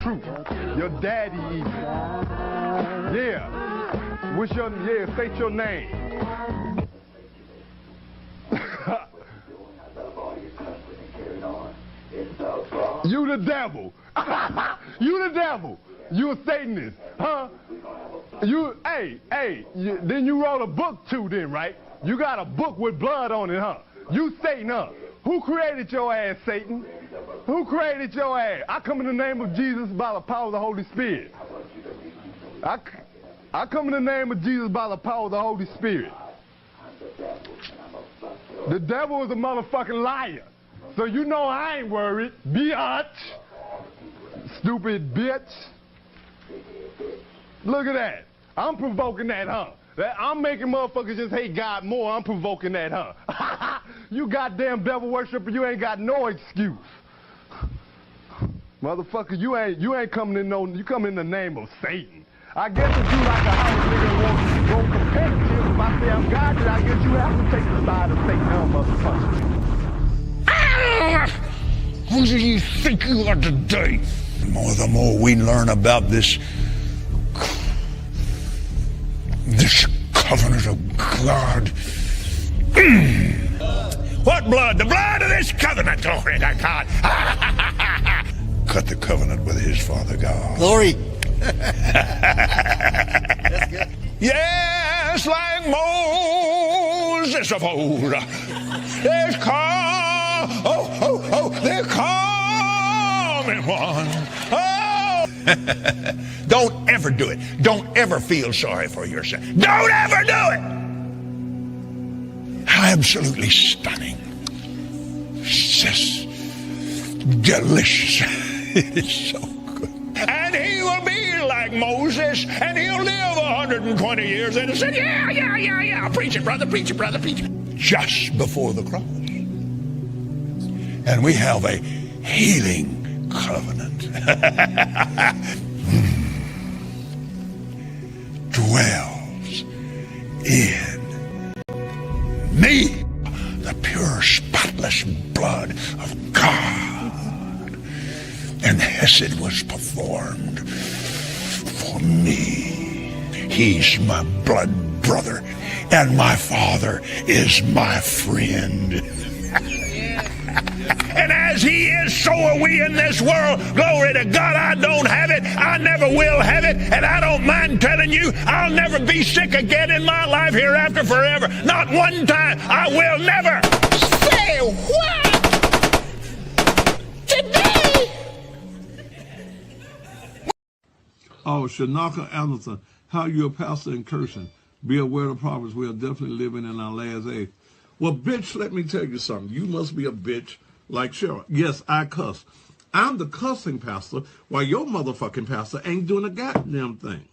truth. Your daddy even. Yeah. What's your, yeah, state your name. You the devil. You the devil. You a Satanist, huh? You, then you wrote a book too then, right? You got a book with blood on it, huh? You Satan, huh? Who created your ass, Satan? Who created your ass? I come in the name of Jesus by the power of the Holy Spirit. I come in the name of Jesus by the power of the Holy Spirit. The devil is a motherfucking liar. So you know I ain't worried. Bitch. Stupid bitch. Look at that. I'm provoking that, huh? I'm making motherfuckers just hate God more. I'm provoking that, huh? You goddamn devil worshiper, you ain't got no excuse. Motherfucker, you ain't coming in no, you come in the name of Satan. I guess if you like a house nigga won't competitive, if I say I'm God, then I guess you have to take the side of Satan, huh, motherfucker? Who do you think you are today? The more we learn about this covenant of God. What blood? The blood of this covenant. Glory to God. Cut the covenant with his Father God. Glory. That's good. Yes, like Moses of old. There's the coming one. Oh. Don't ever do it. Don't ever feel sorry for yourself. Don't ever do it. Absolutely stunning. Just delicious. It is so good. And he will be like Moses, and he'll live 120 years. And he said, yeah. Preach it, brother, preach it, brother, preach it. Just before the cross. And we have a healing covenant. Dwells in me the pure, spotless blood of God. And Hesed was performed for me. He's my blood brother, and my father is my friend. And as he is, so are we in this world. Glory to God, I don't have it. I never will have it. And I don't mind telling you, I'll never be sick again in my life hereafter forever. Not one time. I will never. Say what? Today? Oh, Shanaka Anderson, how you a pastor in cursing? Be aware of the prophets. We are definitely living in our last age. Well, bitch, let me tell you something. You must be a bitch like Cheryl. Yes, I cuss. I'm the cussing pastor while your motherfucking pastor ain't doing a goddamn thing.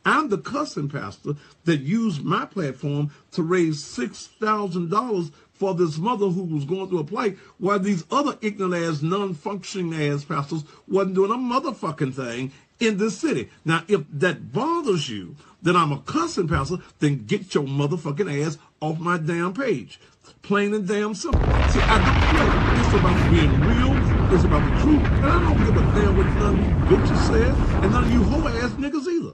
I'm the cussing pastor that used my platform to raise $6,000 for this mother who was going through a plight while these other ignorant-ass, non-functioning-ass pastors wasn't doing a motherfucking thing in this city. Now, if that bothers you that I'm a cussing pastor, then get your motherfucking ass off my damn page. Plain and damn simple. See, I don't play. It's about being real. It's about the truth. And I don't give a damn what none of you bitches said, and none of you hoe-ass niggas either.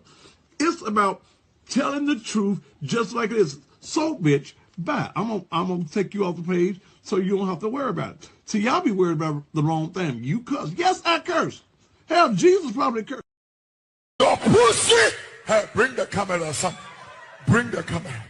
It's about telling the truth just like it is. So, bitch, bye. I'm gonna take you off the page so you don't have to worry about it. See, y'all be worried about the wrong thing. You cuss. Yes, I curse. Hell, Jesus probably cursed. Your pussy! Hey, bring the camera, son. Bring the camera.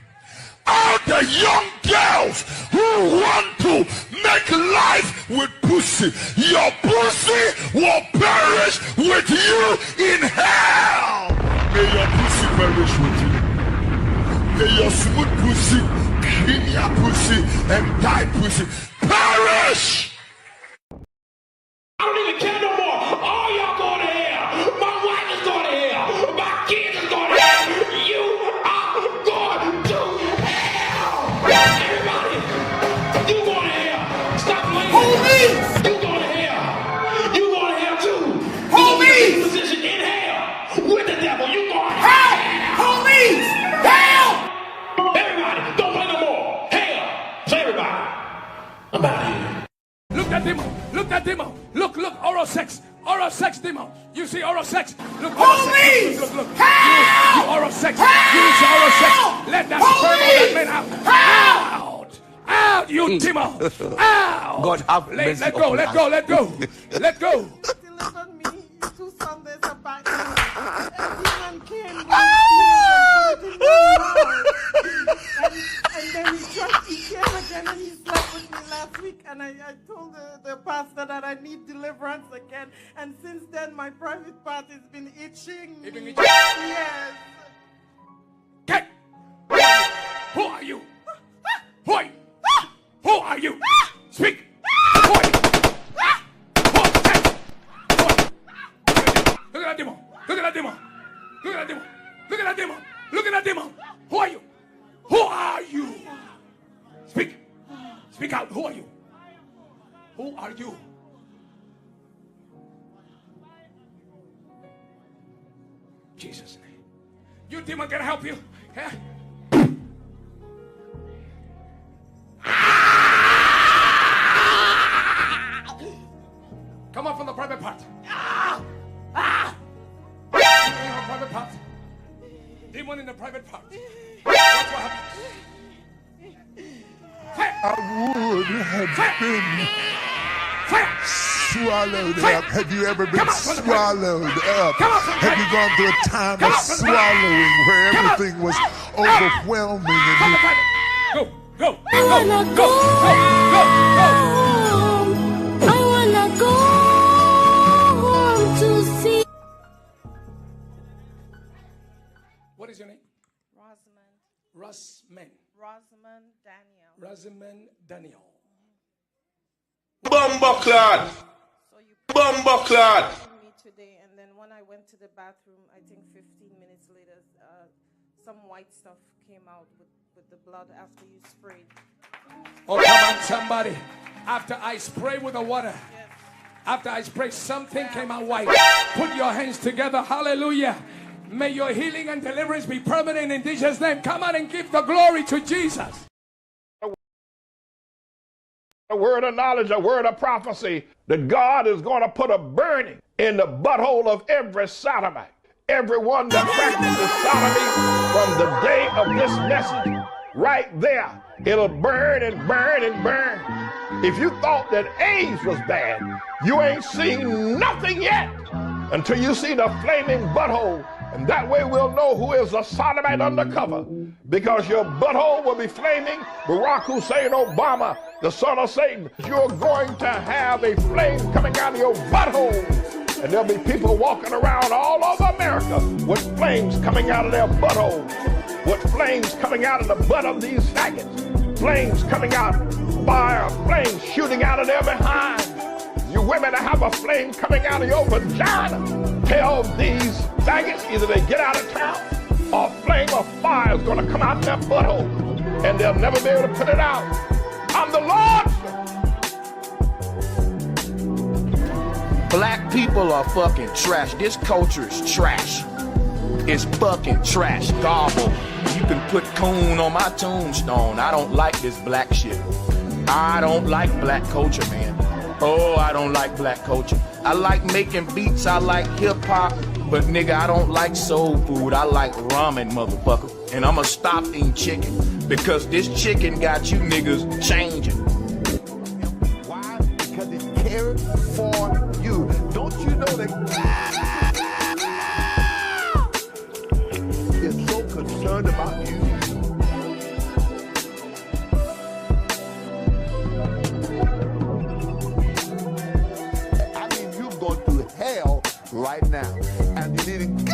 All the young girls who want to make life with pussy, your pussy will perish with you in hell. May your pussy perish with you. May your smooth pussy, creamier pussy, and tight pussy perish. I don't even care no more. All y'all going to hell. My wife is going to hell. My kids is going to hell. You are going to hell. Everybody, you going to hell. Stop playing. Police! You going to hell. You going to hell too. Police! You position in hell with the devil. You going to Help! hell. Police! Help! Everybody, don't play no more. Hell. Say everybody. I'm out of here. Look at him. Look at him. Look, Oro said. You see oral sex. Look, Police! Look. Help! You oral sex. Help! You see oral sex. Let that sperm of that Police! man out. Help! Out, you demon. Out. God have mercy Let go. upon Let us. go. Let go. Let go. Delivered me 2 Sundays back. A demon came with and then he came again and he slept with me last week. And I told the pastor that I need deliverance again. And since then, my private part has been itching. It's been itching? Yes. Get. Who are you? Who are you? Who are you? Speak. Who are you? Who are you? Look at that demon. Look at that demon. Look at that demon. Look at that demon. Look at that demon. Who are you? Who are you? Speak. Speak out. Who are you? Who are you? Jesus' name. You demon can help you. Yeah? Come up from the private part. Private part. Demon in the private part. That's what happens. I would have been swallowed up. Have you ever been swallowed up? Have you gone through a time of swallowing where everything was overwhelming and you... Go. I wanna go. I wanna go home to see. What is your name? Rosamond Daniel. Rosamond Daniel. Bumbucklad. So you Bumbucklad. me today, and then when I went to the bathroom, I think 15 minutes later, some white stuff came out with the blood after you sprayed. Oh, come on, somebody. After I spray with the water, Yes. after I spray, something came out white. Put your hands together. Hallelujah. May your healing and deliverance be permanent in Jesus' name. Come on and give the glory to Jesus. A word of knowledge, a word of prophecy, that God is going to put a burning in the butthole of every sodomite. Everyone that practices sodomy from the day of this message, right there, it'll burn and burn and burn. If you thought that AIDS was bad, you ain't seen nothing yet until you see the flaming butthole. And that way we'll know who is a sodomite undercover, because your butthole will be flaming. Barack Hussein Obama, the son of Satan, you're going to have a flame coming out of your butthole. And there'll be people walking around all over America with flames coming out of their butthole, with flames coming out of the butt of these faggots, flames coming out, fire, flames shooting out of their behind. You women that have a flame coming out of your vagina, tell these faggots either they get out of town or a flame of fire is going to come out of their butthole and they'll never be able to put it out. I'm the Lord. Black people are fucking trash. This culture is trash. It's fucking trash. Gobble. You can put coon on my tombstone. I don't like this black shit. I don't like black culture, man. Oh, I don't like black culture. I like making beats, I like hip-hop, but nigga, I don't like soul food. I like ramen, motherfucker. And I'ma stop eating chicken, because this chicken got you niggas changing. Why? Because he cared for you. Don't you know that God is so concerned about you? Hell right now, and you need to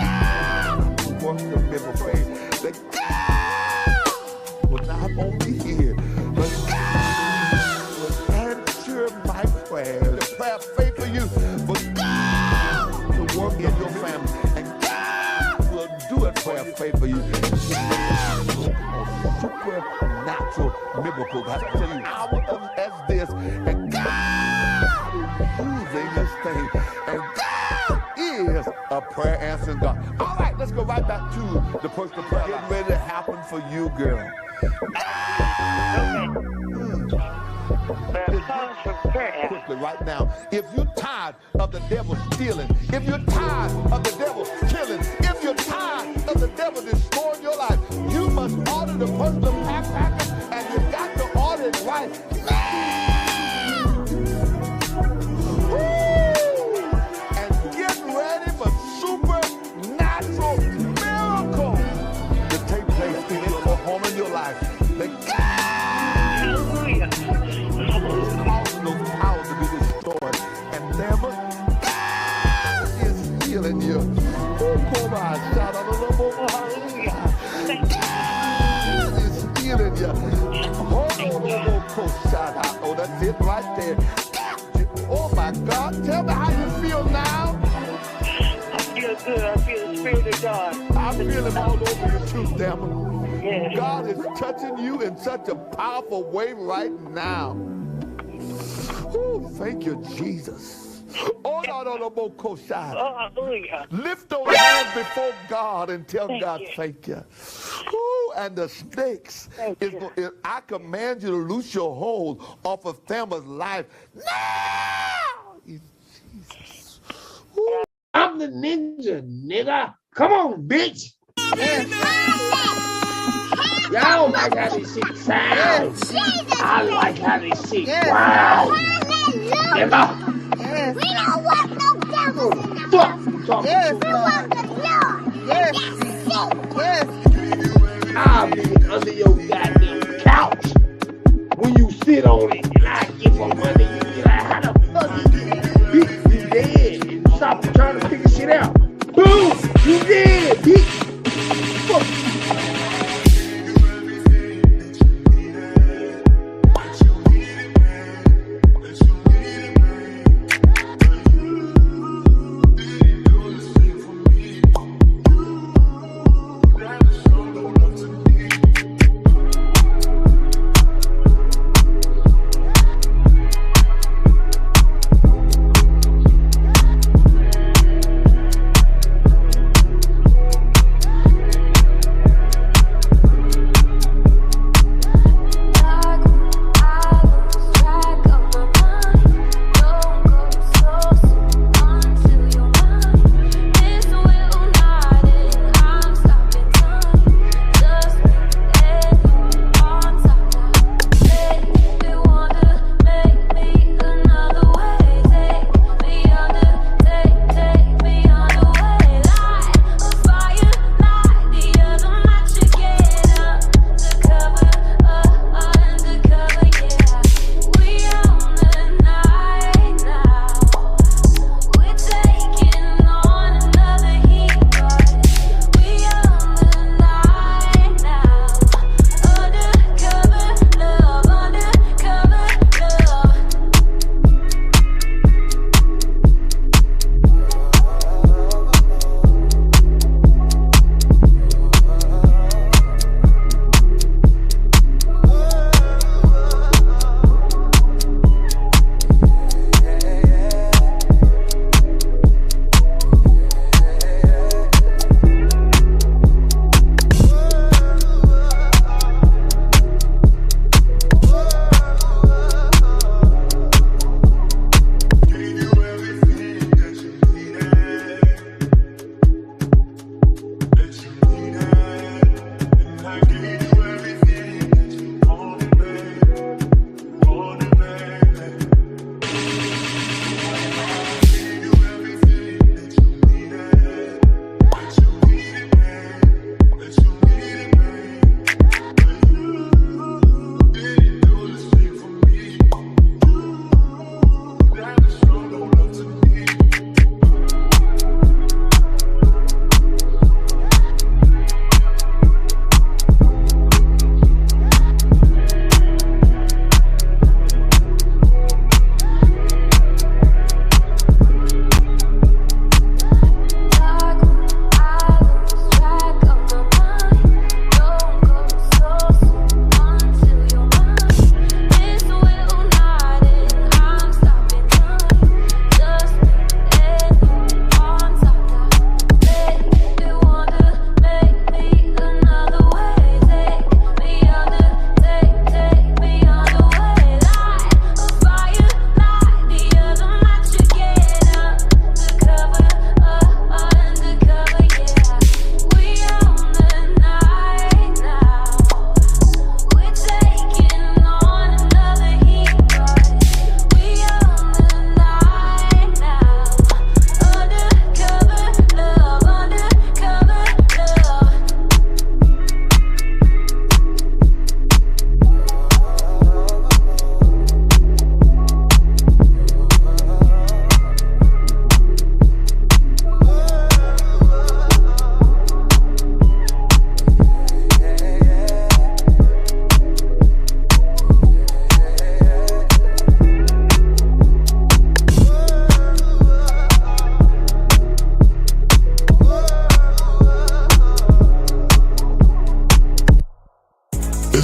work the middle phase. The God will not only hear, but God will answer my prayers. The prayer of faith for you, for God to work in your family, and God will do a prayer of faith for you. Supernatural miracle. I tell you, hour as this, and God is using this thing, and God is a prayer answering God. All right, let's go right back to the personal prayer. Get ready to happen for you, girl. Quickly right now. If you're tired of the devil stealing, if you're tired of the devil killing, if you're tired of the devil destroying your life, you must order the personal package, and you got to order it right now. Woo! And get ready for supernatural miracles to take place in your home in your life. Hallelujah. Causing those powers to be destroyed. And never is healing you. God is healing you. Oh, that's it right there. Oh my God. Tell me how you feel now. I feel good. I feel the Spirit of God. I feel him all over you too, Deborah. Yes. God is touching you in such a powerful way right now. Oh, thank you, Jesus. Oh, Hallelujah. lift those hands before God and tell God, thank you. Ooh, and the snakes, I command you to loose your hold off of Thelma's life now. Jesus. Ooh. I'm the ninja, nigga. Come on, bitch. Y'all like how this shit sounds. I like how this shit wow. Nigga. We don't want no devils in the Fuck house. you talking We want the Lord. That's it. I'll be under your goddamn couch when you sit on it and I give her money. You be like, how the fuck you dead? And stop trying to figure shit out. Boom! You dead, bitch! Fuck.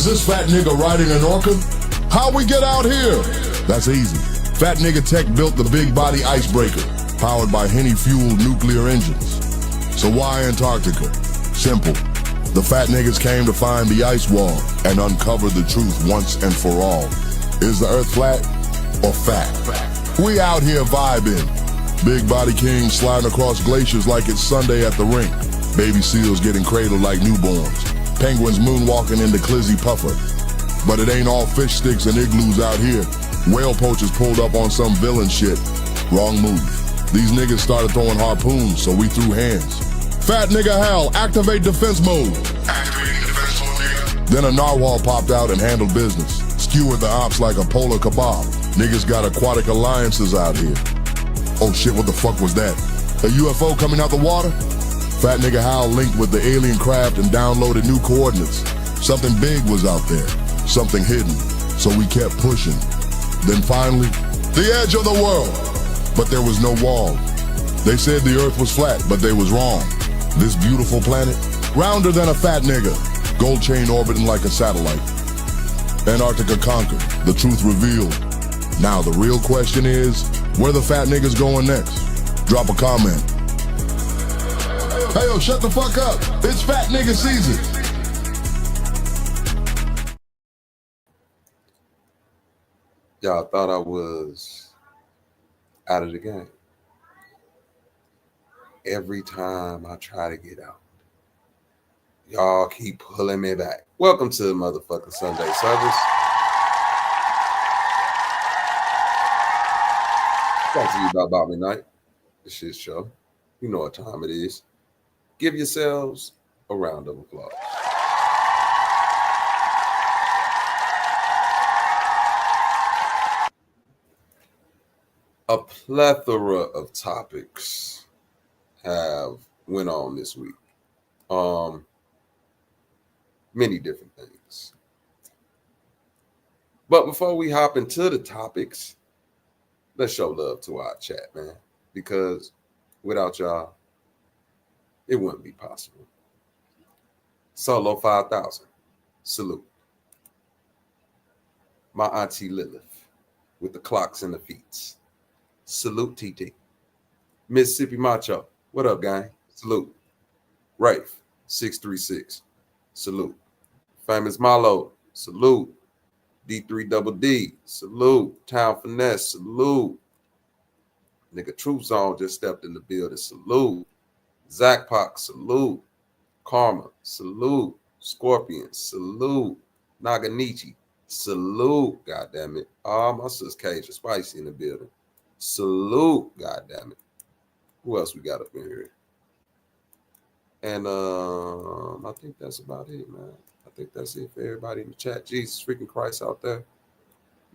Is this fat nigga riding an orca? How we get out here? That's easy. Fat nigga tech built the big body icebreaker, powered by Henny-fueled nuclear engines. So why Antarctica? Simple. The fat niggas came to find the ice wall and uncover the truth once and for all. Is the earth flat or fat? We out here vibing. Big body kings sliding across glaciers like it's Sunday at the rink. Baby seals getting cradled like newborns. Penguins moonwalking in the Clizzy Puffer. But it ain't all fish sticks and igloos out here. Whale poachers pulled up on some villain shit. Wrong move. These niggas started throwing harpoons, so we threw hands. Fat nigga hell, activate defense mode. Activating defense mode, nigga. Then a narwhal popped out and handled business. Skewered the ops like a polar kebab. Niggas got aquatic alliances out here. Oh shit, what the fuck was that? A UFO coming out the water? Fat nigga Hal linked with the alien craft and downloaded new coordinates. Something big was out there, something hidden, so we kept pushing. Then finally, the edge of the world. But there was no wall. They said the earth was flat, but they was wrong. This beautiful planet, rounder than a fat nigga, gold chain orbiting like a satellite. Antarctica conquered, the truth revealed. Now the real question is, where the fat niggas going next? Drop a comment. Hey yo, shut the fuck up. It's fat nigga season. Y'all thought I was out of the game. Every time I try to get out, y'all keep pulling me back. Welcome to the motherfucking Sunday service. Talk to you about Bobby Knight, the shit show. You know what time it is. Give yourselves a round of applause. A plethora of topics have went on this week. Many different things. But before we hop into the topics, let's show love to our chat, man. Because without y'all, it wouldn't be possible. Solo 5000, salute. My auntie Lilith with the clocks and the feets. Salute TT. Mississippi Macho, what up, gang? Salute. Rafe, 636, salute. Famous Malo, salute. D3DD, salute. Town Finesse, salute. Nigga Truth Zone just stepped in the building, salute. Zach Pock, salute. Karma, salute. Scorpion, salute. Naganichi, salute. God damn it. Oh, my sis Cage is spicy in the building. Salute. God damn it. Who else we got up in here? And I think that's about it, man. I think that's it for everybody in the chat. Jesus freaking Christ out there.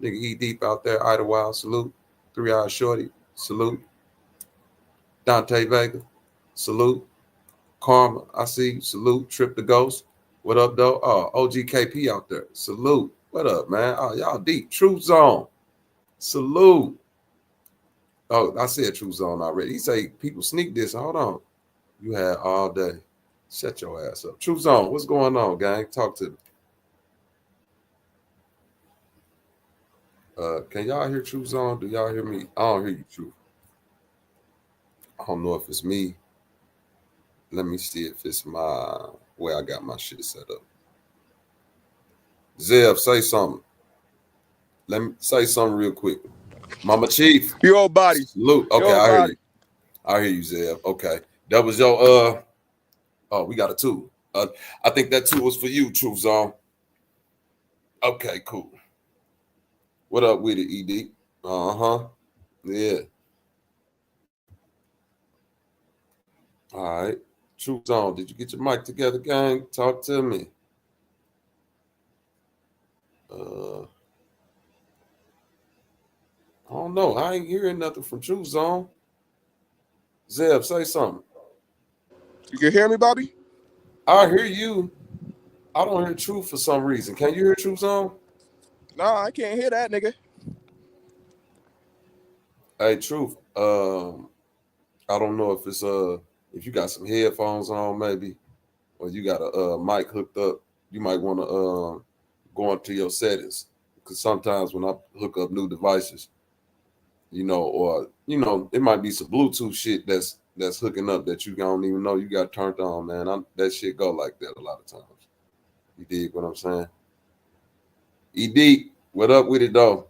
Nigga E Deep out there. Idlewild, salute. 3 Hour Shorty, salute. Dante Vega, salute. Karma, I see you, salute. Trip the Ghost, what up, though? Oh, OGKP out there, salute. What up, man? Oh, y'all deep. Truth Zone, salute. Oh, I said Truth Zone already. He say people sneak this. Hold on. You had all day. Shut your ass up. Truth Zone, what's going on, gang? Talk to me. Can y'all hear Truth Zone? Do y'all hear me? I don't hear you, Truth. I don't know if it's me. Let me see if it's my where I got my shit set up. Zev, say something. Let me say something real quick. Mama Chief. Your old body. Salute. Okay, I hear you. I hear you, Zev. Okay. That was your oh, we got a 2. I think that 2 was for you, Truth Zone. Okay, cool. What up with it, ED? Uh-huh. Yeah. All right. Truth Zone, did you get your mic together, gang? Talk to me. I don't know. I ain't hearing nothing from Truth Zone. Zeb, say something. You can hear me, Bobby? I hear you. I don't hear Truth for some reason. Can you hear Truth Zone? No, I can't hear that, nigga. Hey, Truth. I don't know if it's if you got some headphones on, maybe, or you got a mic hooked up. You might want to going to your settings, because sometimes when I hook up new devices, you know, or you know, it might be some Bluetooth shit that's hooking up that you don't even know you got turned on, man. That shit go like that a lot of times. You dig what I'm saying? ED, what up with it though?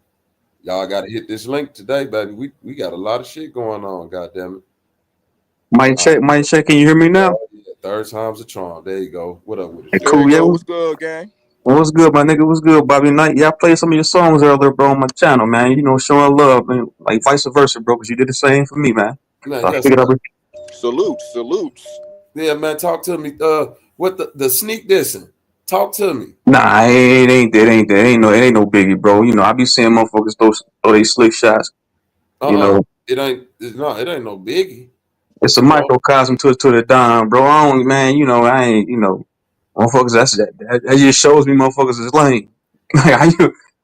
Y'all got to hit this link today, baby. We got a lot of shit going on. Goddamn it. Mic check. Can you hear me now? Yeah, third time's a charm. There you go. What up with it? Hey, There cool. you Yeah. go. What's good, gang? What's good, my nigga? What's good, Bobby Knight? Yeah, I played some of your songs earlier, bro, on my channel, man. You know, showing love, man. Like vice versa, bro, because you did the same for me, man. Man, So I yes, figured I sir. would. Salutes. Yeah, man. Talk to me. What the sneak dissing? Talk to me. Nah, it ain't that. It ain't no biggie, bro. You know, I be seeing motherfuckers throw they slick shots. You know, It ain't no biggie. it's a microcosm to the dime, bro. I don't, man. You know, I ain't. You know, motherfuckers. That just shows me motherfuckers is lame. Like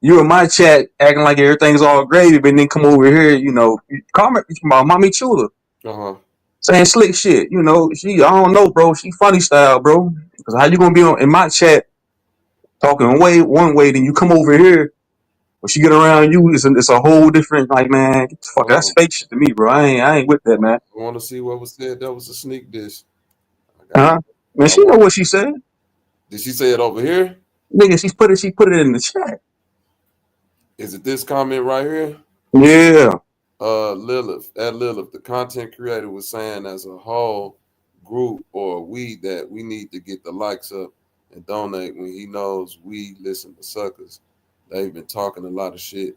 you in my chat acting like everything's all gravy, but then come over here, you know, comment about Mommy Chula. Saying slick shit, you know. I don't know, bro. She funny style, bro. Because how you gonna be in my chat talking one way, then you come over here, when she get around you, it's a whole different, like, man, get the fuck, that's fake shit to me, bro. I ain't with that, man. I want to see what was said. That was a sneak dish. Huh? Man, she know what she said. Did she say it over here? Nigga, she put it in the chat. Is it this comment right here? Yeah. Lilith, the content creator, was saying as a whole group or we that we need to get the likes up and donate when he knows we listen to suckers. They've been talking a lot of shit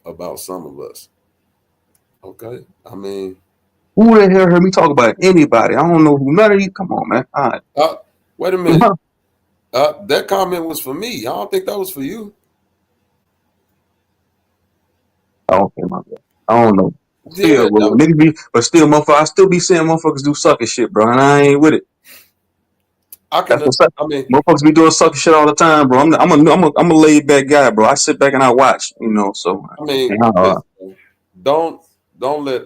about some of us. Okay, I mean, who the hell heard me talk about anybody? I don't know who none of you. Come on, man. All right. Wait a minute. That comment was for me. I don't think that was for you. Okay, my bad. I don't know. Yeah, Still, bro, niggas be, but still, motherfucker, I still be seeing motherfuckers do sucker shit, bro, and I ain't with it. Motherfuckers be doing sucker shit all the time, bro. I'm a laid back guy, bro. I sit back and I watch, you know. So I mean, don't let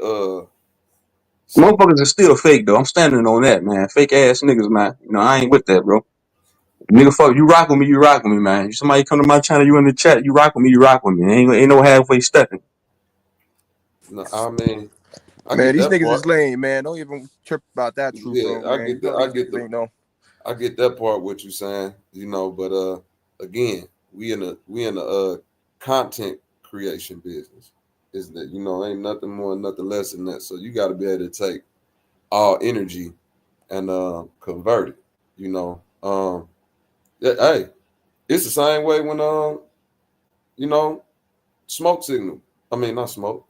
motherfuckers are still fake though. I'm standing on that, man. Fake ass niggas, man. You know, I ain't with that, bro. Nigga, fuck you, rock with me, man. If somebody come to my channel, you in the chat, you rock with me. Ain't no halfway stepping. No, I mean, man, these niggas is lame, man. Don't even trip about that, true, bro. I get that part. What you saying, you know? But again, we in a content creation business. Is that, you know, ain't nothing more, nothing less than that. So you got to be able to take all energy and convert it. You know, hey, it's the same way when you know, smoke signal. I mean, not smoke.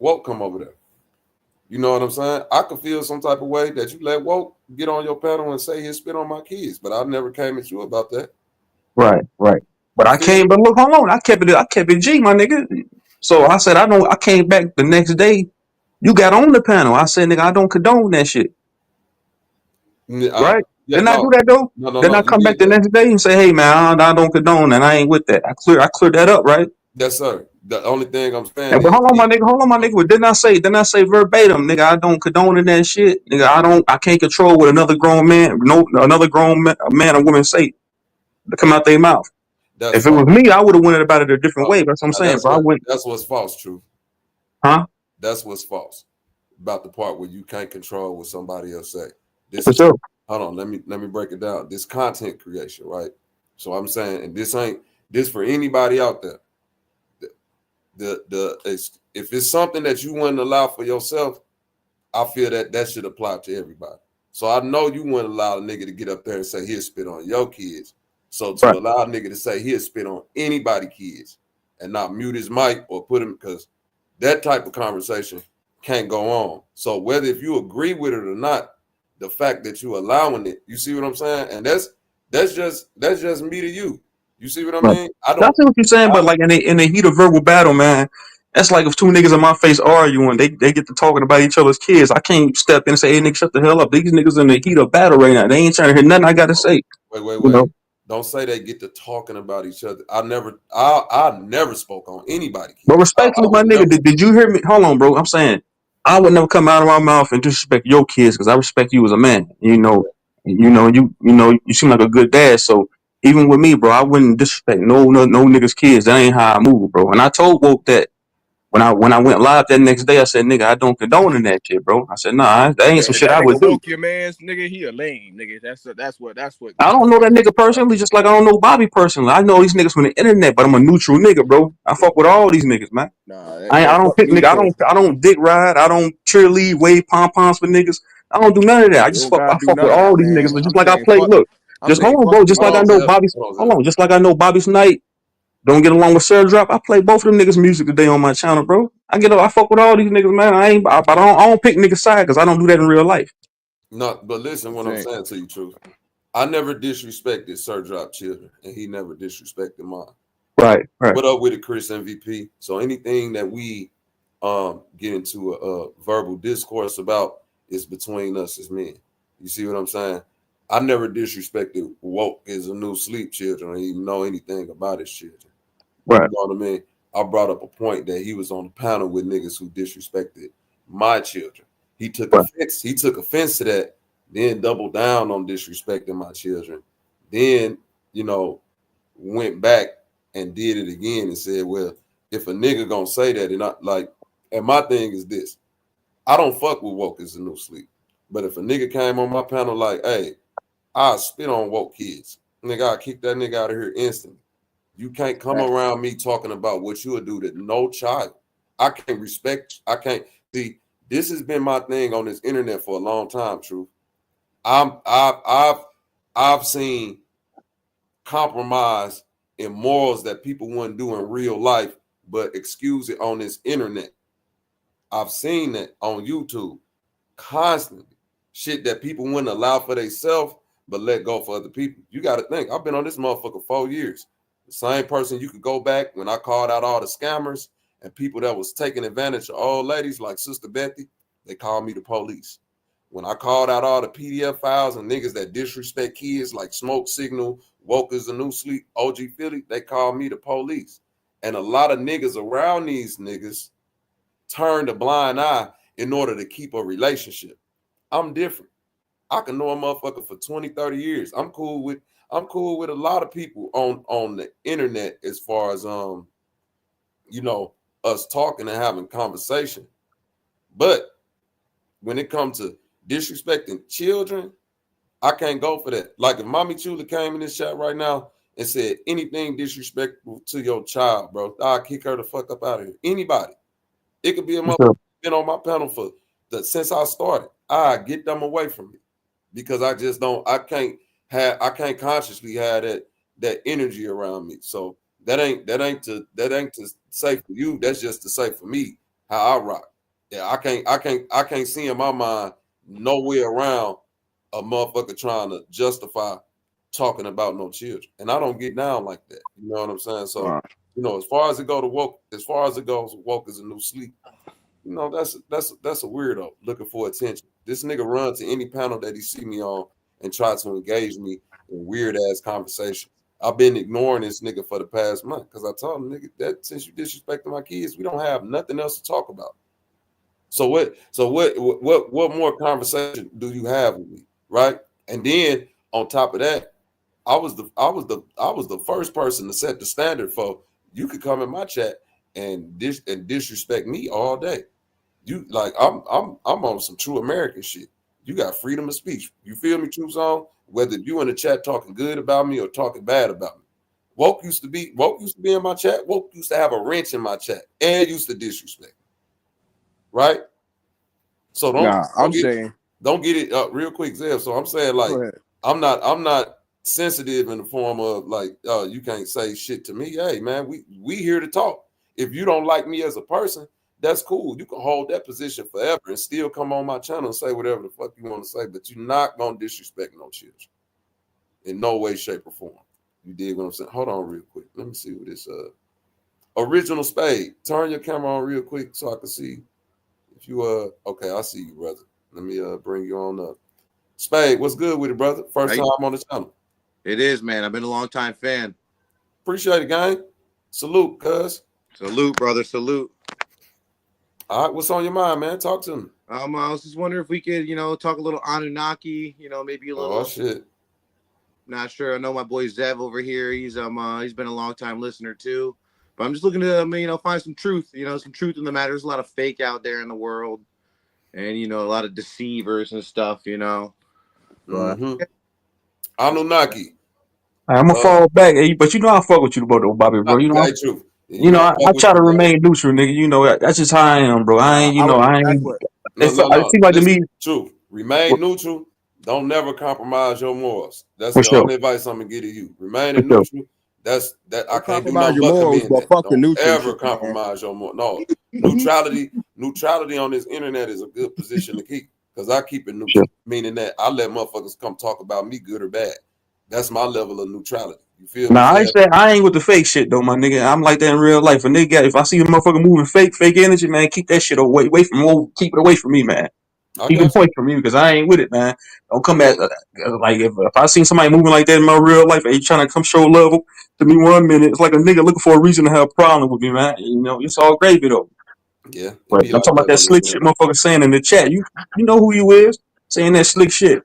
Woke come over there. You know what I'm saying? I could feel some type of way that you let Woke get on your panel and say he'll spit on my kids, but I never came at you about that. Right. But I came, but look, hold on. I kept it G, my nigga. So I said, I came back the next day. You got on the panel. I said, nigga, I don't condone that shit. Right? Didn't I do that though? Then I come back the next day and say, hey man, I don't condone that. I ain't with that. I cleared that up, right? Yes, sir. The only thing I'm saying but hold on, my nigga. What didn't I say verbatim, nigga? I don't condone that shit, nigga. I can't control what another grown man, man or woman say to come out their mouth. If it was me, I would have went about it a different way. That's what I'm saying, bro. That's what's false, true. Huh? That's what's false about the part where you can't control what somebody else say. Hold on, let me break it down. This content creation, right? So I'm saying, and this for anybody out there. If it's something that you wouldn't allow for yourself, I feel that should apply to everybody. So I know you wouldn't allow a nigga to get up there and say he'll spit on your kids. So to allow a nigga to say he'll spit on anybody's kids and not mute his mic or put him, because that type of conversation can't go on. So whether if you agree with it or not, the fact that you allowing it, you see what I'm saying? And that's just me to you. You see what I mean? I see what you're saying, but like in the heat of verbal battle, man, that's like if two niggas in my face arguing, they get to talking about each other's kids. I can't step in and say, hey, nigga, shut the hell up. These niggas in the heat of battle right now. They ain't trying to hear nothing I got to say. Wait. You know? Don't say they get to talking about each other. I never spoke on anybody. But respectfully, my nigga, did you hear me? Hold on, bro. I'm saying I would never come out of my mouth and disrespect your kids because I respect you as a man. You seem like a good dad. So even with me, bro, I wouldn't disrespect no niggas' kids. That ain't how I move, bro. And I told Woke that when I went live that next day, I said, nigga, I don't condone in that shit, bro. I said, nah, that ain't some If shit that I nigga would do. Woke your man's, nigga, he a lame, nigga. That's what. I don't know that nigga personally, just like I don't know Bobby personally. I know these niggas from the internet, but I'm a neutral nigga, bro. I fuck with all these niggas, man. Nah, I don't pick nigga. I don't dick ride. I don't cheerlead, wave pom poms for niggas. I don't do none of that. I You just don't fuck. I gotta do fuck none with of that, all these man. niggas. But just I'm like I saying play, fuck. look, I'm just saying hold on, fuck bro. with Just my like I know niggas. Bobby's. Hold on, just like I know Bobby Snipe don't get along with Sir Drop. I play both of them niggas' music today on my channel, bro. I fuck with all these niggas, man. I don't pick niggas side because I don't do that in real life. No, but listen, what I'm saying to you, truth. I never disrespected Sir Drop children, and he never disrespected mine. Right. What up with it, Chris MVP? So anything that we get into a verbal discourse about is between us as men. You see what I'm saying? I never disrespected Woke as a new sleep children or even know anything about his children. Right. You know what I mean? I brought up a point that he was on the panel with niggas who disrespected my children. He took offense. He took offense to that, then doubled down on disrespecting my children. Then, you know, went back and did it again and said, well, if a nigga gonna say that, and I like, and my thing is this, I don't fuck with Woke as a new sleep. But if a nigga came on my panel like, hey, I'll spit on Woke kids, nigga, I'll kick that nigga out of here instantly. You can't come around me talking about what you would do to no child. I can't respect, I can't see. This has been my thing on this internet for a long time, Truth. I've seen compromise in morals that people wouldn't do in real life, but excuse it on this internet. I've seen that on YouTube constantly. Shit that people wouldn't allow for themselves, but let go for other people. You got to think, I've been on this motherfucker 4 years. The same person you could go back when I called out all the scammers and people that was taking advantage of old ladies like Sister Bethy, they called me the police. When I called out all the PDF files and niggas that disrespect kids like Smoke Signal, Woke is a New Sleep, OG Philly, they called me the police. And a lot of niggas around these niggas turned a blind eye in order to keep a relationship. I'm different. I can know a motherfucker for 20, 30 years. I'm cool with a lot of people on the internet as far as you know, us talking and having conversation. But when it comes to disrespecting children, I can't go for that. Like if Mommy Chula came in this chat right now and said anything disrespectful to your child, bro, I'll kick her the fuck up out of here. Anybody. It could be a motherfucker been on my panel for since I started. I get them away from me because I just don't. I can't consciously have that energy around me. So that ain't to say for you. That's just to say for me how I rock. Yeah, I can't see in my mind no way around a motherfucker trying to justify talking about no children, and I don't get down like that. You know what I'm saying? So you know, as far as it goes, Woke is a new sleep. You know, that's a weirdo looking for attention. This nigga run to any panel that he see me on and try to engage me in weird ass conversation. I've been ignoring this nigga for the past month because I told him, nigga, that since you disrespecting my kids, we don't have nothing else to talk about. So what more conversation do you have with me, right? And then on top of that, I was the first person to set the standard for you could come in my chat and disrespect me all day. You like I'm on some true American shit. You got freedom of speech. You feel me, True Zone? Whether you in the chat talking good about me or talking bad about me. Woke used to be in my chat. Woke used to have a wrench in my chat and used to disrespect. Right? So don't get it real quick, Zev. So I'm saying like I'm not sensitive in the form of like you can't say shit to me. Hey man, we here to talk. If you don't like me as a person, that's cool. You can hold that position forever and still come on my channel and say whatever the fuck you want to say, but you're not gonna disrespect no children in no way, shape, or form. You dig what I'm saying? Hold on real quick. Let me see what this original Spade. Turn your camera on real quick so I can see if you okay, I see you, brother. Let me bring you on up. Spade, what's good with it, brother? First time on the channel. It is, man. I've been a long time fan. Appreciate it, gang. Salute, cuz. Salute, brother. Salute. All right, what's on your mind, man? Talk to me. I was just wondering if we could, talk a little Anunnaki, maybe a little. Oh shit. Not sure. I know my boy Zev over here. He's been a long time listener too. But I'm just looking to find some truth. Some truth in the matter. There's a lot of fake out there in the world, and a lot of deceivers and stuff. But Anunnaki. I'm gonna fall back, but I fuck with you, bro, Bobby, bro. True. I try to remain neutral, nigga. That's just how I am, bro. I ain't. It seems like to me. True. Remain neutral. Don't never compromise your morals. That's For the sure. only advice I'm gonna give to you. Remaining neutral. That's that. I can't do no your but morals, being that. but fuck the Don't neutral ever shit, compromise your morals. No, neutrality on this internet is a good position to keep because I keep it neutral, meaning that I let motherfuckers come talk about me good or bad. That's my level of neutrality. You feel me? Nah, I ain't with the fake shit though, my nigga. I'm like that in real life. A nigga, if I see a motherfucker moving fake energy, man, keep that shit away keep it away from me, man. Keep it away from me because I ain't with it, man. Don't come at like if I seen somebody moving like that in my real life, and you trying to come show love to me 1 minute, it's like a nigga looking for a reason to have a problem with me, man. It's all gravy though. Yeah, but I'm talking about that slick shit, motherfucker saying in the chat. You know who you is saying that slick shit.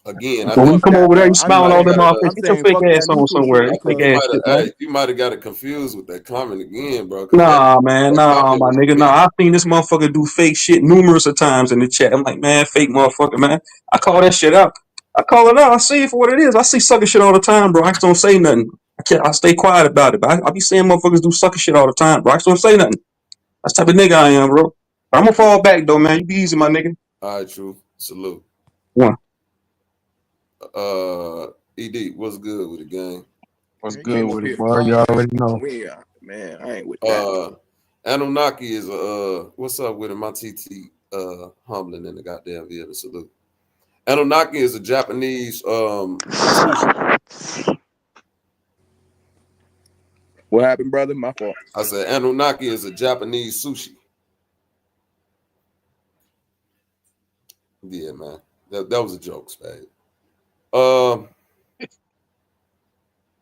Again, when you come over there, you smiling all them off. Get your fake ass on somewhere. Fake ass shit, man. You might have got it confused with that comment again, bro. Nah, my nigga. Nah, I've seen this motherfucker do fake shit numerous of times in the chat. I'm like, man, fake motherfucker, man. I call that shit out. I call it out. I see it for what it is. I see sucker shit all the time, bro. I just don't say nothing. I stay quiet about it, but I be seeing motherfuckers do sucker shit all the time, bro. I just don't say nothing. That's the type of nigga I am, bro. But I'm gonna fall back though, man. You be easy, my nigga. All right, true. Salute. One. ED, what's good with the game? What's good with it, bro? You already know. Man, I ain't with that. Anunnaki is what's up with him? My TT humbling in the goddamn video. Salute. Anunnaki is a Japanese sushi. What happened, brother? My fault. I said Anunnaki is a Japanese sushi. Yeah, man. That was a joke, Spade.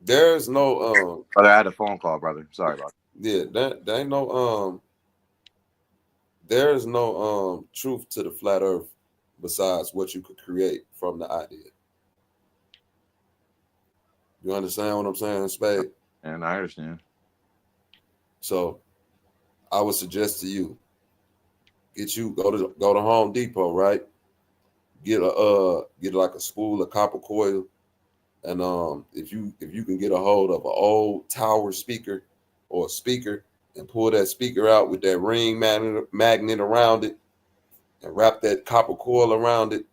There's no brother, I had a phone call, brother. Sorry about that. Yeah, there ain't no there is no truth to the flat earth besides what you could create from the idea. You understand what I'm saying, Spade? And I understand. So I would suggest to you, go to Home Depot, right? Get like a spool of copper coil, and if you can get a hold of an old tower speaker or a speaker and pull that speaker out with that ring magnet around it and wrap that copper coil around it,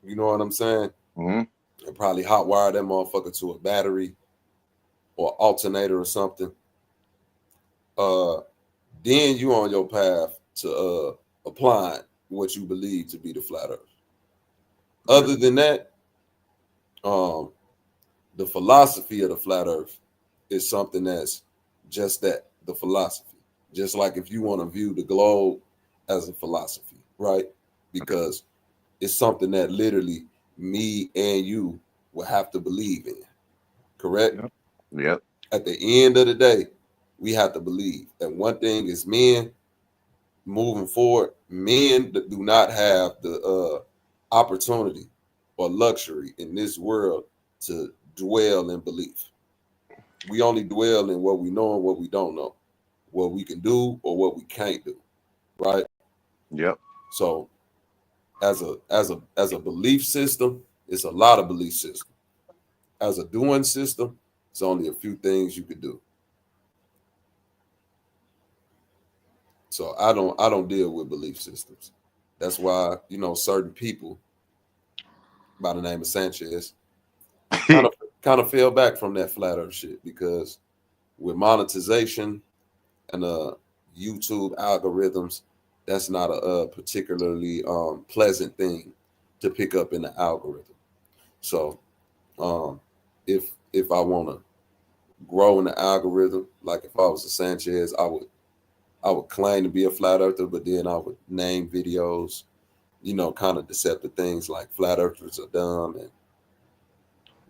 you know what I'm saying? Mm-hmm. And probably hot wire that motherfucker to a battery or alternator or something. Then you on your path to applying what you believe to be the flat earth. Other than that, the philosophy of the flat earth is something that's just that, the philosophy. Just like if you want to view the globe as a philosophy, right? Because it's something that literally me and you will have to believe in, correct? Yep. At the end of the day, we have to believe. And one thing is men moving forward, men that do not have the opportunity or luxury in this world to dwell in belief. We only dwell in what we know and what we don't know, what we can do or what we can't do, right? Yep. So as a belief system, it's a lot of belief system. As a doing system, it's only a few things you could do. So I don't deal with belief systems. That's why, certain people by the name of Sanchez kind of fell back from that flat earth shit, because with monetization and YouTube algorithms, that's not a particularly pleasant thing to pick up in the algorithm. So if I want to grow in the algorithm, like if I was a Sanchez, I would claim to be a flat earther, but then I would name videos, kind of deceptive things like flat earthers are dumb and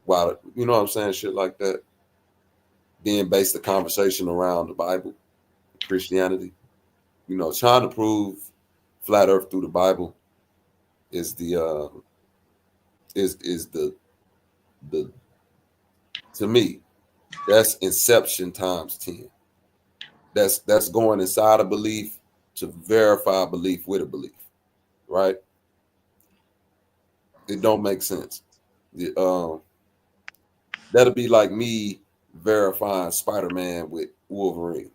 why, you know what I'm saying, shit like that. Then base the conversation around the Bible, Christianity, trying to prove flat earth through the Bible is the to me, that's inception times 10. That's going inside a belief to verify a belief with a belief, right? It don't make sense. That'll be like me verifying Spider-Man with Wolverine.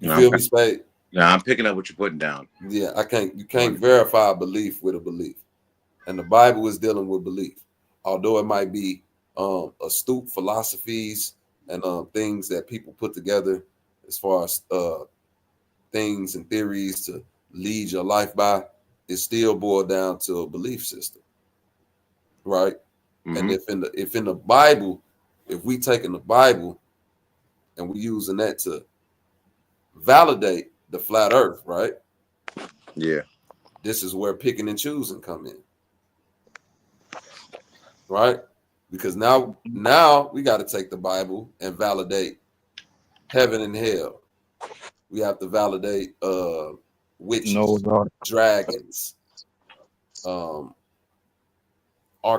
You feel me, Spade? Yeah, I'm picking up what you're putting down. Yeah, you can't verify a belief with a belief. And the Bible is dealing with belief. Although it might be astute philosophies and things that people put together as far as things and theories to lead your life by, it still boiled down to a belief system, right? And if in the Bible, if we taking the Bible and we using that to validate the flat earth, right? Yeah. This is where picking and choosing come in, right? Because now we got to take the Bible and validate heaven and hell. We have to validate witches, dragons, Ark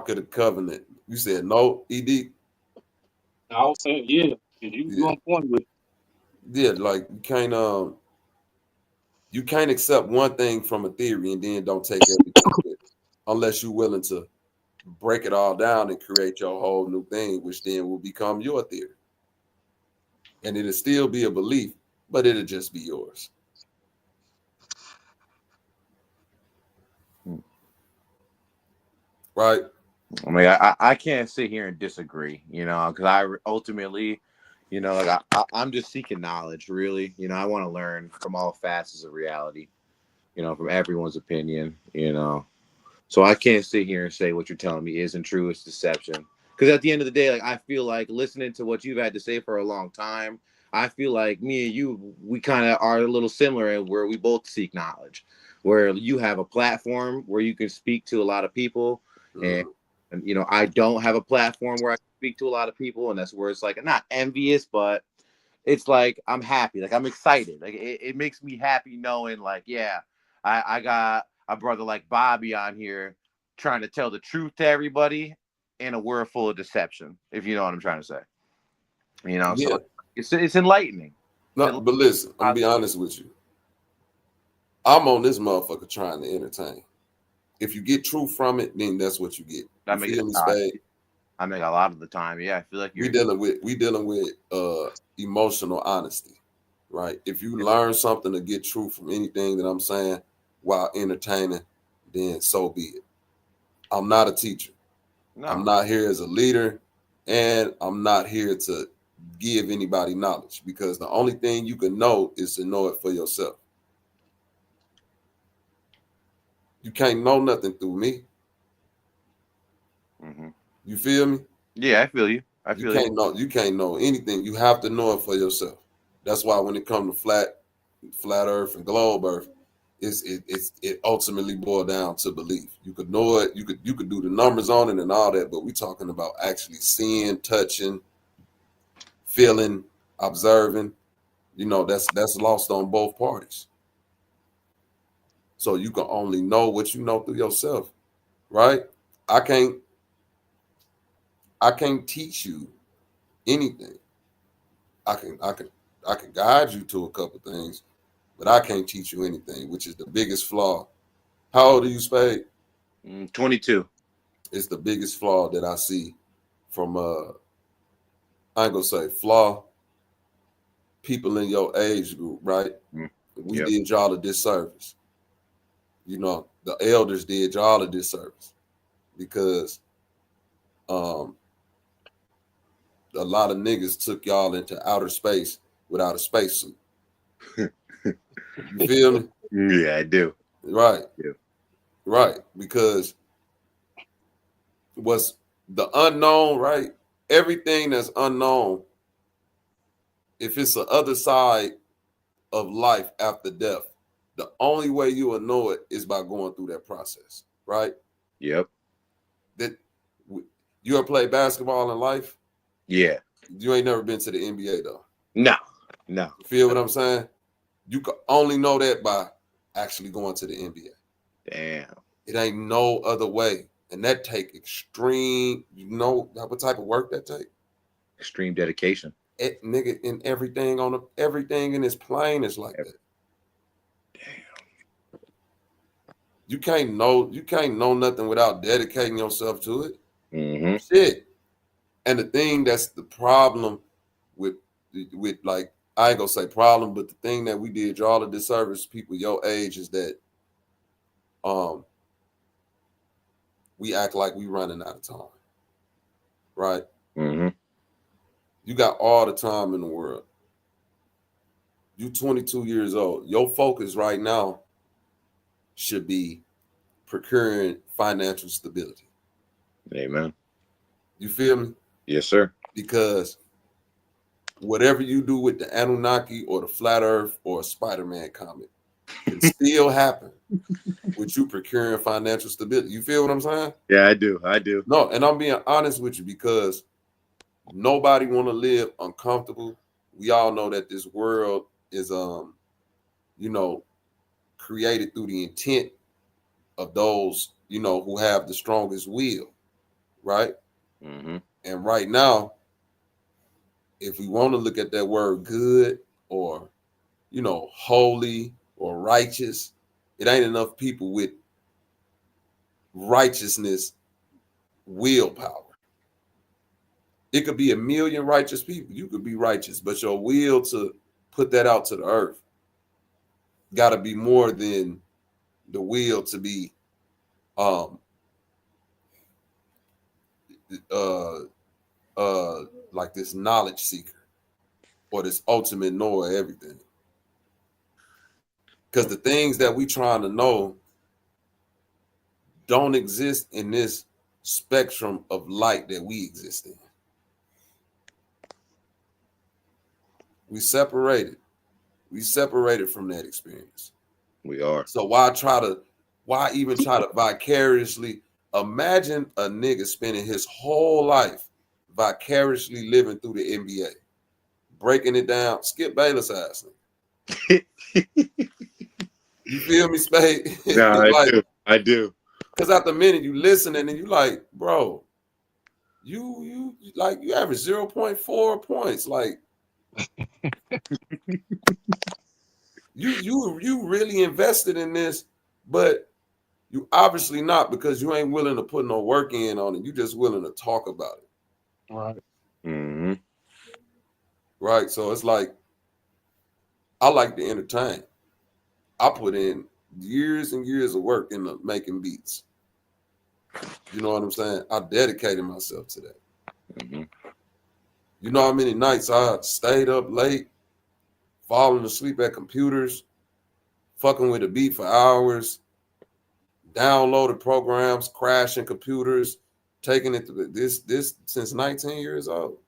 of the Covenant. You said no, ED? I was saying, yeah, you on point with. Yeah, like you can't accept one thing from a theory and then don't take everything with it, unless you're willing to break it all down and create your whole new thing, which then will become your theory. And it'll still be a belief, but it'll just be yours. Right? I mean, I can't sit here and disagree, because I ultimately, like I'm just seeking knowledge, really. I want to learn from all facets of reality, from everyone's opinion, So I can't sit here and say what you're telling me isn't true. It's deception. Because at the end of the day, like I feel like listening to what you've had to say for a long time, I feel like me and you, we kind of are a little similar in where we both seek knowledge, where you have a platform where you can speak to a lot of people. And I don't have a platform where I can speak to a lot of people. And that's where it's like, I'm not envious, but it's like, I'm happy. Like I'm excited. Like it makes me happy knowing like, yeah, I got a brother like Bobby on here trying to tell the truth to everybody in a world full of deception, if you know what I'm trying to say. So it's enlightening. No, but listen, I'm gonna be honest with you. I'm on this motherfucker trying to entertain. If you get truth from it, then that's what you get. I make a lot of the time. Yeah, I feel like we dealing with emotional honesty, right? If you learn something to get truth from anything that I'm saying while entertaining, then so be it. I'm not a teacher. No. I'm not here as a leader, and I'm not here to give anybody knowledge, because the only thing you can know is to know it for yourself. You can't know nothing through me. You feel me? Yeah, I feel you. You can't know anything. You have to know it for yourself. That's why when it comes to flat earth and globe earth, it ultimately boils down to belief. You could know it, you could do the numbers on it and all that, but we're talking about actually seeing, touching, feeling, observing. That's lost on both parties. So you can only know what you know through yourself, right? I can't teach you anything. I can guide you to a couple things, but I can't teach you anything, which is the biggest flaw. How old are you, Spade? 22. It's the biggest flaw that I see from I ain't gonna say flaw, people in your age group, right? We did y'all a disservice. The elders did y'all a disservice, because a lot of niggas took y'all into outer space without a spacesuit. You feel me? Yeah, I do. Right. Yeah. Right. Because what's the unknown, right? Everything that's unknown, if it's the other side of life after death, the only way you will know it is by going through that process, right? Yep. You ever played basketball in life? Yeah. You ain't never been to the NBA though. No. You feel what I'm saying? You can only know that by actually going to the NBA. Damn. It ain't no other way. And that take extreme, you know what type of work that take? Extreme dedication. Nigga, in everything in this plane is like that. Damn. You can't know nothing without dedicating yourself to it. Mm-hmm. Shit. And the thing that's the problem with like, I ain't gonna say problem, but the thing that we did y'all a disservice, people your age, is that we act like we running out of time. Right? Mm-hmm. You got all the time in the world. You 22 years old. Your focus right now should be procuring financial stability. Amen. You feel me? Yes, sir. Because whatever you do with the Anunnaki or the Flat Earth or a Spider-Man comic can still happen with you procuring financial stability. You feel what I'm saying? Yeah, I do. No, and I'm being honest with you because nobody want to live uncomfortable. We all know that this world is, created through the intent of those, who have the strongest will, right? Mm-hmm. And right now, if we want to look at that word good or, holy or righteous, it ain't enough people with righteousness willpower. It could be a million righteous people. You could be righteous, but your will to put that out to the earth got to be more than the will to be like this knowledge seeker or this ultimate knower of everything. Because the things that we trying to know don't exist in this spectrum of light that we exist in. We separated from that experience. We are. So why even try to vicariously imagine a nigga spending his whole life vicariously living through the NBA, breaking it down, Skip Bayless ass. You feel me, Spade? Nah, I do. Because at the minute you listening and you like, bro, you average 0.4 points. Like you really invested in this, but you obviously not, because you ain't willing to put no work in on it. You just willing to talk about it. Right. Mm-hmm. Right. So it's like, I like to entertain. I put in years and years of work into making beats. You know what I'm saying? I dedicated myself to that. Mm-hmm. You know how many nights I stayed up late, falling asleep at computers, fucking with a beat for hours, downloaded programs, crashing computers, taking it to this since 19 years old,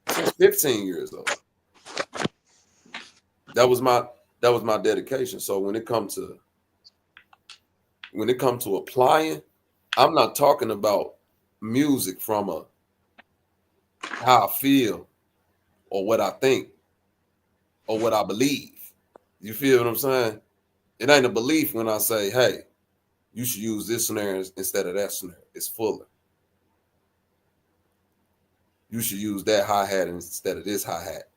since 15 years old. That was my dedication. So when it comes to applying, I'm not talking about music from how I feel or what I think or what I believe. You feel what I'm saying? It ain't a belief when I say, hey, you should use this snare instead of that snare. It's fuller. You should use that hi-hat instead of this hi-hat.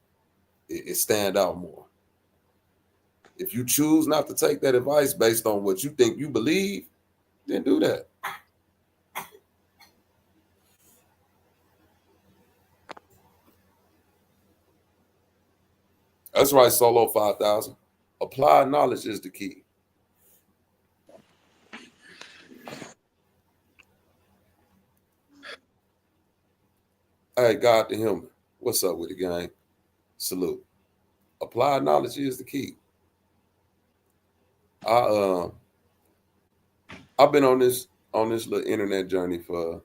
It stand out more. If you choose not to take that advice based on what you think you believe, then do that. That's right, Solo 5000. Applied knowledge is the key. Hey, 𝐾𝐼𝙎𝙃, what's up with it, gang? Salute. Applied knowledge is the key. I've been on this little internet journey for,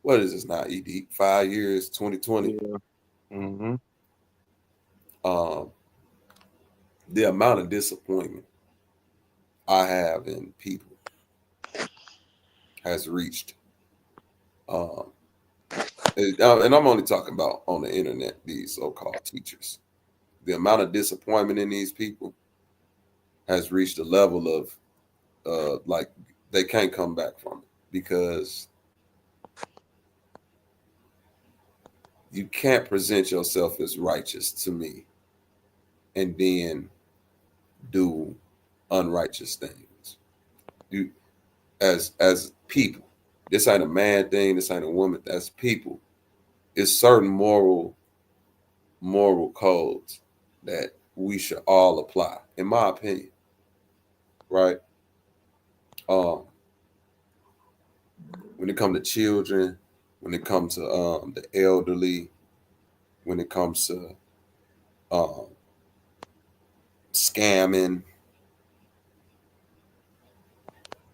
what is this now, ED? 5 years, 2020. Yeah. Mm-hmm. The amount of disappointment I have in people has reached, and I'm only talking about on the internet, these so-called teachers. The amount of disappointment in these people has reached a level of like they can't come back from it. because you can't present yourself as righteous to me and then do unrighteous things. You, as people, this ain't a man thing, this ain't a woman, that's people. It's certain moral codes that we should all apply, in my opinion. Right? When it comes to children, when it comes to the elderly, when it comes to scamming,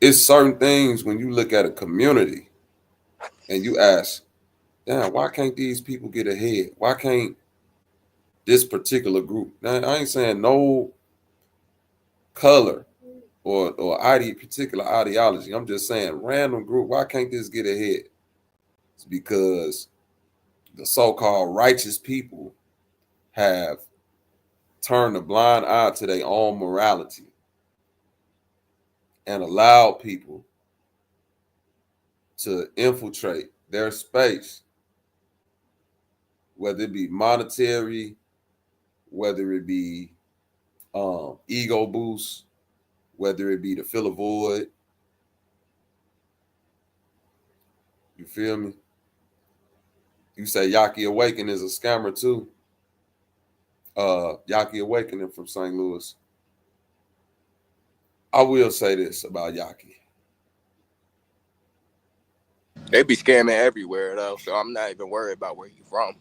it's certain things when you look at a community and you ask, damn, why can't these people get ahead? Why can't this particular group? Now, I ain't saying no color or particular ideology. I'm just saying random group. Why can't this get ahead? It's because the so-called righteous people have turned a blind eye to their own morality and allowed people to infiltrate their space, whether it be monetary, whether it be ego boost, whether it be to fill a void. You feel me? You say 𝘾𝐼𝙎𝙕 is a scammer too. 𝘾𝐼𝙎𝙕 from St. Louis. I will say this about 𝘾𝐼. They be scamming everywhere though, so I'm not even worried about where you from.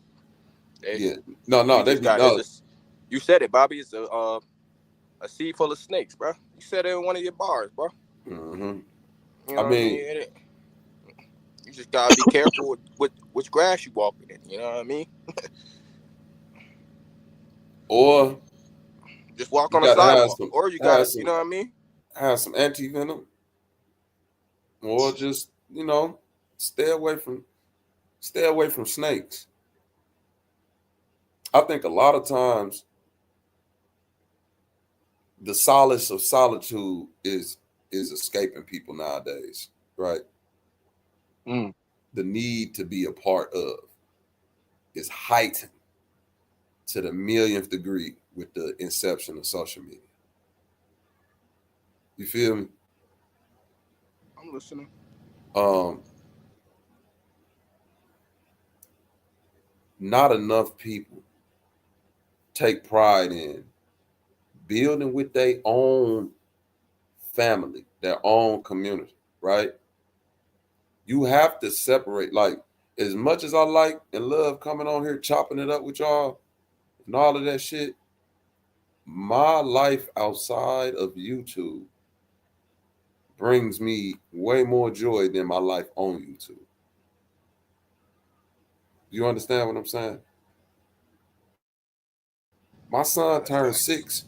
You said it, Bobby. It's a sea full of snakes, bro. You said it in one of your bars, bro. Mm-hmm. You know what I mean? You just gotta be careful with which grass you walking in. You know what I mean? Or just walk on the sidewalk, or you gotta, you know what I mean? Have some anti-venom, or just stay away from snakes. I think a lot of times the solace of solitude is escaping people nowadays, right? The need to be a part of is heightened to the millionth degree with the inception of social media. You feel me? I'm listening. Not enough people take pride in building with their own family, their own community, right? You have to separate. Like, as much as I like and love coming on here, chopping it up with y'all and all of that shit, my life outside of YouTube brings me way more joy than my life on YouTube. You understand what I'm saying? My son turned 6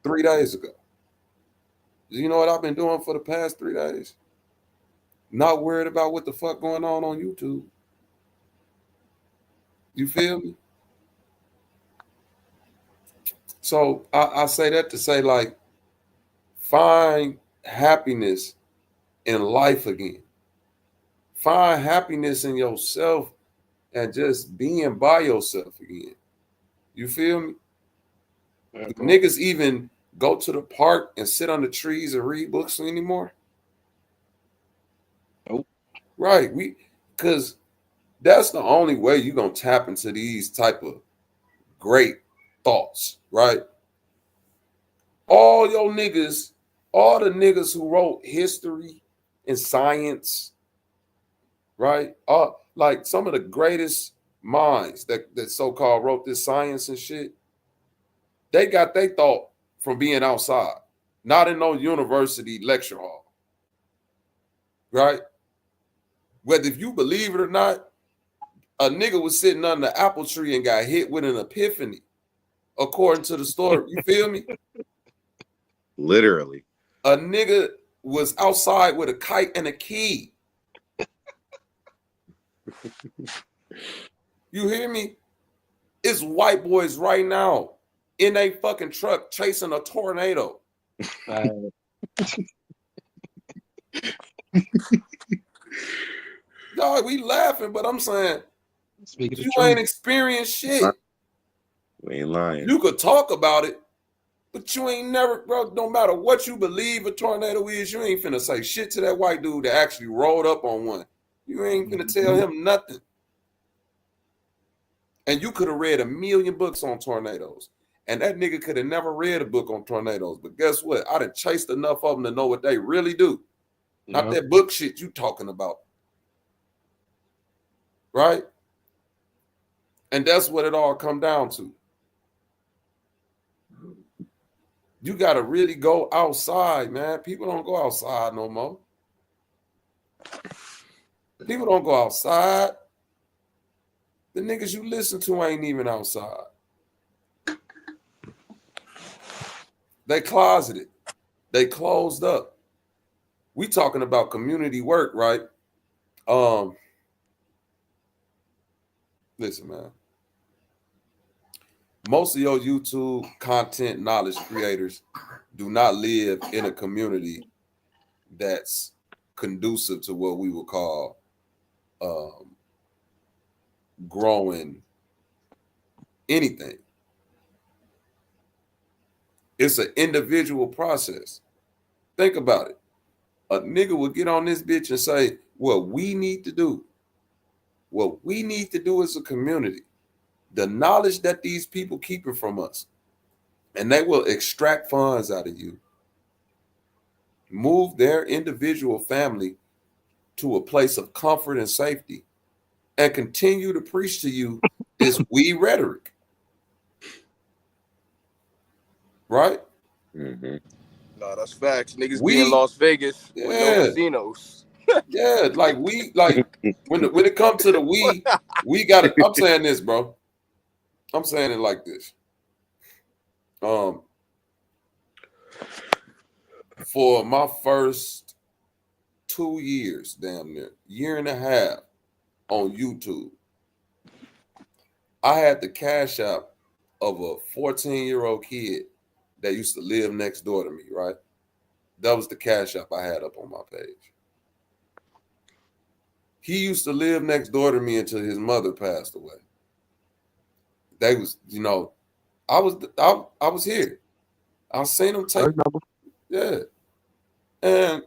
3 days ago. You know what I've been doing for the past 3 days? Not worried about what the fuck going on YouTube. You feel me? So I say that to say, like, find happiness in life again. Find happiness in yourself and just being by yourself again. You feel me? Niggas even go to the park and sit under trees and read books anymore. Nope. Right. Because that's the only way you're going to tap into these type of great thoughts, right? All the niggas who wrote history and science, right? Like some of the greatest minds that so-called wrote this science and shit, they got their thought from being outside, not in no university lecture hall, right? Whether if you believe it or not, a nigga was sitting under an apple tree and got hit with an epiphany, according to the story. You feel me? Literally. A nigga was outside with a kite and a key. You hear me? It's white boys right now in a fucking truck chasing a tornado. dog. We laughing, but I'm saying Speaking the you truth. ain't experienced shit. We ain't lying. You could talk about it, but you ain't never, bro. No matter what you believe a tornado is, you ain't finna say shit to that white dude that actually rolled up on one. You ain't finna tell him nothing. And you could have read 1,000,000 books on tornadoes. And that nigga could have never read a book on tornadoes. But guess what? I done chased enough of them to know what they really do. Not that book shit you talking about. Right? And that's what it all come down to. You got to really go outside, man. People don't go outside no more. People don't go outside. The niggas you listen to ain't even outside. They closeted. They closed up. We talking about community work, right? Listen, man. Most of your YouTube content knowledge creators do not live in a community that's conducive to what we would call growing anything. It's an individual process. Think about it. A nigga would get on this bitch and say, what we need to do as a community, the knowledge that these people keeping from us, and they will extract funds out of you, move their individual family to a place of comfort and safety, and continue to preach to you this we rhetoric. Right? No, that's facts. Niggas be in Las Vegas with no casinos. Yeah, like when it comes to the we got it. I'm saying this, bro. I'm saying it like this. For my first 2 years, damn near, year and a half on YouTube, I had the cash app of a 14-year-old kid that used to live next door to me, right? That was the cash app I had up on my page. He used to live next door to me until his mother passed away. They was, I was here. I seen him take, yeah. And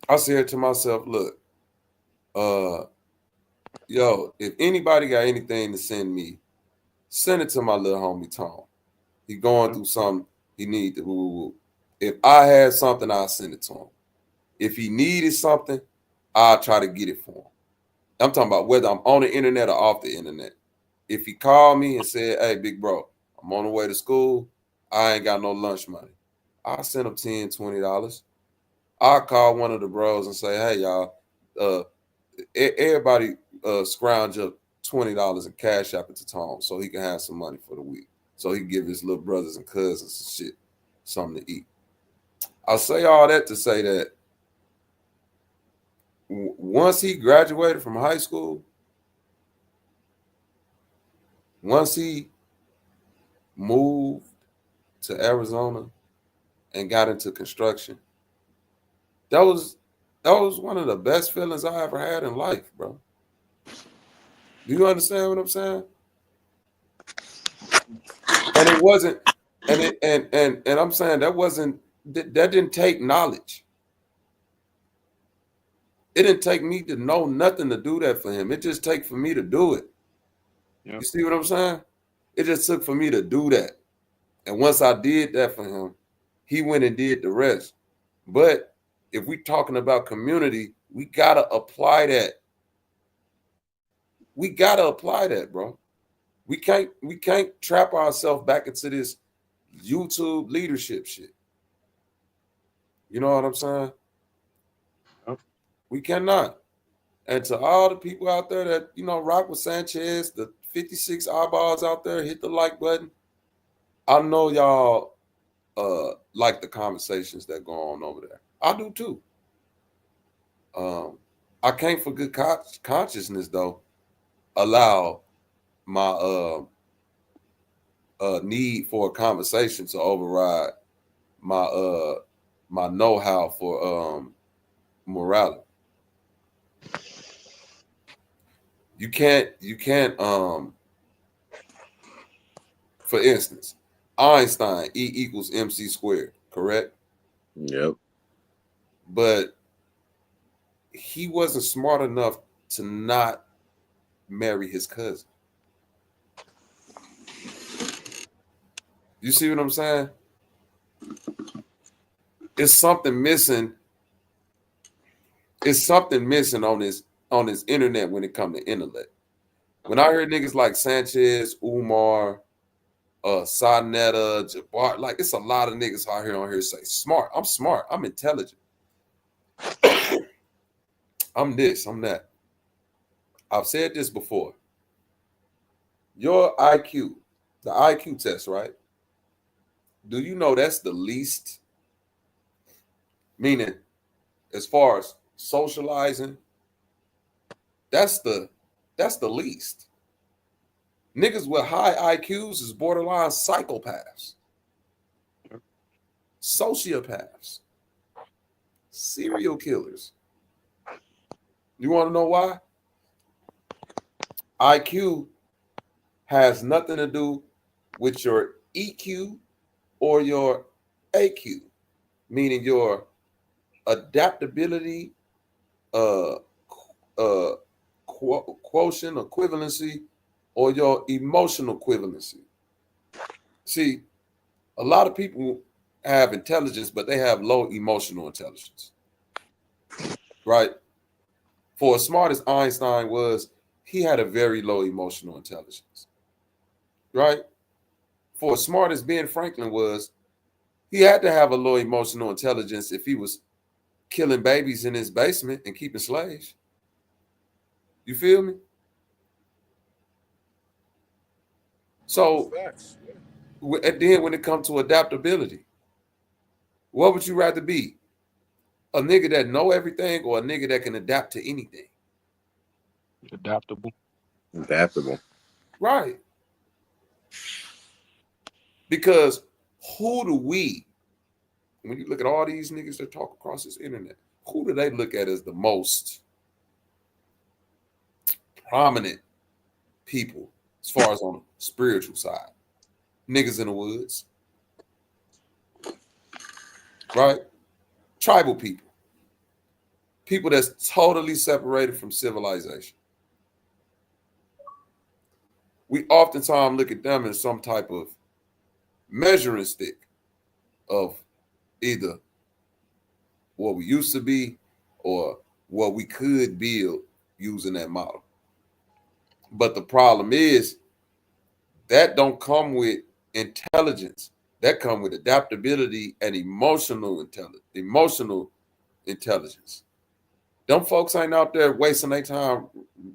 I said to myself, look, yo, if anybody got anything to send me, send it to my little homie Tom. He going through something, he need to woo. If I had something, I'll send it to him. If he needed something, I'll try to get it for him. I'm talking about whether I'm on the internet or off the internet. If he called me and said, hey, big bro, I'm on the way to school, I ain't got no lunch money, I'll send him $10, $20. I'll call one of the bros and say, hey, y'all, everybody scrounge up $20 and cash app it to Tom so he can have some money for the week, so he can give his little brothers and cousins and shit something to eat. I say all that to say that once he graduated from high school, once he moved to Arizona and got into construction, that was one of the best feelings I ever had in life, bro. Do you understand what I'm saying? And it wasn't, and I'm saying that didn't take knowledge. It didn't take me to know nothing to do that for him. It just take for me to do it. Yep. You see what I'm saying? It just took for me to do that. And once I did that for him, he went and did the rest. But if we're talking about community, we gotta apply that. We gotta apply that, bro. We can't trap ourselves back into this YouTube leadership shit. You know what I'm saying? We cannot. And to all the people out there that, rock with Sanchez, the 56 eyeballs out there, hit the like button. I know y'all like the conversations that go on over there. I do too. I can't, for good consciousness though, allow my need for a conversation to override my know-how for morality. You can't, for instance, Einstein, E equals MC squared, correct? Yep. But he wasn't smart enough to not marry his cousin. You see what I'm saying? It's something missing. It's something missing on this internet when it comes to intellect. When I hear niggas like Sanchez, Umar, Sarnetta, Jabbar, like it's a lot of niggas out here on here say smart. I'm smart. I'm intelligent. I'm this. I'm that. I've said this before. Your IQ, the IQ test, right? Do you know that's the least? Meaning, as far as socializing, that's the least. Niggas with high IQs is borderline psychopaths, sociopaths, serial killers. You want to know why? IQ has nothing to do with your EQ or your AQ, meaning your adaptability, quotient equivalency, or your emotional equivalency. See, a lot of people have intelligence, but they have low emotional intelligence, right? For as smart as Einstein was, he had a very low emotional intelligence, right? For as smart as Ben Franklin was, he had to have a low emotional intelligence if he was killing babies in his basement and keeping slaves. You feel me? So, and then when it comes to adaptability, what would you rather be? A nigga that know everything or a nigga that can adapt to anything? Adaptable. Adaptable. Right. Because who do we, when you look at all these niggas that talk across this internet, who do they look at as the most prominent people as far as on the spiritual side? Niggas in the woods. Right? Tribal people. People that's totally separated from civilization. We oftentimes look at them as some type of measuring stick of either what we used to be or what we could build using that model. But the problem is that don't come with intelligence. That come with adaptability and emotional intelligence. Them folks ain't out there wasting their time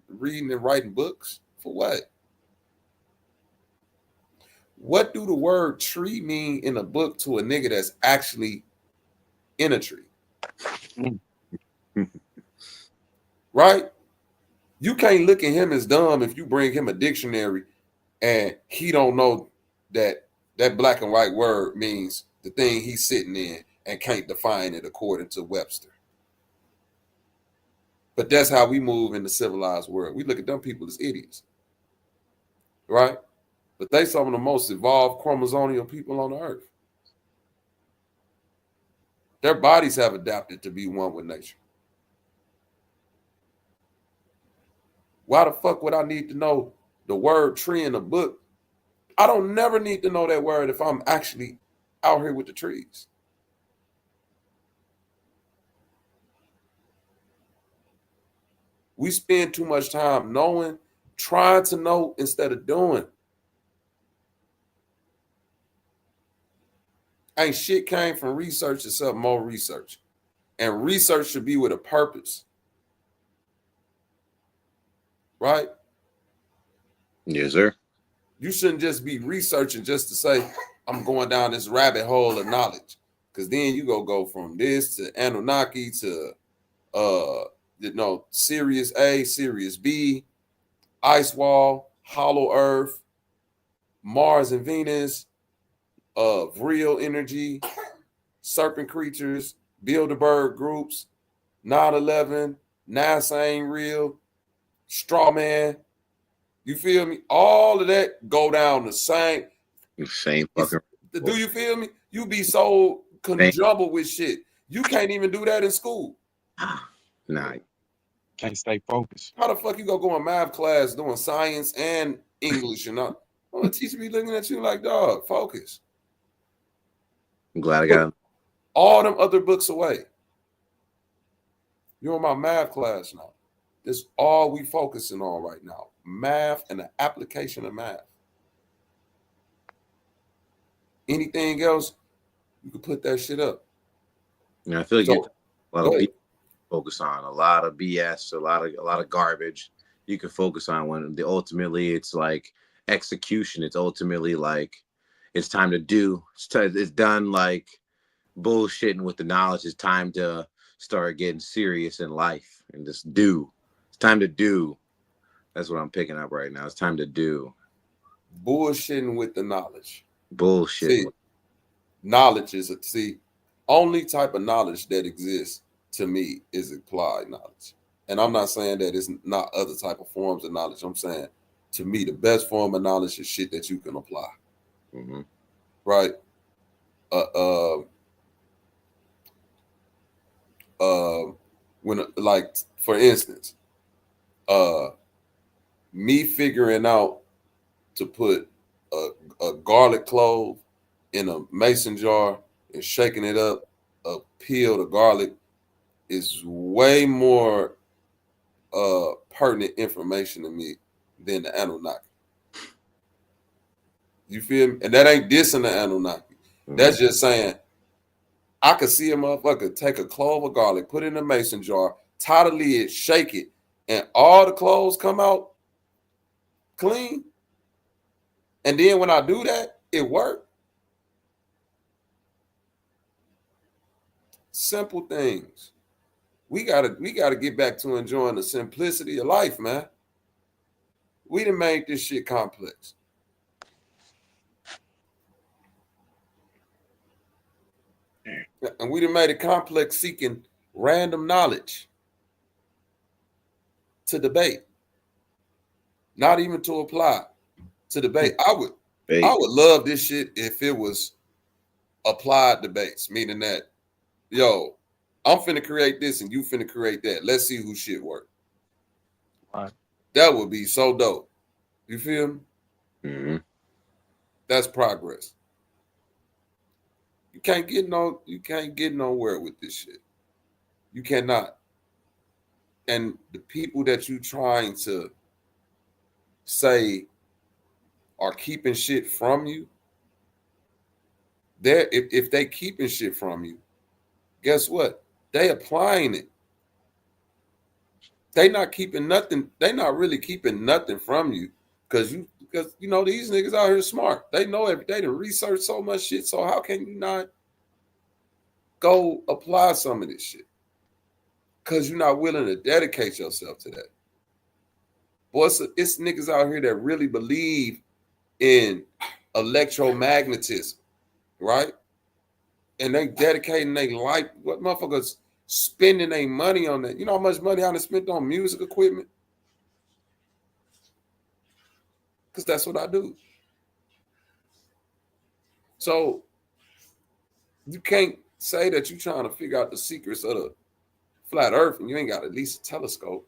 reading and writing books. For what? What do the word tree mean in a book to a nigga that's actually in a tree? Right? You can't look at him as dumb if you bring him a dictionary and he don't know that that black and white word means the thing he's sitting in and can't define it according to Webster. But that's how we move in the civilized world. We look at them people as idiots, right? But they some of the most evolved chromosomal people on the earth. Their bodies have adapted to be one with nature. Why the fuck would I need to know the word tree in a book? I don't never need to know that word if I'm actually out here with the trees. We spend too much time knowing, trying to know instead of doing. Ain't shit came from research except more research. And research should be with a purpose. Right? Yes, sir. You shouldn't just be researching just to say, I'm going down this rabbit hole of knowledge. Because then you go from this to Anunnaki to Sirius A, Sirius B, ice wall, hollow earth, Mars and Venus, real energy, serpent Bilderberg groups, 9/11, NASA ain't real, straw man. You feel me? All of that go down the same. Same fucking. Do you feel me? You be so conjumbled with shit. You can't even do that in school. Nah. Can't stay focused. How the fuck you gonna go in math class doing science and English and all? Well, the teacher be looking at you like, dog, focus. I'm glad I got all them other books away. You're in my math class now. That's all we focusing on right now. Math and the application of math. Anything else, you can put that shit up. Yeah, I feel like you a lot of people focus on a lot of BS, a lot of garbage. You can focus on when ultimately it's like execution. It's ultimately like it's time to do. It's done like bullshitting with the knowledge. It's time to start getting serious in life and just do. It's time to do. That's what I'm picking up right now. It's time to do. Bullshitting with the knowledge. Bullshit. See, knowledge is only type of knowledge that exists to me is applied knowledge. And I'm not saying that it's not other type of forms of knowledge. I'm saying to me, the best form of knowledge is shit that you can apply. Mm-hmm. Right? When, like, for instance, me figuring out to put a garlic clove in a mason jar and shaking it up, peel the garlic is way more pertinent information to me than the Anunnaki. You feel me? And that ain't dissing the Anunnaki. Mm-hmm. That's just saying I could see a motherfucker take a clove of garlic, put it in a mason jar, tie the lid, shake it, and all the cloves come out clean. And then when I do that, it worked. Simple things. We gotta get back to enjoying the simplicity of life, man. We done made this shit complex. And we done made it complex seeking random knowledge to debate, not even to apply, to debate. I would love this shit if it was applied debates, meaning that, yo, I'm finna create this and you finna create that. Let's see who shit work. Right. That would be so dope. You feel me? Mm-hmm. That's progress. You can't get nowhere with this shit. You cannot. And the people that you trying to say are keeping shit from you, if they keeping shit from you, guess what? They applying it. They not keeping nothing. They not really keeping nothing from you because you know these niggas out here smart. They know every day to research so much shit. So how can you not go apply some of this shit? Because you're not willing to dedicate yourself to that. Boy, it's niggas out here that really believe in electromagnetism, right? And they dedicating their life. What motherfuckers spending their money on that? You know how much money I done spent on music equipment? Because that's what I do. So you can't say that you're trying to figure out the secrets of the flat earth and you ain't got at least a telescope.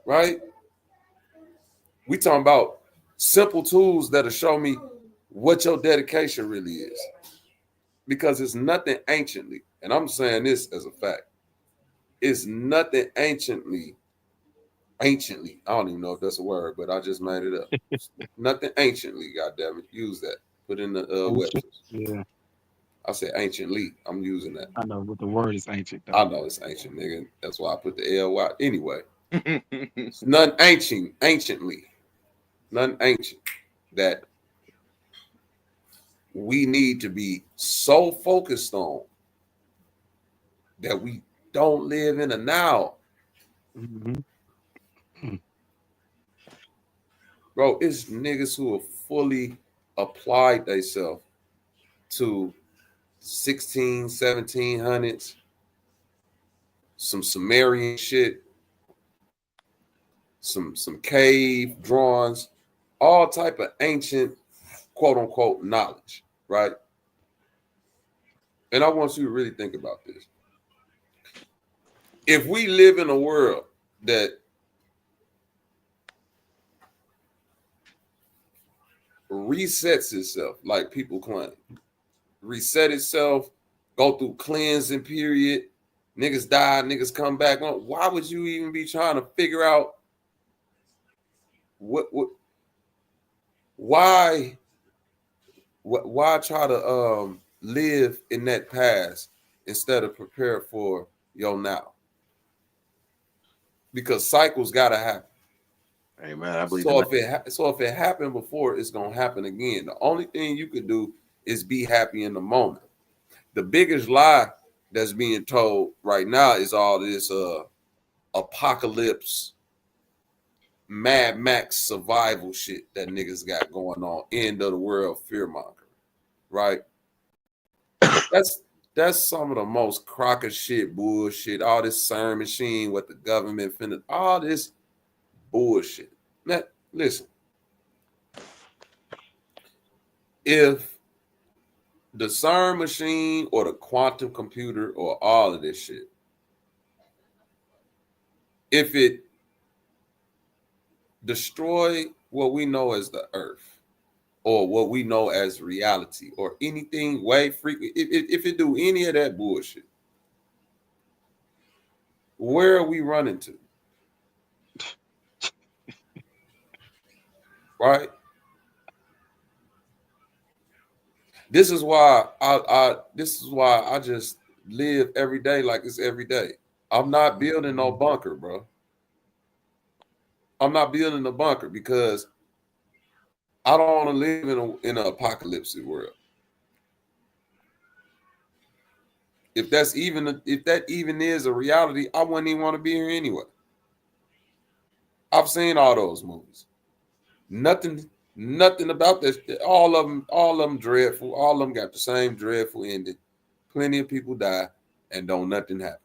Right? We talking about simple tools that'll show me what your dedication really is. Because it's nothing anciently, and I'm saying this as a fact, it's nothing anciently, I don't even know if that's a word, but I just made it up. Nothing anciently, goddammit, use that. Put in the website. Yeah. I said anciently, I'm using that. I know, but the word is ancient, though. I know it's ancient, nigga. That's why I put the L-Y. Anyway, it's nothing anciently. Nothing ancient that we need to be so focused on that we don't live in a now. Mm-hmm. Bro, it's niggas who have fully applied themselves to 1700s, some Sumerian shit, some cave drawings, all type of ancient quote unquote knowledge, right? And I want you to really think about this. If we live in a world that resets itself, like people claim, reset itself, go through cleansing period, niggas die, niggas come back on, why would you even be trying to figure out why try to live in that past instead of prepare for your now? Because cycles gotta happen. Hey man, I believe so if it happened before, it's gonna happen again. The only thing you could do is be happy in the moment. The biggest lie that's being told right now is all this apocalypse, Mad Max survival shit that niggas got going on, end of the world fearmonger, right? That's some of the most crocker shit bullshit. All this CERN machine, what the government finna, all this bullshit. Now, listen, if the CERN machine or the quantum computer or all of this shit, if it destroy what we know as the earth or what we know as reality or anything way frequent, if it do any of that bullshit, where are we running to? Right? This is why I just live every day like it's every day. I'm not building no bunker, bro. I'm not building a bunker because I don't want to live in an apocalypse world. If that even is a reality, I wouldn't even want to be here anyway. I've seen all those movies. Nothing about this. All of them dreadful. All of them got the same dreadful ending. Plenty of people die and don't nothing happen.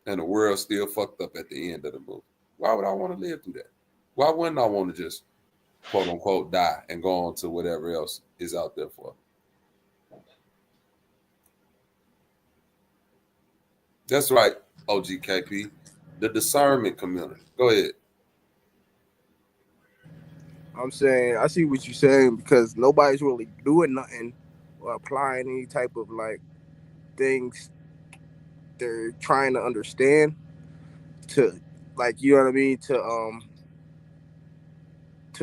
And the world still fucked up at the end of the movie. Why would I want to live through that? Why wouldn't I want to just quote unquote die and go on to whatever else is out there for? That's right, OGKP. The discernment community. Go ahead. I'm saying, I see what you're saying because nobody's really doing nothing or applying any type of like things they're trying to understand to, like, you know what I mean, to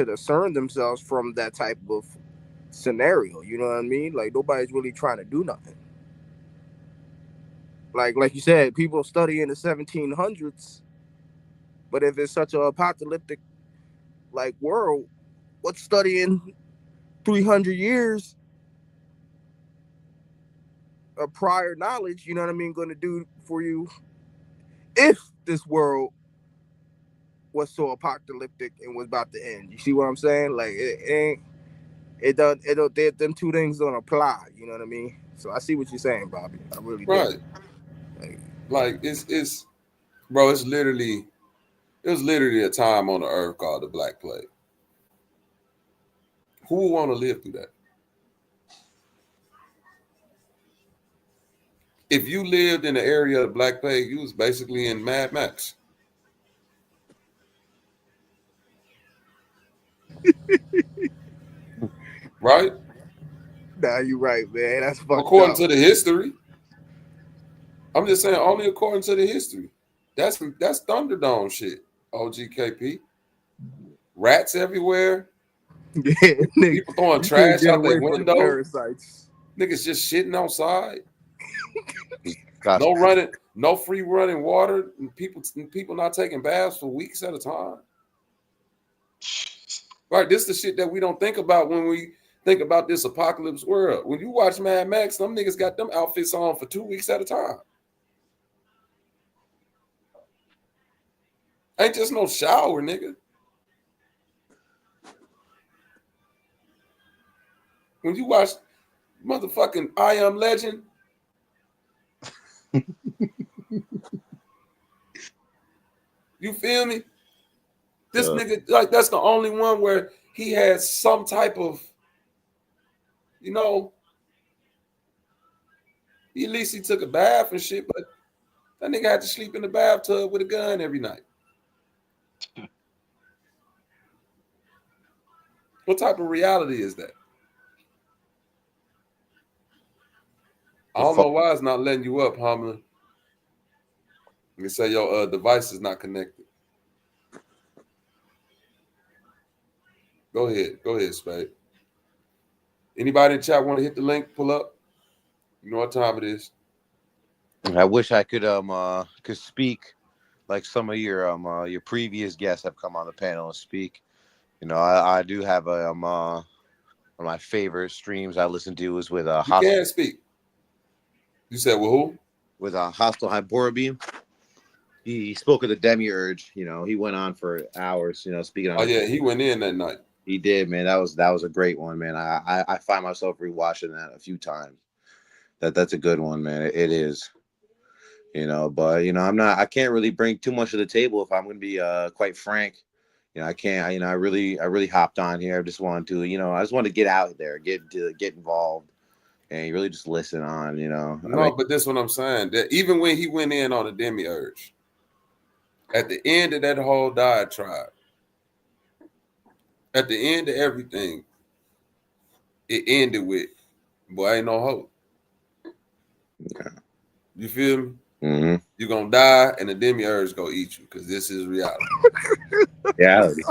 discern themselves from that type of scenario. You know what I mean? Like nobody's really trying to do nothing. Like you said, people study in the 1700s, but if it's such an apocalyptic like world, what's studying 300 years of prior knowledge, you know what I mean, going to do for you if this world was so apocalyptic and was about to end? You see what I'm saying? Like them two things don't apply, you know what I mean? So I see what you're saying, Bobby. I really do. Right. Like it's bro, it was literally a time on the earth called the Black Plague. Who would want to live through that? If you lived in the area of the Black Plague, you was basically in Mad Max. Right? Nah, you're right, man. That's fucked according up. to the history. I'm just saying, only according to the history. That's Thunderdome shit, OGKP. Rats everywhere. Yeah, people throwing trash out their window. Parasites. Niggas just shitting outside. No running, no free running water. And people not taking baths for weeks at a time. Right, this is the shit that we don't think about when we think about this apocalypse world. When you watch Mad Max, them niggas got them outfits on for 2 weeks at a time. Ain't just no shower, nigga. When you watch motherfucking I Am Legend, You feel me? This nigga, like, that's the only one where he had some type of, you know, at least he took a bath and shit, but that nigga had to sleep in the bathtub with a gun every night. What type of reality is that? I don't know why it's not letting you up, Hamlin. You can say your device is not connected. Go ahead, Spade. Anybody in chat want to hit the link? Pull up. You know what time it is. I wish I could speak like some of your previous guests have come on the panel and speak. You know, I do have one of my favorite streams I listen to is with You can't speak. You said with who? With Hostile Hyperbeam. He spoke of the demiurge. You know, he went on for hours. You know, speaking. Oh yeah, he went in that night. He did, man. That was a great one, man. I find myself rewatching that a few times. That's a good one, man. It is. You know, but you know, I can't really bring too much to the table if I'm going to be quite frank. You know, I can't. You know, I really hopped on here. I just wanted to, you know, I just wanted to get out there, get involved, and really just listen on. You know. No, but that's what I'm saying. That even when he went in on the demiurge, at the end of that whole diatribe, at the end of everything, it ended with, "Boy, ain't no hope." Yeah. You feel me? Mm-hmm. You're gonna die, and the demiurge gonna eat you because this is reality. Reality.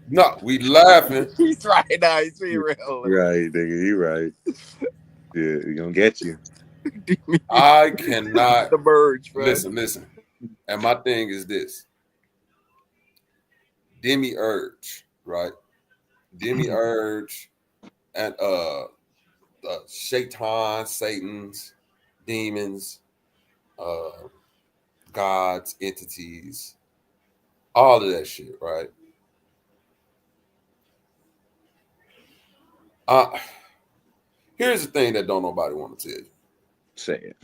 No, we laughing. He's right now. He's being real. Right, nigga. You right. Yeah, he gonna get you. I cannot. The merge, bro. Listen. And my thing is this: demiurge, right? Demiurge and Shaitan, Satan's, demons, gods, entities, all of that shit, right? Here's the thing that don't nobody want to tell you. Say it.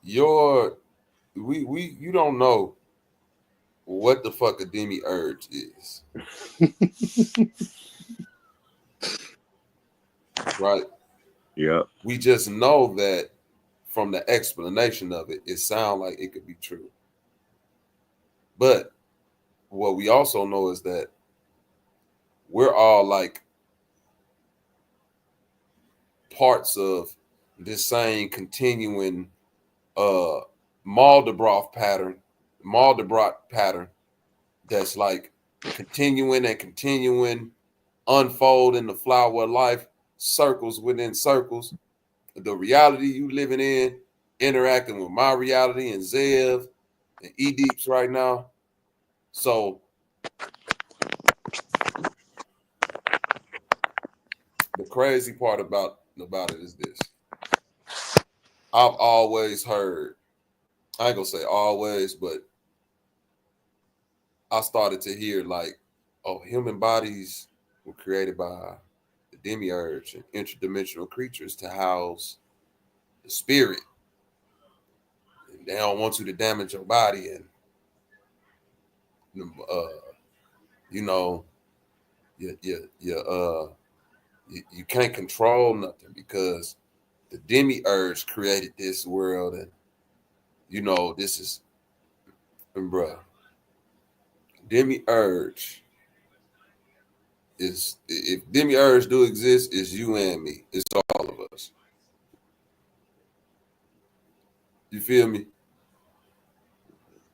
You don't know what the fuck a demiurge is. Right? Yeah. We just know that from the explanation of it, it sounds like it could be true. But what we also know is that we're all like parts of this same continuing Mandelbrot pattern that's like continuing, unfolding the flower of life, circles within circles. The reality you living in, interacting with my reality and Zev and E-Deeps right now. So the crazy part about it is this. I've always heard, I ain't gonna say always, but I started to hear like, oh, human bodies were created by the demiurge and interdimensional creatures to house the spirit. And they don't want you to damage your body, and you know, you can't control nothing because the demiurge created this world, and you know this is, and bruh, demiurge is, if demiurge do exist, it's you and me. It's all of us. You feel me?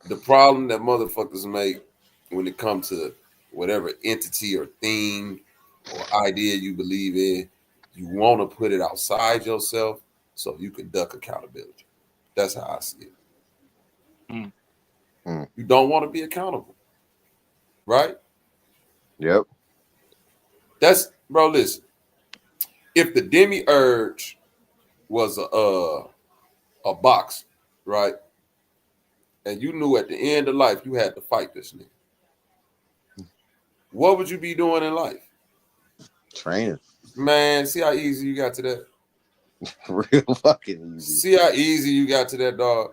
The problem that motherfuckers make when it comes to whatever entity or thing or idea you believe in, you want to put it outside yourself so you can duck accountability. That's how I see it. You don't want to be accountable, right? Yep. That's, bro, listen. If the demiurge was a box, right? And you knew at the end of life you had to fight this nigga, what would you be doing in life? Training. Man, see how easy you got to that? Real fucking easy. See how easy you got to that, dog?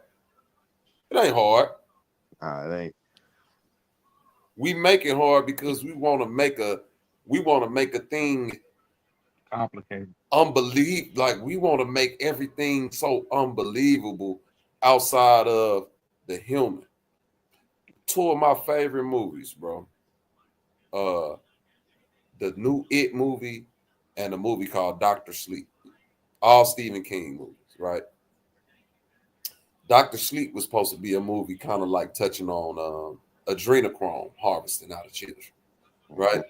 It ain't hard. Nah, it ain't. We make it hard because we want to make a thing Complicated. Unbelievable. Like we want to make everything so unbelievable outside of the human. Two of my favorite movies, bro. The new It movie and a movie called Dr. Sleep. All Stephen King movies, right? Dr. Sleep was supposed to be a movie kind of like touching on adrenochrome harvesting out of children, right?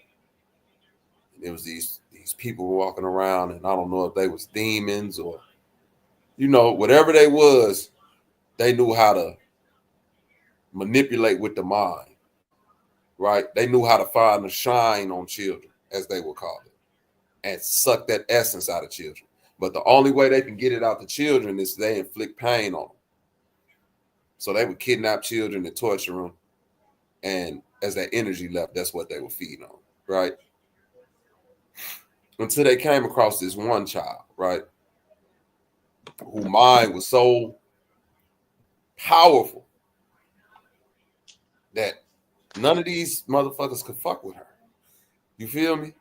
And there was these people walking around, and I don't know if they was demons or, you know, whatever they was, they knew how to manipulate with the mind, right? They knew how to find the shine on children, as they would call it, and suck that essence out of children. But the only way they can get it out to children is they inflict pain on them. So they would kidnap children and torture them. And as that energy left, that's what they were feeding on, right? Until they came across this one child, right? Whose mind was so powerful that none of these motherfuckers could fuck with her. You feel me?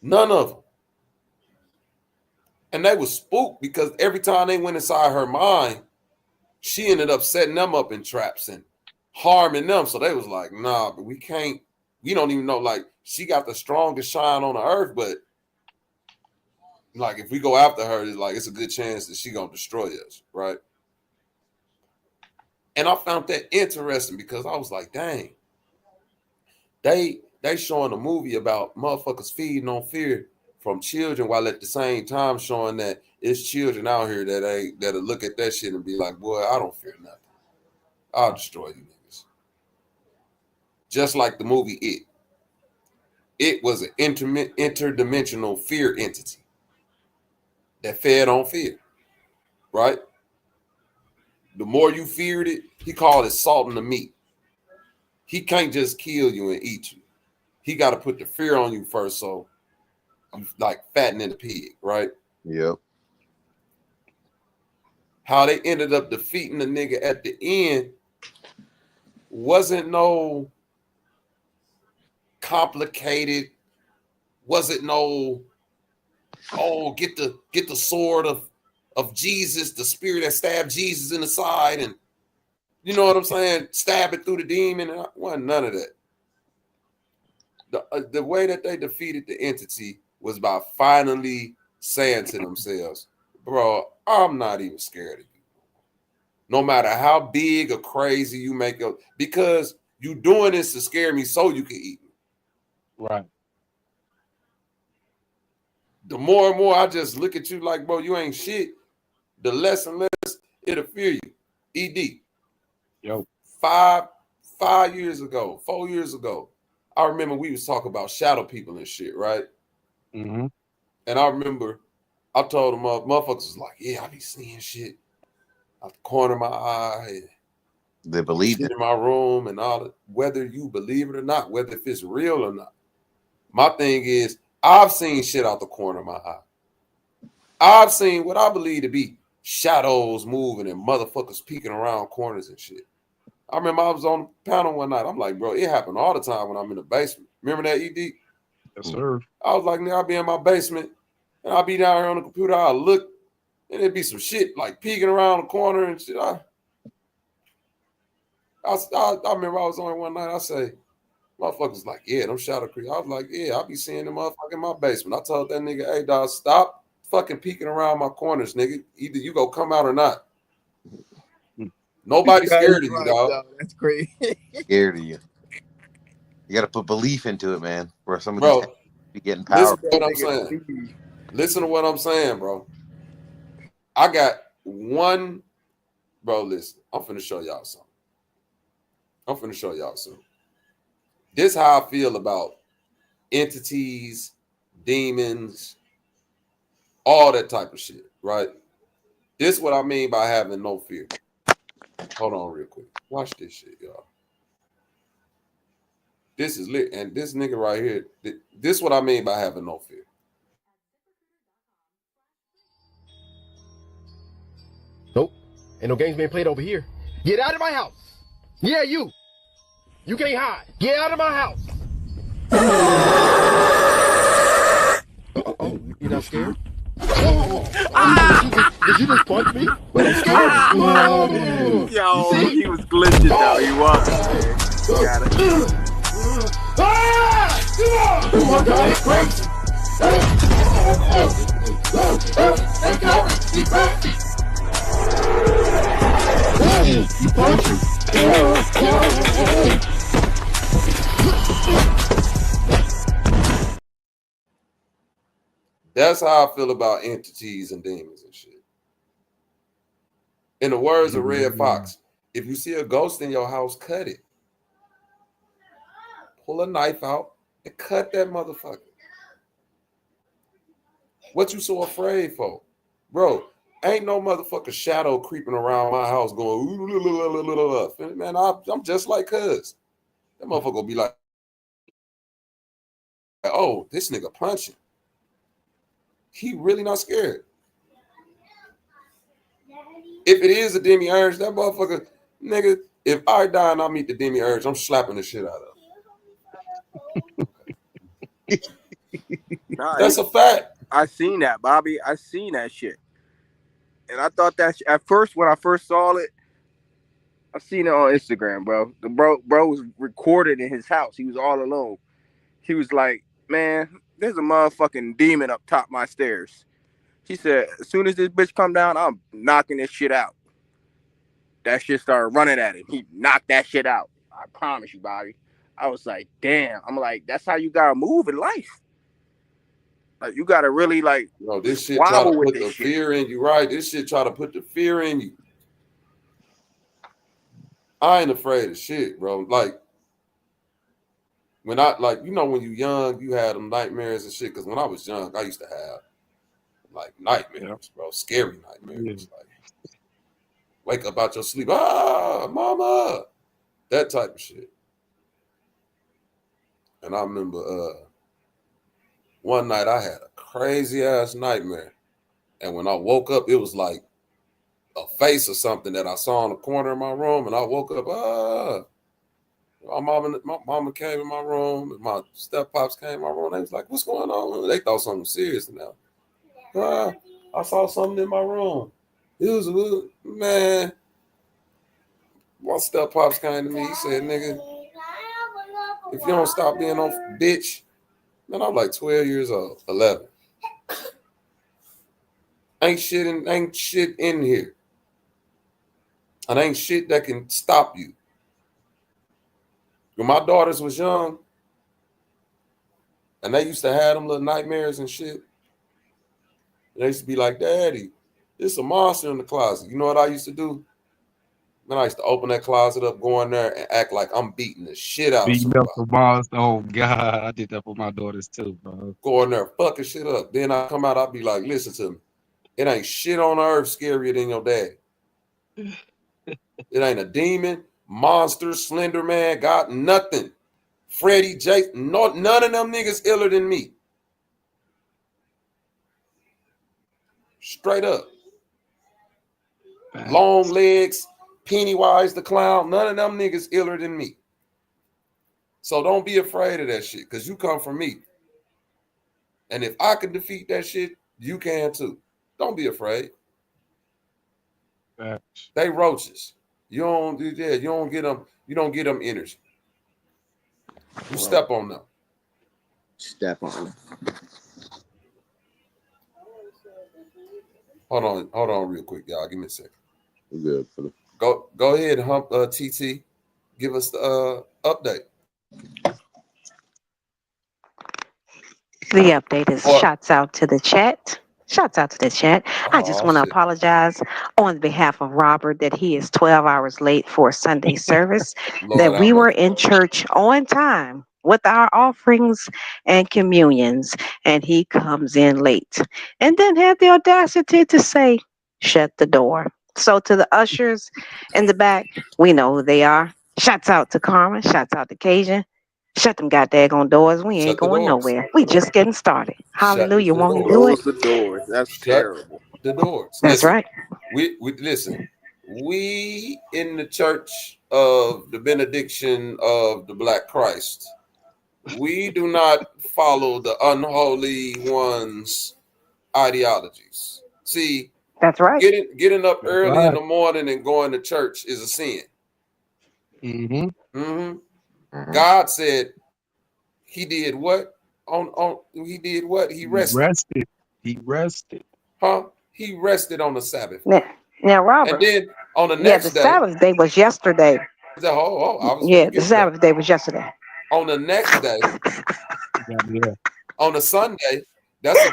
None of them. And they were spooked because every time they went inside her mind, she ended up setting them up in traps and harming them. So they was like, nah, but we can't, we don't even know, like, she got the strongest shine on the earth, but like if we go after her, it's like it's a good chance that she gonna destroy us, right? And I found that interesting because I was like, dang, they showing a movie about motherfuckers feeding on fear from children while at the same time showing that it's children out here that'll look at that shit and be like, boy, I don't fear nothing. I'll destroy you niggas. Just like the movie It. It was an interdimensional fear entity that fed on fear, right? The more you feared it, he called it salt in the meat. He can't just kill you and eat you. He got to put the fear on you first, so like fattening the pig, right? Yep. How they ended up defeating the nigga at the end wasn't no complicated, wasn't no, oh, get the sword of Jesus, the spirit that stabbed Jesus in the side, and you know what I'm saying, stab it through the demon. And wasn't none of that. The way that they defeated the entity was by finally saying to themselves, bro, I'm not even scared of you. No matter how big or crazy you make it, because you doing this to scare me so you can eat me. Right. The more and more I just look at you like, bro, you ain't shit, the less and less it'll fear you. ED. Yo. 4 years ago, I remember we was talking about shadow people and shit, right? Mm-hmm. And I remember I told them, motherfuckers was like, yeah, I be seeing shit out the corner of my eye. They believed it in my room and all that. Whether you believe it or not, whether if it's real or not. My thing is, I've seen shit out the corner of my eye. I've seen what I believe to be shadows moving and motherfuckers peeking around corners and shit. I remember I was on the panel one night. I'm like, bro, it happened all the time when I'm in the basement. Remember that, ED? Yes, sir. I was like, I'll be in my basement and I'll be down here on the computer. I'll look and it'd be some shit like peeking around the corner and shit. I remember I was on one night. I say, motherfuckers like, yeah, them shadow creep. I was like, yeah, I'll be seeing them motherfucker in my basement. I told that nigga, hey, dog, stop fucking peeking around my corners, nigga. Either you go come out or not. Nobody's scared of you, dog. That's crazy. Scared of you. You got to put belief into it, man. Where some of Bro, these be getting power. Listen to what I'm saying. Listen to what I'm saying, bro. I got one, bro. Listen, I'm finna show y'all something. This how I feel about entities, demons, all that type of shit, right? This is what I mean by having no fear. Hold on real quick. Watch this shit, y'all. This is lit. And this nigga right here, this is what I mean by having no fear. Ain't no games being played over here. Get out of my house. Yeah, you. You can't hide. Get out of my house. Oh, you not scared? Did you just punch me? But I'm scared. Yo, he was glitching though. He was. You got it. Come on, guys. That's how I feel about entities and demons and shit. In the words of Red Fox, if you see a ghost in your house, cut it. Pull a knife out and cut that motherfucker. What you so afraid for? Bro, ain't no motherfucker shadow creeping around my house going, ooh, man, I'm just like cuz. That motherfucker will be like, oh, this nigga punching. He really not scared. If it is a 𝑾𝐼𝙎𝙕, that motherfucker, nigga, if I die and I meet the 𝑾𝐼𝙎𝙕, I'm slapping the shit out of him. Nah, That's a fact. I seen that, Bobby. I seen that shit. And I thought that at first, when I first saw it, I seen it on Instagram, bro. The bro was recorded in his house. He was all alone. He was like, man, there's a motherfucking demon up top my stairs. He said, as soon as this bitch come down, I'm knocking this shit out. That shit started running at him. He knocked that shit out. I promise you, Bobby. I was like, damn. I'm like, that's how you gotta move in life. Like, you gotta really like, bro, this shit try to put the fear in you, right? This shit try to put the fear in you. I ain't afraid of shit, bro. Like, when I, like, you know, when you young, you had them nightmares and shit. Because when I was young, I used to have, like, nightmares, bro. Scary nightmares. Like, wake up out your sleep. Ah, mama. That type of shit. And I remember one night I had a crazy-ass nightmare. And when I woke up, it was like a face or something that I saw in the corner of my room. And I woke up, My mama came in my room, and my step-pops came in my room. They was like, what's going on? They thought something was serious now. I saw something in my room. It was, man. My step-pops came to me. He said, nigga, if you don't stop being on bitch, man, I'm like 12 years old, 11. Ain't shit in here. And ain't shit that can stop you. When my daughters was young, and they used to have them little nightmares and shit, and they used to be like, Daddy, there's a monster in the closet. You know what I used to do? Man, I used to open that closet up, go in there, and act like I'm beating the shit out of somebody. Beating up the monster. Oh, God. I did that for my daughters, too, bro. Go in there, fucking shit up. Then I come out, I'll be like, listen to me. It ain't shit on earth scarier than your daddy. It ain't a demon, monster, Slender Man, got nothing. Freddie, Jake, none of them niggas iller than me. Straight up. Long legs, Pennywise the clown, none of them niggas iller than me. So don't be afraid of that shit, because you come from me. And if I can defeat that shit, you can too. Don't be afraid. They roaches. You don't do that. You don't get them. You don't get them energy. You step on them. Step on them. Hold on, real quick, y'all. Give me a second. We're good. Go ahead, hump TT. Give us the update. The update is shouts out to the chat. Shouts out to the chat. I just want to apologize on behalf of Robert that he is 12 hours late for Sunday service, that we were in church on time with our offerings and communions, and he comes in late and then had the audacity to say, shut the door. So to the ushers in the back, we know who they are. Shouts out to Carmen. Shouts out to Cajun. Shut them goddamn doors. We ain't going nowhere. We just getting started. Hallelujah. Won't you do it? Close the doors. That's terrible. The doors. That's right. We listen. we in the Church of the Benediction of the Black Christ, we do not follow the unholy one's ideologies. See, that's right. Getting up early in the morning and going to church is a sin. God said he did what? He did what? He rested. He rested. Huh? He rested on the Sabbath. Now, Robert. And then on the next the Sabbath day was yesterday. The Sabbath day was yesterday. On the next day, on a Sunday, that's a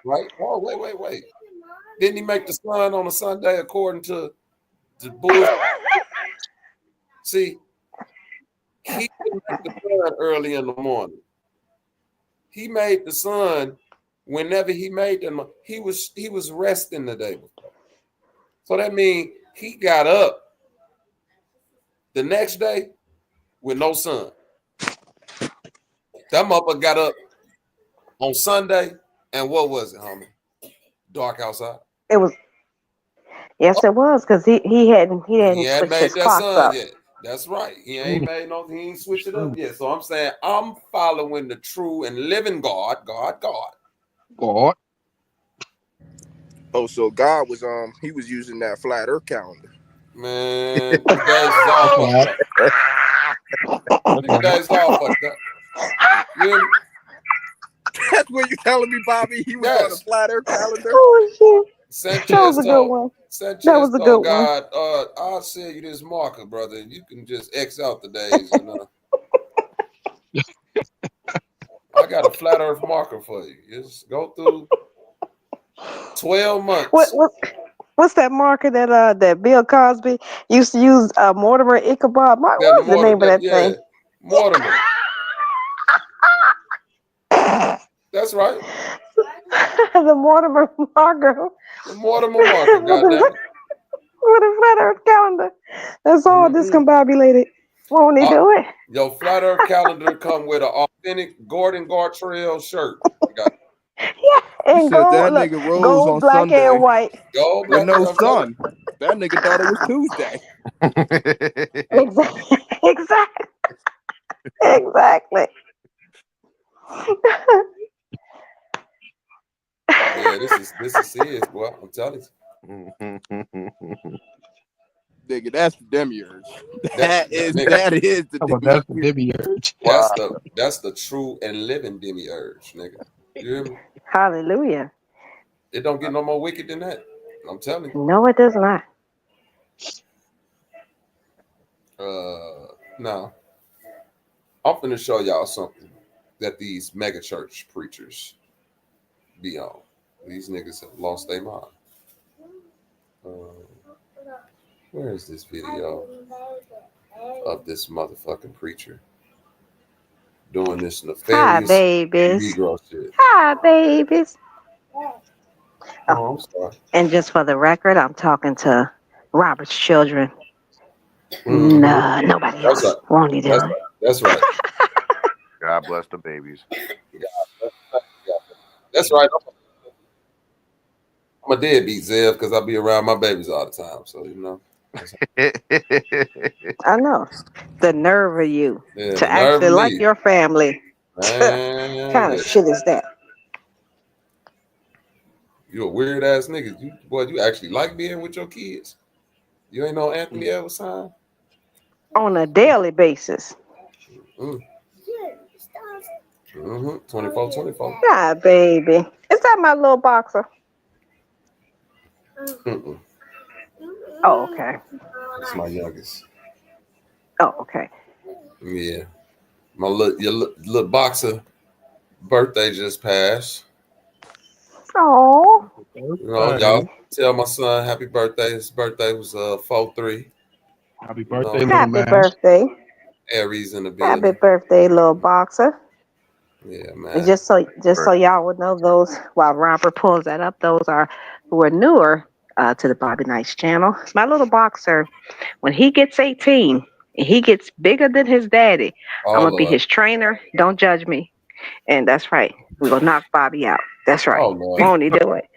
right. Oh, wait. Didn't he make the sun on a Sunday according to the bull? See, he didn't make the sun early in the morning. He made the sun whenever he made them. He was resting the day before. So that means he got up the next day with no sun. That motherfucker got up on Sunday, and what was it, homie? Dark outside. It was. Yes, it was, because he hadn't made his that clocks sun up. yet. That's right. He ain't switched it up yet. So I'm saying I'm following the true and living God. God. Oh, so God was he was using that flat Earth calendar. Man, you guys is all fucked up. You guys is all fucked up. That's what you're telling me, Bobby. He was on a flat Earth calendar. Oh shit! Sanchez That was a good one. That was a good God, I'll sell you this marker, brother. You can just X out the days. I got a flat Earth marker for you. Just go through 12 months. What's that marker that Bill Cosby used to use? Mortimer Ichabod. What was the name of that thing? Mortimer. That's right. The Mortimer marker. The Mortimer marker, goddamn. With a flat Earth calendar. That's all discombobulated. Won't he do it? Your flat Earth calendar come with an authentic Gordon Gartrell shirt. Yeah, and gold, that nigga rose gold, on black, Sunday and white. Gold, with black, no sun. That nigga thought it was Tuesday. Exactly. Yeah, this is serious, boy. I'm telling you. Nigga, that's the demiurge. That is the demiurge. That's the true and living demiurge, nigga. You hear me? Hallelujah. It don't get no more wicked than that. I'm telling you. No, it does not. Now, I'm finna show y'all something that these mega church preachers be on. These niggas have lost their mind. Where is this video of this motherfucking preacher doing this nefarious Negro shit? Hi, babies. Oh, I'm sorry. And just for the record, I'm talking to Robert's children. No, nobody else. Won't he do it? That's right. God bless the babies. That's right. I'm a deadbeat, Zev, because I be around my babies all the time. So, you know. I know. The nerve of you Yeah, to actually like your family. Man, kind of shit is that? You a weird ass nigga. You actually like being with your kids. You ain't no Anthony Edwards sign? On a daily basis. 24. Ah, baby. Is that my little boxer? Oh, okay. That's my youngest. Oh, okay. Yeah. Your little boxer birthday just passed. Oh. You know, y'all tell my son happy birthday. His birthday was 4/3. Happy birthday, Happy birthday. Aries in the building. Happy birthday, little boxer. Yeah, man. And just so y'all would know, those while Robert pulls that up, those are who are newer to the Bobby Nice channel. My little boxer, when he gets 18, he gets bigger than his daddy. I'm gonna be his trainer. Don't judge me. And that's right. We're gonna knock Bobby out. That's right. Won't he do it?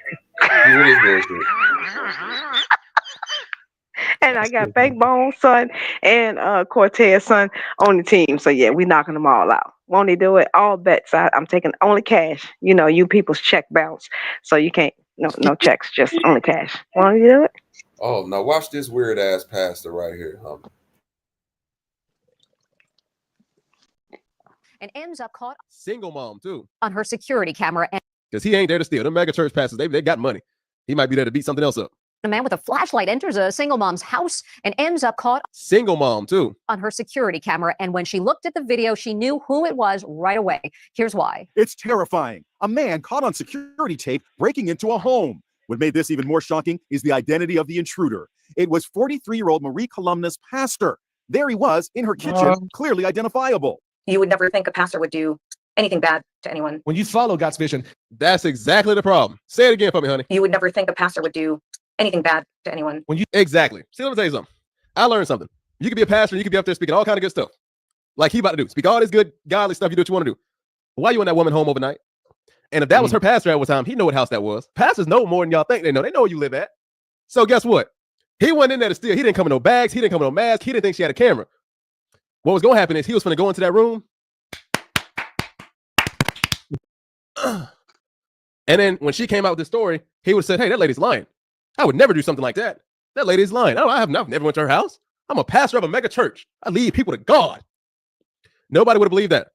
And I got Backbone son and Cortez son on the team. So yeah, we knocking them all out. Won't he do it? All bets. I'm taking only cash. You know, you people's check bounce. So you can't no checks, just only cash. Won't he do it? Oh, now watch this weird ass pastor right here, homie. And ends up caught single mom too on her security camera. Because he ain't there to steal. Them mega church pastors, they got money. He might be there to beat something else up. A man with a flashlight enters a single mom's house and ends up caught single mom too on her security camera. And when she looked at the video, she knew who it was right away. Here's why. It's terrifying. A man caught on security tape breaking into a home. What made this even more shocking is the identity of the intruder. It was 43-year-old Marie Columna's pastor. There he was in her kitchen, clearly identifiable. You would never think a pastor would do anything bad to anyone. When you follow God's vision, that's exactly the problem. Say it again for me, honey. You would never think a pastor would do anything bad to anyone. When you exactly. See, let me tell you something. I learned something. You could be a pastor, you could be up there speaking all kind of good stuff. Like he about to do. Speak all this good, godly stuff. You do what you want to do. Why you in that woman home overnight? And if that was her pastor at one time, he know what house that was. Pastors know more than y'all think they know. They know where you live at. So guess what? He wasn't in there to steal. He didn't come in no bags. He didn't come in no mask. He didn't think she had a camera. What was going to happen is he was going to go into that room. And then when she came out with this story, he would have said, hey, that lady's lying. I would never do something like that. That lady's lying. I've never went to her house. I'm a pastor of a mega church. I lead people to God. Nobody would have believed that.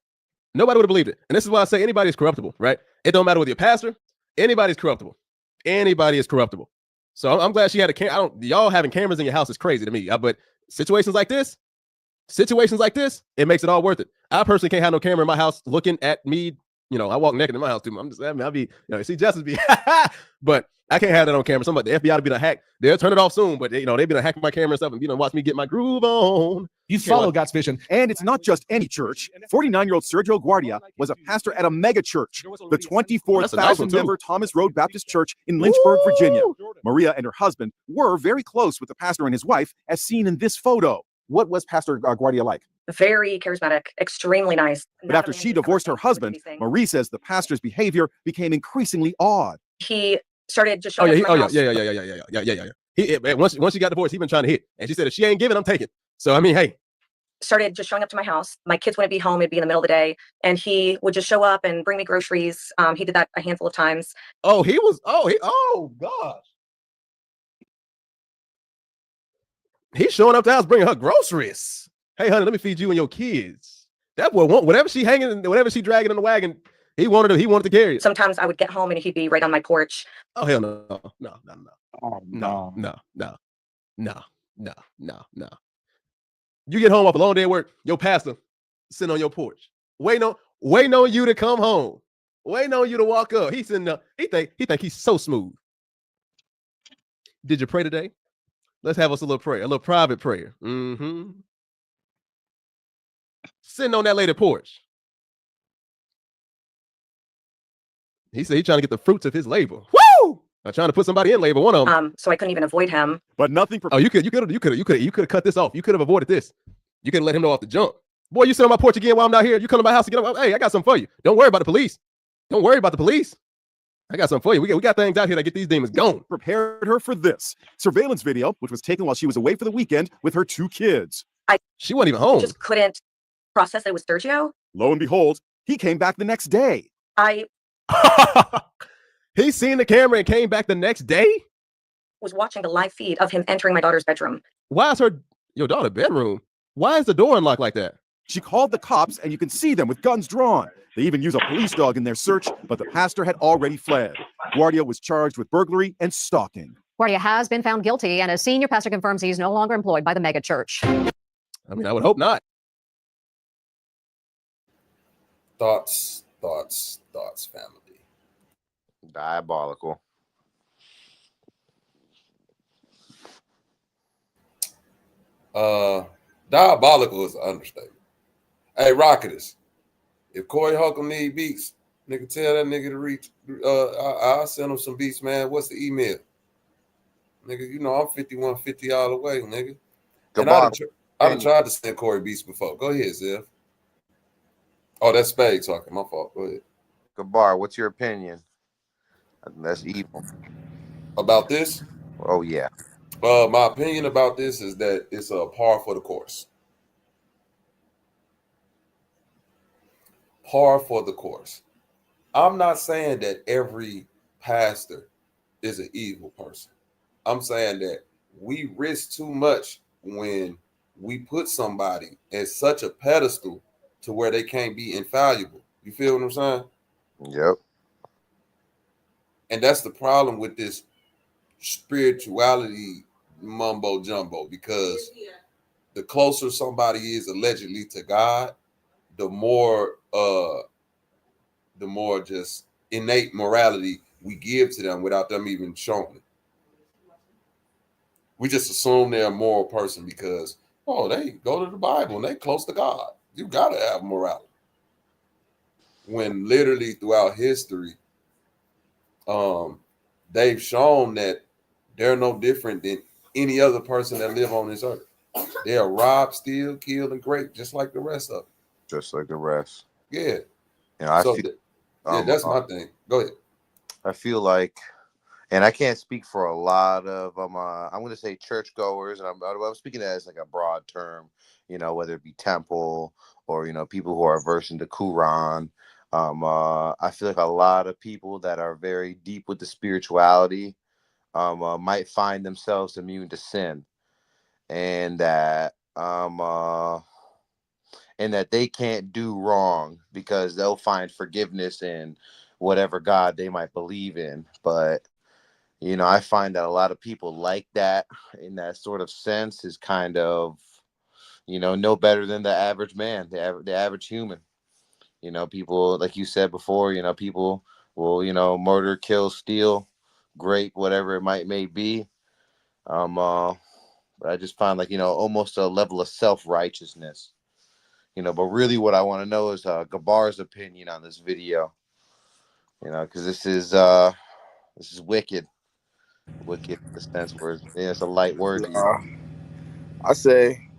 Nobody would have believed it. And this is why I say anybody is corruptible, right? It don't matter whether you're a pastor. Anybody's corruptible. Anybody is corruptible. So I'm glad she had a camera. Y'all having cameras in your house is crazy to me. But situations like this, it makes it all worth it. I personally can't have no camera in my house looking at me. You know, I walk naked in my house too. I'm just, I'll be, see Justice be, but I can't have that on camera. Somebody, the FBI to be the hack. They'll turn it off soon, but they be the hack my camera and stuff and watch me get my groove on. You follow God's vision, and it's not just any church. 49-year-old Sergio Guardia was a pastor at a mega church, the 24,000-member Thomas Road Baptist Church in Lynchburg, Virginia. Maria and her husband were very close with the pastor and his wife, as seen in this photo. What was Pastor Guardia like? Very charismatic, extremely nice. But after she divorced her husband, Marie says the pastor's behavior became increasingly odd. He started just showing up to my house. Yeah. Once she got divorced, he been trying to hit. And she said, if she ain't giving, I'm taking. So, I mean, hey. Started just showing up to my house. My kids wouldn't be home. It'd be in the middle of the day. And he would just show up and bring me groceries. He did that a handful of times. Oh gosh. He's showing up to the house bringing her groceries. Hey, honey, let me feed you and your kids. That boy whatever she dragging in the wagon, he wanted to carry it. Sometimes I would get home and he'd be right on my porch. Oh, hell no. No. Oh, No. You get home off a long day at work, your pastor sitting on your porch, waiting on you to come home, waiting on you to walk up. He's sitting there, he think he's so smooth. Did you pray today? Let's have us a little prayer, a little private prayer. Sitting on that lady porch. He said he's trying to get the fruits of his labor. Woo! I'm trying to put somebody in labor. One of them. So I couldn't even avoid him. But nothing. Oh, you could have cut this off. You could have avoided this. You could have let him know off the jump. Boy, you sit on my porch again while I'm not here. You come to my house again. Hey, I got something for you. Don't worry about the police. I got something for you. We got things out here that get these demons gone. Prepared her for this surveillance video, which was taken while she was away for the weekend with her 2 kids. She wasn't even home. Just couldn't process that it was Sergio. Lo and behold, he came back the next day. He seen the camera and came back the next day? Was watching the live feed of him entering my daughter's bedroom. Why is your daughter's bedroom? Why is the door unlocked like that? She called the cops, and you can see them with guns drawn. They even use a police dog in their search, but the pastor had already fled. Guardia was charged with burglary and stalking. Guardia has been found guilty, and a senior pastor confirms he's no longer employed by the mega church. I mean, I would hope not. Thoughts, family. Diabolical. Diabolical is an understatement. Hey, Rocketers, if Corey Holcomb need beats, nigga, tell that nigga to reach. I'll send him some beats, man. What's the email? Nigga, you know I'm 5150 all the way, nigga. And I done tried to send Corey beats before. Go ahead, Ziv. Oh, that's Spade talking. My fault. Go ahead. Gabar, what's your opinion? That's evil. About this? Oh, yeah. My opinion about this is that it's a par for the course. Par for the course. I'm not saying that every pastor is an evil person. I'm saying that we risk too much when we put somebody at such a pedestal to where they can't be infallible. You feel what I'm saying? Yep. And that's the problem with this spirituality mumbo jumbo, because the closer somebody is allegedly to God, the more just innate morality we give to them without them even showing it. We just assume they're a moral person because, oh, they go to the Bible and they close to God. You gotta have morality. When literally throughout history, they've shown that they're no different than any other person that live on this earth. They'll rob, steal, kill, and rape just like the rest of them. Just like the rest. Yeah. You know, I So feel, that's my thing. Go ahead. I feel like, and I can't speak for a lot of I'm going to say churchgoers, and I'm speaking as like a broad term, you know, whether it be temple or, you know, people who are versed in the Quran. I feel like a lot of people that are very deep with the spirituality might find themselves immune to sin, and that they can't do wrong because they'll find forgiveness in whatever God they might believe in. But you know, I find that a lot of people like that in that sort of sense is kind of, you know, no better than the average man, the average human. You know, people, like you said before, you know, people will, you know, murder, kill, steal, grape, whatever it may be. But I just find, like, you know, almost a level of self-righteousness. You know, but really what I want to know is Gabar's opinion on this video. You know, because this is wicked. Wicked in the sense where it's a light word. I say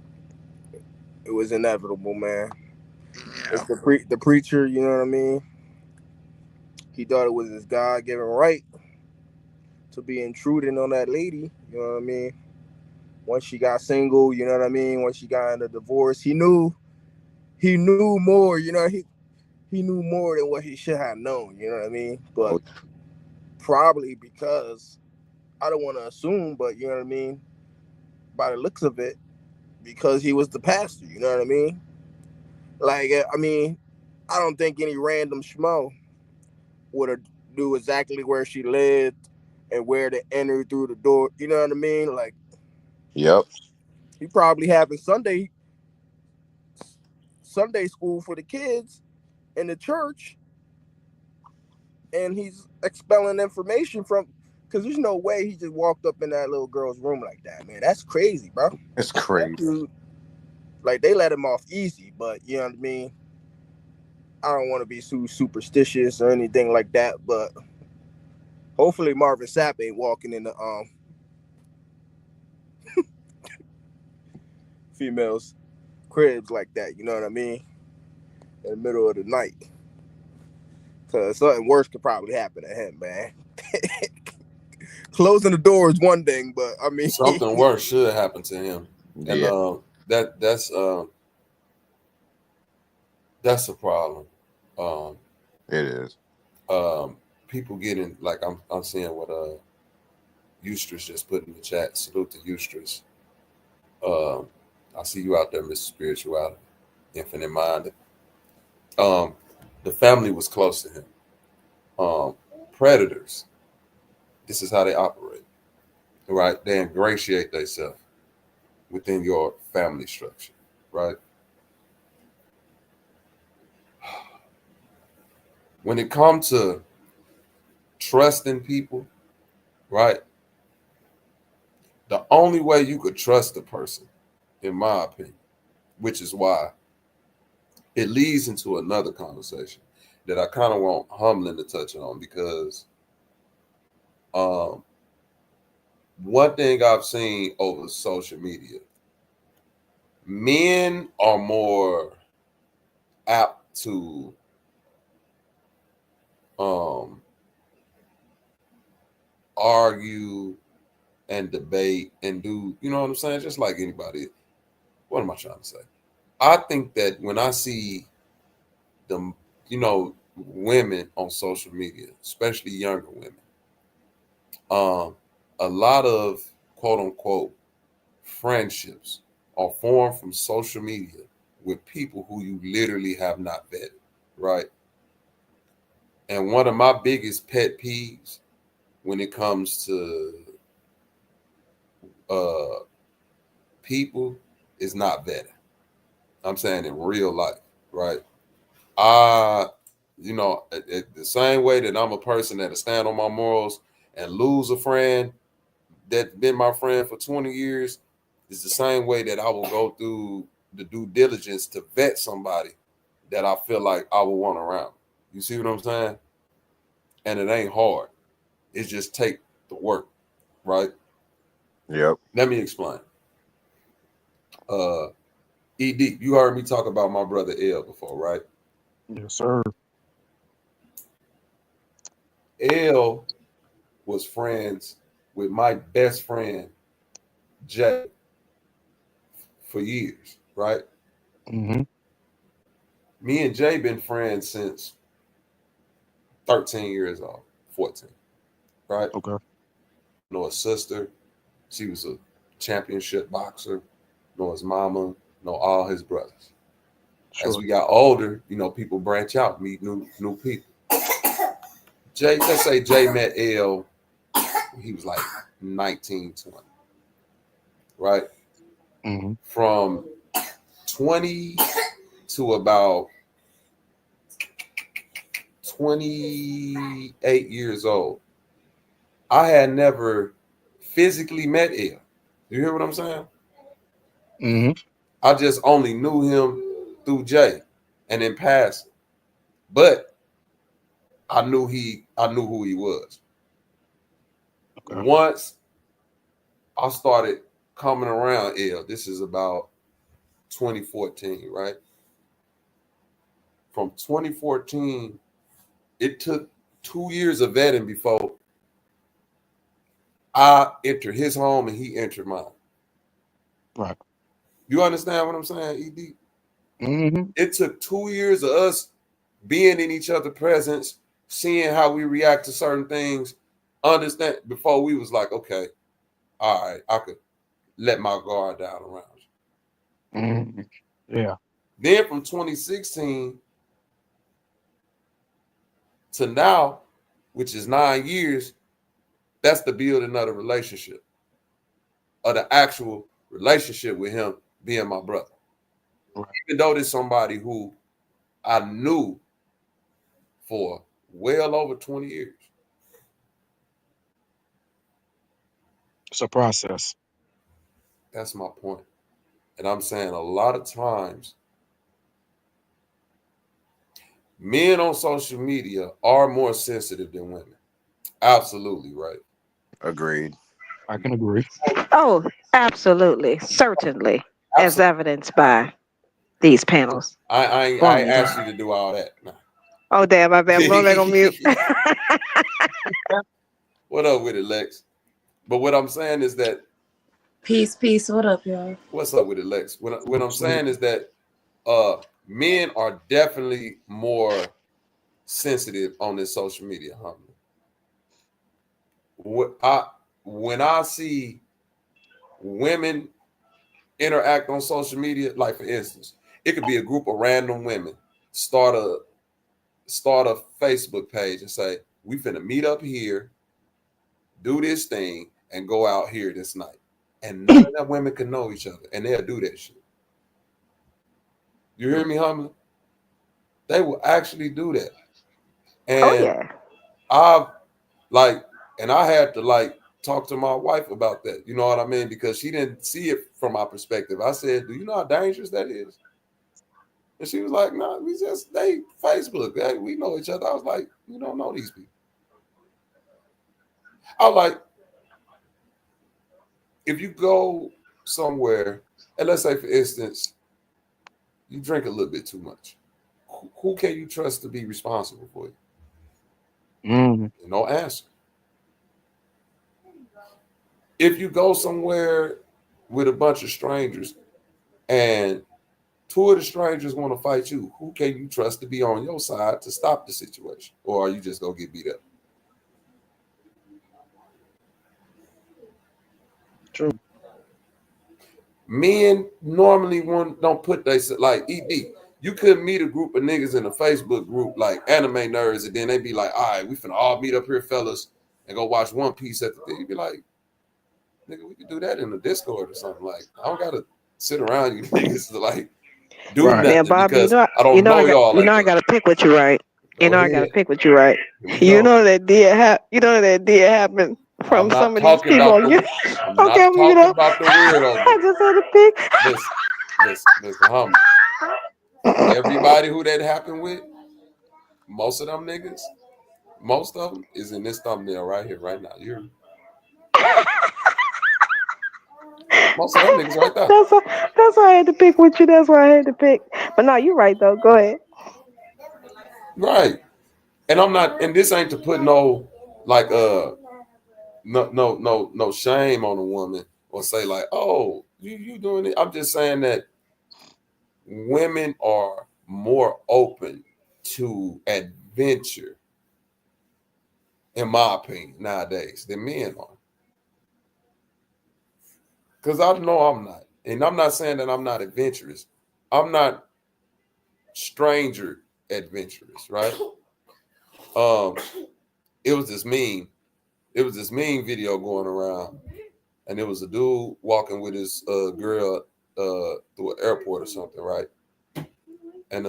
it was inevitable, man. It's the preacher, you know what I mean? He thought it was his God-given right to be intruding on that lady, you know what I mean? Once she got single, you know what I mean? Once she got into divorce, he knew more, you know, he knew more than what he should have known, you know what I mean? But probably because, I don't want to assume, but you know what I mean? By the looks of it, because he was the pastor, you know what I mean? Like, I mean, I don't think any random schmo would have knew exactly where she lived and where to enter through the door, you know what I mean? Like, yep. He probably having Sunday school for the kids in the church, and he's expelling information from, because there's no way he just walked up in that little girl's room like that, man. That's crazy, bro. It's crazy. Dude, like, they let him off easy, but you know what I mean? I don't want to be too superstitious or anything like that, but hopefully Marvin Sapp ain't walking in the females' cribs like that, you know what I mean? In the middle of the night. Because something worse could probably happen to him, man. Closing the door is one thing, but I mean, something worse should happen to him. Yeah. And that's a problem. It is. People getting, like, I'm seeing what Eustress just put in the chat. Salute to Eustress. I see you out there, Mr. Spirituality, infinite minded. The family was close to him. Predators, this is how they operate, right? They ingratiate themselves within your family structure, right? When it comes to trusting people, right? The only way you could trust a person, in my opinion, which is why it leads into another conversation that I kind of want Humlin to touch on, because one thing I've seen over social media, men are more apt to argue and debate and do, you know what I'm saying? Just like anybody. What am I trying to say? I think that when I see the, you know, women on social media, especially younger women, a lot of quote unquote friendships are formed from social media with people who you literally have not vetted, right? And one of my biggest pet peeves when it comes to people is not vetting. I'm saying in real life, right? You know, the same way that I'm a person that'll stand on my morals and lose a friend that's been my friend for 20 years, is the same way that I will go through the due diligence to vet somebody that I feel like I will want around. You see what I'm saying? And it ain't hard. It just take the work, right? Yep. Let me explain. ED, you heard me talk about my brother L before, right? Yes, sir. L was friends with my best friend Jay for years, right? Mm-hmm. Me and Jay been friends since 13 years old, 14, right? Okay. Know his sister, she was a championship boxer. Know his mama, know all his brothers. Sure. As we got older, you know, people branch out, meet new people. Jay, let's say Jay met L, he was like 19, 20, right? Mm-hmm. From 20 to about 28 years old, I had never physically met L. You hear what I'm saying? Mm-hmm. I just only knew him through Jay and in passing. But I knew who he was. Okay. Once I started coming around L, this is about 2014, right? From 2014, it took 2 years of vetting before I entered his home and he entered mine. Right. You understand what I'm saying, ED? Mm-hmm. It took 2 years of us being in each other's presence, seeing how we react to certain things, understand before we was like, okay, all right, I could let my guard down around you. Mm-hmm. Yeah. Then from 2016 to now, which is 9 years, that's the building of the relationship, of the actual relationship with him being my brother. Right. Even though there's somebody who I knew for well over 20 years. It's a process. That's my point. And I'm saying a lot of times, men on social media are more sensitive than women. Absolutely right. Agreed. I can agree. Oh, absolutely, certainly, as evidenced by these panels. I asked you to do all that. Nah. Oh, damn, my bad. I'm going back on mute. What up with it, Lex? But what I'm saying is that Peace. What up, y'all? what's up with it, Lex? What I'm saying is that men are definitely more sensitive on this social media, huh? When I see women interact on social media, like for instance, it could be a group of random women start a Facebook page and say, we finna meet up here, do this thing, and go out here this night. And none of them women can know each other, and they'll do that shit. You hear me, Humble? They will actually do that. And I had to talk to my wife about that. You know what I mean? Because she didn't see it from my perspective. I said, do you know how dangerous that is? And she was like, no, they Facebook. We know each other. I was like, you don't know these people. I was like, if you go somewhere, and let's say, for instance, you drink a little bit too much, who can you trust to be responsible for you? Mm-hmm. No answer. if you go somewhere with a bunch of strangers and two of the strangers want to fight you, who can you trust to be on your side to stop the situation? Or are you just going to get beat up? True. Men normally don't put they like ED. You could meet a group of niggas in a Facebook group like anime nerds, and then they be like, all right, we finna all meet up here, fellas, and go watch One Piece at the thing. You be like, nigga, we could do that in the Discord or something. Like, I don't gotta sit around you niggas to like do nothing Yeah, Bobby, because I don't know y'all. I gotta pick with you, right? I gotta pick with you, right? You know that did happen from some of these people on you. I'm not talking about the weirdo. I just had to pick. Listen, homie. Everybody who that happened with, most of them niggas, most of them is in this thumbnail right here, right now. Most of them niggas right there. That's why I had to pick with you. That's why I had to pick. But no, you're right though. Go ahead. Right. And I'm not, and this ain't to put no like no shame on a woman or say like, oh, you doing it. I'm just saying that women are more open to adventure, in my opinion, nowadays than men are. Because I know I'm not. And I'm not saying that I'm not adventurous. I'm not stranger adventurous, right? It was this meme. It was this meme video going around, and it was a dude walking with his girl through an airport or something, right? And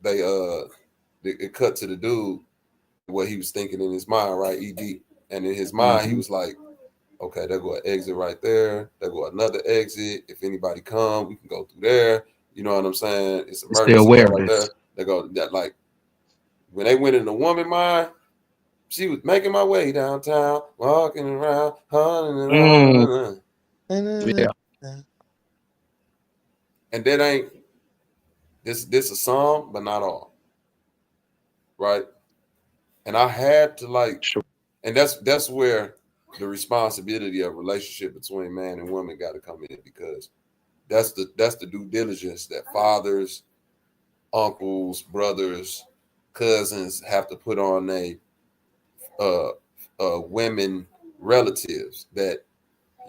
it cut to the dude what he was thinking in his mind, right? ED, and in his mind he was like, okay, there go an exit right there. There go another exit. If anybody come, we can go through there. You know what I'm saying? It's emergency right there. They go that like when they went in the woman mind, she was making my way downtown, walking around, Yeah. And that ain't this a song, but not all. Right? And I had to like, and that's where the responsibility of relationship between man and woman got to come in, because that's the due diligence that fathers, uncles, brothers, cousins have to put on they women relatives, that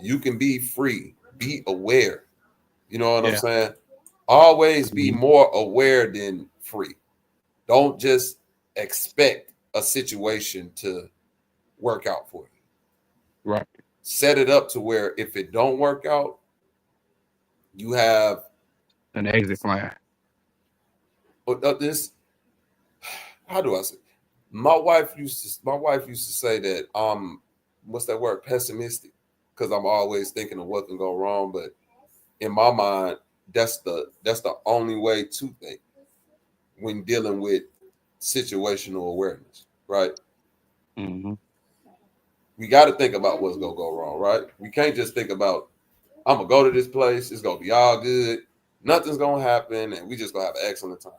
you can be free, be aware. You know what I'm saying? Always be more aware than free. Don't just expect a situation to work out for you. Right. Set it up to where if it don't work out, you have an exit plan. This, how do I say? My wife used to say that what's that word? Pessimistic, because I'm always thinking of what can go wrong. But in my mind, that's the only way to think when dealing with situational awareness, right? Mm-hmm. We got to think about what's gonna go wrong, right? We can't just think about I'm gonna go to this place, it's gonna be all good, nothing's gonna happen, and we just gonna have an excellent time.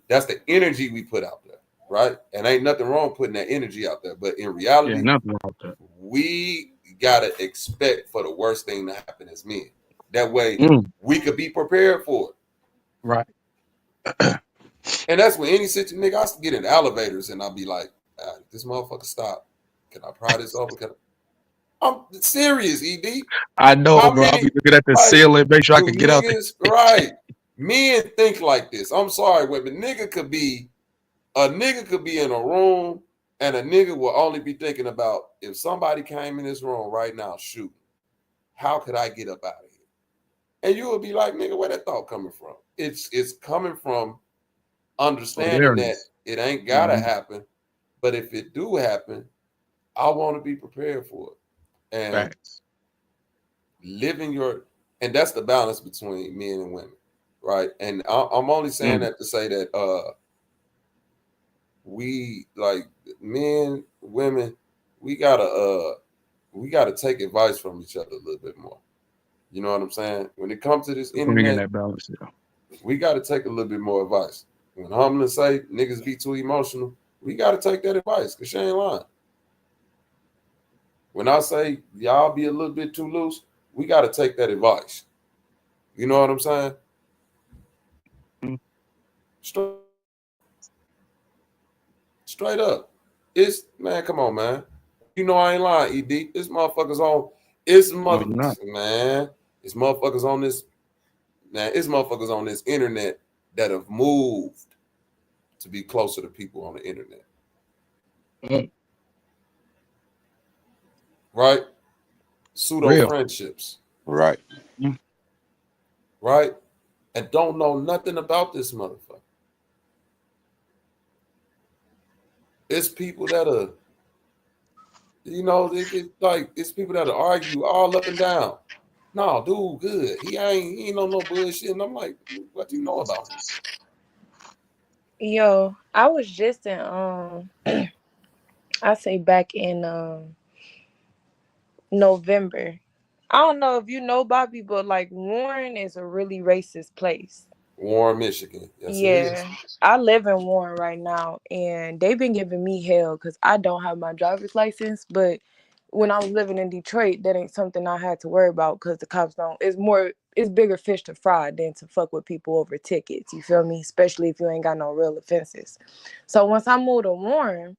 That's the energy we put out there, right? And ain't nothing wrong putting that energy out there, but in reality, nothing wrong with that. We gotta expect for the worst thing to happen as men. That way, we could be prepared for it. Right. And that's when any situation, nigga, I used to get in elevators and I'll be like, this motherfucker stop. Can I pry this open? I'm serious, ED. I know, bro. I'll be looking at the ceiling, make sure I can get out there. Right. Men think like this. I'm sorry, women. A nigga could be in a room and a nigga will only be thinking about, if somebody came in this room right now shooting, how could I get up out of here? And you will be like, nigga, where that thought coming from? It's coming from understanding that it ain't gotta happen, but if it do happen, I want to be prepared for it. And living and that's the balance between men and women, right? And I'm only saying that to say that we, like, men, women, we gotta take advice from each other a little bit more. You know what I'm saying? When it comes to this internet, that balance, we got to take a little bit more advice. When Humlin say niggas be too emotional, we got to take that advice, because she ain't lying. When I say y'all be a little bit too loose, we got to take that advice. You know what I'm saying? Straight up. It's, man, come on, man. You know I ain't lying, ED. This motherfuckers on, it's motherfuckers, man. It's motherfuckers on this, man, it's motherfuckers on this internet that have moved to be closer to people on the internet. Right? Pseudo friendships. Right. Right? And don't know nothing about this motherfucker. It's people that are, you know, it's people that argue all up and down. No, dude, good. He ain't on no bullshit. And I'm like, what do you know about him? Yo, I was just in I say back in November. I don't know if you know, Bobby, but like Warren is a really racist place. Warren, Michigan. Yes, yeah, I live in Warren right now, and they've been giving me hell because I don't have my driver's license. But when I was living in Detroit, that ain't something I had to worry about because the cops don't. It's bigger fish to fry than to fuck with people over tickets. You feel me? Especially if you ain't got no real offenses. So once I moved to Warren,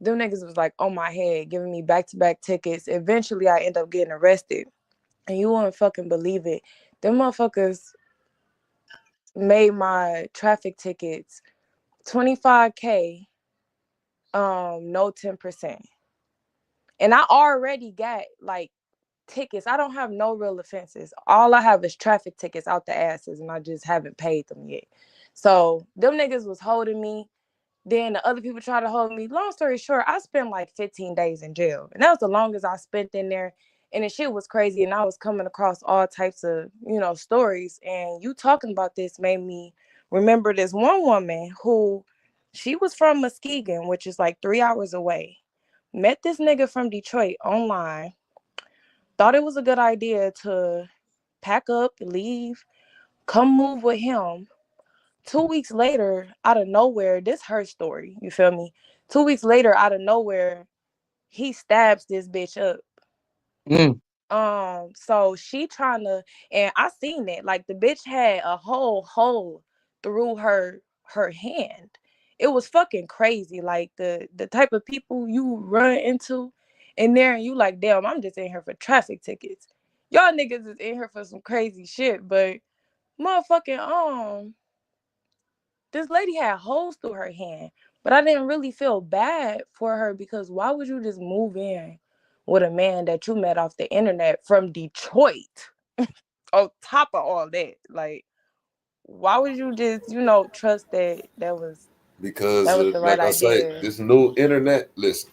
them niggas was like on my head, giving me back-to-back tickets. Eventually, I end up getting arrested. And you won't fucking believe it. Them motherfuckers made my traffic tickets $25K, no 10%. And I already got like tickets. I don't have no real offenses. All I have is traffic tickets out the asses, and I just haven't paid them yet. So them niggas was holding me. Then the other people tried to hold me. Long story short, I spent like 15 days in jail. And that was the longest I spent in there. And the shit was crazy. And I was coming across all types of, stories. And you talking about this made me remember this one woman who, she was from Muskegon, which is like 3 hours away. Met this nigga from Detroit online. Thought it was a good idea to pack up, leave, come move with him. 2 weeks later, out of nowhere, this her story, you feel me? 2 weeks later, out of nowhere, he stabs this bitch up. So she trying to, and I seen it, like the bitch had a whole hole through her hand. It was fucking crazy, like the type of people you run into in there, and you like, damn, I'm just in here for traffic tickets. Y'all niggas is in here for some crazy shit, but motherfucking this lady had holes through her hand, but I didn't really feel bad for her because why would you just move in with a man that you met off the internet from Detroit? On top of all that, like, why would you just, trust that was because the right like I say, idea? this new internet, listen,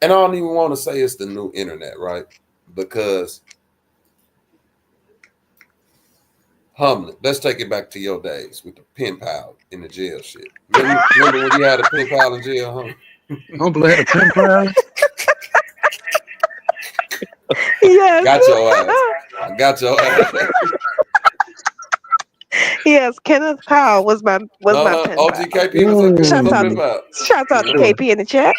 and I don't even want to say it's the new internet, right? Because Humlin, let's take it back to your days with the pen pal in the jail shit. Remember when you had a pen pal in jail, huh? Humble had a pen pal. Yes. Got your ass. I got your ass. Yes, Kenneth Powell was my pen pal. OGKP was a pen pal. Shout out to KP in the chat.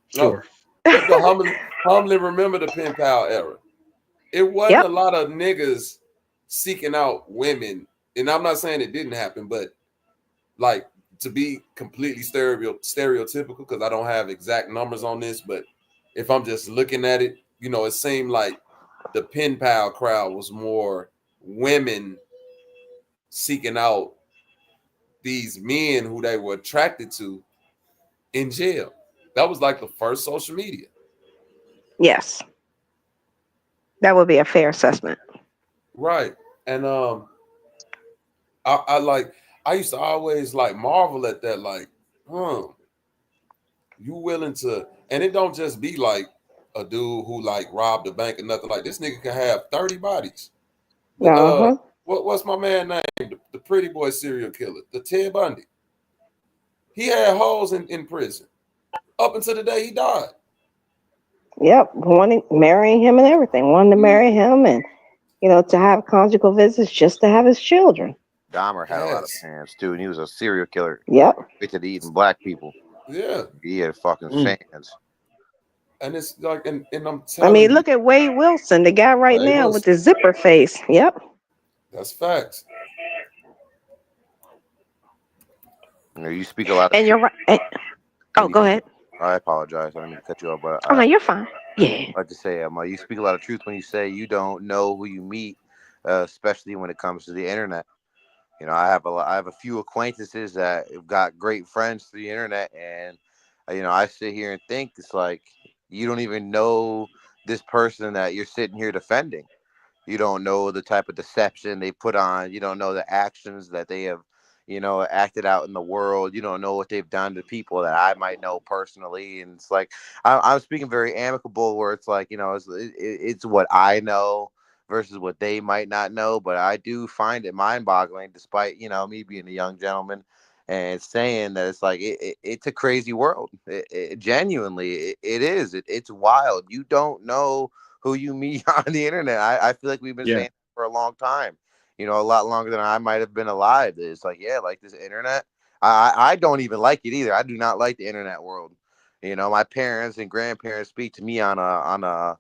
Sure. But the Humlin remember the pen pal era. It wasn't a lot of niggas seeking out women, and I'm not saying it didn't happen, but like to be completely stereotypical, because I don't have exact numbers on this, but if I'm just looking at it, it seemed like the pen pal crowd was more women seeking out these men who they were attracted to in jail. That was like the first social media. Yes. That would be a fair assessment. Right. And I used to always like marvel at that, like, you willing to, and it don't just be like a dude who like robbed a bank or nothing. Like this nigga can have 30 bodies. What's my man name? The pretty boy serial killer, the Ted Bundy. He had hoes in prison up until the day he died. Yep, marrying him and everything. Wanted to marry him and, to have conjugal visits just to have his children. Dahmer had a lot of fans too, and he was a serial killer. Yep. Addicted to eating black people. Yeah. He had fucking fans. And it's like, and I'm I telling mean, you, look at Wade Wilson, the guy right hey, now with Wilson, the zipper face. Yep. that's facts. You know, you speak a lot of And truth. you're right. Oh, go ahead. I apologize. I didn't mean to cut you off, but Oh no, you're fine. Yeah. like to say, you speak a lot of truth when you say you don't know who you meet, especially when it comes to the internet. You know, I have a few acquaintances that have got great friends through the internet, and you know, I sit here and think it's like you don't even know this person that you're sitting here defending. You don't know the type of deception they put on. You don't know the actions that they have, you know, acted out in the world. You don't know what they've done to people that I might know personally. And it's like, I'm speaking very amicable where it's like, you know, it's what I know versus what they might not know. But I do find it mind boggling, despite, you know, me being a young gentleman and saying that it's like, it's a crazy world. Genuinely, it is. It's wild. You don't know who you meet on the internet. I feel like we've been saying that for a long time, you know, a lot longer than I might have been alive. It's like, yeah, like this internet, I don't even like it either. I do not like the internet world. You know, my parents and grandparents speak to me on a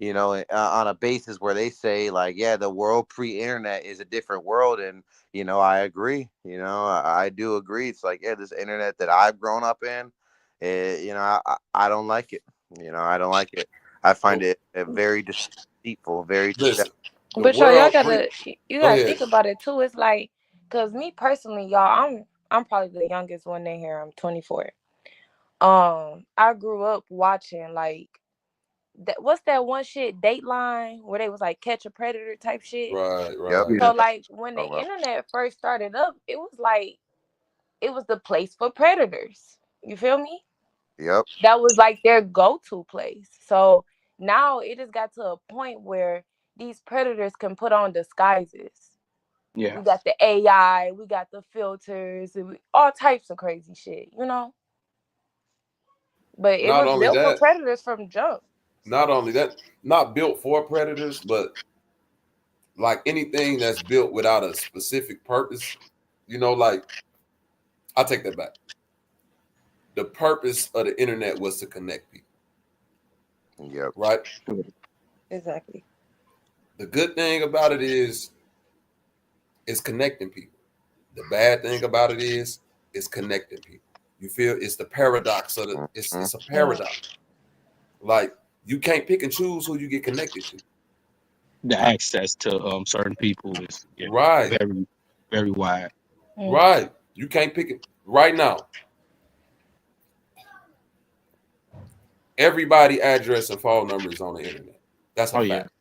you know, on a basis where they say like, yeah, the world pre-internet is a different world. And, you know, I agree, you know, I do agree. It's like, yeah, this internet that I've grown up in, you know, I don't like it. You know, I don't like it. I find it very deceitful, very deceptive. Listen, the But y'all world gotta go ahead. think about it too. It's like, cause me personally, y'all, I'm probably the youngest one in here. I'm 24. I grew up watching like what's that one shit, Dateline, where they was like catch a predator type shit. Right, Yep. right. So like when the internet first started up, it was like it was the place for predators. You feel me? Yep. That was like their go-to place. So now it has got to a point where these predators can put on disguises. Yeah. We got the AI, we got the filters, all types of crazy shit, you know? But it Not was only built for that, predators from jump. not built for predators, but like anything that's built without a specific purpose, you know, like I take that back. The purpose of the internet was to connect people. Yep. Right? Exactly. The good thing about it is it's connecting people. The bad thing about it is it's connecting people. You feel it's the paradox of the it's a paradox. Like you can't pick and choose who you get connected to. The access to certain people is right, very, very wide. Right. You can't pick it right now. Everybody address and phone number is on the internet. That's a fact.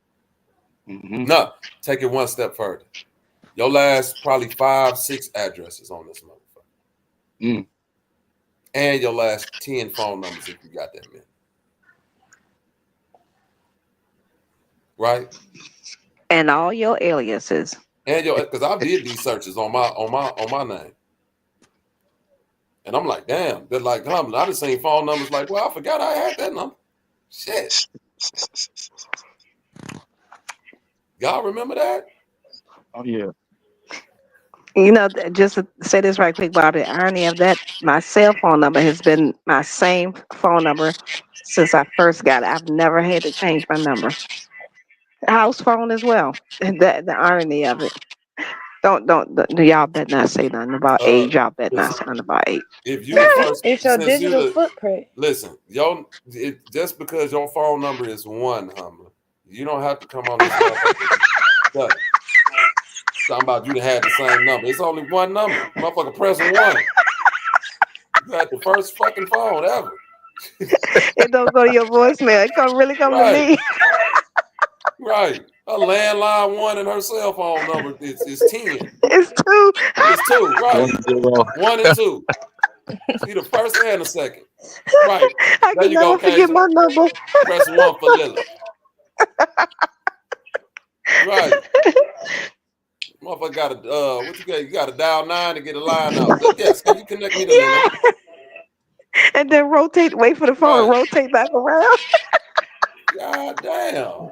No, take it one step further. Your last probably 5, 6 addresses on this motherfucker. And your last 10 phone numbers if you got that many. Right? And all your aliases. And because I did these searches on my name. And I'm like, damn, they're like, I done seen phone numbers like, well, I forgot I had that number. Shit. Y'all remember that? Oh yeah. You know, just to say this right quick, Bob, the irony of that, my cell phone number has been my same phone number since I first got it. I've never had to change my number. House phone as well. The irony of it. Don't y'all better not say nothing about age. Y'all better not say nothing about age. If you the first, It's your since you digital the footprint. listen, just because your phone number is 1, Hummer, you don't have to come on this motherfucker. Talking about you done had the same number. It's only one number. Motherfucker press 1. You had the first fucking phone ever. It don't go to your voicemail. It really come to me. Right. A landline 1 and her cell phone number is 10. It's 2. It's 2, right. 1 and 2. See the first and the second. Right. I There can you never go, forget Kaiser. my number. Press 1 for Lily. Right. Motherfucker got a what you got? You got to dial 9 to get a line out. Yes, can you connect me to Lily? And then wait for the phone to rotate back around. God damn.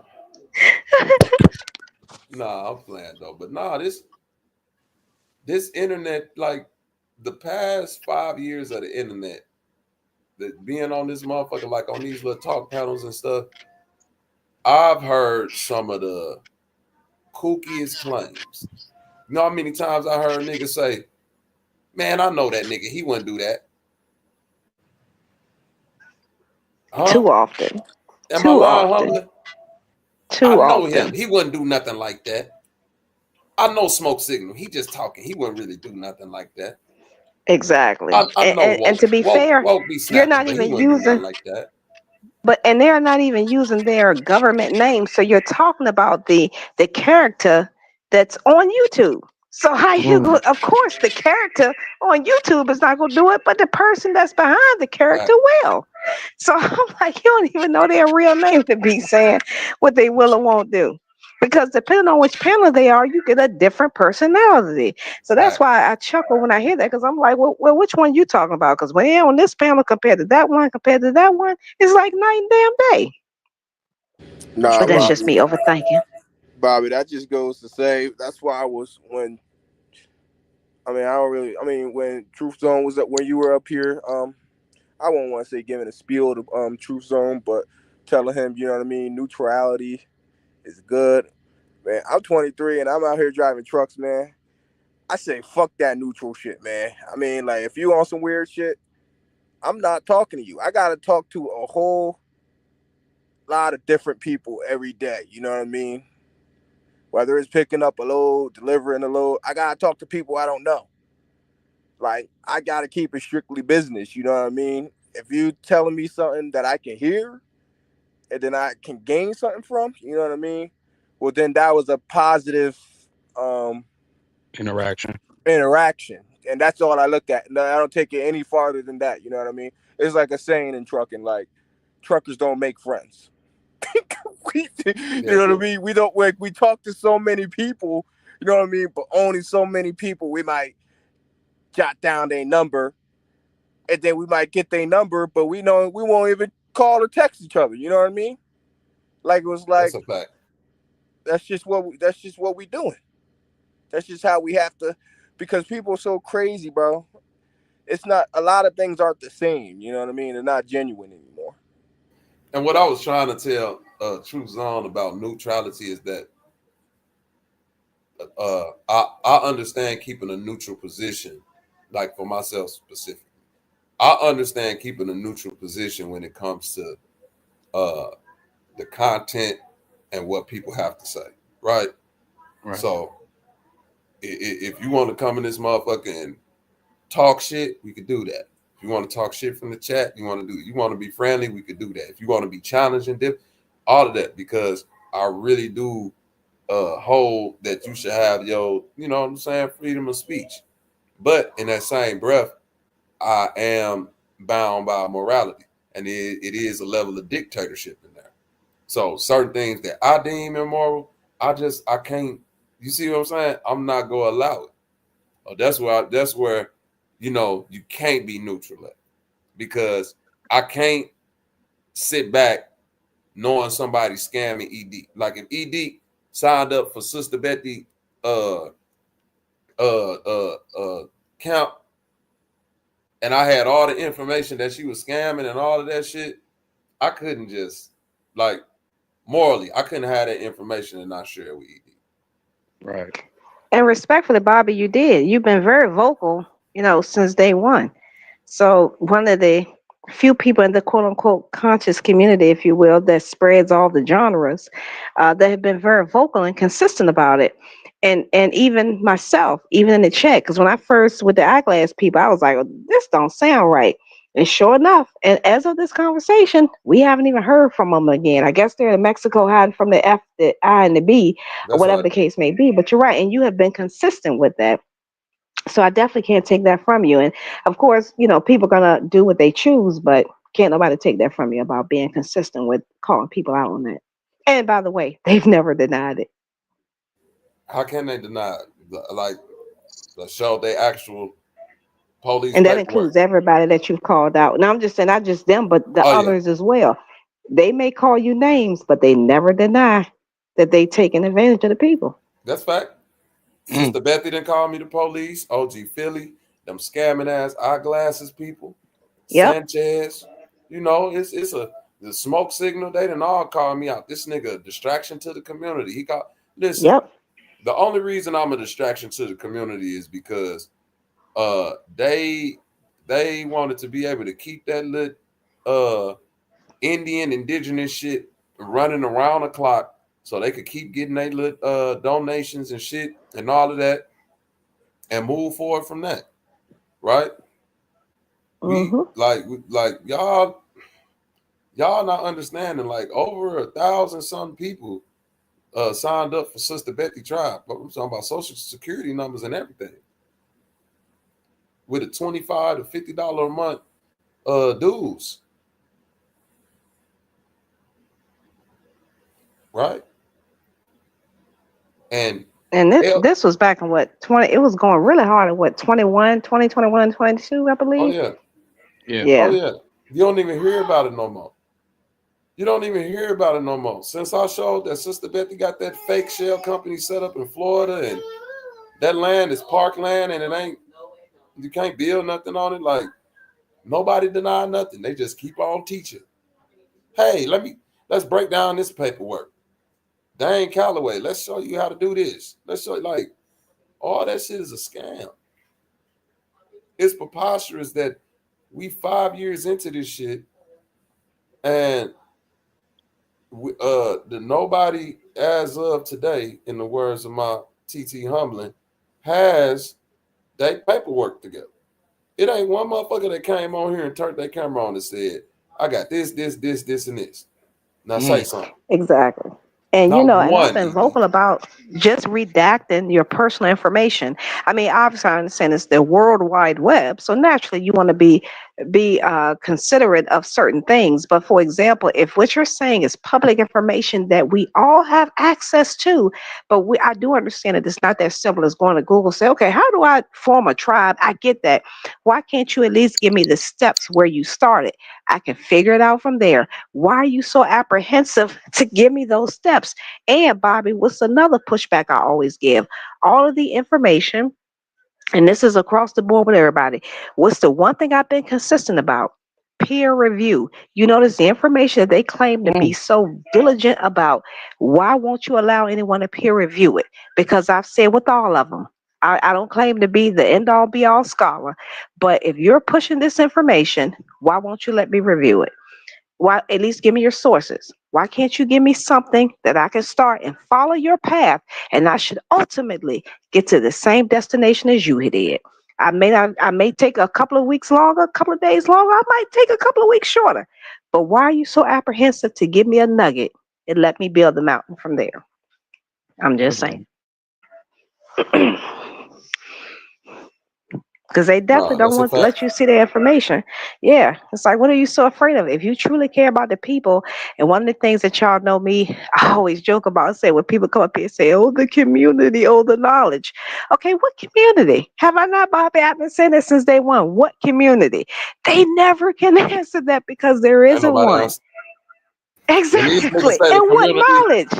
Nah, I'm playing though. But nah, this internet, like the past 5 years of the internet that being on this motherfucker, like on these little talk panels and stuff, I've heard some of the kookiest claims. You know how many times I heard niggas say, man, I know that nigga. He wouldn't do that. Huh? Too often. Am I Too lying, often. Humbly? Too I know often. him. He wouldn't do nothing like that. I know Smoke Signal. He just talking. He wouldn't really do nothing like that. Exactly. I know Woke. And to be fair, Woke be you're snapping, not but he even wouldn't do using, nothing like that. and they're not even using their government name. So you're talking about the character that's on YouTube. So how you go? Of course, the character on YouTube is not going to do it, but the person that's behind the character will. So I'm like, you don't even know their real name to be saying what they will or won't do. Because depending on which panel they are, you get a different personality. So that's why I chuckle when I hear that, because I'm like, well, which one you talking about? Because when they're on this panel compared to that one, it's like night and damn day. Nah, But that's just me overthinking. Bobby, that just goes to say that's why when Truth Zone was up, when you were up here, I won't want to say giving a spiel to Truth Zone, but telling him, you know what I mean, neutrality is good. Man, I'm 23 and I'm out here driving trucks, man. I say fuck that neutral shit, man. I mean, like, if you on some weird shit, I'm not talking to you. I gotta talk to a whole lot of different people every day, you know what I mean? Whether it's picking up a load, delivering a load, I gotta talk to people I don't know. Like, I gotta keep it strictly business, you know what I mean? If you telling me something that I can hear and then I can gain something from, you know what I mean? Well, then that was a positive interaction. And that's all I look at. No, I don't take it any farther than that, you know what I mean? It's like a saying in trucking, like, truckers don't make friends. You know what I mean? We talk to so many people, you know what I mean? But only so many people we might jot down their number, and then we might get their number, but we know we won't even call or text each other. You know what I mean? Like, it was like, that's a fact. That's just what we doing. That's just how we have to, because people are so crazy, bro. It's not, a lot of things aren't the same. You know what I mean? They're not genuine anymore. And what I was trying to tell Truth Zone about neutrality is that I understand keeping a neutral position, like for myself specifically. I understand keeping a neutral position when it comes to the content and what people have to say, right? So if you want to come in this motherfucker and talk shit, we could do that. If you want to talk shit from the chat, you want to be friendly, we could do that. If you want to be challenging, all of that, because I really do hold that you should have your, you know what I'm saying, freedom of speech. But in that same breath, I am bound by morality, and it is a level of dictatorship in there. So certain things that I deem immoral, I can't. You see what I'm saying? I'm not gonna allow it. That's where you know you can't be neutral at, because I can't sit back knowing somebody's scamming ED. Like if ED signed up for Sister Betty camp, and I had all the information that she was scamming and all of that shit, I couldn't just, like, morally, I couldn't have that information and not share it with ED. Right. And respectfully, Bobby, you did. You've been very vocal, since day one. So one of the few people in the quote unquote conscious community, if you will, that spreads all the genres, that have been very vocal and consistent about it. And even myself, even in the chat, because when I first with the eyeglass people, I was like, well, this don't sound right. And sure enough, and as of this conversation, we haven't even heard from them again. I guess they're in Mexico hiding from the F, the I, and the B, or whatever the case may be. But you're right, and you have been consistent with that. So I definitely can't take that from you. And of course, people are gonna do what they choose, but can't nobody take that from you about being consistent with calling people out on that. And by the way, they've never denied it. How can they deny it? Like, show they actual police And that paperwork. includes everybody that you've called out. Now I'm just saying, not just them, but the others as well. They may call you names, but they never deny that they taking advantage of the people. That's fact. Sister Bethy didn't call me the police. OG Philly, them scamming ass eyeglasses people. Yep. Sanchez. You know, it's the smoke signal. They didn't all call me out. This nigga a distraction to the community. He got listen. Yep. The only reason I'm a distraction to the community is because they wanted to be able to keep that lit Indian indigenous shit running around the clock so they could keep getting their lit donations and shit and all of that and move forward from that. Right? We like y'all not understanding, like over 1,000 some people signed up for Sister Betty Tribe, but I'm talking about social security numbers and everything. With a $25 to $50 a month dues. Right? And this was back in what 20, it was going really hard at what 21, 2021, 22, I believe. Oh yeah. Yeah. Oh yeah. You don't even hear about it no more. You don't even hear about it no more. Since I showed that Sister Betty got that fake shell company set up in Florida and that land is parkland and it ain't, you can't build nothing on it. Like nobody denied nothing. They just keep on teaching. Hey, let's break down this paperwork. Dang Calloway, let's show you how to do this. Let's show you, like, all that shit is a scam. It's preposterous that we 5 years into this shit and the nobody as of today, in the words of my TT Humblin, has their paperwork together. It ain't one motherfucker that came on here and turned their camera on and said, I got this, and this. Now say something. Exactly. And Not and I've one. been vocal about just redacting your personal information. I mean, obviously, I understand it's the World Wide Web, so naturally, you want to be considerate of certain things. But for example, if what you're saying is public information that we all have access to, but I do understand that it's not that simple as going to Google, say, okay, how do I form a tribe? I get that. Why can't you at least give me the steps where you started? I can figure it out from there. Why are you so apprehensive to give me those steps? And Bobby, what's another pushback I always give? All of the information, and this is across the board with everybody, what's the one thing I've been consistent about? Peer review. You notice the information that they claim to be so diligent about. Why won't you allow anyone to peer review it? Because I've said with all of them, I don't claim to be the end all be all scholar, but if you're pushing this information, why won't you let me review it? Why at least give me your sources? Why can't you give me something that I can start and follow your path, and I should ultimately get to the same destination as you did? I may take a couple of weeks longer, a couple of days longer. I might take a couple of weeks shorter. But why are you so apprehensive to give me a nugget and let me build the mountain from there? I'm just saying. Because they definitely don't want to let you see the information. Yeah. It's like, what are you so afraid of? If you truly care about the people, and one of the things that y'all know me, I always joke about, say when people come up here and say, oh, the community, oh, the knowledge. Okay, what community? Have I not, Bobby? I've been saying that since day one. What community? They never can answer that because there isn't one. Exactly. And what knowledge?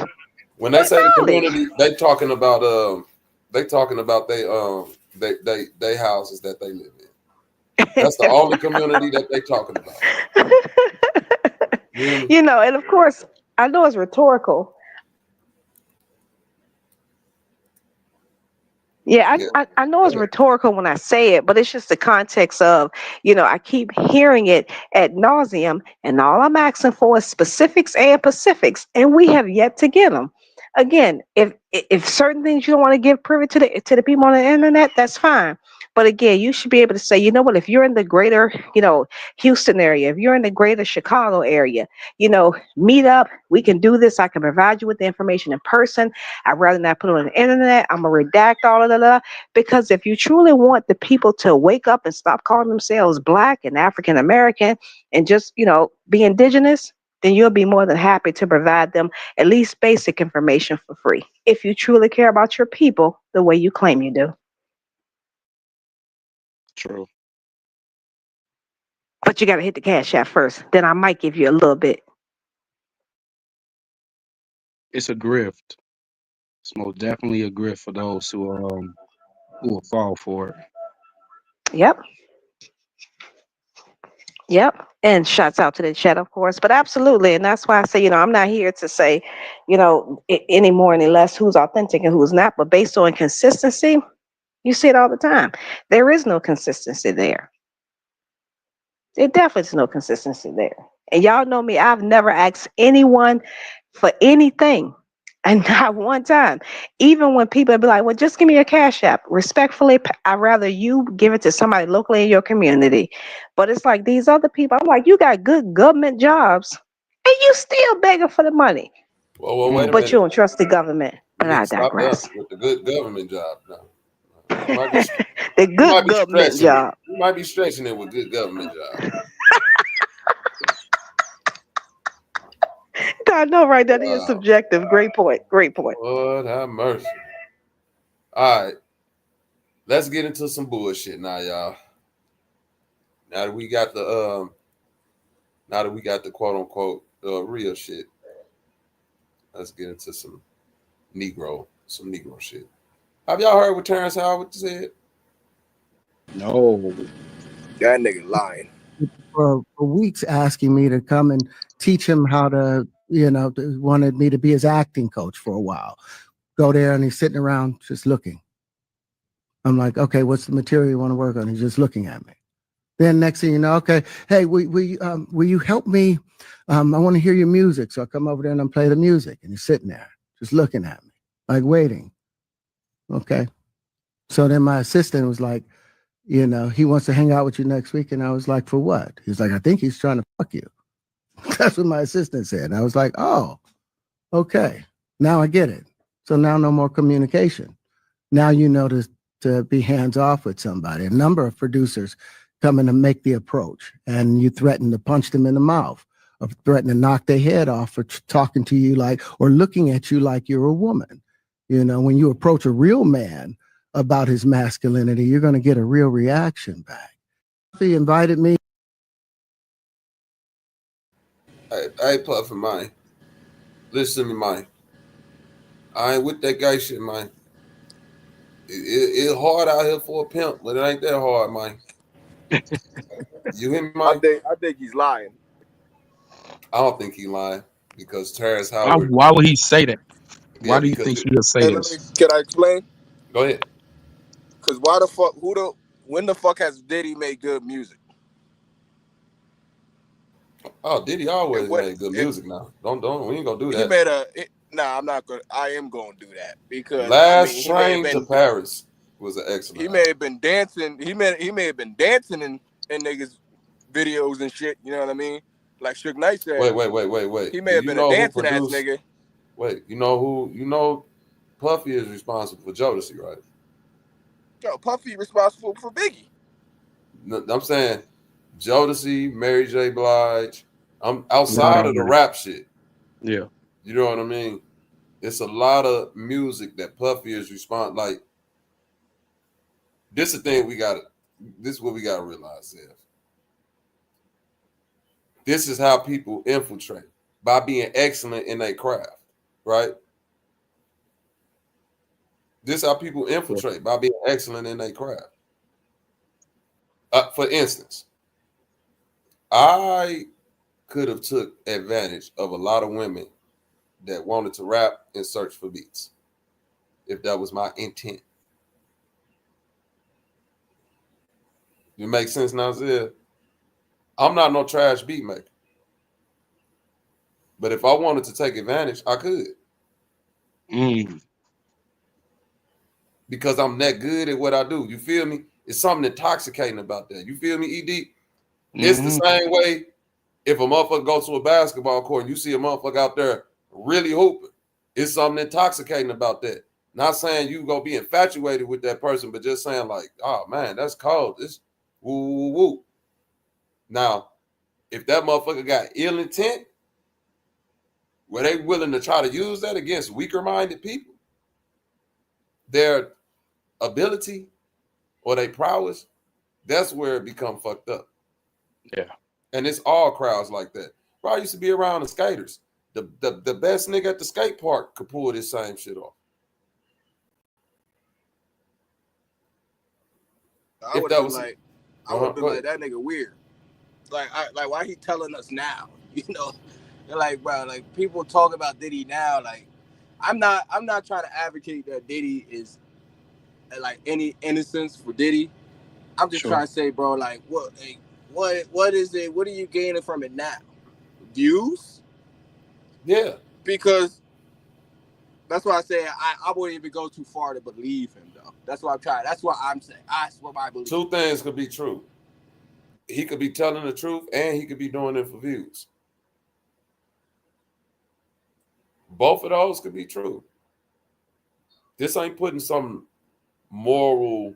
When they say the community, they talking about they houses that they live in. That's the only community that they talking about. You know, and of course, I know it's rhetorical. Yeah, I know it's rhetorical when I say it, but it's just the context of, I keep hearing it ad nauseum, and all I'm asking for is specifics and Pacifics, and we have yet to get them. Again, if certain things you don't want to give privy to the people on the internet, that's fine. But again, you should be able to say, you know what, if you're in the greater, Houston area, if you're in the greater Chicago area, meet up, we can do this. I can provide you with the information in person. I'd rather not put it on the internet. I'm going to redact all of that. Because if you truly want the people to wake up and stop calling themselves Black and African American and just, be indigenous, then you'll be more than happy to provide them at least basic information for free. If you truly care about your people the way you claim you do. True. But you got to hit the cash app first. Then I might give you a little bit. It's a grift. It's most definitely a grift for those who will fall for it. Yep. Yep. And shouts out to the chat, of course. But absolutely. And that's why I say, I'm not here to say, any more, any less who's authentic and who's not. But based on consistency, you see it all the time. There is no consistency there. There definitely is no consistency there. And y'all know me, I've never asked anyone for anything. And not one time. Even when people be like, well, just give me your cash app. Respectfully, I'd rather you give it to somebody locally in your community. But it's like these other people, I'm like, you got good government jobs and you still begging for the money. Well, wait a But minute. you don't trust the government. But You need I to stop digress. that with the good government job now. The good government job. You might be stretching it with good government job. I know, right? That is subjective. Great point. Great point. Lord have mercy. All right. Let's get into some bullshit now, y'all. Now that we got the quote unquote real shit. Let's get into some Negro shit. Have y'all heard what Terrence Howard said? No. That nigga lying. For weeks asking me to come and teach him how to, wanted me to be his acting coach for a while. Go there and he's sitting around just looking. I'm like, okay, what's the material you want to work on? He's just looking at me. Then next thing you know, okay, hey, will you help me? I want to hear your music. So I come over there and I play the music and he's sitting there just looking at me, like waiting. Okay. So then my assistant was like, he wants to hang out with you next week. And I was like, for what? He's like, I think he's trying to fuck you. That's what my assistant said. And I was like, oh, okay. Now I get it. So now no more communication. Now you know to be hands off with somebody. A number of producers come in and make the approach, and you threaten to punch them in the mouth or threaten to knock their head off for talking to you or looking at you like you're a woman. When you approach a real man about his masculinity, you're going to get a real reaction back. He invited me. Hey, Puff and mine. Listen to me, mine. I ain't with that guy shit, man. It's hard out here for a pimp, but it ain't that hard, man. You hear me, Mike? I think he's lying. I don't think he's lying because Terrence Howard. Why would he say that? Why Yeah, do you think he would say this? Can I explain? Go ahead. Because why the fuck? When the fuck has Diddy made good music? Oh, Diddy always made good music. Now, don't we ain't gonna do that. I'm not gonna. I am gonna do that because Last Train to Paris was an excellent. He may have been dancing. He may have been dancing in niggas' videos and shit. You know what I mean? Like Suge Knight said. Wait. He may have been a dancing ass nigga. Wait, you know Puffy is responsible for Jodeci, right? Yo, Puffy responsible for Biggie. No, I'm saying Jodeci, Mary J. Blige. I'm outside of the rap shit. Yeah. You know what I mean? It's a lot of music that Puffy is responsible. Like, this is the thing this is what we gotta realize, Zeph. This is how people infiltrate, by being excellent in their craft, right? This is how people infiltrate, by being excellent in their craft. For instance, I could have took advantage of a lot of women that wanted to rap and search for beats, if that was my intent. You make sense now, Zed? I'm not no trash beat maker. But if I wanted to take advantage, I could. Because I'm that good at what I do. You feel me? It's something intoxicating about that. You feel me, ED? It's the same way if a motherfucker goes to a basketball court and you see a motherfucker out there really hooping. It's something intoxicating about that. Not saying you gonna be infatuated with that person, but just saying like, oh man, that's cold. It's woo woo woo. Now, if that motherfucker got ill intent, were they willing to try to use that against weaker-minded people? Their ability or their prowess, that's where it become fucked up. Yeah. And it's all crowds like that. Bro, I used to be around the skaters. The best nigga at the skate park could pull this same shit off. I would be like, that nigga weird. Like why he telling us now? You know, they're like, bro, like people talk about Diddy now. Like, I'm not trying to advocate that Diddy is like any innocence for Diddy. I'm just Sure. trying to say, bro, like what is it? What are you gaining from it now? Views? Yeah. Because that's why I say I wouldn't even go too far to believe him though. That's what I'm trying. That's what I'm saying. That's what I believe. Two things could be true. He could be telling the truth and he could be doing it for views. Both of those could be true. This ain't putting some moral,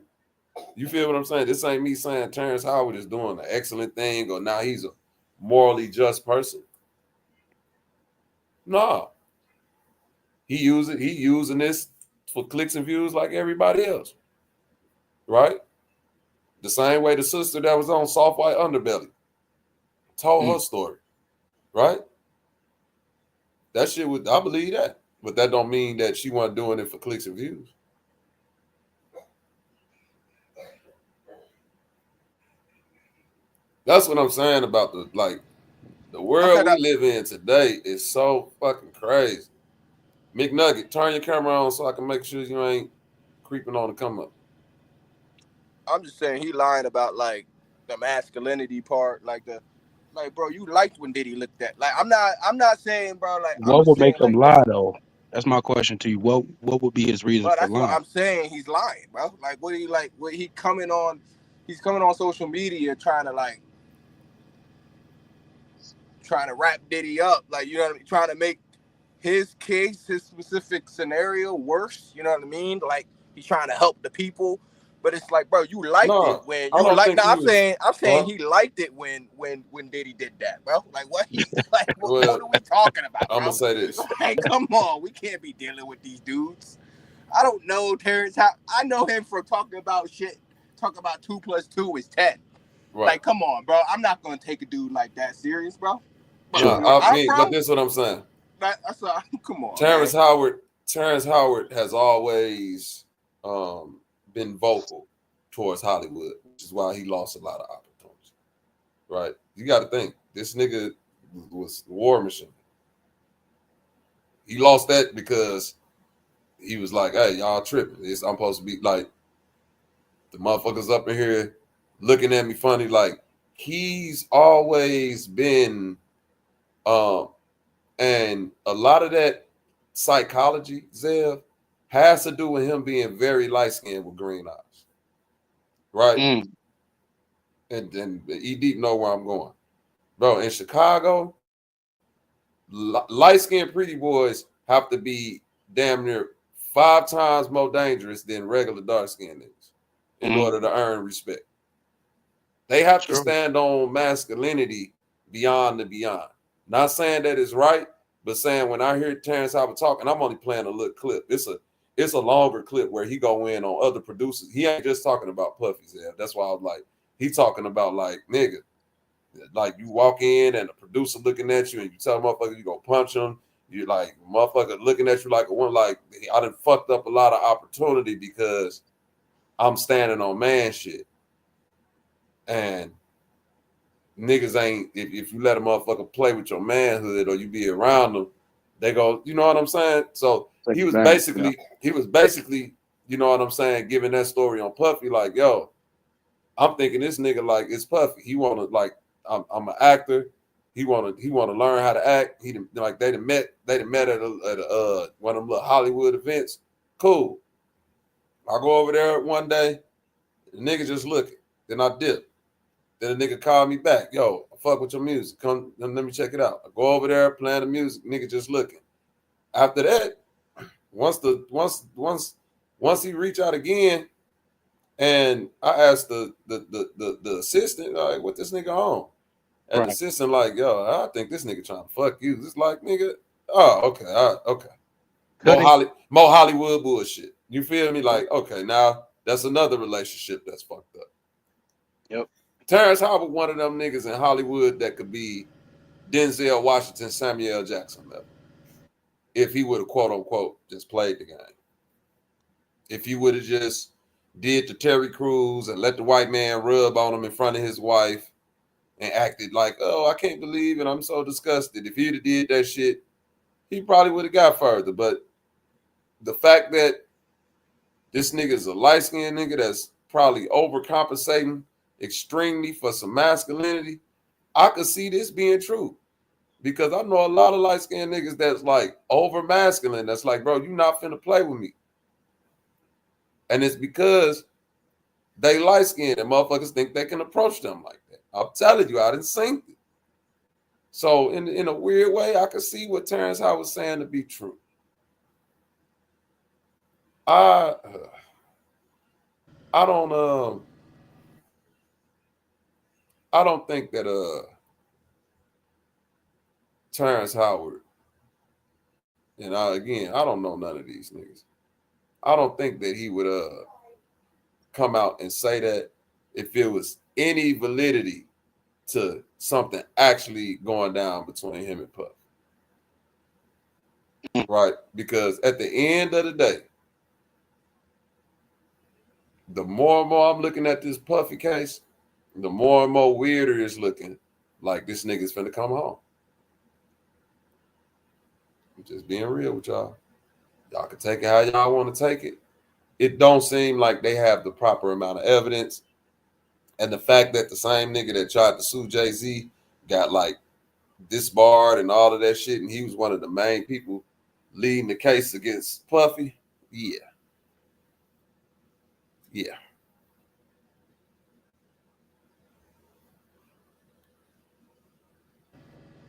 you feel what I'm saying? This ain't me saying Terrence Howard is doing an excellent thing or now he's a morally just person. No. He using this for clicks and views like everybody else. Right? The same way the sister that was on Soft White Underbelly told her story. Right? That shit would, I believe that. But that don't mean that she wasn't doing it for clicks and views. That's what I'm saying about the world we live in today is so fucking crazy. McNugget, turn your camera on so I can make sure you ain't creeping on the come up. I'm just saying he lying about like the masculinity part, like bro, you liked when Diddy looked at. Like I'm not saying, bro, like I'm What just would saying make him like, lie though? That's my question to you. What would be his reason bro, for that's what lying? I'm saying. He's lying, bro. Like what he coming on? He's coming on social media trying to wrap Diddy up, like you know what I mean, trying to make his case, his specific scenario worse. You know what I mean? Like he's trying to help the people, but it's like, bro, you liked it when I you don't like. think No, he was. I'm saying he liked it when Diddy did that, bro. Like what he's like, what are we talking about, I'm bro? gonna say this. Like, come on, we can't be dealing with these dudes. I don't know Terrence. I know him for talking about 2 + 2 is 10. Right. Like, come on, bro. I'm not gonna take a dude like that serious, bro. No, but this is what I'm saying. Come on, Terrence man. Howard has always been vocal towards Hollywood, which is why he lost a lot of opportunities. Right? You got to think this nigga was the war machine. He lost that because he was like, "Hey, y'all tripping? I'm supposed to be like the motherfuckers up in here looking at me funny." Like he's always been, and a lot of that psychology, Zev, has to do with him being very light skinned with green eyes, right? And E Deep know where I'm going, bro. In Chicago, light skinned pretty boys have to be damn near 5 times more dangerous than regular dark skinned niggas in order to earn respect. They have to stand on masculinity beyond the beyond. Not saying that it's right, but saying when I hear Terrence Howard talking, I'm only playing a little clip. It's a longer clip where he go in on other producers. He ain't just talking about Puffy's there. That's why I was like, he talking about like, nigga, like you walk in and the producer looking at you and you tell a motherfucker you gonna punch him. You like motherfucker looking at you like a one, like I done fucked up a lot of opportunity because I'm standing on man shit. And niggas ain't, if you let a motherfucker play with your manhood or you be around them, they go, you know what I'm saying? So he was basically, you know what I'm saying, giving that story on Puffy, like, yo, I'm thinking this nigga like it's Puffy. He wanna like, I'm an actor. He wanna learn how to act. He like they done met at one of them little Hollywood events. Cool. I go over there one day, the nigga just looking. Then I dip. Then the nigga called me back. Yo, I fuck with your music. Come, let me check it out. I go over there, playing the music. Nigga just looking. After that, once he reach out again, and I asked the assistant, like, what this nigga on? And the assistant like, yo, I think this nigga trying to fuck you. It's like, nigga, oh, okay, all right, okay. More Hollywood bullshit. You feel me? Like, okay, now that's another relationship that's fucked up. Yep. Terrence Howard, one of them niggas in Hollywood that could be Denzel Washington, Samuel L. Jackson level. If he would have, quote unquote, just played the game. If he would have just did the Terry Crews and let the white man rub on him in front of his wife and acted like, oh, I can't believe it, I'm so disgusted. If he'd have did that shit, he probably would have got further. But the fact that this nigga is a light-skinned nigga that's probably overcompensating extremely for some masculinity, I could see this being true. Because I know a lot of light-skinned niggas that's like over masculine. That's like, bro, you not finna play with me. And it's because they light-skinned and motherfuckers think they can approach them like that. I'm telling you, I didn't seen it. So in a weird way, I could see what Terrence Howard was saying to be true. I don't think that Terrence Howard, and I don't know none of these niggas. I don't think that he would come out and say that if it was any validity to something actually going down between him and Puff. Right? Because at the end of the day, the more and more I'm looking at this Puffy case, the more and more weirder it's looking like this nigga's finna come home. I'm just being real with y'all. Y'all can take it how y'all want to take it. It don't seem like they have the proper amount of evidence. And the fact that the same nigga that tried to sue Jay-Z got like disbarred and all of that shit, and he was one of the main people leading the case against Puffy. Yeah. Yeah.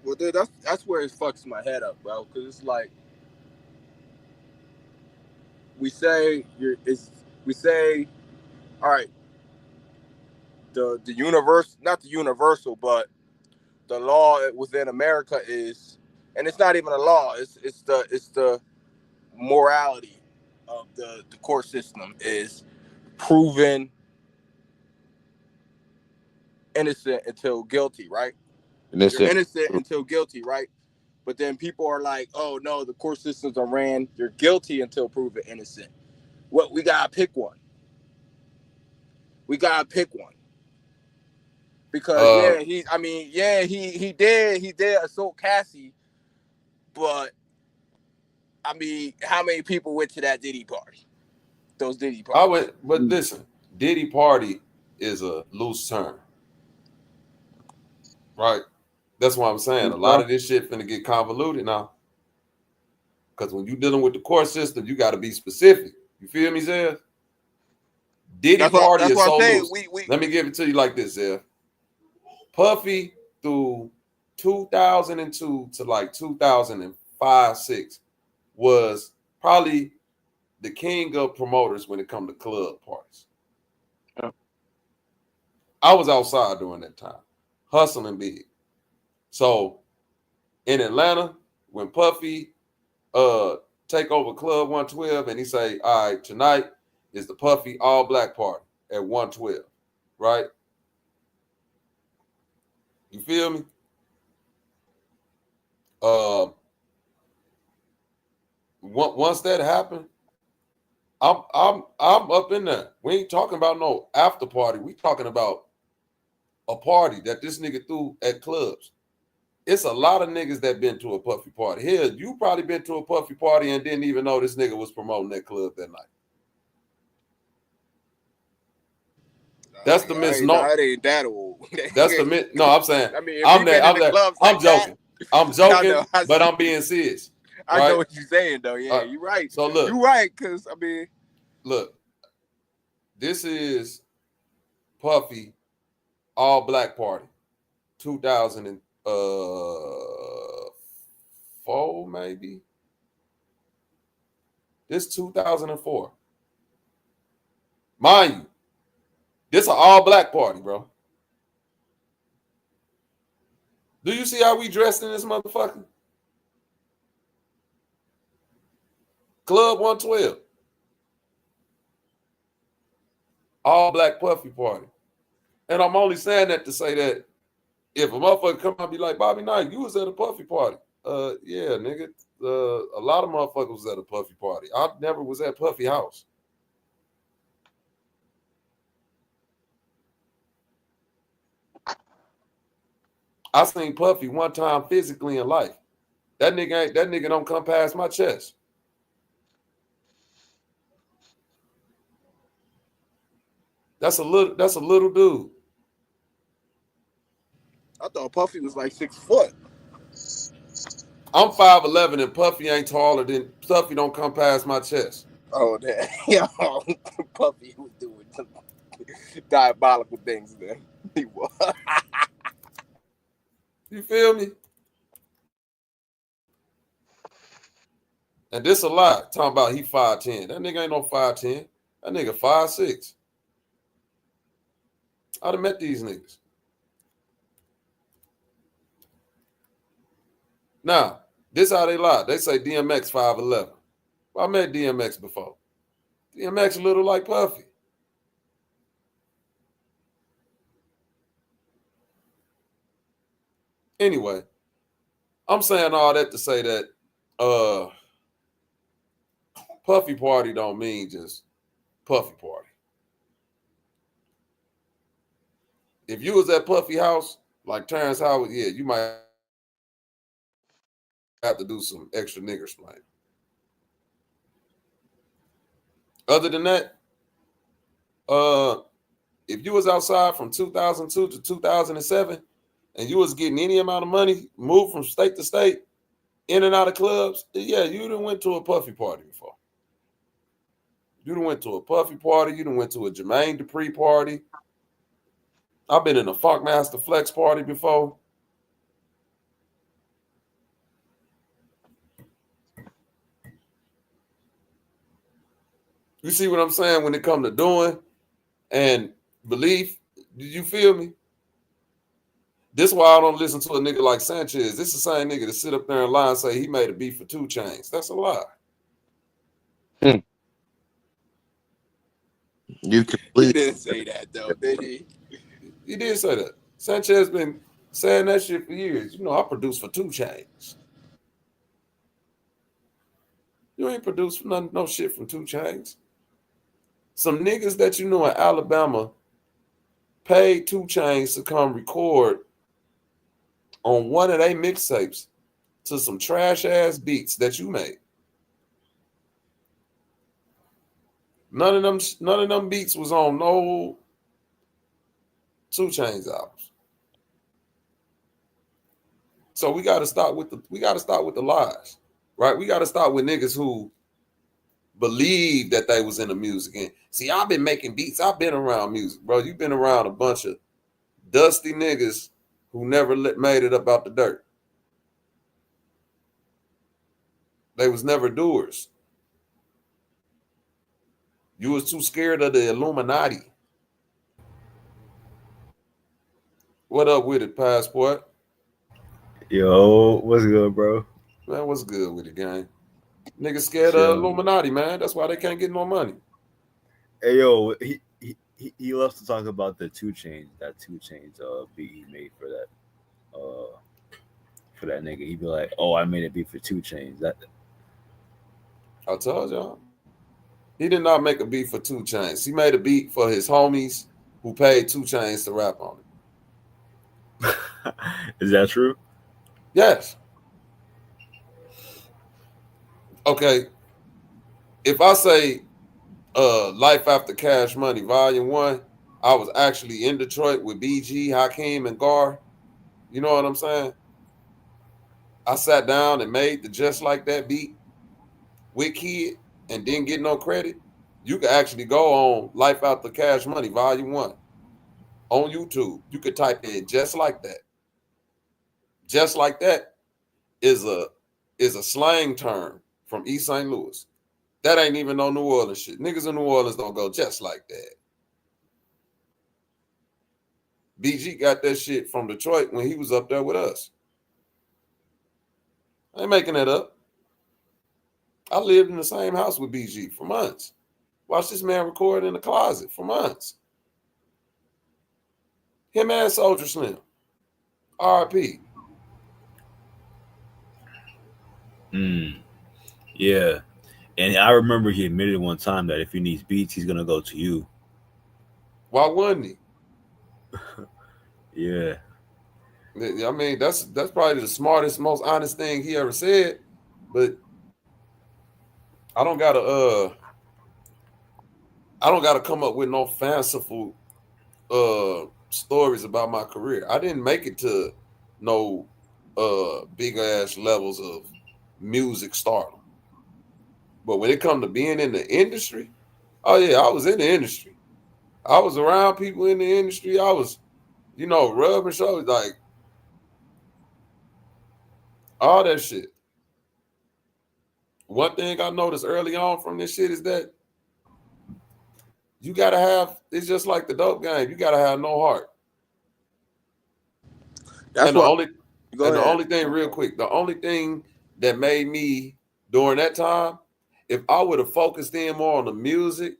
Well, dude, that's where it fucks my head up, bro. Because it's like we say, all right, the universe, not the universal, but the law within America is, and it's not even a law. It's the morality of the court system is proven innocent until guilty, right? You're innocent until guilty, right? But then people are like, oh no, the court systems are ran. You're guilty until proven innocent. What, we gotta pick one. We gotta pick one. Because he did assault Cassie, but I mean, how many people went to that Diddy party? Those Diddy parties. But listen, Diddy party is a loose term. Right? That's what I'm saying. A lot of this shit finna get convoluted now. Because when you're dealing with the court system, you got to be specific. You feel me, Zev? Diddy party is so loose. Let me give it to you like this, Zev. Puffy through 2002 to like 2005-06 was probably the king of promoters when it comes to club parties. Yeah. I was outside during that time, hustling big. So in Atlanta, when Puffy take over Club 112 and he say, all right, tonight is the Puffy all black party at 112, right? You feel me? Once that happened, I'm up in there. We ain't talking about no after party. We talking about a party that this nigga threw at clubs. It's a lot of niggas that been to a Puffy party. Hell, you probably been to a Puffy party and didn't even know this nigga was promoting that club that night. That's the misnomer. It ain't that old. That's the no. I'm saying I'm joking. I'm joking, but I'm being serious. I know what you're saying though. Yeah, you're right. So look, you're right, because I mean, look, this is Puffy all black party, 2004 maybe. This 2004. Mind you, this an all black party, bro. Do you see how we dressed in this motherfucker? Club 112. All black Puffy party. And I'm only saying that to say that if a motherfucker come out and be like, Bobby Knight, you was at a Puffy party. Yeah, nigga. A lot of motherfuckers was at a Puffy party. I never was at Puffy house. I seen Puffy one time physically in life. That nigga don't come past my chest. That's a little dude. I thought Puffy was like 6 foot. I'm 5'11" and Puffy ain't taller than Puffy. Don't come past my chest. Oh, damn. Yo, Puffy was doing some diabolical things then. He was. You feel me? And this a lot. Talking about he 5'10". That nigga ain't no 5'10". That nigga 5'6". I done met these niggas. Now, this how they lie. They say DMX 5'11". Well, I met DMX before. DMX a little like Puffy. Anyway, I'm saying all that to say that Puffy party don't mean just Puffy party. If you was at Puffy house, like Terrence Howard, yeah, you might have to do some extra nigger explain. Other than that, if you was outside from 2002 to 2007 and you was getting any amount of money, moved from state to state, in and out of clubs, yeah, you done went to a Puffy party before. You done went to a Puffy party. You done went to a Jermaine Dupri party. I've been in a Funkmaster Flex party before. You see what I'm saying when it comes to doing and belief? Did you feel me? This is why I don't listen to a nigga like Sanchez. This is the same nigga that sit up there and lie and say he made a beat for 2 Chainz. That's a lie. You completely didn't say that though, did he? He did say that. Sanchez been saying that shit for years. You know, I produced for 2 Chainz. You ain't produced for no shit from 2 Chainz. Some niggas that you know in Alabama paid 2 Chainz to come record on one of their mixtapes to some trash ass beats that you made. None of them beats was on no 2 Chainz albums. So we gotta stop with the lies, right? We gotta start with niggas who believe that they was in the music. And see, I've been making beats. I've been around music, bro. You've been around a bunch of dusty niggas who never made it up out the dirt. They was never doers. You was too scared of the Illuminati. What up with it, Passport? Yo, what's good, bro? Man, what's good with it, gang? Niggas scared of Illuminati, man. That's why they can't get no money. Hey, yo, he loves to talk about the 2 Chainz, that 2 Chainz beat he made for that nigga. He'd be like, "Oh, I made a beat for 2 Chainz." That I told y'all. He did not make a beat for 2 Chainz. He made a beat for his homies who paid 2 Chainz to rap on it. Is that true? Yes. Okay. If I say Life After Cash Money, Volume 1, I was actually in Detroit with BG, Hakeem, and Gar. You know what I'm saying? I sat down and made the Just Like That beat with Kid and didn't get no credit. You can actually go on Life After Cash Money, Volume 1 on YouTube. You could type in Just Like That. Just Like That is a slang term from East St. Louis. That ain't even no New Orleans shit. Niggas in New Orleans don't go just like that. BG got that shit from Detroit when he was up there with us. I ain't making that up. I lived in the same house with BG for months. Watched this man record in the closet for months. Him and Soldier Slim. RIP. Yeah. And I remember he admitted one time that if he needs beats, he's gonna go to you. Why wouldn't he? Yeah. I mean, that's probably the smartest, most honest thing he ever said. But I don't gotta come up with no fanciful stories about my career. I didn't make it to no big ass levels of music stardom. But when it comes to being in the industry, oh yeah, I was in the industry. I was around people in the industry. I was, rubbing shoulders, like all that shit. One thing I noticed early on from this shit is that you gotta have, it's just like the dope game. You gotta have no heart. That's And the what. only Go and the ahead. only thing, real quick, the only thing that made me during that time, if I would have focused in more on the music,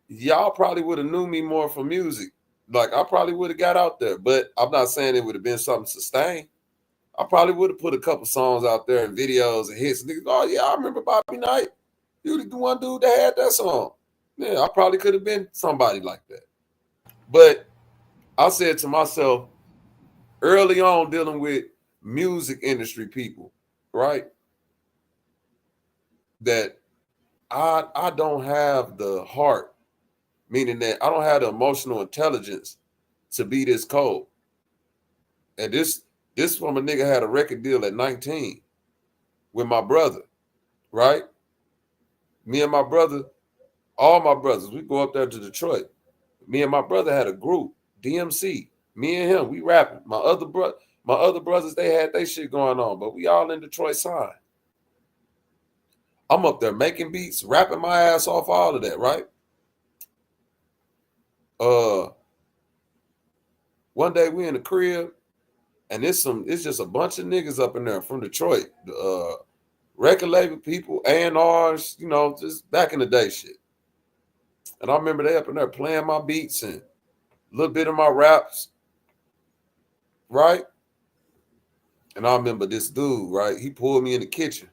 y'all probably would have knew me more for music. Like I probably would have got out there, but I'm not saying it would have been something sustained. I probably would have put a couple songs out there and videos and hits. Niggas, oh yeah, I remember Bobby Knight. You the one dude that had that song. Yeah, I probably could have been somebody like that. But I said to myself, early on dealing with music industry people, right? That I don't have the heart, meaning that I don't have the emotional intelligence to be this cold. And this from a nigga had a record deal at 19 with my brother, right? Me and my brother, all my brothers, we go up there to Detroit. Me and my brother had a group, DMC. Me and him, we rapping. My other brothers, they had their shit going on, but we all in Detroit signed. I'm up there making beats, rapping my ass off, all of that, right? One day we in the crib, and it's just a bunch of niggas up in there from Detroit. Record label people, A&Rs, just back in the day shit. And I remember they up in there playing my beats and a little bit of my raps, right? And I remember this dude, right? He pulled me in the kitchen.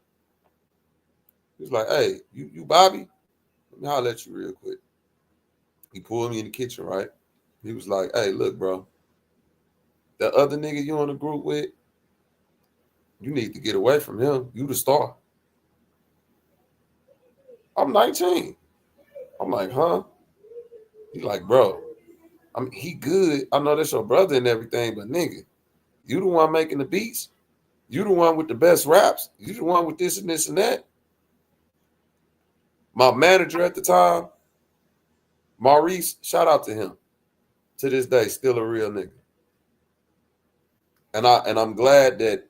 He was like, hey, you Bobby? Let me holler at you real quick. He pulled me in the kitchen, right? He was like, hey, look, bro. That other nigga you in the group with, you need to get away from him. You the star. I'm 19. I'm like, huh? He's like, bro, I mean, he good. I know that's your brother and everything, but nigga, you the one making the beats. You the one with the best raps. You the one with this and this and that. My manager at the time, Maurice, shout out to him. To this day, still a real nigga. And I'm glad that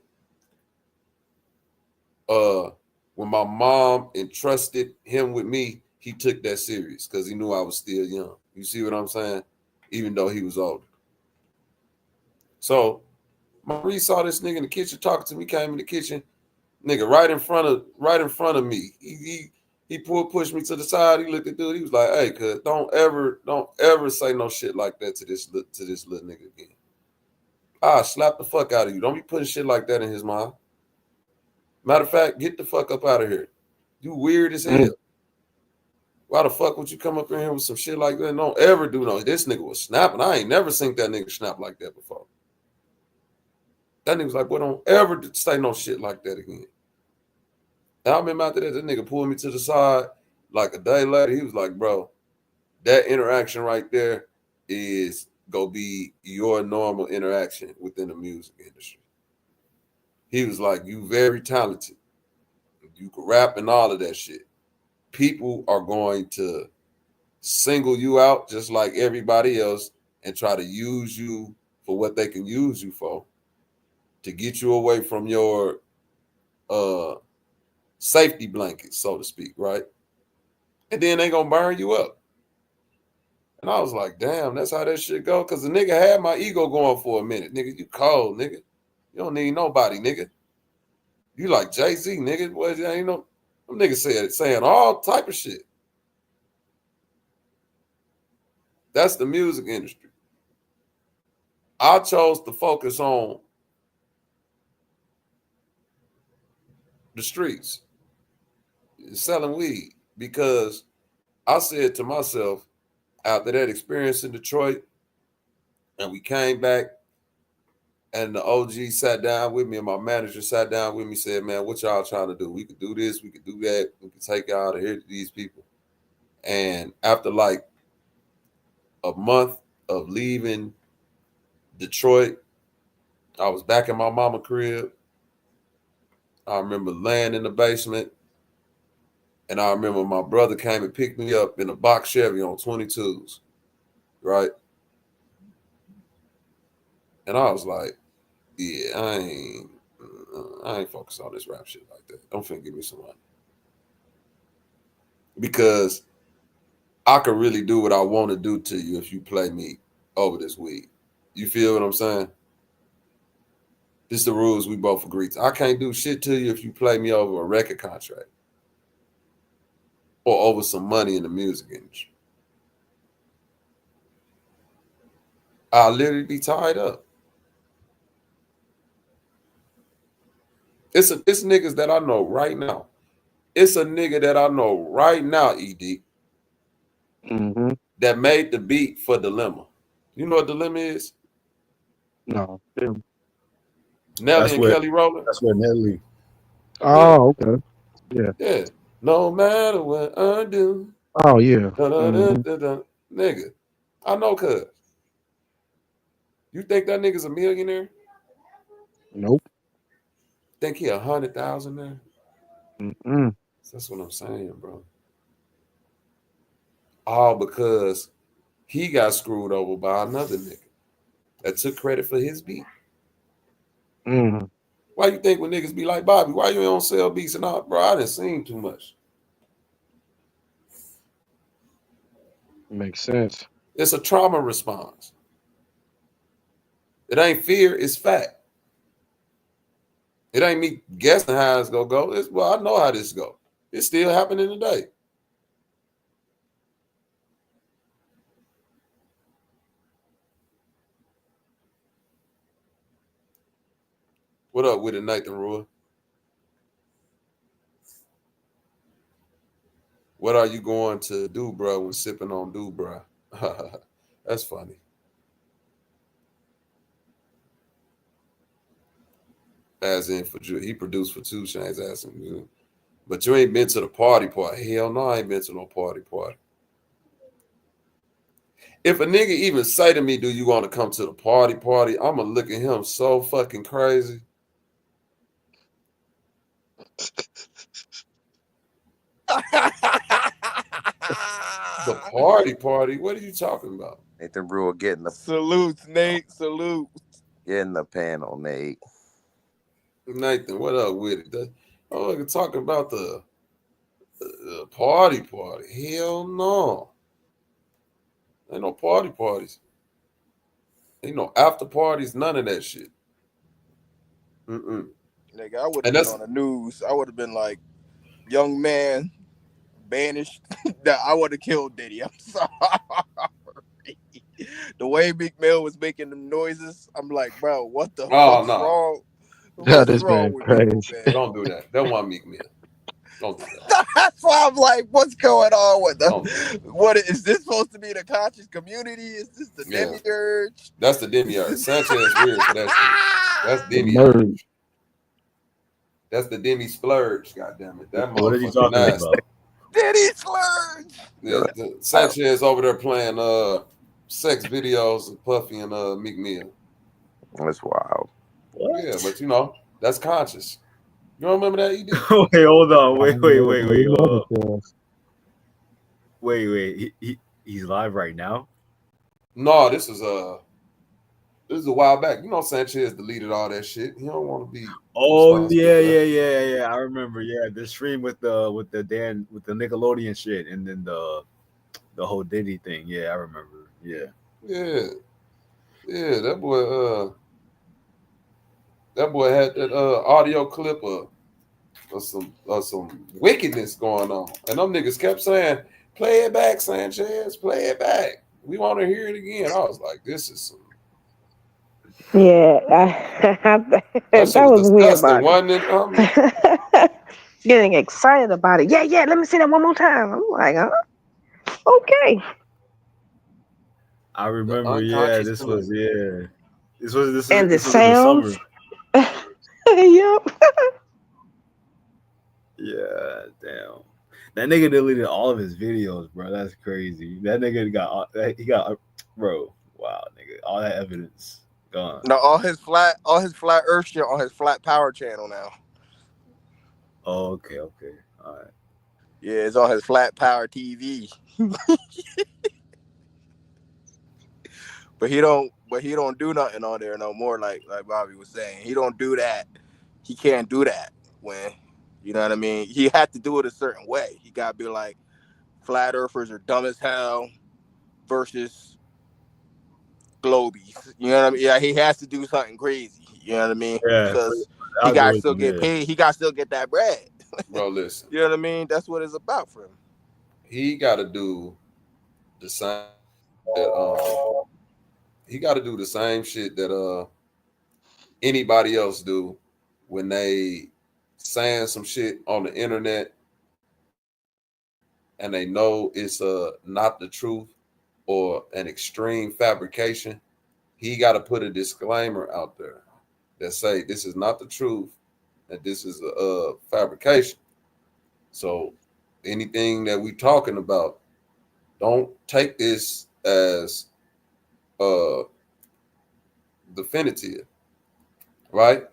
when my mom entrusted him with me, he took that serious because he knew I was still young. You see what I'm saying? Even though he was older. So Maurice saw this nigga in the kitchen talking to me, came in the kitchen, nigga, right in front of me. He pushed me to the side. He looked at dude. He was like, hey, cuz don't ever say no shit like that to this little nigga again. I'll slap the fuck out of you. Don't be putting shit like that in his mind. Matter of fact, get the fuck up out of here. You weird as hell. Why the fuck would you come up in here with some shit like that? Don't ever do no. This nigga was snapping. I ain't never seen that nigga snap like that before. That nigga was like, boy, don't ever say no shit like that again. And I remember after that nigga pulled me to the side. Like a day later, he was like, bro, that interaction right there is gonna be your normal interaction within the music industry. He was like, you very talented. You can rap and all of that shit. People are going to single you out just like everybody else and try to use you for what they can use you for to get you away from your safety blanket, so to speak, right? And then they gonna burn you up. And I was like, damn, that's how that shit go. Cause the nigga had my ego going for a minute. Nigga, you cold, nigga. You don't need nobody, nigga. You like Jay-Z, nigga. What ain't no them niggas saying all type of shit. That's the music industry. I chose to focus on the streets, selling weed, because I said to myself, after that experience in Detroit, and we came back And the OG sat down with me, and my manager sat down with me, said, man, what y'all trying to do? We could do this, we could do that, we could take y'all to hear these people. And after like a month of leaving Detroit, I was back in my mama crib. I remember laying in the basement, and I remember my brother came and picked me up in a box Chevy on 22s, right? And I was like, yeah, I ain't focused on this rap shit like that. Don't finna give me some money. Because I could really do what I want to do to you if you play me over this weed. You feel what I'm saying? This is the rules we both agreed to. I can't do shit to you if you play me over a record contract or over some money in the music industry. I'll literally be tied up. It's niggas that I know right now. It's a nigga that I know right now, ED, that made the beat for Dilemma. You know what Dilemma is? No. Yeah. Nelly and Kelly Rowland. That's where Nelly. Oh, okay. Yeah. Yeah. No matter what I do. Oh, yeah. Nigga, I know cuz. You think that nigga's a millionaire? Nope. Think he 100,000 there? That's what I'm saying, bro. All because he got screwed over by another nigga that took credit for his beat. Why you think when niggas be like, Bobby, why you don't sell beats and all? Bro, I done seen too much. Makes sense. It's a trauma response. It ain't fear, it's fact. It ain't me guessing how it's gonna go. Well, I know how this go. It's still happening today. What up with it, Nathan Roy? What are you going to do, bro, when sipping on do, bro? That's funny. As in for he produced for 2 Chainz, as in, but you ain't been to the party. Hell no, I ain't been to no party. If a nigga even say to me, do you want to come to the party, I'ma look at him so fucking crazy. The party? What are you talking about? Nathan Brewer getting the salutes, Nate. Salute. Getting the panel, Nate. Nathan, what up with it? We're talking about the party. Hell no. Ain't no parties. Ain't no after parties, none of that shit. Nigga, I would have been on the news. I would have been like, young man banished. That I would have killed Diddy. I'm sorry. The way Meek Mill was making them noises, I'm like, bro, what the fuck's wrong? That is been crazy. Don't do that. That wasn't Meek Mill. Don't do that. That's why I'm like, what's going on with them? What is this supposed to be the conscious community? Is this the demiurge? That's the demiurge. Sanchez weird for that shit. That's demiurge. That's the demi splurge, goddammit. That what are you motherfucker talking nasty. about? Diddy splurge. Yeah, Sanchez over there playing sex videos of Puffy and Meek Mill. That's wild. What? Yeah, but you know, that's conscious. You don't remember that, ED? Wait, hold on. Wait. He's live right now? No, this is a while back. You know, Sanchez deleted all that shit. He don't want to be. Oh yeah. I remember. Yeah, the stream with the Nickelodeon shit, and then the whole Diddy thing. Yeah, I remember. Yeah. That boy had that audio clip of some wickedness going on, and them niggas kept saying, "Play it back, Sanchez. Play it back. We want to hear it again." I was like, "This is some." Yeah, that was weird about it. Getting excited about it. Yeah, let me see that one more time. I'm like, okay. I remember, this was And the this was in the summer. sounds. Yep. Yeah, damn. That nigga deleted all of his videos, bro. That's crazy. That nigga got bro. Wow, nigga, all that evidence gone. No, all his flat Earth shit on his Flat Power channel now. Oh, okay, all right. Yeah, it's on his Flat Power TV. But he don't do nothing on there no more. Like Bobby was saying, he don't do that. He can't do that when, you know what I mean. He had to do it a certain way. He gotta be like, flat earthers are dumb as hell versus globies. You know what I mean? Yeah, he has to do something crazy. You know what I mean? Yeah, because he got to still get paid. He got to still get that bread. Bro, listen. You know what I mean? That's what it's about for him. He got to do the same. He got to do the same shit that anybody else do when they saying some shit on the internet and they know it's not the truth or an extreme fabrication. He got to put a disclaimer out there that say this is not the truth and this is a fabrication. So anything that we talking about, don't take this as definitive, right?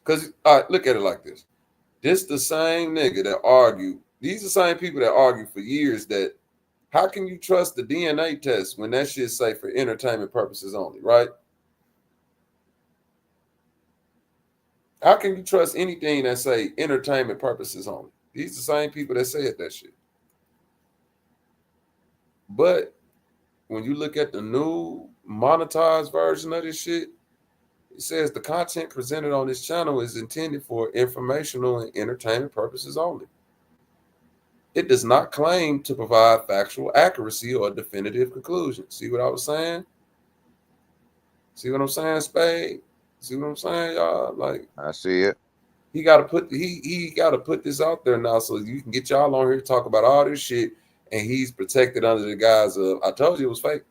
Because all right, look at it like this. This the same nigga that argued. These are the same people that argue for years that how can you trust the DNA test when that shit say for entertainment purposes only, right? How can you trust anything that say entertainment purposes only? These are the same people that said that shit. But when you look at the new monetized version of this shit, it says the content presented on this channel is intended for informational and entertainment purposes only. It does not claim to provide factual accuracy or definitive conclusion. See what I was saying? See what I'm saying, Spade? See what I'm saying, y'all? Like, I see it. He gotta put this out there now so you can get y'all on here to talk about all this shit, and he's protected under the guise of I told you it was fake.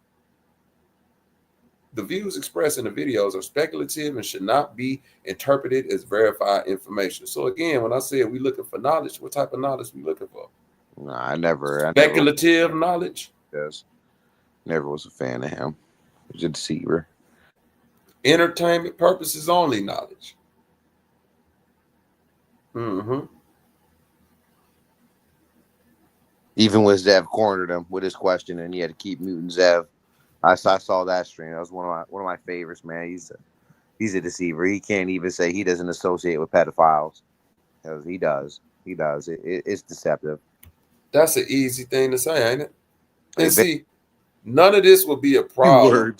The views expressed in the videos are speculative and should not be interpreted as verified information. So again, when I said we looking for knowledge, what type of knowledge we looking for? No, I never Speculative knowledge? Yes. Never was a fan of him. He's a deceiver. Entertainment purposes only knowledge. Mm-hmm. Even with Zev cornered him with his question, and he had to keep muting Zev. I saw that stream. That was one of my favorites, man. He's a deceiver. He can't even say he doesn't associate with pedophiles. Because he does. He does. It's deceptive. That's an easy thing to say, ain't it? And see, none of this would be a problem.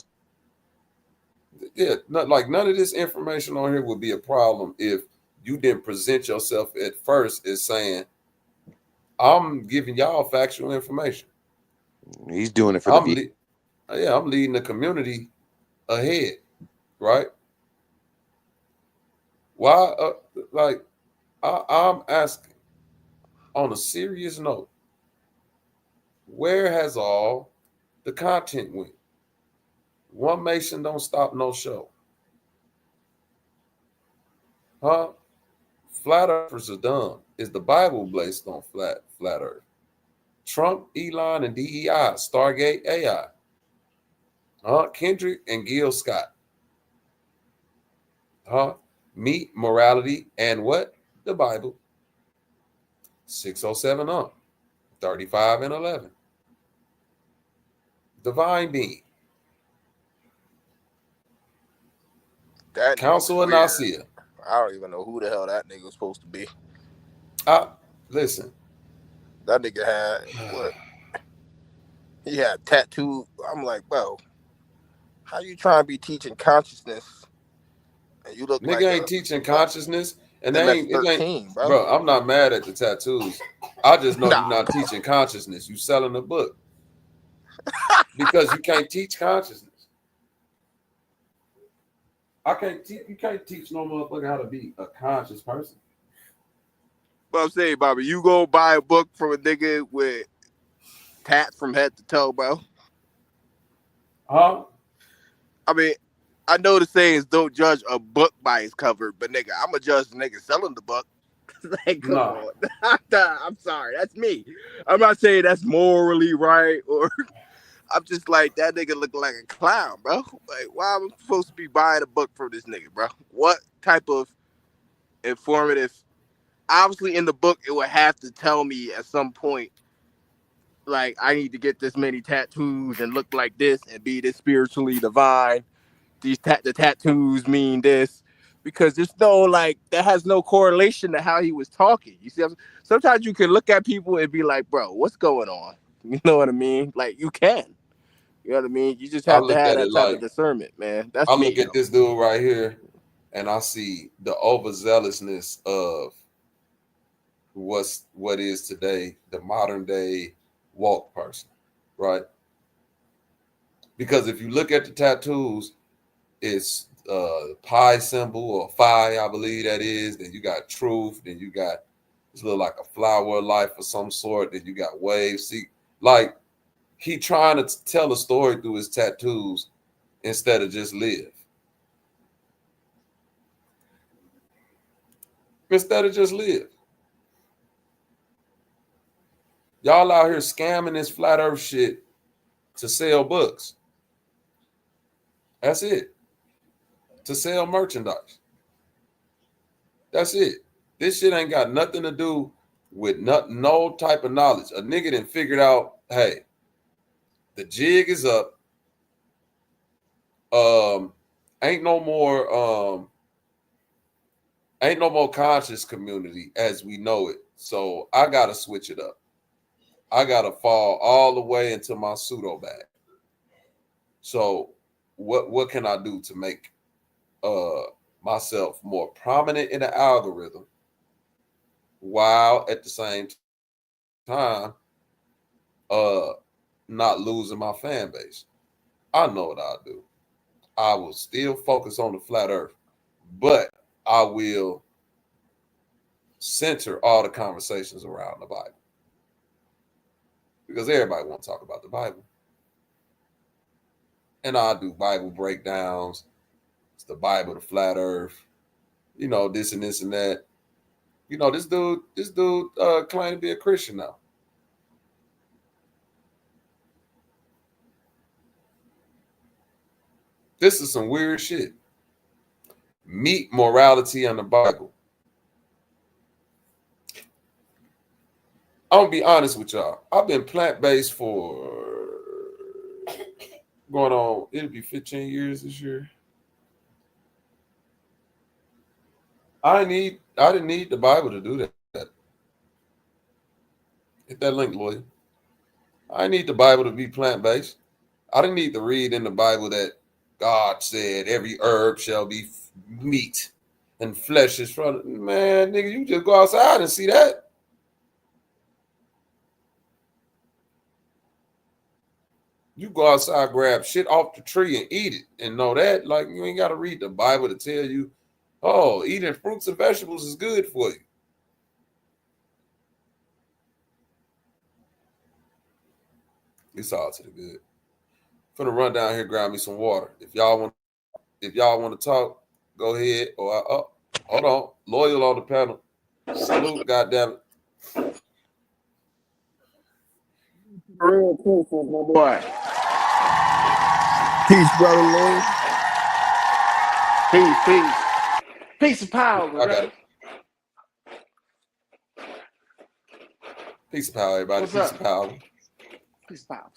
Yeah, none of this information on here would be a problem if you didn't present yourself at first as saying, I'm giving y'all factual information. He's doing it for the people. I'm leading the community ahead, right? Why? I'm asking on a serious note, where has all the content went? One Mason don't stop no show. Huh? Flat earthers are dumb. Is the Bible based on flat earth? Trump, Elon, and DEI, Stargate AI. Kendrick and Gil Scott. Meat, morality, and what? The Bible. 607 35 and 11. Divine being. That Council of Nicaea. I don't even know who the hell that nigga was supposed to be. Listen. That nigga had what? He had tattoo. I'm like, bro, how you trying to be teaching consciousness? And you look nigga like ain't teaching consciousness. And they ain't 13, bro. I'm not mad at the tattoos. I just know you're not teaching consciousness. You selling a book. Because you can't teach consciousness. You can't teach no motherfucker how to be a conscious person. But I'm saying, Bobby, you go buy a book from a nigga with tats from head to toe, bro. Huh? I mean, I know the saying is don't judge a book by its cover, but nigga, I'm gonna judge the nigga selling the book. Like, come Nah. on. I'm sorry, that's me. I'm not saying that's morally right, or I'm just like, that nigga look like a clown, bro. Like, why am I supposed to be buying a book from this nigga, bro? What type of informative? Obviously, in the book, it would have to tell me at some point, like, I need to get this many tattoos and look like this and be this spiritually divine. The tattoos mean this, because there's no, like, that has no correlation to how he was talking. You see, sometimes you can look at people and be like, bro, what's going on? You know what I mean? Like, you can. You know what I mean? You just I have to look have at that it type of like, discernment, man. That's I me, look at though. this dude right here, and I see the overzealousness of what is today the modern day woke person, right? Because if you look at the tattoos, it's pi symbol or phi, I believe that is. Then you got truth. Then you got this look like a flower of life of some sort. Then you got waves. See, like he trying to tell a story through his tattoos instead of just live. Instead of just live. Y'all out here scamming this flat earth shit to sell books. That's it. To sell merchandise. That's it. This shit ain't got nothing to do with no type of knowledge. A nigga done figured out, hey, the jig is up. Ain't no more conscious community as we know it. So I gotta switch it up. I gotta fall all the way into my pseudo bag. So what can I do to make myself more prominent in the algorithm while at the same time not losing my fan base? I know what I'll do. I will still focus on the flat earth, but I will center all the conversations around the Bible, because everybody want to talk about the Bible. And I do Bible breakdowns. It's the Bible, the flat earth, you know, this and this and that. You know, this dude claimed to be a Christian now. This is some weird shit. Meet morality and the Bible. I'm gonna be honest with y'all. I've been plant-based for going on, it'll be 15 years this year. I didn't need the Bible to do that. Hit that link, Lloyd. I didn't need the Bible to be plant-based. I didn't need to read in the Bible that God said every herb shall be meat and flesh is from. Man, nigga, you just go outside and see that. You go outside, grab shit off the tree and eat it and know that. Like, you ain't got to read the Bible to tell you, oh, eating fruits and vegetables is good for you. It's all to the good. I'm finna run down here, grab me some water. If y'all want to talk, go ahead. Or hold on, loyal on the panel. Salute, goddamn it. Real cool, my boy. Peace, brother Lloyd. Peace. Peace and power, I got it. Peace and power, everybody. What's peace up? and power. Peace and power.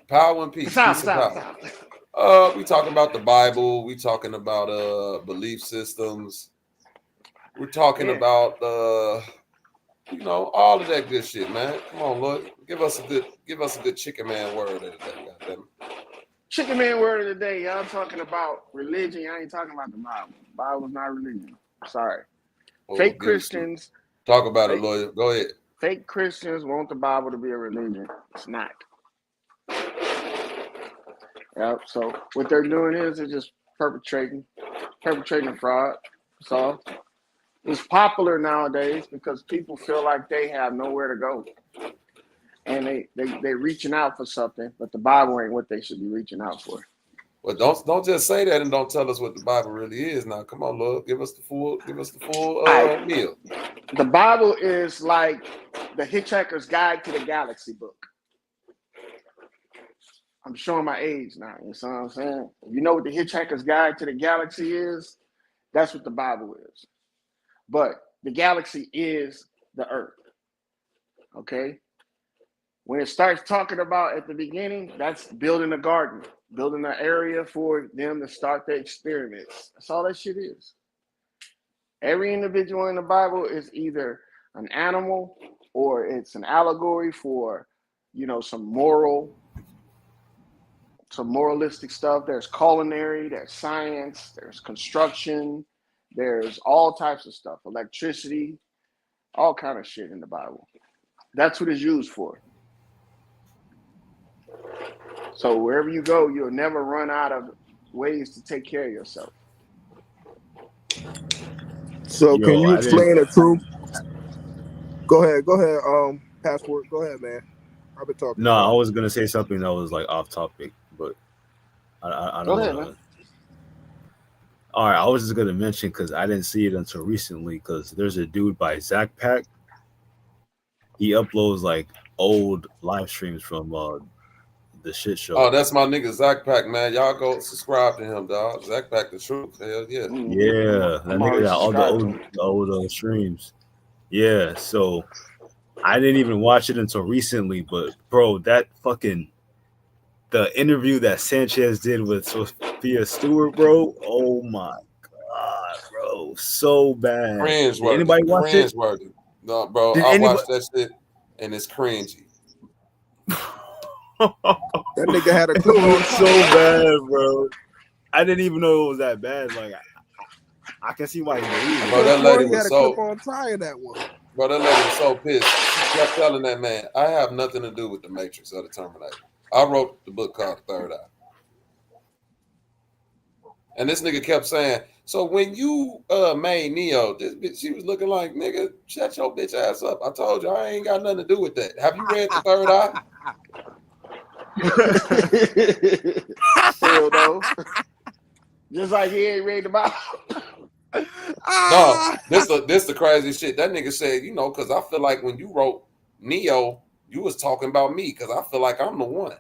Power and peace. Peace and power. We talking about the Bible. We talking about belief systems. We're talking about you know, all of that good shit, man. Come on, Lloyd. Give us a good chicken man word of the day, goddamn it. Chicken man word of the day. Y'all talking about religion. Y'all ain't talking about the Bible. The Bible's not religion. Sorry. Fake Christians. Talk about it, Lloyd. Go ahead. Fake Christians want the Bible to be a religion. It's not. Yep. So what they're doing is they're just perpetrating a fraud. So it's popular nowadays because people feel like they have nowhere to go. And they reaching out for something, but the Bible ain't what they should be reaching out for. Well, don't just say that and don't tell us what the Bible really is. Now, come on, Lord, give us the full meal. The Bible is like the Hitchhiker's Guide to the Galaxy book. I'm showing my age now. You know what I'm saying? You know what the Hitchhiker's Guide to the Galaxy is? That's what the Bible is. But the galaxy is the earth. Okay? When it starts talking about at the beginning, that's building a garden, building an area for them to start their experiments. That's all that shit is. Every individual in the Bible is either an animal or it's an allegory for, some moralistic stuff. There's culinary, there's science, there's construction, there's all types of stuff, electricity, all kind of shit in the Bible. That's what it's used for. So wherever you go, you'll never run out of ways to take care of yourself. So can you explain the truth? Go ahead, Passport. Go ahead, man. I've been talking. No, I was gonna say something that was like off topic, but I don't know. All right, I was just gonna mention because I didn't see it until recently. Because there's a dude by 𝘃𝑝𝑎𝑐. He uploads like old live streams from the shit show. Oh, that's my nigga 𝘃𝑝𝑎𝑐, man. Y'all go subscribe to him, dog. 𝘃𝑝𝑎𝑐 the truth. Hell yeah. Yeah, that nigga got all the old streams. Yeah, so I didn't even watch it until recently, but bro, that fucking the interview that Sanchez did with Sophia Stewart, bro. Oh my god, bro, so bad. Did anybody watch it? No, bro, Did I anybody watched that shit and it's cringy. That nigga had a clip on so bad, bro. I didn't even know it was that bad. Like I can see why he believed it. Bro, that lady was so on trying that one. Bro, that lady was so pissed. She kept telling that man, I have nothing to do with the Matrix or the Terminator. I wrote the book called The Third Eye. And this nigga kept saying, so when you made Neo, this bitch, she was looking like, nigga, shut your bitch ass up. I told you I ain't got nothing to do with that. Have you read The Third Eye? Hell no. Just like he ain't read the Bible. No, this the crazy shit. That nigga said, because I feel like when you wrote Neo, you was talking about me because I feel like I'm the one.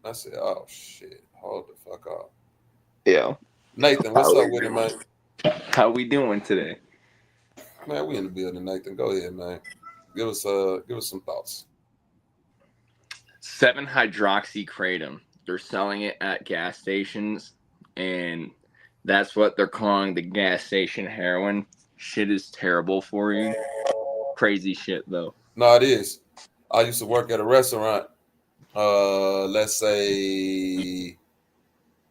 I said, oh shit, hold the fuck up. Yeah. Nathan, what's up with it, man? How we doing today? Man, we in the building, Nathan. Go ahead, man. Give us some thoughts. 7-hydroxykratom. They're selling it at gas stations, and that's what they're calling the gas station heroin. Shit is terrible for you. Crazy shit, though. No, it is. I used to work at a restaurant, let's say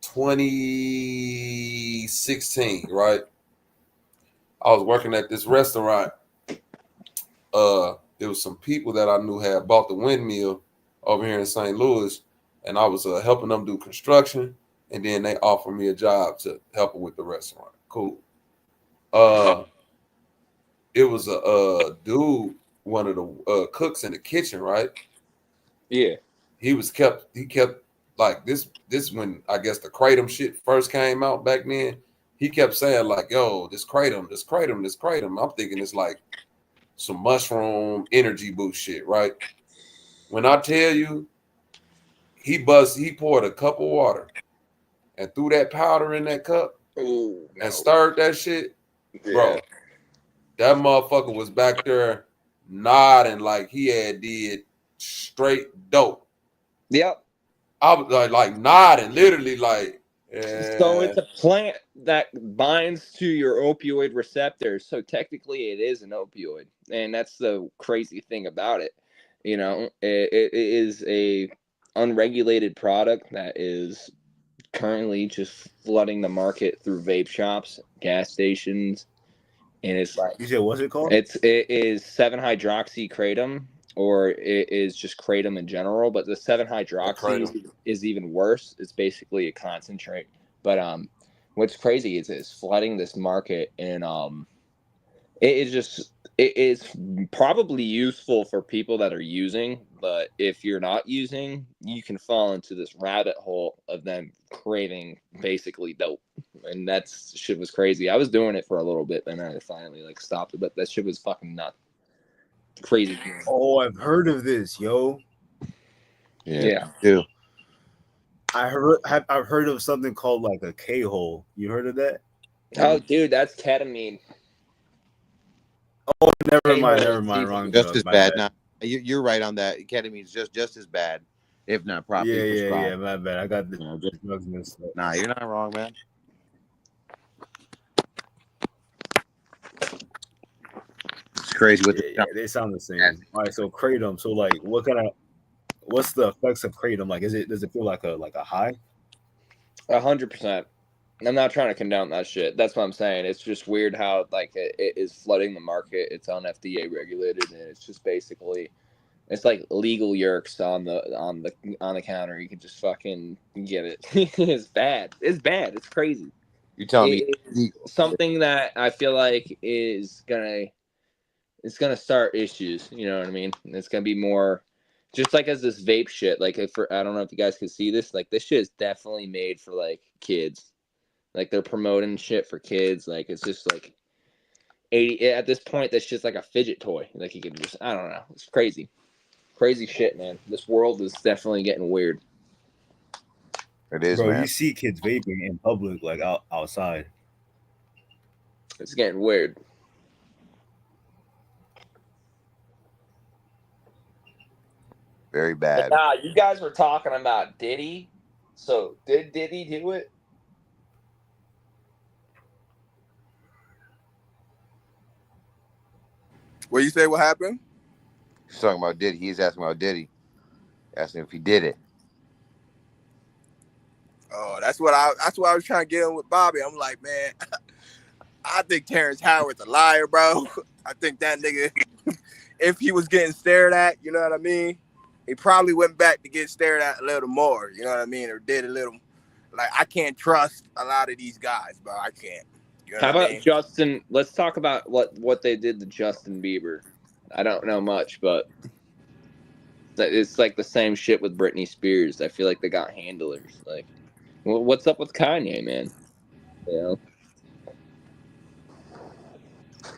2016, right? I was working at this restaurant. There was some people that I knew had bought the windmill over here in St. Louis, and I was helping them do construction, and then they offered me a job to help them with the restaurant. Cool. It was a dude, one of the cooks in the kitchen, right? Yeah. He kept like this when I guess the kratom shit first came out back then. He kept saying like, yo, this kratom. I'm thinking it's like some mushroom energy boost shit, right? When I tell you, he poured a cup of water and threw that powder in that cup and stirred that shit, bro. That motherfucker was back there nodding like he had did straight dope. Yep. I was like nodding, literally like. So it's a plant that binds to your opioid receptors. So technically it is an opioid. And that's the crazy thing about it. It is a unregulated product that is currently just flooding the market through vape shops, gas stations. And it's like, you said, what's it called? It is 7-hydroxykratom, or it is just kratom in general. But the 7-hydroxy is even worse. It's basically a concentrate. But what's crazy is it's flooding this market, and it It is probably useful for people that are using, but if you're not using, you can fall into this rabbit hole of them craving basically dope. And that shit was crazy. I was doing it for a little bit, then I finally like stopped it, but that shit was fucking nuts. Crazy. Oh, I've heard of this, yo. Yeah. Too. I've heard of something called like a K-hole. You heard of that? Oh, dude, that's ketamine. Oh, never mind. Wrong Just drug. as My bad. bad. No, you're right on that. Ketamine's just as bad, if not properly prescribed. Yeah. My bad. I got the drugs mixed up. Nah, you're not wrong, man. It's crazy what they sound the same. All right, so kratom. So like, what's the effects of kratom? Like, does it feel like a high? 100%. I'm not trying to condone that shit. That's what I'm saying. It's just weird how like it is flooding the market. It's on FDA regulated, and it's just basically, it's like legal yerks on the counter. You can just fucking get it. It's bad. It's bad. It's crazy. You're telling me It's something that I feel like it's gonna start issues. You know what I mean? It's gonna be more. Just like as this vape shit, like I don't know if you guys can see this, like this shit is definitely made for like kids. Like they're promoting shit for kids. Like it's just like 80 at this point. That's just like a fidget toy. Like you can just, I don't know. It's crazy, crazy shit, man. This world is definitely getting weird. It is, Bro. man. You see kids vaping in public, like outside. It's getting weird. Very bad. Nah, you guys were talking about Diddy. So did Diddy do it? What you say? What happened? He's talking about Diddy. He's asking about Diddy. Asking if he did it. Oh, that's what I was trying to get in with Bobby. I'm like, man, I think Terrence Howard's a liar, bro. I think that nigga, if he was getting stared at, you know what I mean, he probably went back to get stared at a little more, you know what I mean, or did a little. Like, I can't trust a lot of these guys, bro. I can't. You know How what I about mean? Justin? Let's talk about what they did to Justin Bieber. I don't know much, but it's like the same shit with Britney Spears. I feel like they got handlers. Like, well, what's up with Kanye, man? You know?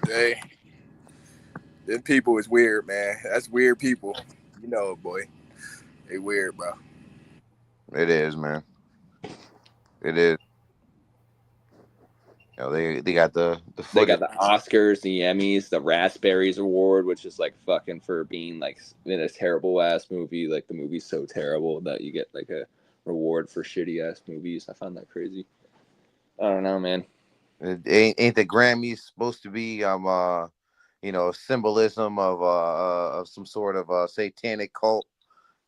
Hey, them people is weird, man. That's weird people. You know, boy. They weird, bro. It is, man. It is. You know, they got the They got the Oscars, the Emmys, the Raspberries Award, which is like fucking for being like in a terrible ass movie. Like the movie's so terrible that you get like a reward for shitty ass movies. I find that crazy. I don't know, man. Ain't the Grammys supposed to be you know, symbolism of some sort of satanic cult?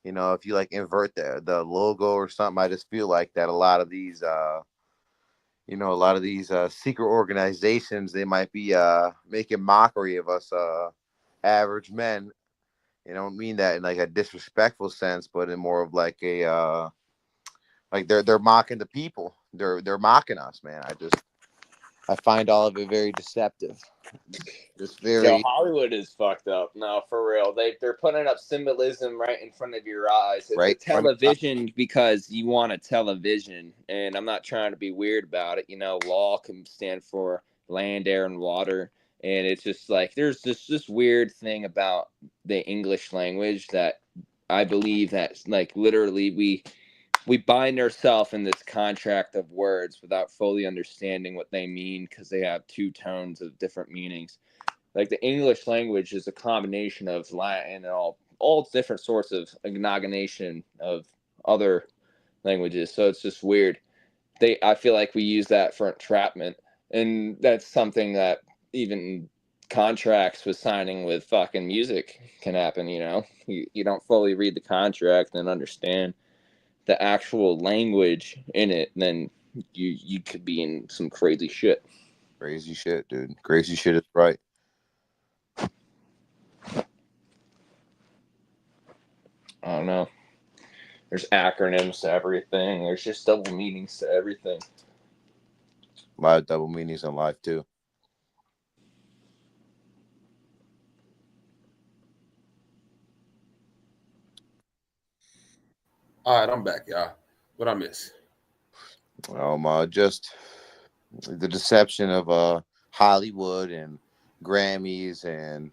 You know, if you like invert the logo or something, I just feel like that a lot of these you know, a lot of these secret organizations, they might be making mockery of us average men. You don't mean that in like a disrespectful sense, but in more of like a like they're mocking the people. They're mocking us, man. I find all of it very deceptive. Just very. Yo, Hollywood is fucked up. No, for real. They're putting up symbolism right in front of your eyes. It's Right. a television because you want a television. And I'm not trying to be weird about it. You know, law can stand for land, air, and water. And it's just like there's this weird thing about the English language that I believe that like literally we bind ourselves in this contract of words without fully understanding what they mean because they have two tones of different meanings. Like the English language is a combination of Latin and all different sorts of amalgamation of other languages. So it's just weird. I feel like we use that for entrapment, and that's something that even contracts with signing with fucking music can happen. You know, you don't fully read the contract and understand the actual language in it, then you could be in some crazy shit. Crazy shit, dude. Crazy shit is right. I don't know. There's acronyms to everything. There's just double meanings to everything. A lot of double meanings in life too. All right, I'm back, y'all. What I miss? Just the deception of Hollywood and Grammys and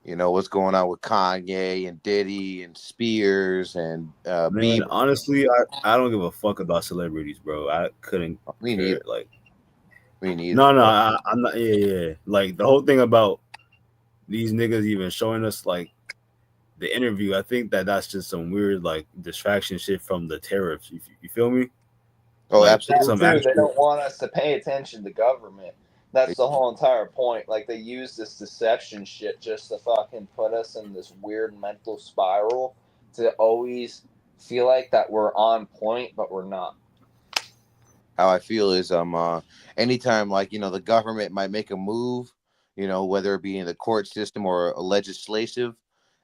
what's going on with Kanye and Diddy and Spears and Man, Bieber. honestly, I don't give a fuck about celebrities, bro. I couldn't Me care. neither. Like, Me neither. no, I'm not. Yeah. Like the whole thing about these niggas even showing us like the interview. I think that's just some weird like distraction shit from the tariffs. You feel me? Oh, Like absolutely. some They actual. don't want us to pay attention to government. That's the whole entire point. Like, they use this deception shit just to fucking put us in this weird mental spiral to always feel like that we're on point, but we're not. How I feel is anytime like the government might make a move, whether it be in the court system or a legislative,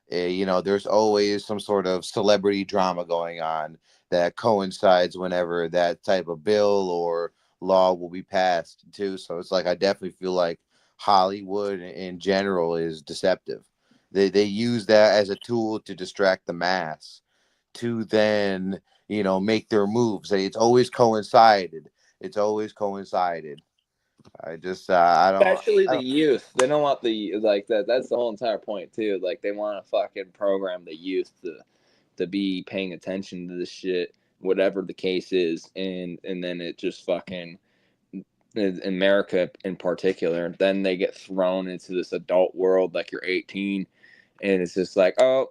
there's always some sort of celebrity drama going on that coincides whenever that type of bill or law will be passed too. So it's like I definitely feel like Hollywood in general is deceptive. They use that as a tool to distract the mass to then make their moves. It's always coincided. It's always coincided. I just I don't. Especially the youth. They don't want the like that. That's the whole entire point too. Like, they want to fucking program the youth to be paying attention to this shit, whatever the case is, and then it just fucking in America in particular. Then they get thrown into this adult world like you're 18, and it's just like, oh,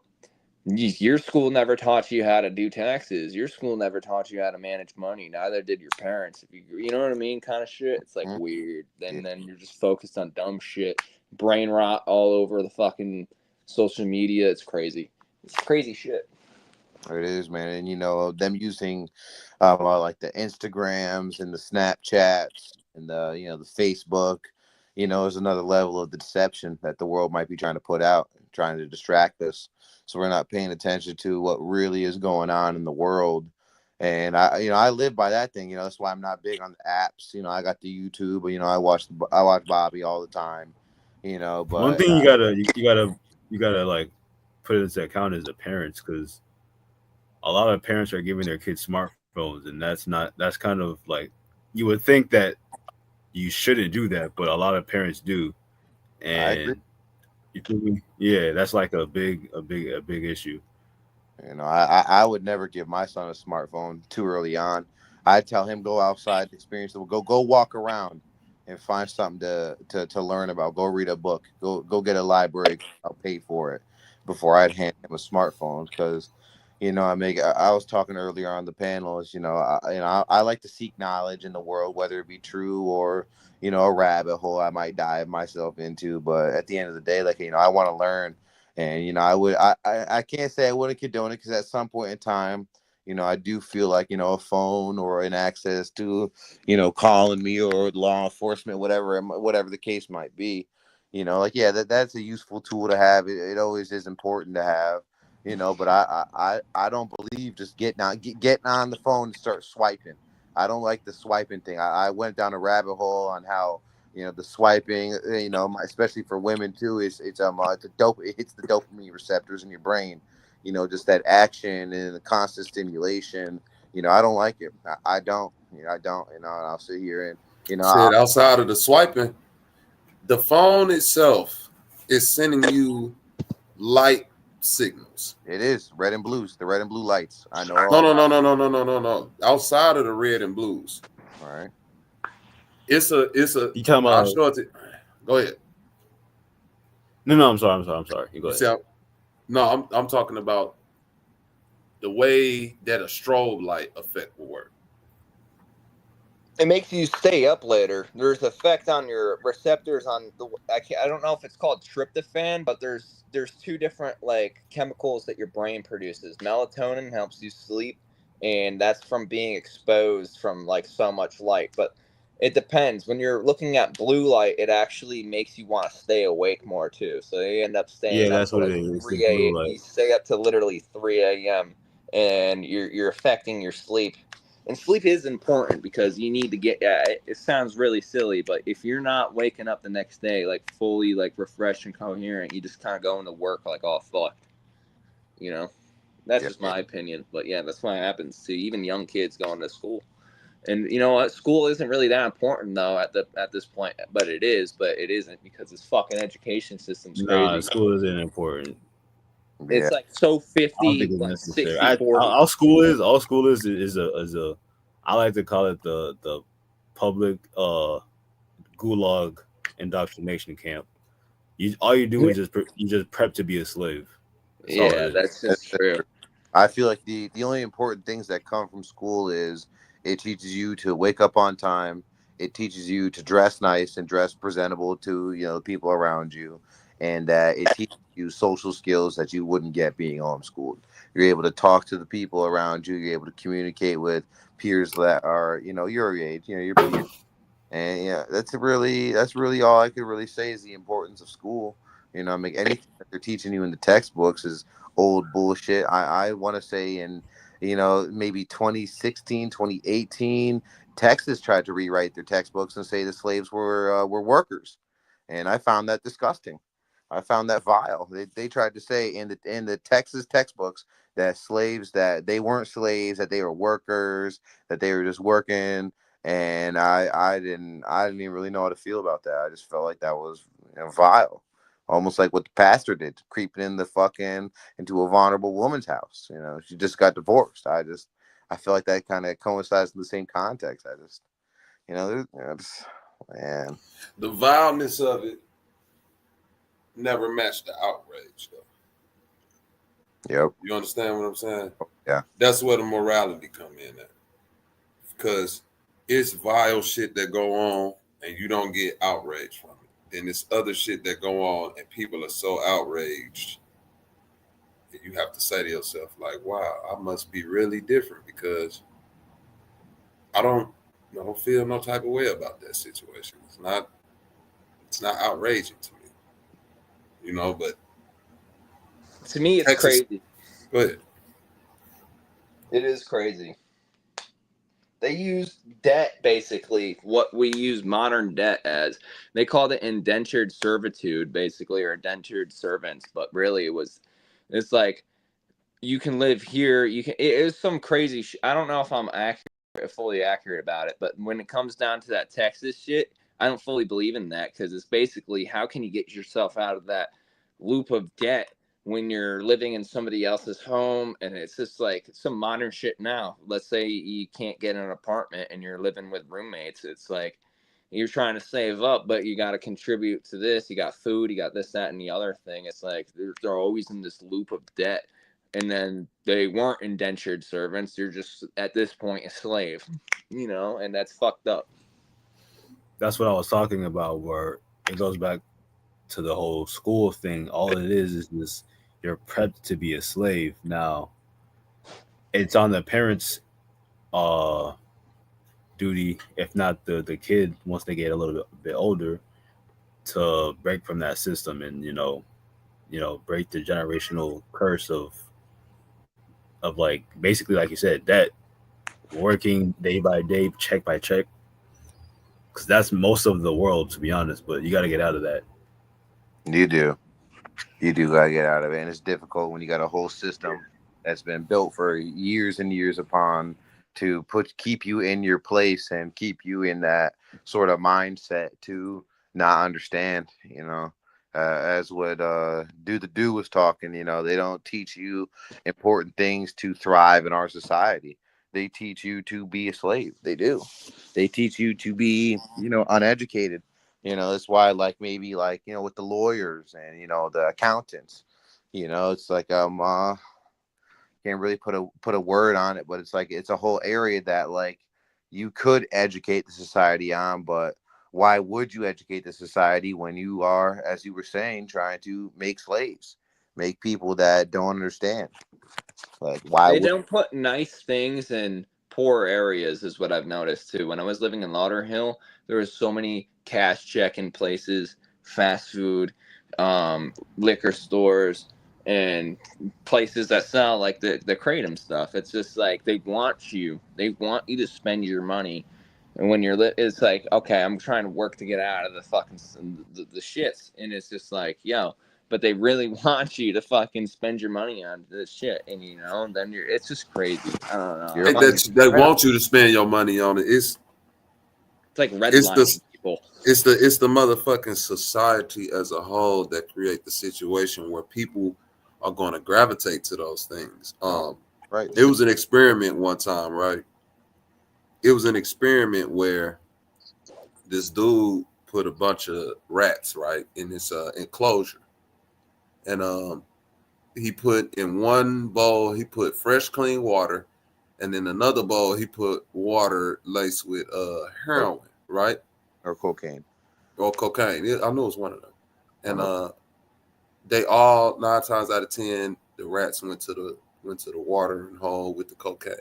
your school never taught you how to do taxes. Your school never taught you how to manage money. Neither did your parents. If you know what I mean, kind of shit. It's like weird. Then you're just focused on dumb shit, brain rot all over the fucking social media. It's crazy. It's crazy shit. It is, man, and them using like the Instagrams and the Snapchats and the Facebook, is another level of the deception that the world might be trying to put out, trying to distract us, so we're not paying attention to what really is going on in the world. And I live by that thing. That's why I'm not big on the apps. I got the YouTube, but I watch Bobby all the time. But One thing you gotta like put into account is the parents, because a lot of parents are giving their kids smartphones, and that's kind of like, you would think that you shouldn't do that, but a lot of parents do, I agree. and you feel me? Yeah, that's like a big issue. I would never give my son a smartphone too early on. I'd tell him go outside, experience it. Go walk around and find something to learn about. Go read a book. Go get a library. I'll pay for it before I'd hand him a smartphone, because I was talking earlier on the panels. I like to seek knowledge in the world, whether it be true or a rabbit hole I might dive myself into. But at the end of the day, like I want to learn. And I can't say I wouldn't condone it, because at some point in time, I do feel like a phone or an access to calling me or law enforcement, whatever the case might be, like, yeah, that's a useful tool to have. It always is important to have, but I don't believe just getting on the phone and start swiping. I don't like the swiping thing. I went down a rabbit hole on how the swiping, especially for women too, it's it hits the dopamine receptors in your brain, just that action and the constant stimulation. I don't like it. I don't. I don't. I'll sit here and Shit, outside of the swiping, the phone itself is sending you light signals. It is red and blues, the red and blue lights. I know. No. Outside of the red and blues. All right. It's a. You talking about? I'll show it to. Go ahead. No, I'm sorry. You go ahead. See, I'm talking about the way that a strobe light effect will work. It makes you stay up later. There's effect on your receptors on the. I don't know if it's called tryptophan, but there's two different like chemicals that your brain produces. Melatonin helps you sleep, and that's from being exposed from like so much light. But it depends. When you're looking at blue light, it actually makes you want to stay awake more too. So you end up staying up that's to what like it is. 3 a.m. You stay up to literally 3 a.m. and you're affecting your sleep. And sleep is important because you need to get. It sounds really silly, but if you're not waking up the next day like fully like refreshed and coherent, you just kind of go into work like all fucked. That's just my opinion. But yeah, that's what happens to even young kids going to school. And you know what? School isn't really that important though at this point, but it is. But it isn't because this fucking education system's Nah, crazy. school isn't important. It's like so I don't 50, think it's like necessary. 60, 40. All school is a I like to call it the public gulag indoctrination camp. All you do is just prep to be a slave. That's all it is. That's just true. I feel like the only important things that come from school is it teaches you to wake up on time. It teaches you to dress nice and dress presentable to, you know, the people around you. And it teaches you social skills that you wouldn't get being homeschooled. You're able to talk to the people around you. You're able to communicate with peers that are, you know, your age, you know, your peers. And yeah, that's really all I could really say is the importance of school. You know, I mean, anything that they're teaching you in the textbooks is old bullshit. I want to say in, you know, maybe 2016, 2018, Texas tried to rewrite their textbooks and say the slaves were workers. And I found that disgusting. I found that vile. They tried to say in the Texas textbooks that slaves, that they weren't slaves, that they were workers, that they were just working. And I didn't even really know how to feel about that. I just felt like that was, you know, vile. Almost like what the pastor did, creeping into a vulnerable woman's house. You know, she just got divorced. I feel like that kind of coincides in the same context. You know, man. The vileness of it never matched the outrage, though. Yep. You understand what I'm saying? Yeah. That's where the morality come in at. Because it's vile shit that go on and you don't get outraged from it. Then it's other shit that go on and people are so outraged that you have to say to yourself, like, wow, I must be really different because I don't feel no type of way about that situation. It's not outraging to me. You know, but to me it's crazy. Go ahead. It is crazy. They use debt, basically, what we use modern debt as. They called it indentured servitude, basically, or indentured servants. But really, it's like, you can live here. It is some crazy I don't know if I'm fully accurate about it. But when it comes down to that Texas shit, I don't fully believe in that. Because it's basically, how can you get yourself out of that loop of debt when you're living in somebody else's home? And it's just like some modern shit now. Let's say you can't get an apartment and you're living with roommates. It's like you're trying to save up, but you got to contribute to this. You got food, you got this, that, and the other thing. It's like they're always in this loop of debt. And then they weren't indentured servants. You're just, at this point, a slave, you know, and that's fucked up. That's what I was talking about, where it goes back to the whole school thing. All it is this, you're prepped to be a slave. Now, it's on the parents' duty, if not the kid, once they get a little bit older, to break from that system and you know break the generational curse of like, basically, like you said, that working day by day, check by check, because that's most of the world, to be honest. But you got to get out of that. You do gotta get out of it, and it's difficult when you got a whole system that's been built for years and years upon to keep you in your place and keep you in that sort of mindset to not understand. You know, as what Do was talking. You know, they don't teach you important things to thrive in our society. They teach you to be a slave. They do. They teach you to be, you know, uneducated. You know, that's why, like, maybe, like, you know, with the lawyers and, you know, the accountants, you know, it's like, can't really put a word on it, but it's like, it's a whole area that, like, you could educate the society on, but why would you educate the society when you are, as you were saying, trying to make slaves, make people that don't understand? Like, why They don't put nice things in poor areas, is what I've noticed too. When I was living in Lauderhill, there was so many cash check-in places, fast food, liquor stores, and places that sell like the kratom stuff. It's just like they want you to spend your money. And when it's like, okay, I'm trying to work to get out of the fucking the shits, and it's just like, yo, but they really want you to fucking spend your money on this shit, and you know, then it's just crazy. I don't know. They want you to spend your money on it. It's like redlining people. It's the motherfucking society as a whole that create the situation where people are going to gravitate to those things. Right. It was an experiment one time, right? It was an experiment where this dude put a bunch of rats, right, in this enclosure. And he put in one bowl, he put fresh, clean water, and then another bowl, he put water laced with heroin, right? Or cocaine. Or cocaine. I know it's one of them. And they all, 9 times out of 10, the rats went to the watering hole with the cocaine.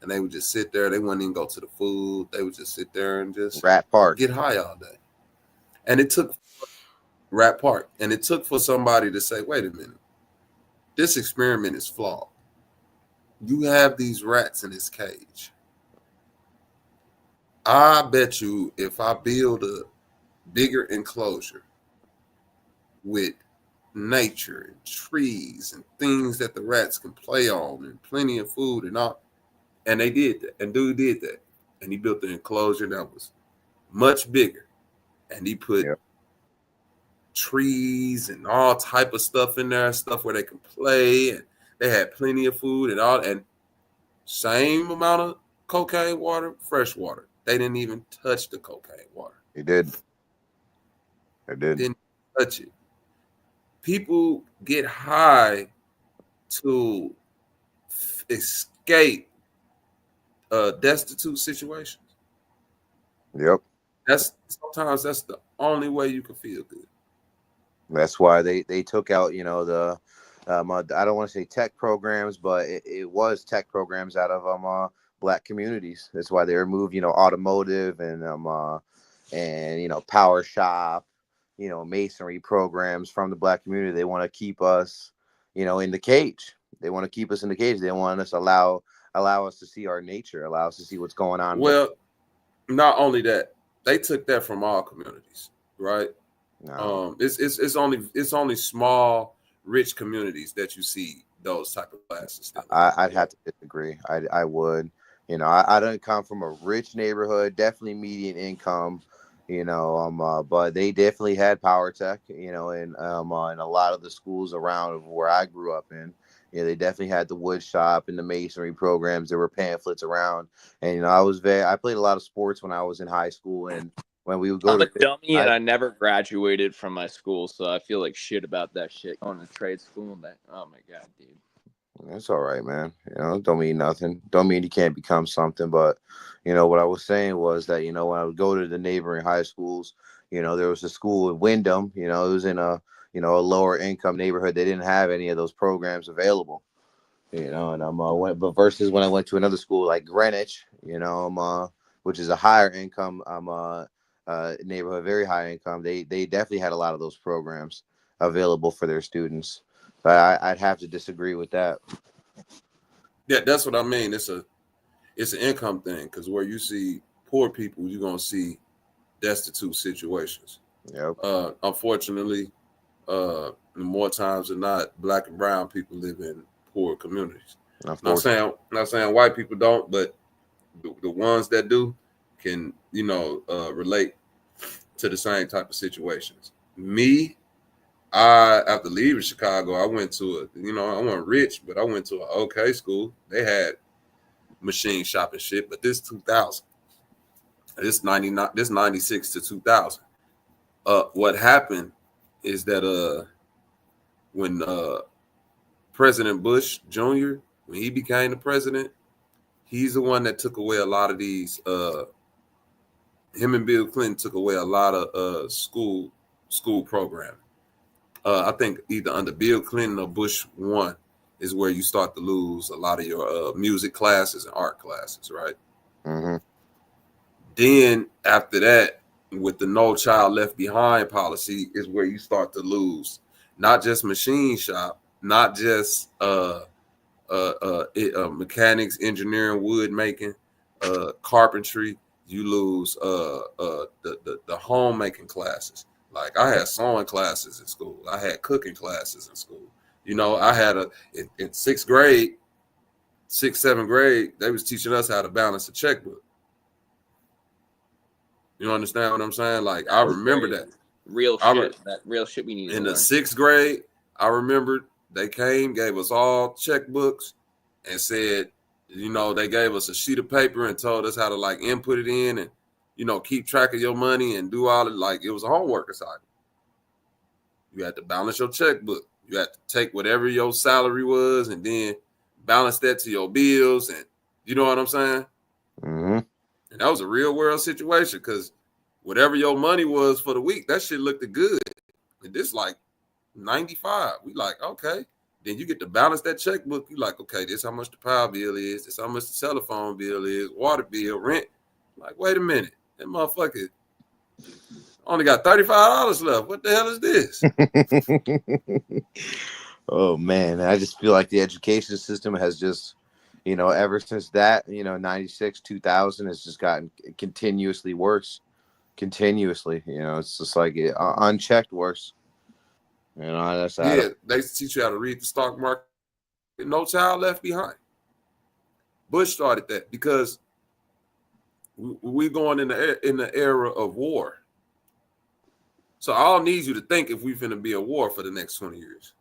And they would just sit there. They wouldn't even go to the food. They would just sit there and just Rat Park. Get high all day. And it took Rat Park. And it took for somebody to say, wait a minute, this experiment is flawed. You have these rats in this cage. I bet you if I build a bigger enclosure with nature and trees and things that the rats can play on and plenty of food and all, and they did that, and dude did that, and he built an enclosure that was much bigger, and he put trees and all type of stuff in there, stuff where they can play, and they had plenty of food and all, and same amount of cocaine water, fresh water. They didn't even touch the cocaine water. They did. They did. Didn't touch it. People get high to escape destitute situations. Yep. Sometimes that's the only way you can feel good. That's why they took out, you know, the I don't want to say tech programs, but it was tech programs out of Black communities. That's why they removed, you know, automotive and you know, power shop, you know, masonry programs from the Black community. They want to keep us, you know, in the cage. They want to keep us in the cage. They want us allow us to see our nature, allow us to see what's going on. Well, not only that, they took that from all communities, right? No. It's only small, rich communities that you see those type of classes. I'd have to disagree. I would. You know, I don't come from a rich neighborhood, definitely median income, you know, but they definitely had power tech, you know, and in a lot of the schools around where I grew up in. Yeah, they definitely had the wood shop and the masonry programs. There were pamphlets around, and you know, I played a lot of sports when I was in high school, and when we would go I'm to a dummy, and I never graduated from my school, so I feel like shit about that shit going to trade school. And oh my god, dude. It's all right, man. You know, don't mean nothing. Don't mean you can't become something. But you know what I was saying was that, you know, when I would go to the neighboring high schools, you know, there was a school in Wyndham. You know, it was in a a lower income neighborhood. They didn't have any of those programs available. You know, and but versus when I went to another school like Greenwich, you know, which is a higher income neighborhood, very high income. They definitely had a lot of those programs available for their students. But I'd have to disagree with that. Yeah, that's what I mean. It's an income thing, because where you see poor people, you're gonna see destitute situations. Yep. Unfortunately, more times than not, Black and brown people live in poor communities. Not saying white people don't, but the ones that do can, you know, relate to the same type of situations. Me, after leaving Chicago, I went to I wasn't rich, but I went to an okay school. They had machine shop and shit, but this 2000, this 99, this 96 to 2000. What happened is that when President Bush Jr., when he became the president, he's the one that took away a lot of these. Him and Bill Clinton took away a lot of school programming. I think either under Bill Clinton or Bush 1 is where you start to lose a lot of your music classes and art classes, right? Mm-hmm. Then after that, with the No Child Left Behind policy, is where you start to lose not just machine shop, not just mechanics, engineering, wood making, carpentry. You lose the homemaking classes. Like I had sewing classes in school. I had cooking classes in school. You know, I had in sixth grade, seventh grade, they was teaching us how to balance a checkbook. You understand what I'm saying? Like I remember that. Real shit. That real shit we need to in learn. the sixth grade, I remember they came, gave us all checkbooks and said, you know, they gave us a sheet of paper and told us how to like input it in and, you know, keep track of your money and do all it. Like it was a homework assignment. You had to balance your checkbook. You had to take whatever your salary was and then balance that to your bills. And you know what I'm saying? Mm-hmm. And that was a real world situation because whatever your money was for the week, that shit looked good. And this like 95. We like, okay. Then you get to balance that checkbook. You like, okay, this how much the power bill is. This how much the telephone bill is, water bill, rent. Like, wait a minute. That motherfucker only got $35 left. What the hell is this? Oh, man. I just feel like the education system has just, you know, ever since that, you know, 96, 2000 has just gotten continuously worse. Continuously. You know, it's just like unchecked worse. You know, that's they teach you how to read the stock market. No Child Left Behind. Bush started that because we going in the era of war. So I don't need you to think if we finna be a war for the next 20 years.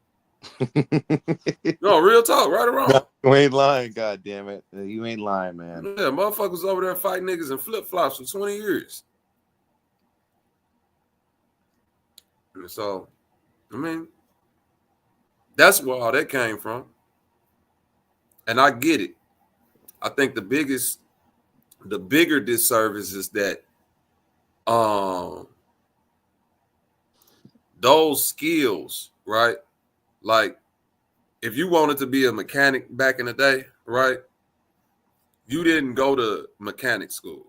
No, real talk, right or wrong. No, you ain't lying, God damn it. You ain't lying, man. Yeah, motherfuckers over there fighting niggas in flip-flops for 20 years. And so, I mean, that's where all that came from. And I get it. I think the bigger disservice is that those skills, right? Like if you wanted to be a mechanic back in the day, right? You didn't go to mechanic school.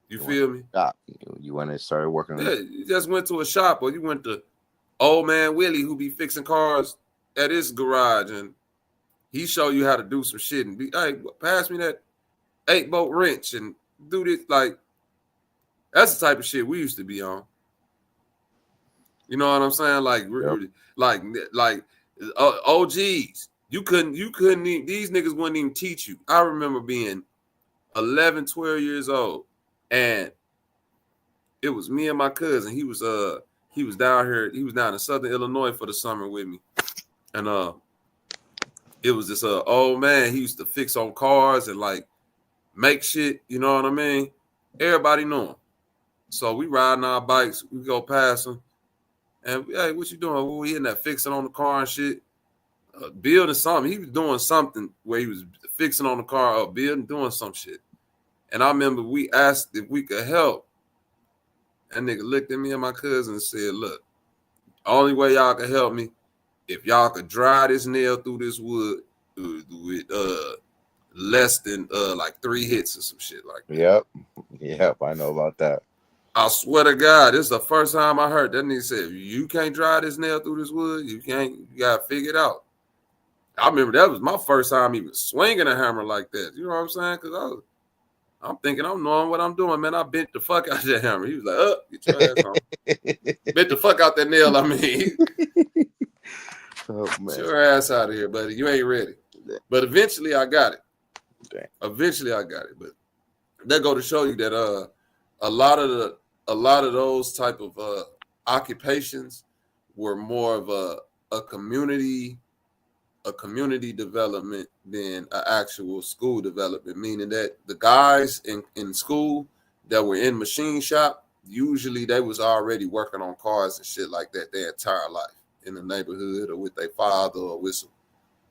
You feel me? You went and started working. Yeah, you just went to a shop or you went to old man Willie who be fixing cars at his garage and he show you how to do some shit and be, hey, pass me that 8-bolt wrench and do this. Like, that's the type of shit we used to be on. You know what I'm saying? Like, like OGs. You couldn't even, these niggas wouldn't even teach you. I remember being 11, 12 years old and it was me and my cousin. He was down here. He was down in Southern Illinois for the summer with me. And it was this old man. He used to fix on cars and like make shit. You know what I mean? Everybody knew him. So we riding our bikes. We go past him. And hey, what you doing? Well, we in that fixing on the car and shit. Building something. He was doing something where he was fixing on the car, building, doing some shit. And I remember we asked if we could help. That nigga looked at me and my cousin and said, look, only way y'all can help me if y'all could drive this nail through this wood with less than like 3 hits or some shit like that. Yep, I know about that. I swear to God, this is the first time I heard that nigga say, you can't drive this nail through this wood, you gotta figure it out. I remember that was my first time even swinging a hammer like that. You know what I'm saying? Because I'm thinking I'm knowing what I'm doing, man. I bent the fuck out that hammer. He was like, get your ass on. Bent the fuck out that nail, I mean. Oh, man. Get your ass out of here, buddy. You ain't ready. But eventually I got it. Dang. Eventually I got it. But that go to show you that a lot of those type of occupations were more of a community development than an actual school development, meaning that the guys in school that were in machine shop, usually they was already working on cars and shit like that their entire life in the neighborhood or with their father or with some,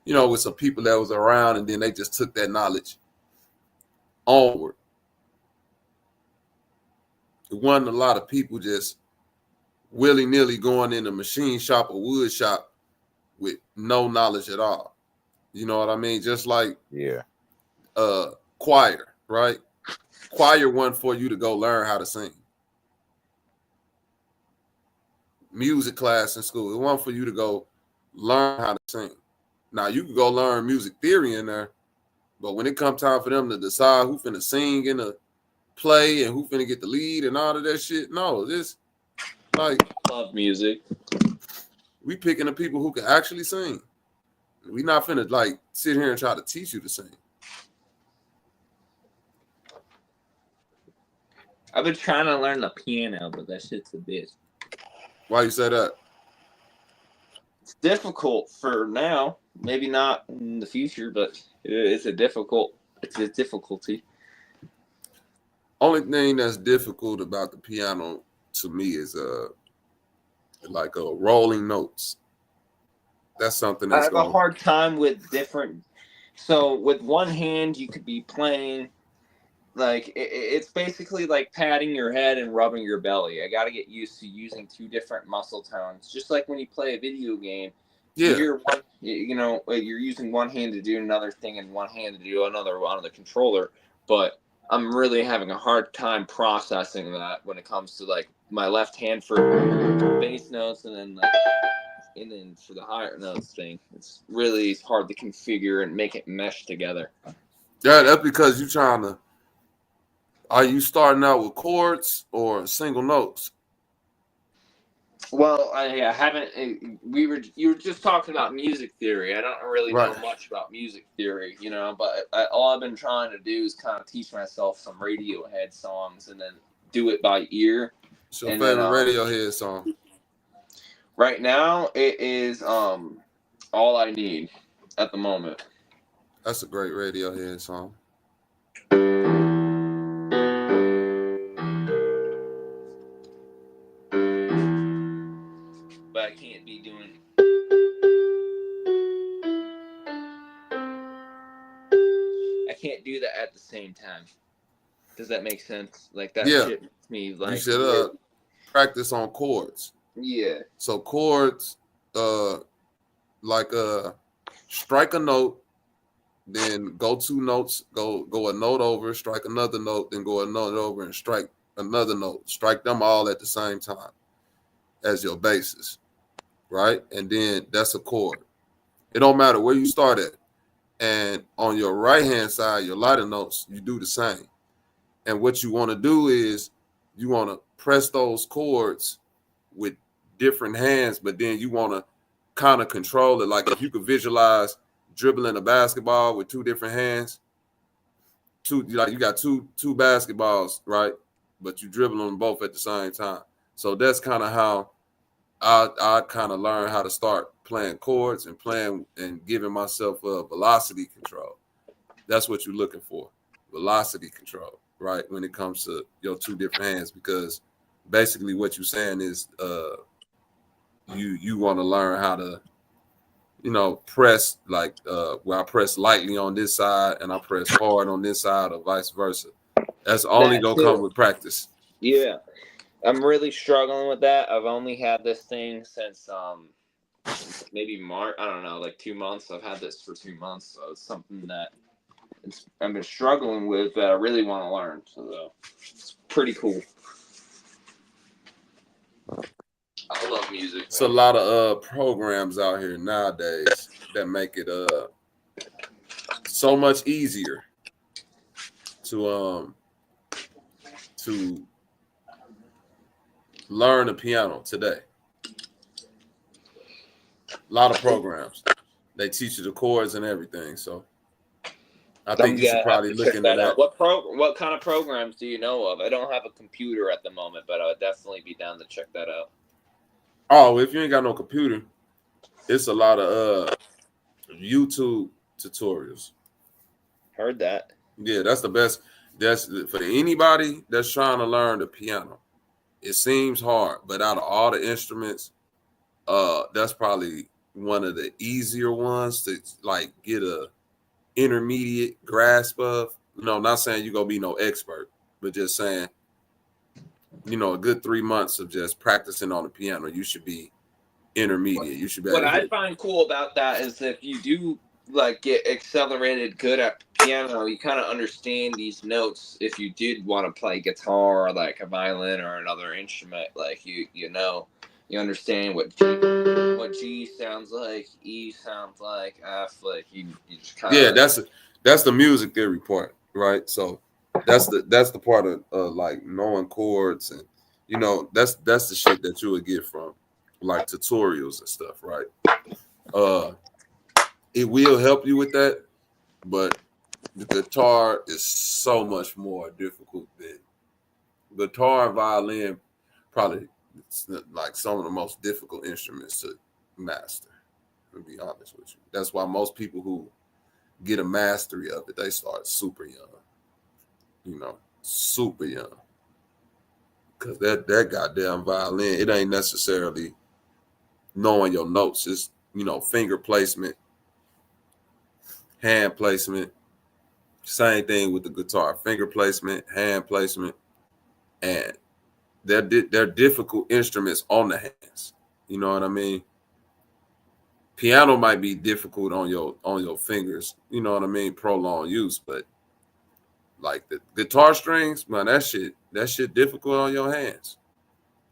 with some people that was around, and then they just took that knowledge onward. It wasn't a lot of people just willy-nilly going in a machine shop or wood shop with no knowledge at all. You know what I mean? Just like choir, right? Choir wasn't for you to go learn how to sing. Music class in school, it wasn't for you to go learn how to sing. Now you can go learn music theory in there, but when it comes time for them to decide who finna sing in a play and who finna get the lead and all of that shit, no, Like, love music. We picking the people who can actually sing. We not finna like sit here and try to teach you to sing. I've been trying to learn the piano, but that shit's a bitch. Why you say that? It's difficult for now. Maybe not in the future, but it's a difficulty. Only thing that's difficult about the piano to me is like rolling notes. That's something I that's have a hard time with different. So with one hand, you could be playing. Like, it's basically like patting your head and rubbing your belly. I got to get used to using two different muscle tones. Just like when you play a video game, you're using one hand to do another thing and one hand to do another on the controller. But I'm really having a hard time processing that when it comes to like my left hand for bass notes and then for the higher notes thing. It's really hard to configure and make it mesh together. Yeah, that's because you're trying to. Are you starting out with chords or single notes? Well, I haven't. You were just talking about music theory. I don't really know much about music theory, But all I've been trying to do is kind of teach myself some Radiohead songs and then do it by ear. What's your favorite Radiohead song? Right now, it is "All I Need" at the moment. That's a great Radiohead song. But I can't be doing. I can't do that at the same time. Does that make sense? Like that shit makes me like. You should practice on chords. Yeah. So chords, strike a note, then go two notes, go a note over, strike another note, then go a note over and strike another note. Strike them all at the same time as your basis, right? And then that's a chord. It don't matter where you start at. And on your right-hand side, your lighter notes, you do the same. And what you want to do is you want to press those chords with different hands, but then you want to kind of control it. Like if you could visualize dribbling a basketball with two different hands, you got two basketballs, right? But you dribble them both at the same time. So that's kind of how I kind of learned how to start playing chords and playing and giving myself a velocity control. That's what you're looking for, velocity control, right? When it comes to your two different hands, because basically what you're saying is you want to learn how to, press like where I press lightly on this side and I press hard on this side or vice versa. That's only gonna come with practice. Yeah. I'm really struggling with that. I've only had this thing since maybe March. I don't know, like 2 months. I've had this for 2 months, so it's something that I've been struggling with that I really want to learn. So it's pretty cool. I love music. It's a lot of programs out here nowadays that make it so much easier to learn the piano today. A lot of programs. They teach you the chords and everything. So I think you should probably look into that. What kind of programs do you know of? I don't have a computer at the moment, but I would definitely be down to check that out. Oh, if you ain't got no computer, it's a lot of YouTube tutorials. Heard that. Yeah, that's the best. That's for anybody that's trying to learn the piano. It seems hard, but out of all the instruments, that's probably one of the easier ones to like get a intermediate grasp of. Not saying you're gonna be no expert, but just saying, a good 3 months of just practicing on the piano, you should be intermediate. You should be. What I find cool about that is if you do like get accelerated good at piano, you kind of understand these notes. If you did want to play guitar or like a violin or another instrument, like you understand what G sounds like, E sounds like, F, like you just kind of. Yeah, that's the music theory part, right? So that's the part of like knowing chords and You know, that's the shit that you would get from like tutorials and stuff, right? It will help you with that, but the guitar is so much more difficult than guitar and violin. Probably like some of the most difficult instruments to master. To be honest with you, that's why most people who get a mastery of it, they start super young. You know, super young. Because that goddamn violin, it ain't necessarily knowing your notes. It's, you know, finger placement, hand placement. Same thing with the guitar. Finger placement, hand placement. And they're difficult instruments on the hands. You know what I mean? Piano might be difficult on your fingers. You know what I mean? Prolonged use. But like the guitar strings, man, that shit difficult on your hands.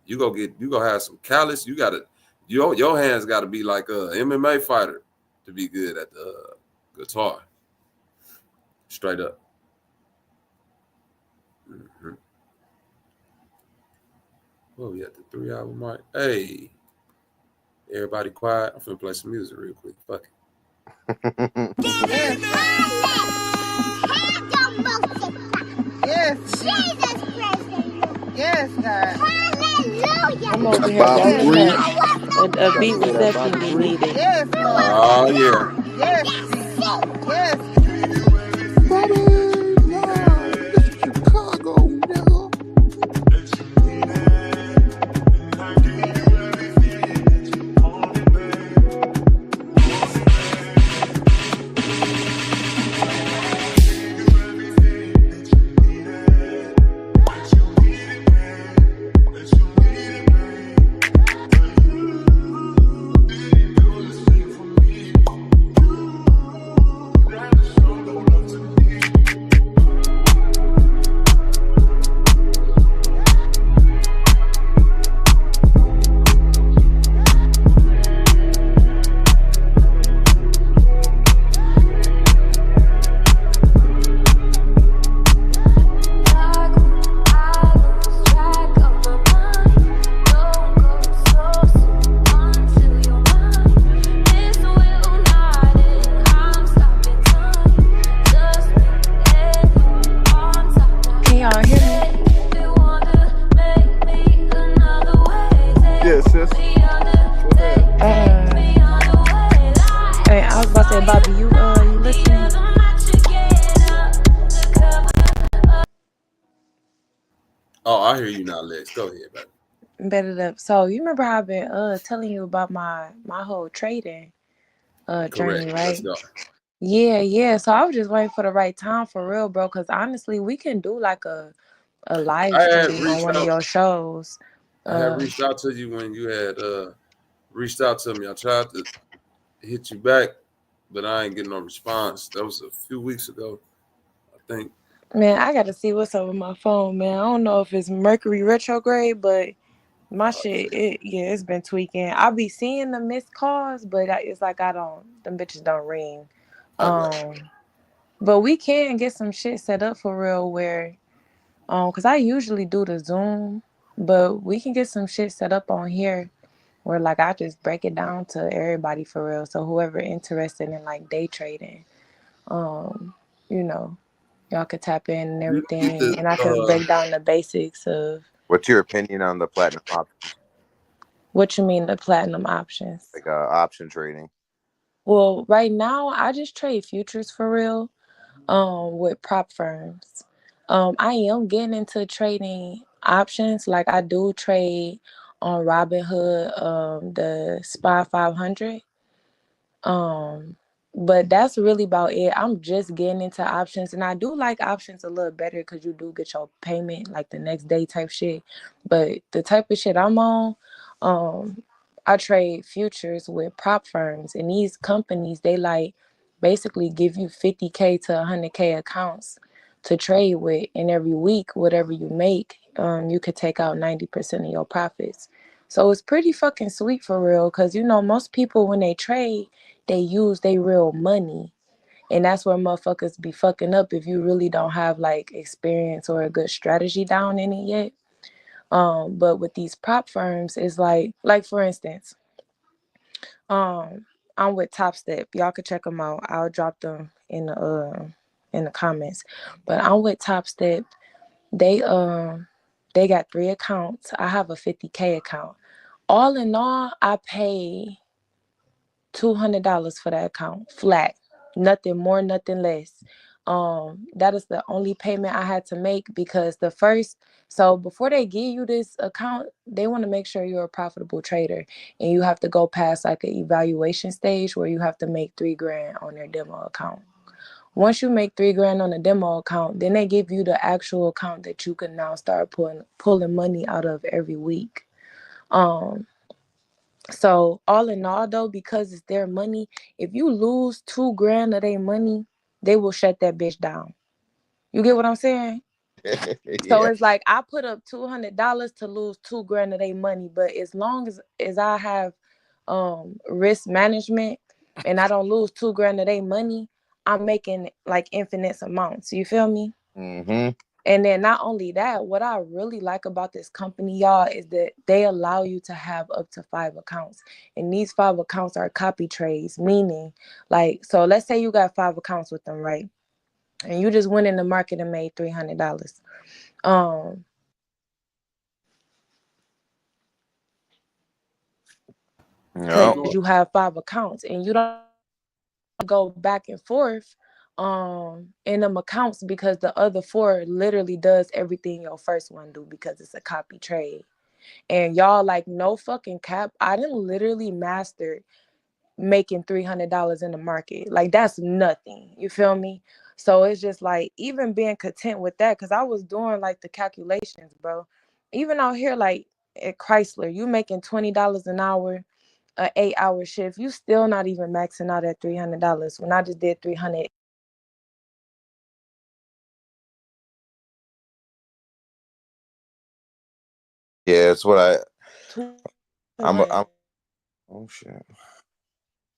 You go have some callus. You gotta your hands gotta be like a MMA fighter to be good at the guitar. Straight up. Mm-hmm. Oh, we at the 3-hour mark. Hey, everybody quiet. I'm finna play some music real quick. Fuck it. Yes. Jesus Christ. Yes, God. Hallelujah. I'm over here warming up. A beat was definitely needed. Yes, Lord. Oh, yeah. Yes, Jesus. Yes. Oh, I hear you now, Lex. Go ahead, baby. Better up. So you remember how I've been telling you about my whole trading journey, right? Let's go. Yeah. So I was just waiting for the right time for real, bro. Because honestly, we can do like a live stream on one of your shows. I had reached out to you when you had reached out to me. I tried to hit you back, but I ain't getting no response. That was a few weeks ago, I think. Man, I got to see what's up with my phone, man. I don't know if it's Mercury retrograde, but my shit, it's been tweaking. I be seeing the missed calls, but it's like them bitches don't ring. But we can get some shit set up for real where, because I usually do the Zoom, but we can get some shit set up on here where like I just break it down to everybody for real. So whoever interested in like day trading, you know, y'all could tap in and everything, and I could break down the basics of. What's your opinion on the platinum options? What you mean the platinum options? Like option trading. Well, right now I just trade futures for real, with prop firms. I am getting into trading options. Like I do trade on Robinhood, the SPY 500. But that's really about it. I'm just getting into options, and I do like options a little better because you do get your payment like the next day type shit. But the type of shit I'm on, I trade futures with prop firms, and these companies, they like basically give you 50K to 100K accounts to trade with, and every week, whatever you make, you could take out 90% of your profits. So it's pretty fucking sweet for real, because you know most people when they trade, they use their real money, and that's where motherfuckers be fucking up if you really don't have like experience or a good strategy down in it yet. But with these prop firms, it's like for instance, I'm with Top Step. Y'all could check them out. I'll drop them in the comments. But I'm with Top Step. They got 3 accounts. I have a 50K account. All in all, I pay $200 for that account flat. Nothing more, nothing less. That is the only payment I had to make because so before they give you this account, they want to make sure you're a profitable trader, and you have to go past like an evaluation stage where you have to make $3,000 on their demo account. Once you make $3,000 on the demo account, then they give you the actual account that you can now start pulling money out of every week. So all in all though, because it's their money, if you lose $2,000 of their money, they will shut that bitch down. You get what I'm saying? So Yeah. it's like I put up $200 to lose $2,000 of their money, but as long as I have risk management and I don't lose $2,000 of their money, I'm making like infinite amounts. You feel me? Mm-hmm. And then not only that, what I really like about this company, y'all, is that they allow you to have up to 5 accounts. And these 5 accounts are copy trades, meaning like, so let's say you got 5 accounts with them, right? And you just went in the market and made $300. Because you have 5 accounts and you don't go back and forth in them accounts because the other 4 literally does everything your first one do because it's a copy trade. And y'all, like, no fucking cap, I didn't literally master making $300 in the market. Like, that's nothing. You feel me? So it's just like, even being content with that, because I was doing like the calculations, bro. Even out here, like at Chrysler, you making $20 an hour, an 8-hour shift. You still not even maxing out at $300. When I just did 300. Yeah, it's what I'm oh shit.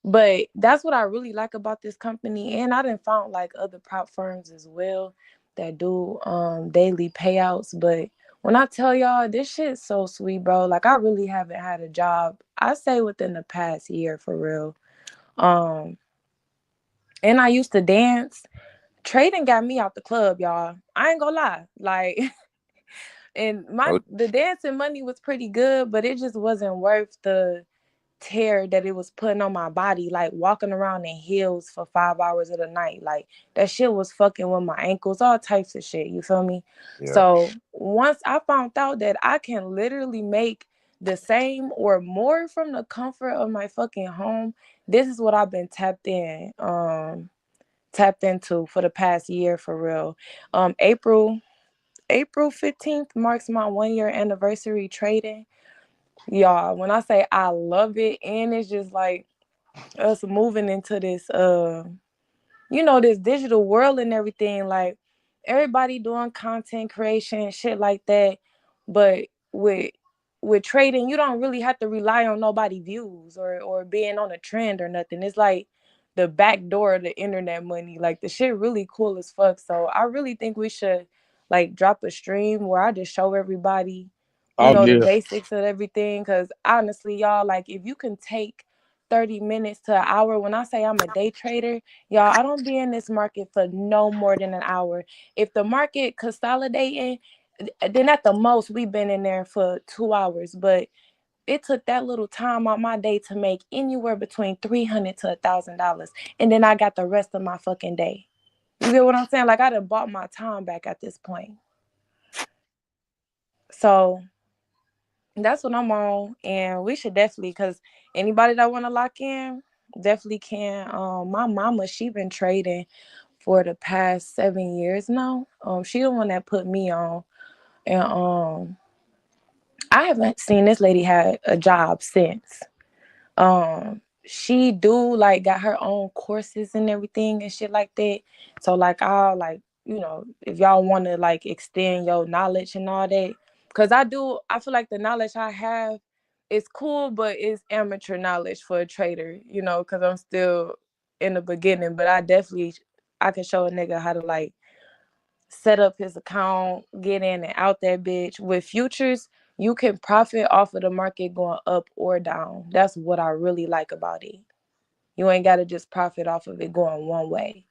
But that's what I really like about this company. And I done found like other prop firms as well that do daily payouts. But when I tell y'all, this shit's so sweet, bro. Like, I really haven't had a job, I say, within the past year, for real. And I used to dance. Trading got me out the club, y'all. I ain't gonna lie. Like, and the dancing money was pretty good, but it just wasn't worth the tear that it was putting on my body. Like, walking around in heels for 5 hours of the night, like, that shit was fucking with my ankles, all types of shit. You feel me? Yeah. So once I found out that I can literally make the same or more from the comfort of my fucking home, this is what I've been tapped into for the past year, for real. April 15th marks my 1-year anniversary trading. Y'all, when I say I love it, and it's just like us moving into this this digital world and everything, like everybody doing content creation, shit like that. But with trading, you don't really have to rely on nobody views or being on a trend or nothing. It's like the back door of the internet money. Like, the shit really cool as fuck. So I really think we should like drop a stream where I just show everybody the basics of everything. Because honestly, y'all, like, if you can take 30 minutes to an hour, when I say I'm a day trader, y'all, I don't be in this market for no more than an hour. If the market consolidating, then at the most we've been in there for 2 hours. But it took that little time on my day to make anywhere between $300 to $1,000, and then I got the rest of my fucking day. You get what I'm saying? Like, I done bought my time back at this point. So that's what I'm on, and we should definitely, because anybody that want to lock in definitely can. My mama, she been trading for the past 7 years now. She the one that put me on, and I haven't seen this lady had a job since. She do like got her own courses and everything and shit like that. So like, I'll like, if y'all want to like extend your knowledge and all that, because I feel like the knowledge I have is cool, but it's amateur knowledge for a trader, because I'm still in the beginning. But I can show a nigga how to like set up his account, get in and out that bitch. With futures, you can profit off of the market going up or down. That's what I really like about it. You ain't got to just profit off of it going one way.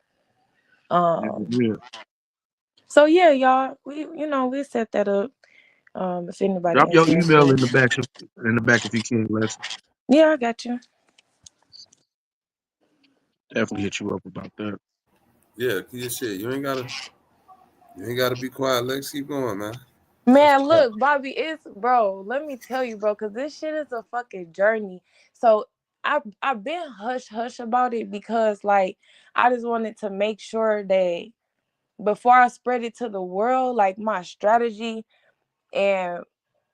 Yeah. So yeah, y'all, we set that up. If anybody Drop your email interested. in the back if you can, Leslie. Yeah, I got you. Definitely hit you up about that. Yeah, your shit. You ain't gotta be quiet. Let's keep going, man. Man, look, Bobby, bro, let me tell you, bro, because this shit is a fucking journey. So I've been hush about it because like I just wanted to make sure that before I spread it to the world, like my strategy and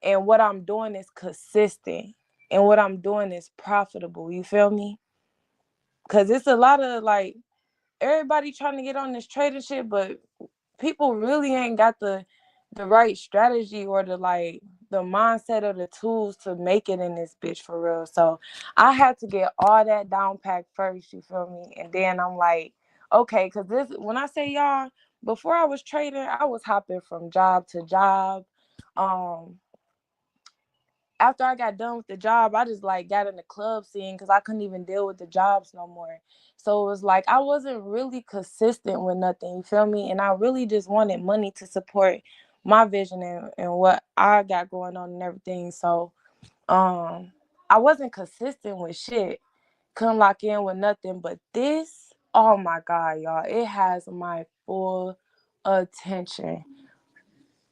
what I'm doing is consistent and what I'm doing is profitable. You feel me? Because it's a lot of like everybody trying to get on this trading shit, but people really ain't got the right strategy or the mindset or the tools to make it in this bitch for real. So I had to get all that down packed first, you feel me? And then I'm like, okay, because when I say y'all, before I was trading, I was hopping from job to job. After I got done with the job, I just like got in the club scene because I couldn't even deal with the jobs no more. So it was like I wasn't really consistent with nothing, you feel me? And I really just wanted money to support my vision and what I got going on and everything. So I wasn't consistent with shit. Couldn't lock in with nothing. But this, oh my God, y'all, it has my full attention.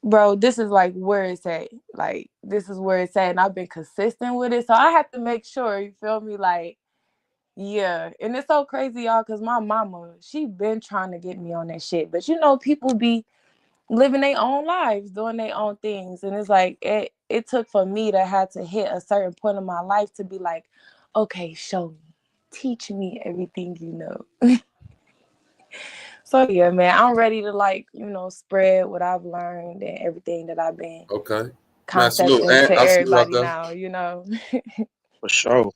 Bro, this is like where it's at. Like, this is where it's at. And I've been consistent with it. So I have to make sure, you feel me? Like, yeah. And it's so crazy, y'all, because my mama, she been trying to get me on that shit. But people be living their own lives, doing their own things. And it's like, it took for me to have to hit a certain point in my life to be like, okay, show me. Teach me everything you know. So yeah, man, I'm ready to spread what I've learned and everything that I've been concepting to everybody now. For sure.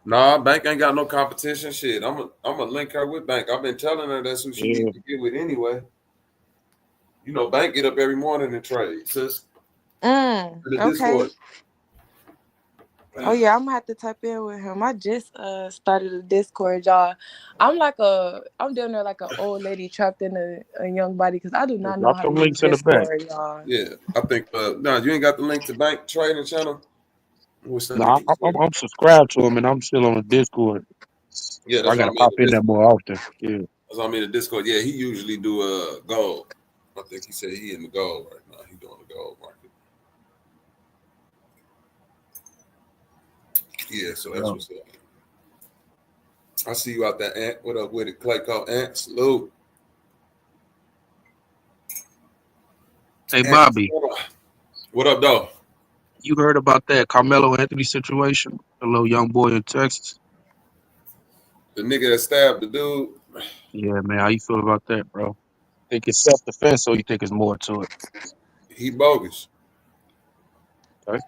Nah, Bank ain't got no competition. Shit, I'm a link her with Bank. I've been telling her that's who she needs to get with anyway. Bank get up every morning and trade, sis. Okay. Discord. Oh yeah, I'm gonna have to type in with him. I just started a Discord, y'all. I'm doing there like an old lady trapped in a young body because I do not know how to use Discord, y'all. Yeah, I think you ain't got the link to Bank Trading Channel. No, I'm subscribed to him and I'm still on the Discord. Yeah, I gotta pop in there more often. Yeah. That's what I mean. The Discord. Yeah, he usually do gold. I think he said he in the gold right now. He doing the gold market. Yeah, so that's what's up. I see you out there, Ant. What up with it? Clay called Ant. Salute. Hey, Bobby. What up, though? You heard about that Carmelo Anthony situation? The little young boy in Texas. The nigga that stabbed the dude. Yeah, man. How you feel about that, bro? Think it's self-defense or you think it's more to it? He bogus. Okay.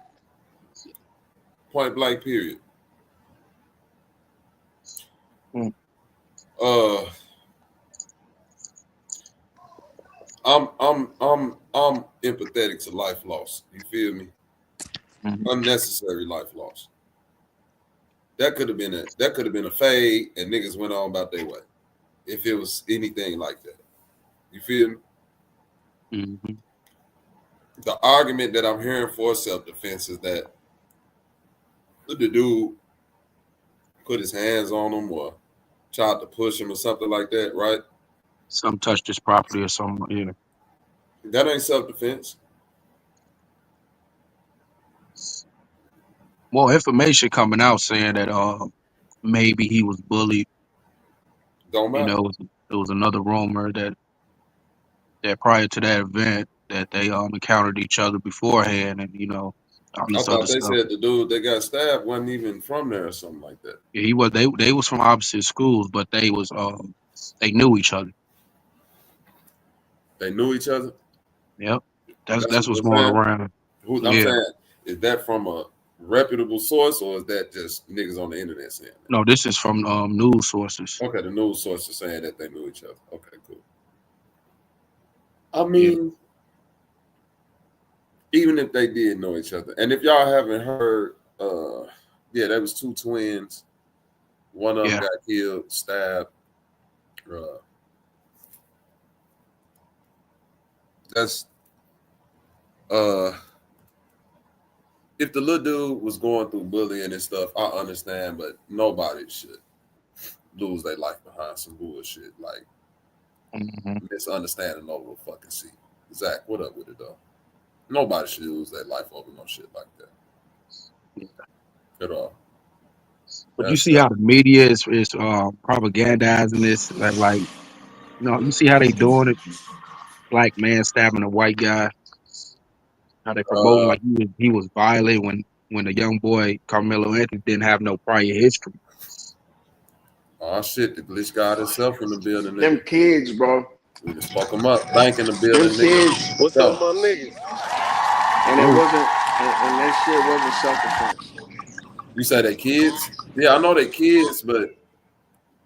Point blank, period. I'm empathetic to life loss. You feel me? Unnecessary life loss. That could have been a fade, and niggas went on about their way. If it was anything like that, you feel me? Mm-hmm. The argument that I'm hearing for self-defense is that the dude put his hands on him or tried to push him or something like that, right? Some touched his property or something, yeah. That ain't self-defense. More information coming out saying that maybe he was bullied. Don't matter. There was another rumor that prior to that event that they encountered each other beforehand, and all this I other thought they stuff. said the dude that got stabbed wasn't even from there or something like that. Yeah, he was. They was from opposite schools, but they knew each other. They knew each other. Yep, that's what's going around. I'm saying, is that from a reputable source or is that just niggas on the internet saying that? No, this is from news sources. Okay, the news sources saying that they knew each other. Okay, cool. I mean, Even if they did know each other. And if y'all haven't heard, yeah, there was two twins. One of them got killed, stabbed. That's if the little dude was going through bullying and stuff, I understand, but nobody should lose their life behind some bullshit like misunderstanding over a fucking seat. Zach, what up with it though? Nobody should lose their life over no shit like that. At all. But you see how the media is propagandizing this, like, you see how they doing it? Black man stabbing a white guy. How they promoting like he was violent when the young boy Carmelo Anthony didn't have no prior history. Oh shit, the glitch god himself in the building. Them kids, bro. We just fuck them up. Bank in the building. Them kids. What's up, my niggas? And it wasn't, and that shit wasn't self-defense. You say they kids? Yeah, I know they kids, but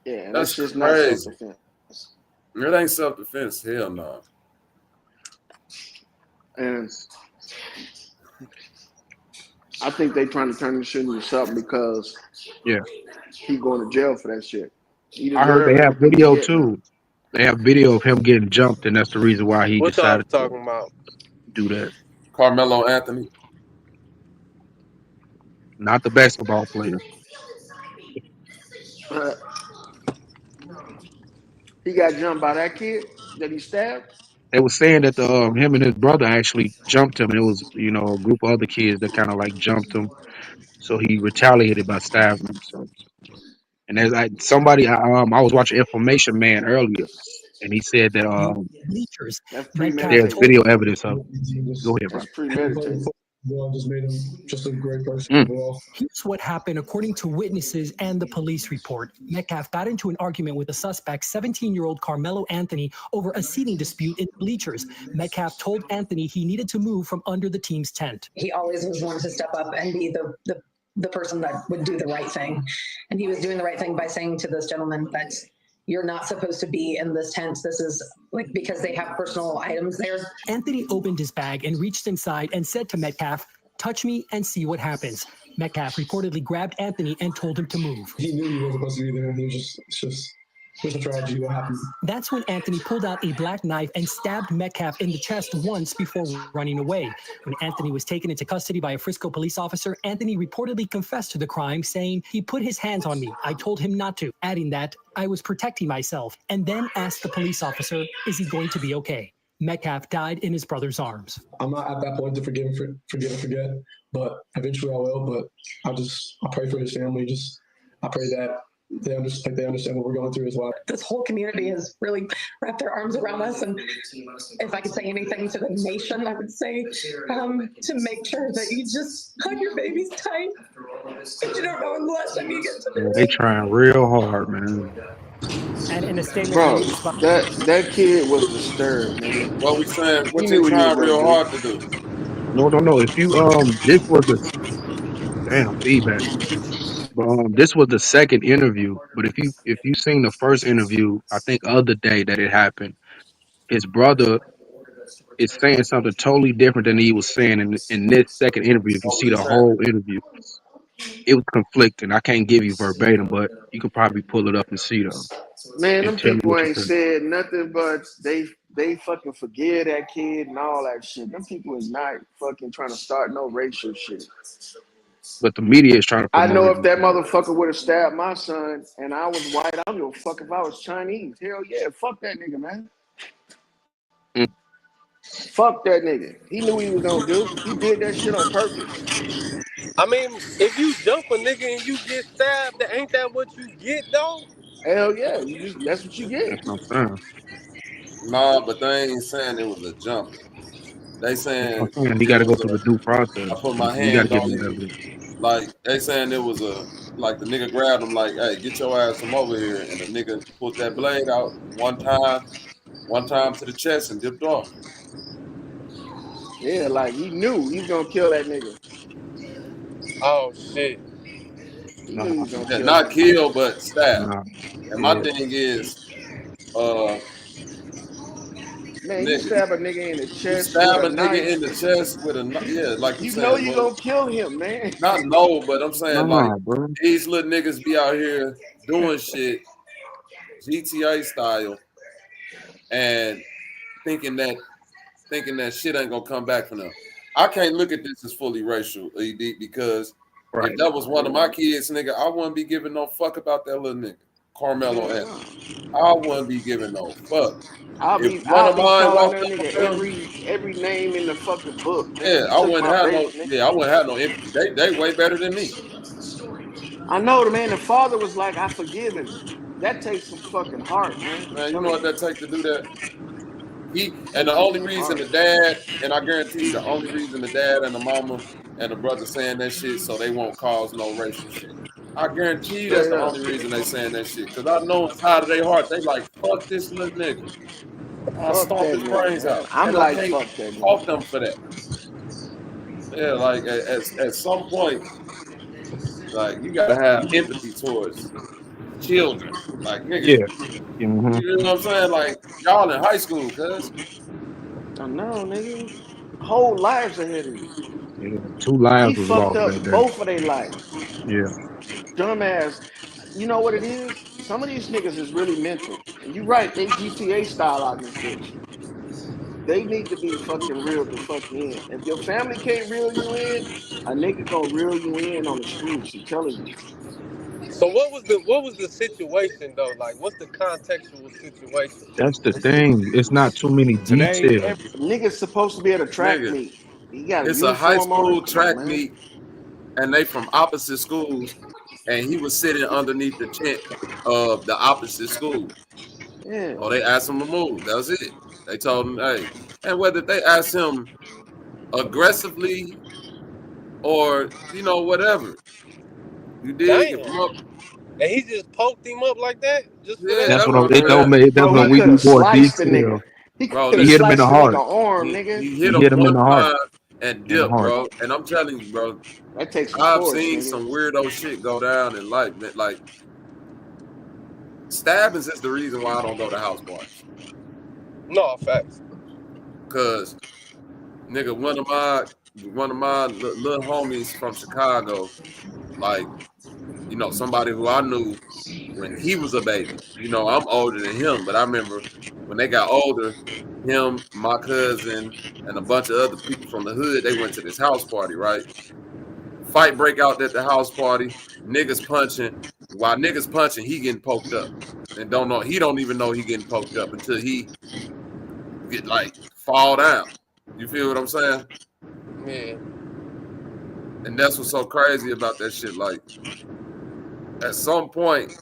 yeah, that's just crazy. not self-defense. It ain't self-defense. Hell no. And I think they trying to turn this shit into something because he going to jail for that shit. I heard they have video too. They have video of him getting jumped, and that's the reason why he decided to talking about? Do that. Carmelo Anthony, not the basketball player. He got jumped by that kid that he stabbed. They were saying that him and his brother actually jumped him. It was a group of other kids that kind of like jumped him, so he retaliated by stabbing him. So, and there's somebody I was watching Information Man earlier, and he said that there's video evidence of it. Go ahead, bro. That's premeditated. Just made him just a great person. Here's what happened according to witnesses and the police report. Metcalf got into an argument with the suspect, 17-year-old Carmelo Anthony, over a seating dispute in bleachers. Metcalf told Anthony he needed to move from under the team's tent. He always was one to step up and be the person that would do the right thing. And he was doing the right thing by saying to this gentleman that you're not supposed to be in this tent. This is because they have personal items there. Anthony opened his bag and reached inside and said to Metcalf, "Touch me and see what happens." Metcalf reportedly grabbed Anthony and told him to move. He knew he wasn't supposed to be there. It's just a tragedy what happened. That's when Anthony pulled out a black knife and stabbed Metcalf in the chest once before running away. When Anthony was taken into custody by a Frisco police officer, Anthony reportedly confessed to the crime, saying, "He put his hands on me. I told him not to," adding that, "I was protecting myself," and then asked the police officer, "Is he going to be okay?" Metcalf died in his brother's arms. I'm not at that point to forgive and forget, but eventually I will. But I pray for his family. I pray that they understand what we're going through as well. This whole community has really wrapped their arms around us, and if I could say anything to the nation, I would say to make sure that you just hug your babies tight. But you don't know when the last time you get to this. They trying real hard, man. And in a statement, bro, that kid was disturbed, man. What we saying? What you trying real hard to do? No. If you this was the damn feedback. But this was the second interview. But if you seen the first interview, I think other day that it happened, his brother is saying something totally different than he was saying in this second interview. If you see the whole interview, it was conflicting. I can't give you verbatim, but you could probably pull it up and see them. Man, them people ain't said nothing but they fucking forgive that kid and all that shit. Them people is not fucking trying to start no racial shit. But the media is trying to I know if that motherfucker would have stabbed my son and I was white, I don't give a fuck if I was Chinese. Hell yeah, fuck that nigga, man. Fuck that nigga. He knew what he was gonna do. He did that shit on purpose. I mean, if you jump a nigga and you get stabbed, ain't that what you get though? Hell yeah, that's what you get. That's what I'm saying. Nah, but they ain't saying it was a jump. They saying he got to go through the due process. I put my hand on you. Like they saying it was like the nigga grabbed him like, "Hey, get your ass from over here," and the nigga put that blade out one time to the chest and dipped off. Yeah, like he knew he was gonna kill that nigga. Oh shit. Not kill, but stab. And my thing is, Man, you stab a nigga in the You chest with stab a a nigga knife. in the chest with a like you You know saying, you Mo. gonna kill him, man. Not no, but I'm saying like Nah, bro. these little niggas be out here doing shit GTA style and thinking that shit ain't gonna come back from them. I can't look at this as fully racial, ED, because Right. if that was one of my kids, nigga, I wouldn't be giving no fuck about that little nigga, Carmelo Anthony. I wouldn't be giving no fuck. If one I'll of be mine calling walked that up nigga on them, every name in the fucking book, nigga. yeah, You I took wouldn't my have baby, no, nigga. yeah, I wouldn't have no empathy. They way better than me. I know the man. The father was like, "I forgive him." That takes some fucking heart, man. I'm Man, you know telling what you, that take to do that? And the takes some only reason heart. the dad, and I guarantee you, the only reason the dad and the mama and the brother saying that shit so they won't cause no racial shit. I guarantee you that's Straight the up. only reason they saying that shit. Cause I know inside of their heart, they like, fuck this little nigga. I Fuck stomp that his nigga, brains man. out. I'm And I like, can't fuck that nigga. fault them for that. Yeah, like at some point, like you gotta have empathy towards children. Like nigga, Yeah. Mm-hmm. you know what I'm saying? Like y'all in high school, cuz. I know, nigga. Whole lives ahead of you. Yeah. 2 lives He was fucked lost up that day. both of their lives. Yeah. Dumbass. You know what it is? Some of these niggas is really mental. And you right, they GTA style out this bitch. They need to be fucking reeled the fuck in. If your family can't reel you in, a nigga gonna reel you in on the streets. I'm telling you. So what was the situation though? Like, what's the contextual situation? That's the thing. It's not too many Today, details. Niggas supposed to be at a track nigga, meet. He got a it's a high uniform on. school Come on, track man. meet, and they from opposite schools, and he was sitting underneath the tent of the opposite school. Yeah. Oh, they asked him to move. That was it. They told him, hey, and whether they asked him aggressively or whatever, you dig. If Damn. you up, And he just poked him up like that just for yeah, that? That's that what was it don't yeah, make. That's Bro, what he we could need have more sliced the nigga. detail. He bro. could He have hit him in Listen, the sliced the nigga heart. arm, he, nigga. he hit He him hit him in one the heart. time and In the dipped, heart. bro. And I'm telling you, bro, That takes some I've force, seen nigga. some weirdo shit go down in life, man. Like stabbings is the reason why I don't go to house parties. No, facts. Cause nigga, one of my little homies from Chicago, like somebody who I knew when he was a baby. I'm older than him, but I remember when they got older, him, my cousin, and a bunch of other people from the hood, they went to this house party, right? Fight break out at the house party, niggas punching. While niggas punching, he getting poked up. And he don't even know he getting poked up until he get like fall down. You feel what I'm saying? Yeah. And that's what's so crazy about that shit. Like, at some point,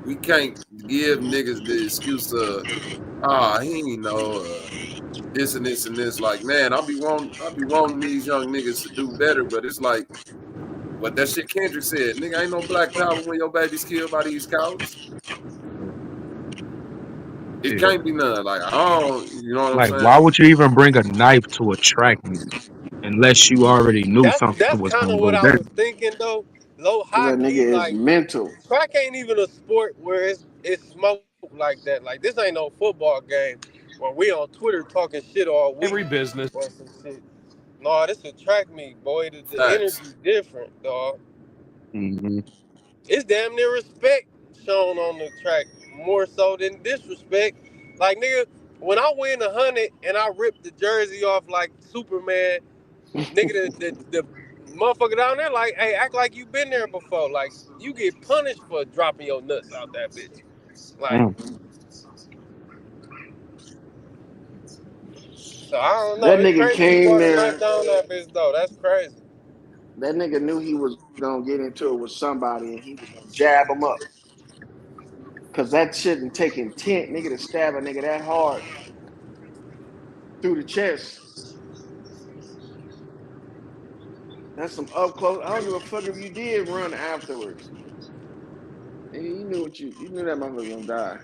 we can't give niggas the excuse of, he ain't know this and this and this. Like, man, I'll be wanting these young niggas to do better, but it's like what that shit Kendrick said, nigga, ain't no black power when your baby's killed by these cowards. It Yeah. can't be none. Like, I don't, you know what I'm Like, why saying? would you even bring a knife to a track meet unless you already knew That's something that's was kind gonna of go what I was down? thinking though. Low Cause high that nigga key, is like mental. track ain't even a sport where it's smoke like that. Like this ain't no football game where we on Twitter talking shit all week. Every business. Or some shit. No, this a track meet, boy. The Facts. energy different, dog. Mm-hmm. It's damn near respect shown on the track more so than disrespect. Like nigga, when I win 100 and I rip the jersey off like Superman, nigga, the motherfucker down there like, hey, act like you been there before. Like you get punished for dropping your nuts out that bitch. Like, Mm. so I don't know. That It's nigga crazy he came brought a knife there. down that bitch though. That's crazy. That nigga knew he was gonna get into it with somebody, and he was gonna jab him up. Cause that shouldn't take intent, nigga, to stab a nigga that hard through the chest. That's some up close. I don't give a fuck if you did run afterwards. Nigga, you knew that motherfucker was gonna die.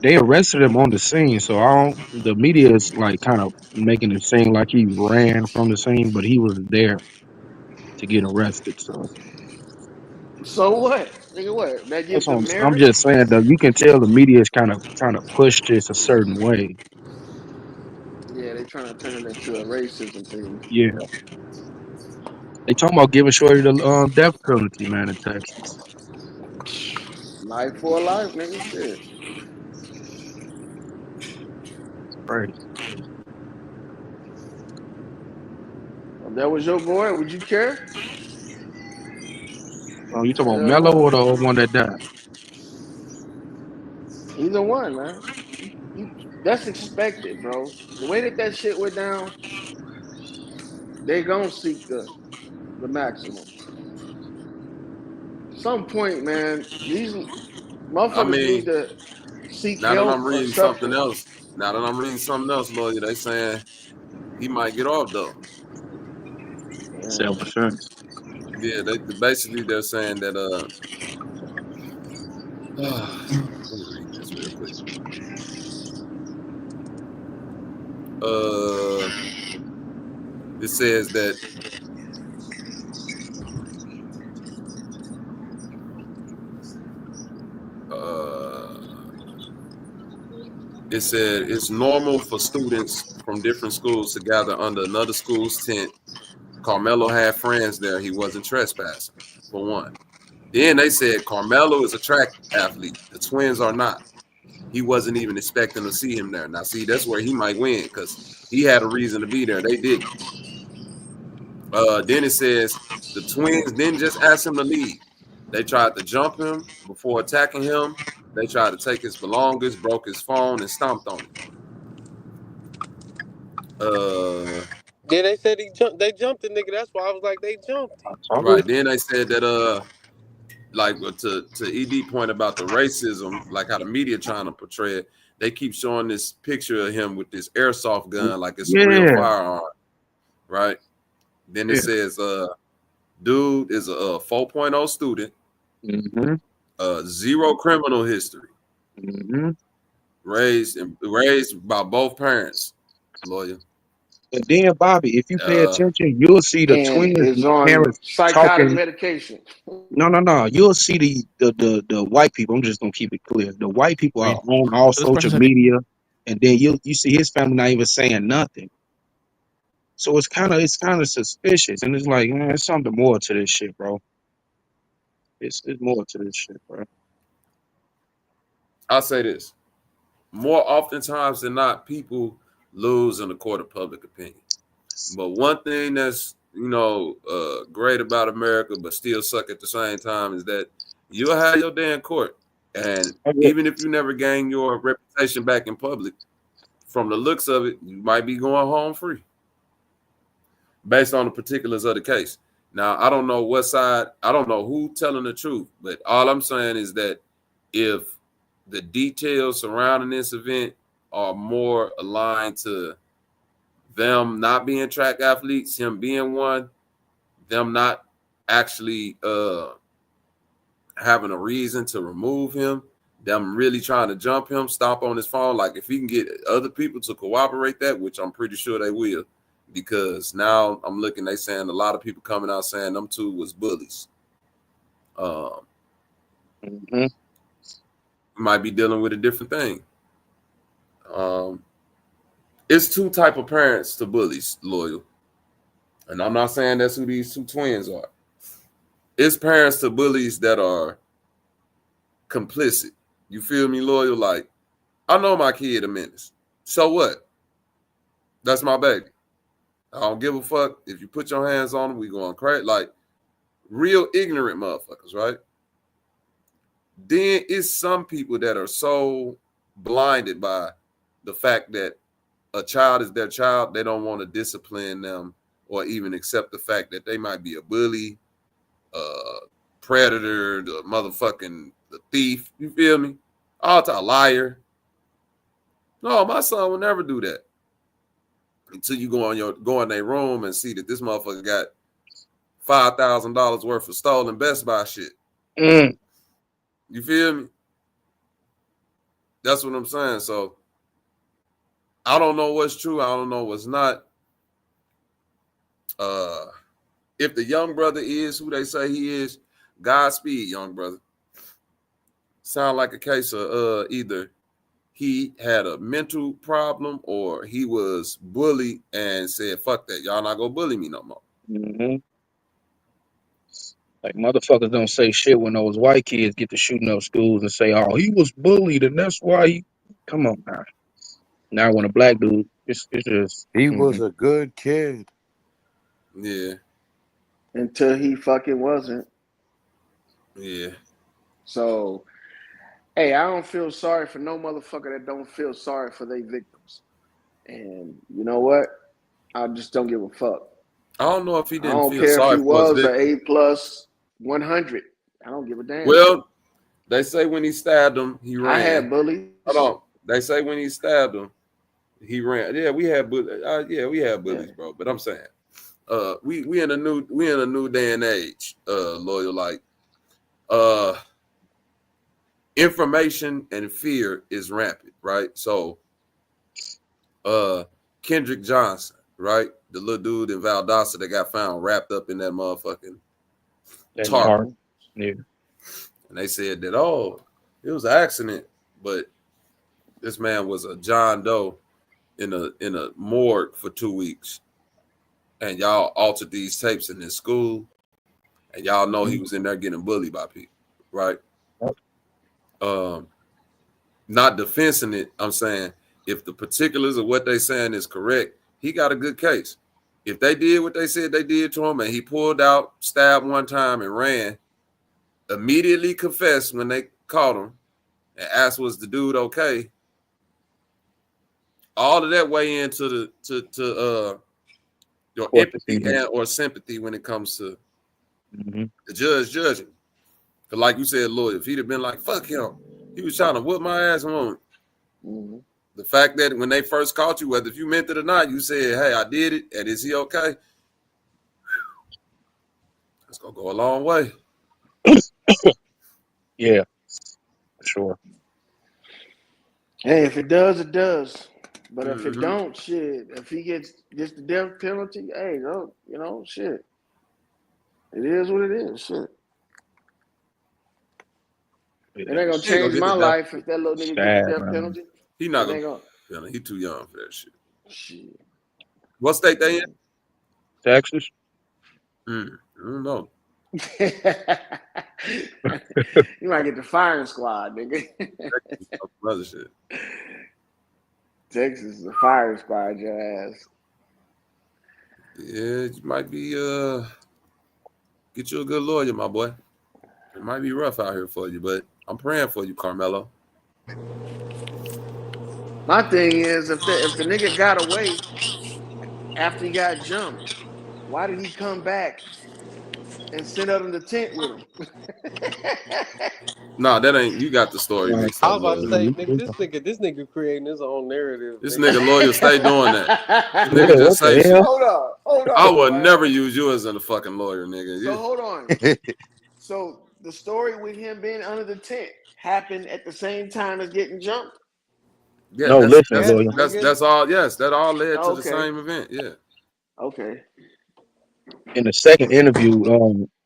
They arrested him on the scene, so I don't. The media is like kind of making it seem like he ran from the scene, but he was there to get arrested. So So what? Nigga, what? That that's gives what them I'm merit? just saying. Though you can tell the media is kind of pushed this a certain way. trying to turn it into a racism thing. Yeah. They talking about giving Shorty the death penalty, man, in Texas. Life for a life, nigga. Shit. Right. If that was your boy, would you care? Oh, you talking about Hell Mello or no. the one that died? Either one, man. That's expected, bro. The way that shit went down, they gonna seek the maximum. Some point, man, these I motherfuckers need mean, to seek now that help I'm or reading something something. else, lawyer, they saying he might get off though. Self-defense. Yeah, basically they're saying that let me read this real quick. It says that it said it's normal for students from different schools to gather under another school's tent. Carmelo had friends there. He wasn't trespassing, for one. Then they said Carmelo is a track athlete. The twins are not. He wasn't even expecting to see him there. Now, see, that's where he might win because he had a reason to be there. They didn't. Then it says the twins didn't just ask him to leave. They tried to jump him before attacking him. They tried to take his belongings, broke his phone, and stomped on him. Then they said they jumped the nigga. That's why I was like, they jumped him. Right. Then they said that like to ED point about the racism, like how the media trying to portray it, they keep showing this picture of him with this airsoft gun like it's a real firearm, right? Then it says dude is a 4.0 student, 0 criminal history, raised by both parents, lawyer. And then Bobby, if you pay attention, you'll see the And twins is on parents psychotic talking. medication. No. You'll see the white people. I'm just gonna keep it clear. The white people are on all social media, and then you see his family not even saying nothing. So it's kind of suspicious, and it's like, man, there's something more to this shit, bro. It's more to this shit, bro. I'll say this: more oftentimes than not, people lose in the court of public opinion. But one thing that's great about America, but still suck at the same time, is that you'll have your day in court, and even if you never gain your reputation back in public, from the looks of it, you might be going home free, based on the particulars of the case. Now, I don't know what side, I don't know who telling the truth, but all I'm saying is that if the details surrounding this event are more aligned to them not being track athletes, him being one, them not actually having a reason to remove him, them really trying to jump him, stomp on his phone. Like if he can get other people to cooperate that, which I'm pretty sure they will, because now I'm looking, they saying a lot of people coming out saying them two was bullies. Might be dealing with a different thing. It's two type of parents to bullies, loyal. And I'm not saying that's who these two twins are. It's parents to bullies that are complicit. You feel me, loyal? Like, I know my kid a menace. So what? That's my baby. I don't give a fuck. If you put your hands on him, we going crazy. Like, real ignorant motherfuckers, right? Then it's some people that are so blinded by the fact that a child is their child, they don't want to discipline them or even accept the fact that they might be a bully, predator, the thief. You feel me? All to a liar. No, my son will never do that until you go in their room and see that this motherfucker got $5,000 worth of stolen Best Buy shit. You feel me? That's what I'm saying. So I don't know what's true. I don't know what's not. If the young brother is who they say he is, Godspeed, young brother. Sound like a case of either he had a mental problem or he was bullied and said, fuck that, y'all not gonna bully me no more. Mm-hmm. Like motherfuckers don't say shit when those white kids get to shooting up schools and say, "Oh, he was bullied and that's why he." Come on, now. Now when a black dude, it's just he was a good kid. Yeah. Until he fucking wasn't. Yeah. So, hey, I don't feel sorry for no motherfucker that don't feel sorry for their victims. And you know what? I just don't give a fuck. I don't know if he I didn't don't feel care if sorry he for his was an victim. A plus 100. I don't give a damn. Well, they say when he stabbed him, he ran. I had bullies. Hold on. They say when he stabbed him, he ran. Yeah, we had bullies. We had bullies, bro. But I'm saying, we in a new day and age, loyal. Like, information and fear is rampant, right? So, Kendrick Johnson, right, the little dude in Valdosta that got found wrapped up in that motherfucking tarp. Yeah. And they said that, it was an accident, but this man was a John Doe in a morgue for 2 weeks. And y'all altered these tapes in his school. And y'all know he was in there getting bullied by people, right? Not defending it, I'm saying if the particulars of what they saying is correct, he got a good case. If they did what they said they did to him and he pulled out, stabbed one time and ran, immediately confessed when they caught him and asked, was the dude okay? All of that way into your empathy and or sympathy when it comes to the judge judging. Because like you said, Lloyd, if he'd have been like, fuck him, he was trying to whoop my ass on. The fact that when they first caught you, whether if you meant it or not, you said, hey, I did it, and is he okay? That's going to go a long way. Yeah, for sure. Hey, if it does, it does. But if it don't, shit, if he gets the death penalty, hey, no, shit. It is what it is, shit. It ain't gonna change my life if that little nigga gets the death penalty. He not gonna. He too young for that shit. What state they in? Texas. I don't know. You might get the firing squad, nigga. Other shit. Texas is a firing squad, your ass. Yeah, you might be get you a good lawyer, my boy. It might be rough out here for you, but I'm praying for you, Carmelo. My thing is, if the nigga got away after he got jumped, why did he come back and sit under the tent with him? Nah, that ain't. You got the story mixed I up. was about to say, nigga, this nigga creating his own narrative. This nigga lawyer stay doing that. This nigga just say shit. Hold on. I would never use you as a fucking lawyer, nigga. So hold on. So the story with him being under the tent happened at the same time as getting jumped? Yeah, no, listen, lawyer. That's all. Yes, that all led to the same event. Yeah. Okay. In the second interview,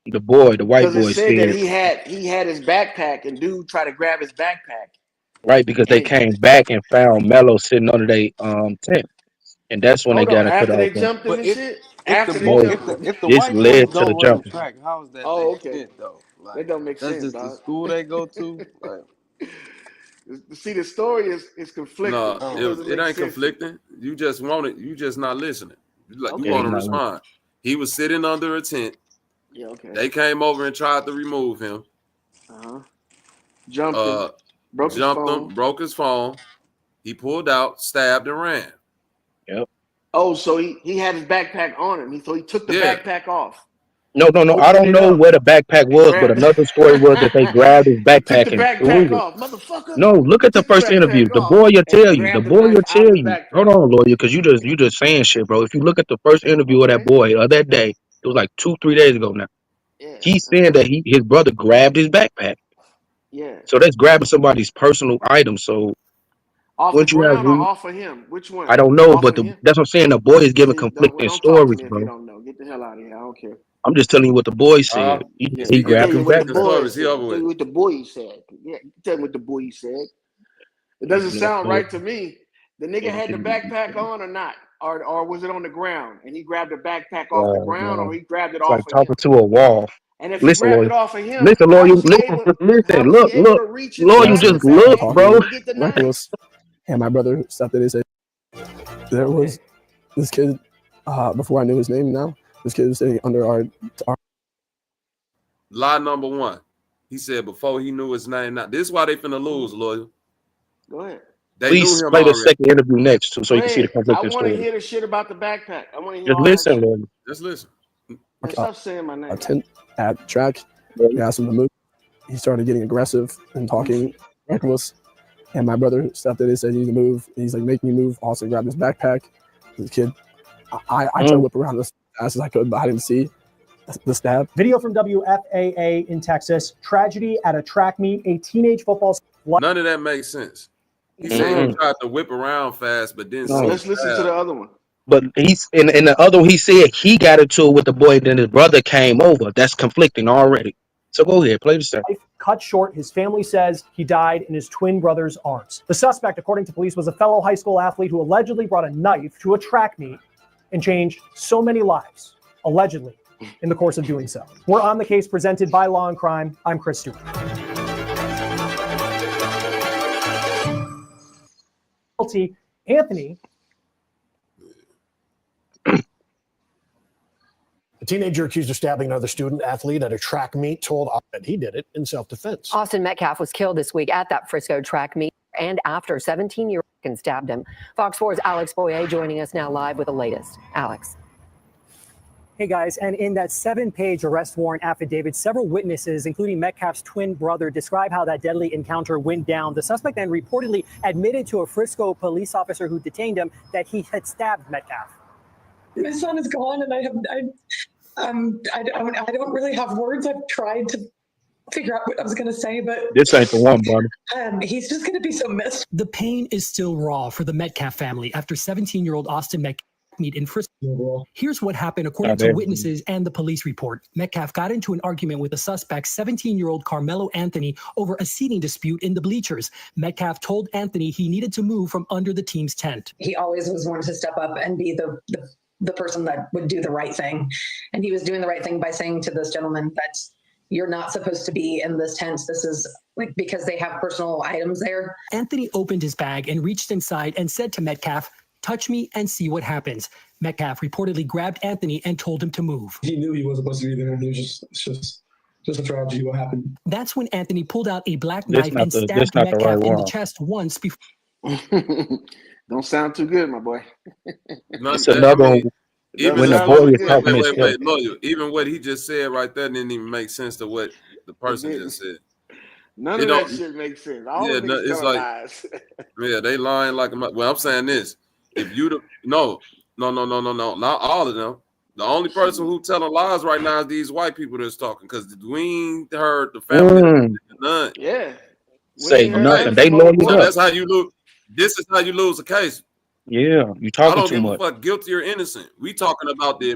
the white boy it said that said he had his backpack and dude tried to grab his backpack. right because they came back and found Mello sitting under their tent, and that's when they got into after the they jumped him and shit. After they jumped him. If the this white led boys to the don't run jumping. track, how is that okay. though? Like, that don't make that's sense. That's just the school they go to. Like, see, the story is conflicting. No, it ain't conflicting. You just want it. You just not listening. You want to respond. He was sitting under a tent. Yeah, okay. They came over and tried to remove him. Jumped him. Broke his phone. He pulled out, stabbed, and ran. Yep. Oh, so he had his backpack on him. He took the backpack off. No. I don't know where the backpack was, but another story was that they grabbed his backpack and threw it. Motherfucker. No, look at the first interview. The boy will tell you. The boy will tell you. Hold on, lawyer, because you just saying shit, bro. If you look at the first interview of that boy that day, it was like 2-3 days ago now. Yeah, He's saying that his brother grabbed his backpack. Yeah. So that's grabbing somebody's personal item. So off the ground or off of him? Which one? I don't know, but that's what I'm saying. The boy is giving conflicting stories, bro. You don't know. Get the hell out of here. I don't care. I'm just telling you what the boy said. He grabbed his backpack. What the boy said. Yeah, tell me what the boy said. It doesn't sound right to me. The nigga had the backpack on or not? Or was it on the ground? And he grabbed the backpack off the ground, or he grabbed it It's off like of him? talking to a wall. And if he Listen, grabbed lawyer. it off of him, Listen, how lawyer. was he able? Listen. How was he able Look. to reach in the Lawyer, back just of the look, bag bro. to get the knife? Reckless. And my brother stuff that they said. There was this kid, before I knew his name now, this kid was sitting under our Lie number one. He said before he knew his name. Now, this is why they finna lose, lawyer. Go ahead. They Please knew him play the already. second interview next, too, so Go you can see the ahead. I conflicting want to story. hear the shit about the backpack. I want to hear Just all listen, that shit. lawyer. Just listen. And stop saying my name. at track. We asked him to move. He started getting aggressive and talking reckless. And my brother stepped in and said, "You need to move." And he's like, "Make me move." Also grabbed his backpack. This kid, I tried to whip around as fast as I could, but I didn't see the stab. Video from WFAA in Texas. Tragedy at a track meet. A teenage football. None of that makes sense. He said he tried to whip around fast, but didn't see. Let's listen to the other one. But he's in the other one, he said he got into it with the boy, then his brother came over. That's conflicting already. So go ahead, play the sound. Cut short. His family says he died in his twin brother's arms. The suspect, according to police, was a fellow high school athlete who allegedly brought a knife to a track meet and changed so many lives, allegedly, in the course of doing so. We're on the case presented by Law and Crime. I'm Chris Stewart. Anthony. A teenager accused of stabbing another student athlete at a track meet told that he did it in self-defense. Austin Metcalf was killed this week at that Frisco track meet and after 17-year-old stabbed him. Fox 4's Alex Boye joining us now live with the latest. Alex. Hey guys, and in that 7-page arrest warrant affidavit, several witnesses, including Metcalf's twin brother, describe how that deadly encounter went down. The suspect then reportedly admitted to a Frisco police officer who detained him that he had stabbed Metcalf. My son is gone, and I don't really have words. I've tried to figure out what I was going to say, but This ain't the one, buddy. he's just going to be so missed. The pain is still raw for the Metcalf family after 17-year-old Austin Metcalf meet in Frisco. Here's what happened according to witnesses and the police report. Metcalf got into an argument with a suspect, 17-year-old Carmelo Anthony, over a seating dispute in the bleachers. Metcalf told Anthony he needed to move from under the team's tent. He always was one to step up and be the person that would do the right thing. And he was doing the right thing by saying to this gentleman that you're not supposed to be in this tent. This is like because they have personal items there. Anthony opened his bag and reached inside and said to Metcalf, "Touch me and see what happens." Metcalf reportedly grabbed Anthony and told him to move. He knew he wasn't supposed to be there. He was just a tragedy what happened. That's when Anthony pulled out a black knife and stabbed Metcalf in the chest once before. Don't sound too good, my boy. It's another one. Even When the boy is talking wait, lawyer. Even what he just said right there didn't even make sense to what the person just said. None of that shit makes sense. All of it's like lies. Yeah, they lying like a. Well, I'm saying this: if you no, not all of them. The only person who telling lies right now is these white people that's talking, because we ain't heard the family. None. Yeah. Say nothing. They load it up. That's how you lose. This is how you lose a case. Yeah, you I talking don't too give much. a fuck, guilty or innocent. We talking about the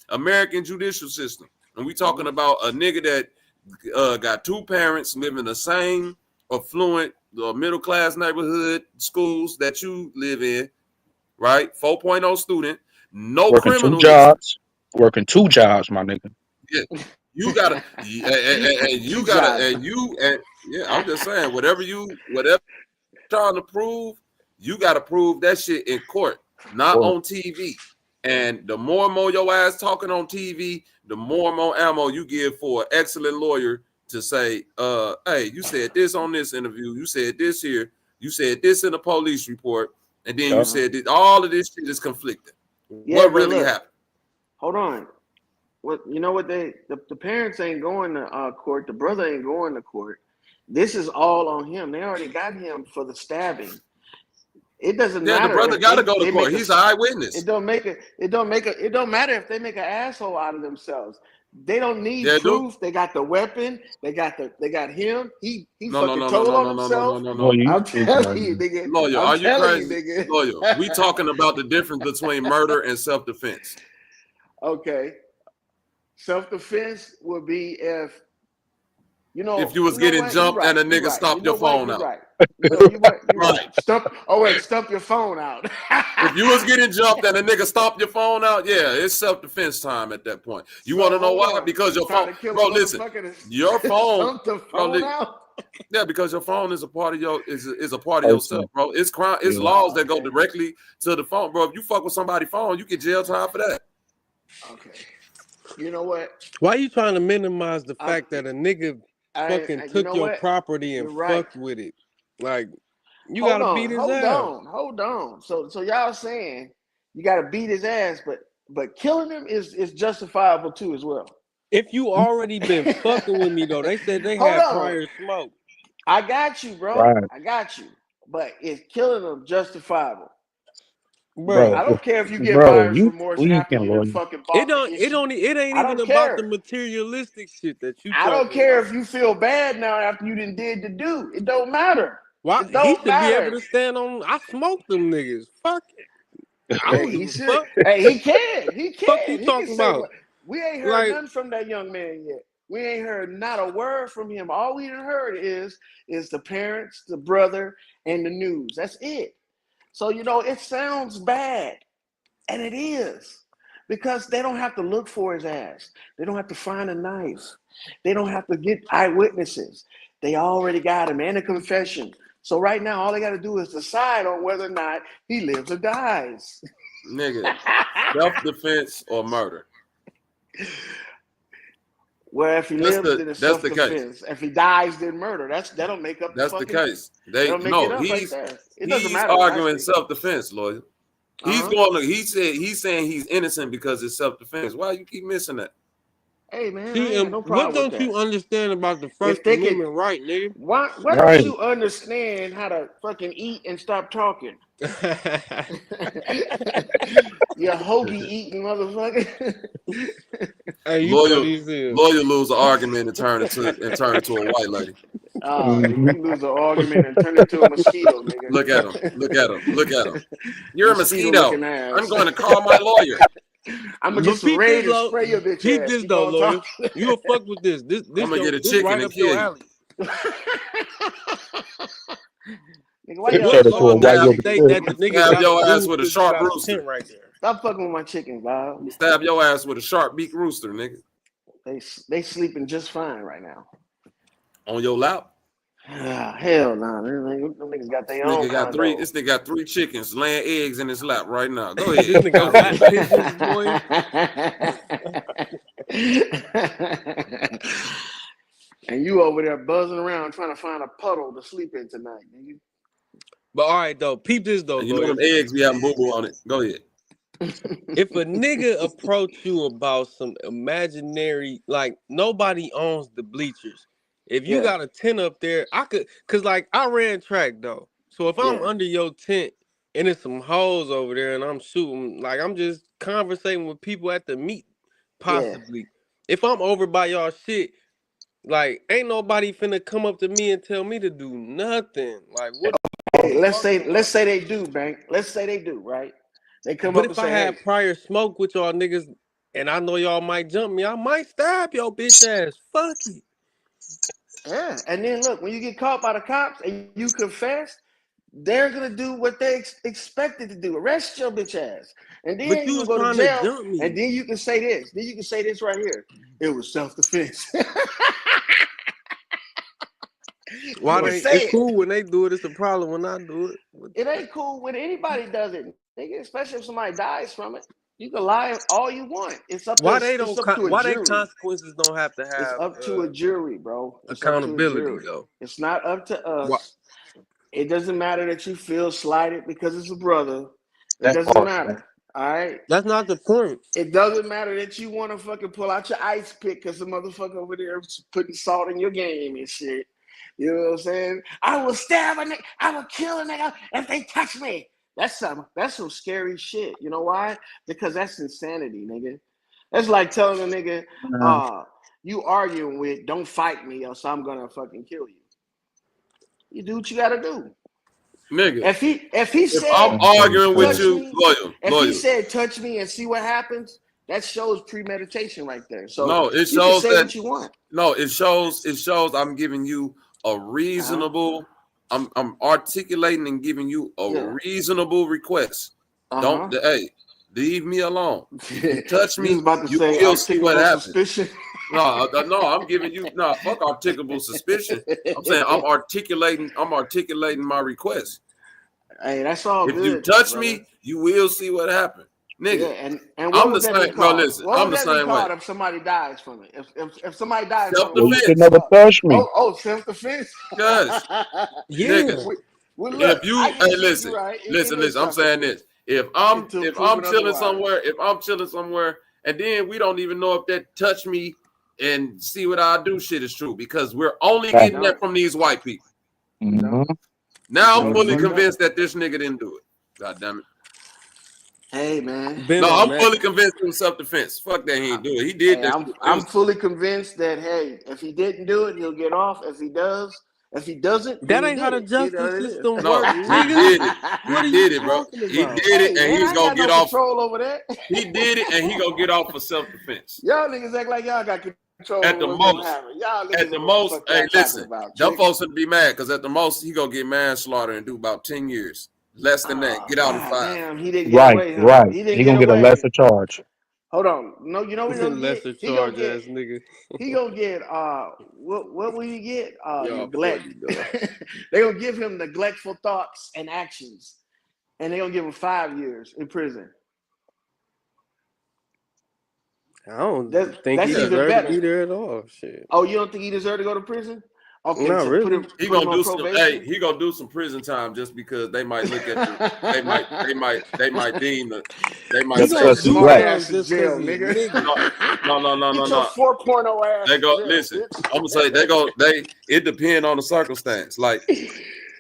American judicial system, and we talking about a nigga that got two parents live in the same affluent middle class neighborhood schools that you live in, right? 4.0 student, no Working criminal. Working two jobs, my nigga. Yeah, you gotta, yeah. I'm just saying, whatever trying to prove, you gotta prove that shit in court, not on TV. And the more and more your ass talking on TV, the more and more ammo you give for an excellent lawyer to say, hey, you said this on this interview, you said this here, you said this in the police report, and then you said that all of this shit is conflicting. Yeah, what really happened? Hold on. What you know what the parents ain't going to court, the brother ain't going to court. This is all on him. They already got him for the stabbing. It doesn't matter. The brother got to go to court. He's an eyewitness. It don't matter if they make an asshole out of themselves. They don't need proof. They got the weapon. They got him. He fucking told on himself. No. I'm telling you, nigga. Lawyer, are you crazy? Nigga. Lawyer, we talking about the difference between murder and self-defense. Okay. Self-defense would be if You know, if you was you know getting what? jumped Right, and a nigga right. stomped your phone out. Right. You right. Right. Stump your phone out. If you was getting jumped and a nigga stomped your phone out, yeah, it's self-defense time at that point. You want to know why? Because your phone, bro. Listen, your phone, the phone out. Yeah, because your phone is a part of your is a part of yourself, bro. It's crime. It's laws that go directly to the phone, bro. If you fuck with somebody's phone, you get jail time for that. Okay. You know what? Why you trying to minimize the fact that a nigga fucking took your property and fucked with it? Like, you gotta beat his ass. Hold on. So y'all saying you gotta beat his ass, but killing him is justifiable too as well. If you already been fucking with me though, they said they had prior smoke. I got you, bro. Right. I got you. But is killing him justifiable? Bro, I don't care if you get buyer's remorse after you fucking bought it ain't even about the materialistic shit that you. I don't care if you feel bad now after you did the do. It don't matter. Why? It don't he should matter. be able to stand on. I smoked them niggas. Fuck it. Hey, he should. Hey, he can. He can. Fuck you he talking can about? We ain't heard nothing from that young man yet. We ain't heard not a word from him. All we heard is the parents, the brother, and the news. That's it. So, you know, it sounds bad. And it is. Because they don't have to look for his ass. They don't have to find a knife. They don't have to get eyewitnesses. They already got him and a confession. So right now, all they got to do is decide on whether or not he lives or dies. Nigga, self-defense or murder? Well, if he lives, then it's self-defense. If he dies, then murder. That don't make up. That's the case. He's arguing self-defense, lawyer. He's he's saying he's innocent because it's self-defense. Why you keep missing that? Hey man, no problem. What don't you understand about the First Amendment right, nigga? Why don't you understand how to fucking eat and stop talking? You hoagie eating motherfucker. Hey, lawyer lose an argument and turn it to a white lady. Oh, you lose an argument and turn it to a mosquito, nigga. Look at him. You're a mosquito. I'm going to call my lawyer. I'm gonna get some ready to spray your bitch. Keep this though, lawyer. You will fuck with this. This I'm gonna get a chicken right and kill you. Nigga, why you stab your ass with a sharp rooster right there. Stop fucking with my chickens, Bob. Stab your ass with a sharp beak rooster, nigga. They sleeping just fine right now. On your lap? Hell no. Them niggas got their own. This nigga got 3 chickens laying eggs in his lap right now. Go ahead. This nigga boy. And you over there buzzing around trying to find a puddle to sleep in tonight, nigga. But all right though, peep this though. You know them eggs be having boo-boo on it. Go ahead. If a nigga approach you about some imaginary, like nobody owns the bleachers. If you got a tent up there, cause like I ran track though. So if I'm under your tent and there's some hoes over there and I'm shooting, like I'm just conversating with people at the meet, possibly. If I'm over by y'all shit, like ain't nobody finna come up to me and tell me to do nothing. Like what? Hey, let's say they do, Bank. Let's say they do, right? They come up and say, if I had prior smoke with y'all niggas and I know y'all might jump me, I might stab your bitch ass. Fuck it. Yeah, and then look, when you get caught by the cops and you confess, they're gonna do what they expected to do: arrest your bitch ass, and then you go to jail. And then you can say this. Then you can say this right here: it was self-defense. Why it's cool when they do it? It's a problem when I do it. It ain't cool when anybody does it, especially if somebody dies from it. You can lie all you want. It's up. Why they consequences don't have to have? It's up to a jury, bro. Accountability, though. It's not up to us. It doesn't matter that you feel slighted because it's a brother. It doesn't matter. All right. That's not the point. It doesn't matter that you want to fucking pull out your ice pick because the motherfucker over there is putting salt in your game and shit. You know what I'm saying? I will stab a nigga. I will kill a nigga if they touch me. That's some scary shit. You know why? Because that's insanity, nigga. That's like telling a nigga, you arguing with, don't fight me, else I'm gonna fucking kill you. You do what you gotta do. Nigga. If he said I'm arguing with you, he said touch me and see what happens, That shows premeditation right there. So no, it you can shows say that what you want. no, it shows I'm giving you a reasonable. I'm articulating and giving you a reasonable request. Don't hey, leave me alone. If you touch me, was about to you say will see what articulable happens. suspicion. No, I'm giving you fuck articulable suspicion. I'm saying I'm articulating my request. Hey, that's all if good. If you touch brother. me, you will see what happened. Nigga, yeah, and what I'm would the that same. be called? No, listen, What I'm would the that be same way. called if somebody dies from it? If somebody dies Self from it, you should never touch me. self-defense. Yes, yeah. Well, look, if you listen, right. listen, I'm saying this. If I'm chilling somewhere, and then we don't even know if that touch me and see what I do shit is true, because we're only getting that from these white people. Mm-hmm. Now I'm fully convinced that this nigga didn't do it. God damn it. Hey man. I'm fully convinced it was self-defense. Fuck that, he didn't do it. He did that. I'm fully convinced that if he didn't do it, he'll get off. If he doesn't, that ain't how the justice system works. No, he did it. He did it, bro. He did it, and he's gonna get off. Control over that. He did it, and he gonna get off for self-defense. Y'all niggas act like y'all got control. At the most, hey, listen, them folks would be mad because at the most he gonna get manslaughter and do about 10 years. Less than that. Get out in 5. Damn, he didn't get away. Huh? Right. He gonna get a lesser charge. Hold on. No, you know what he's lesser charge ass nigga. He gonna get what will he get? Neglect. They gonna give him neglectful thoughts and actions, and they gonna give him 5 years in prison. I don't think he deserves to be there at all. Shit. Oh, you don't think he deserves to go to prison? Okay, not so really. He gonna do some. Hey, he gonna do some prison time just because they might look at. They might deem the. They might say smart ass in jail, nigga. No. 4.0 ass. They go listen. I'm gonna say they. It depends on the circumstance. Like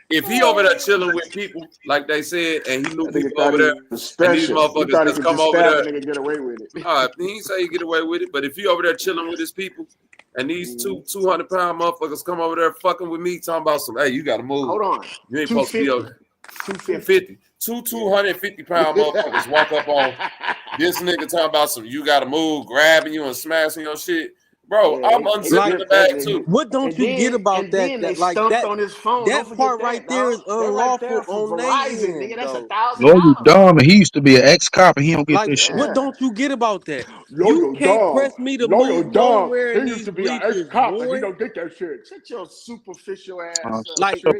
if he over there chilling with people, like they said, and he knew people over there, and these motherfuckers just come over there. Nigga get away with it. He ain't say he get away with it, but if he over there chilling with his people. And these 200-pound motherfuckers come over there fucking with me, talking about some, hey, you gotta move. Hold on. You ain't supposed to be over 250. 250-pound motherfuckers walk up on this nigga talking about some, you gotta move, grabbing you and smashing your shit. Bro, I'm unzipping the bag too. What don't you get about that? That like that on his phone. That part right there is unlawful on Verizon, nigga. That's $1,000. No, you dumb. And he used to be an ex-cop, and he don't get this shit. What don't you get about that? You can't press me to move nowhere in these bleachers, boy. He don't get that shit. Shut your superficial ass.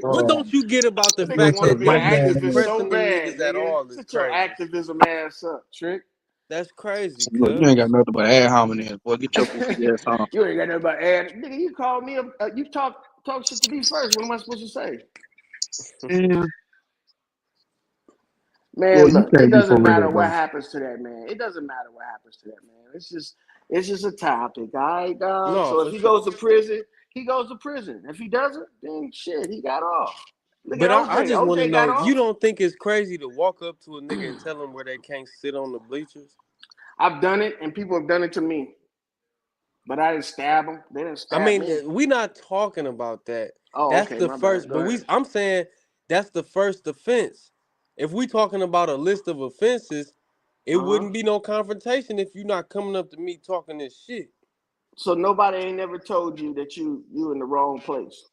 What don't you get about the fact that be an activist pressing so them bad, niggas at all? Shut your activism ass up, Trick. That's crazy. Look, you ain't got nothing but ad hominem, boy. Get your goofy ass on. You ain't got nothing but ad. Nigga, you called me up. You talk shit to me first. What am I supposed to say? Man, look, it doesn't matter what happens to that man. It doesn't matter what happens to that man. It's just a topic, all right, dog? No, so if he goes to prison, he goes to prison. If he doesn't, then shit, he got off. But I just want to know, you don't think it's crazy to walk up to a nigga and tell him where they can't sit on the bleachers? I've done it, and people have done it to me. But I didn't stab them. They didn't stab me. We're not talking about that. Oh, that's okay, the first. But I'm saying that's the first offense. If we talking about a list of offenses, it wouldn't be no confrontation if you're not coming up to me talking this shit. So nobody ain't never told you that you in the wrong place.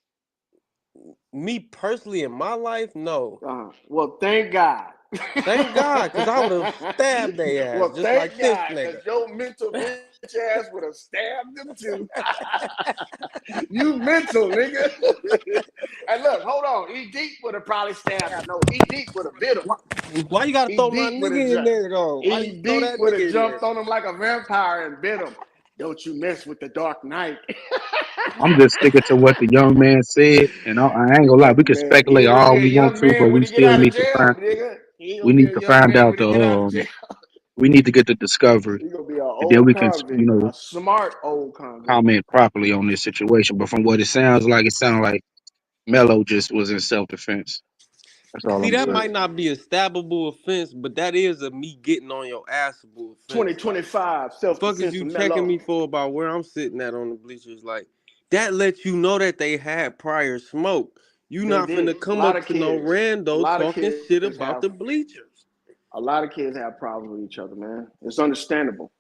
Me personally in my life, no. Well, thank God. Thank God, because I would have stabbed their ass well, just thank like God, this nigga. Your mental bitch ass would have stabbed them too. You mental, nigga. And look, hold on. E Deep would have probably stabbed him. No, E Deep would have bit him. Why you gotta throw my nigga in there though? E Deep would have jumped on him like a vampire and bit him. Don't you mess with the Dark Knight. I'm just sticking to what the young man said, and I ain't gonna lie. We can speculate all we want to, but we still need to find. We need to find out the. We need to get the discovery, and then we can, a smart old convict. Comment properly on this situation. But from what it sounds like Mello just was in self-defense. That's all. See, that might not be a stabbable offense, but that is a me getting on your assable offense. 2025 self-defense. Fuck is you checking me for about where I'm sitting at on the bleachers? Like that lets you know that they had prior smoke. You not finna come up to no rando talking shit about the bleachers. A lot of kids have problems with each other, man. It's understandable.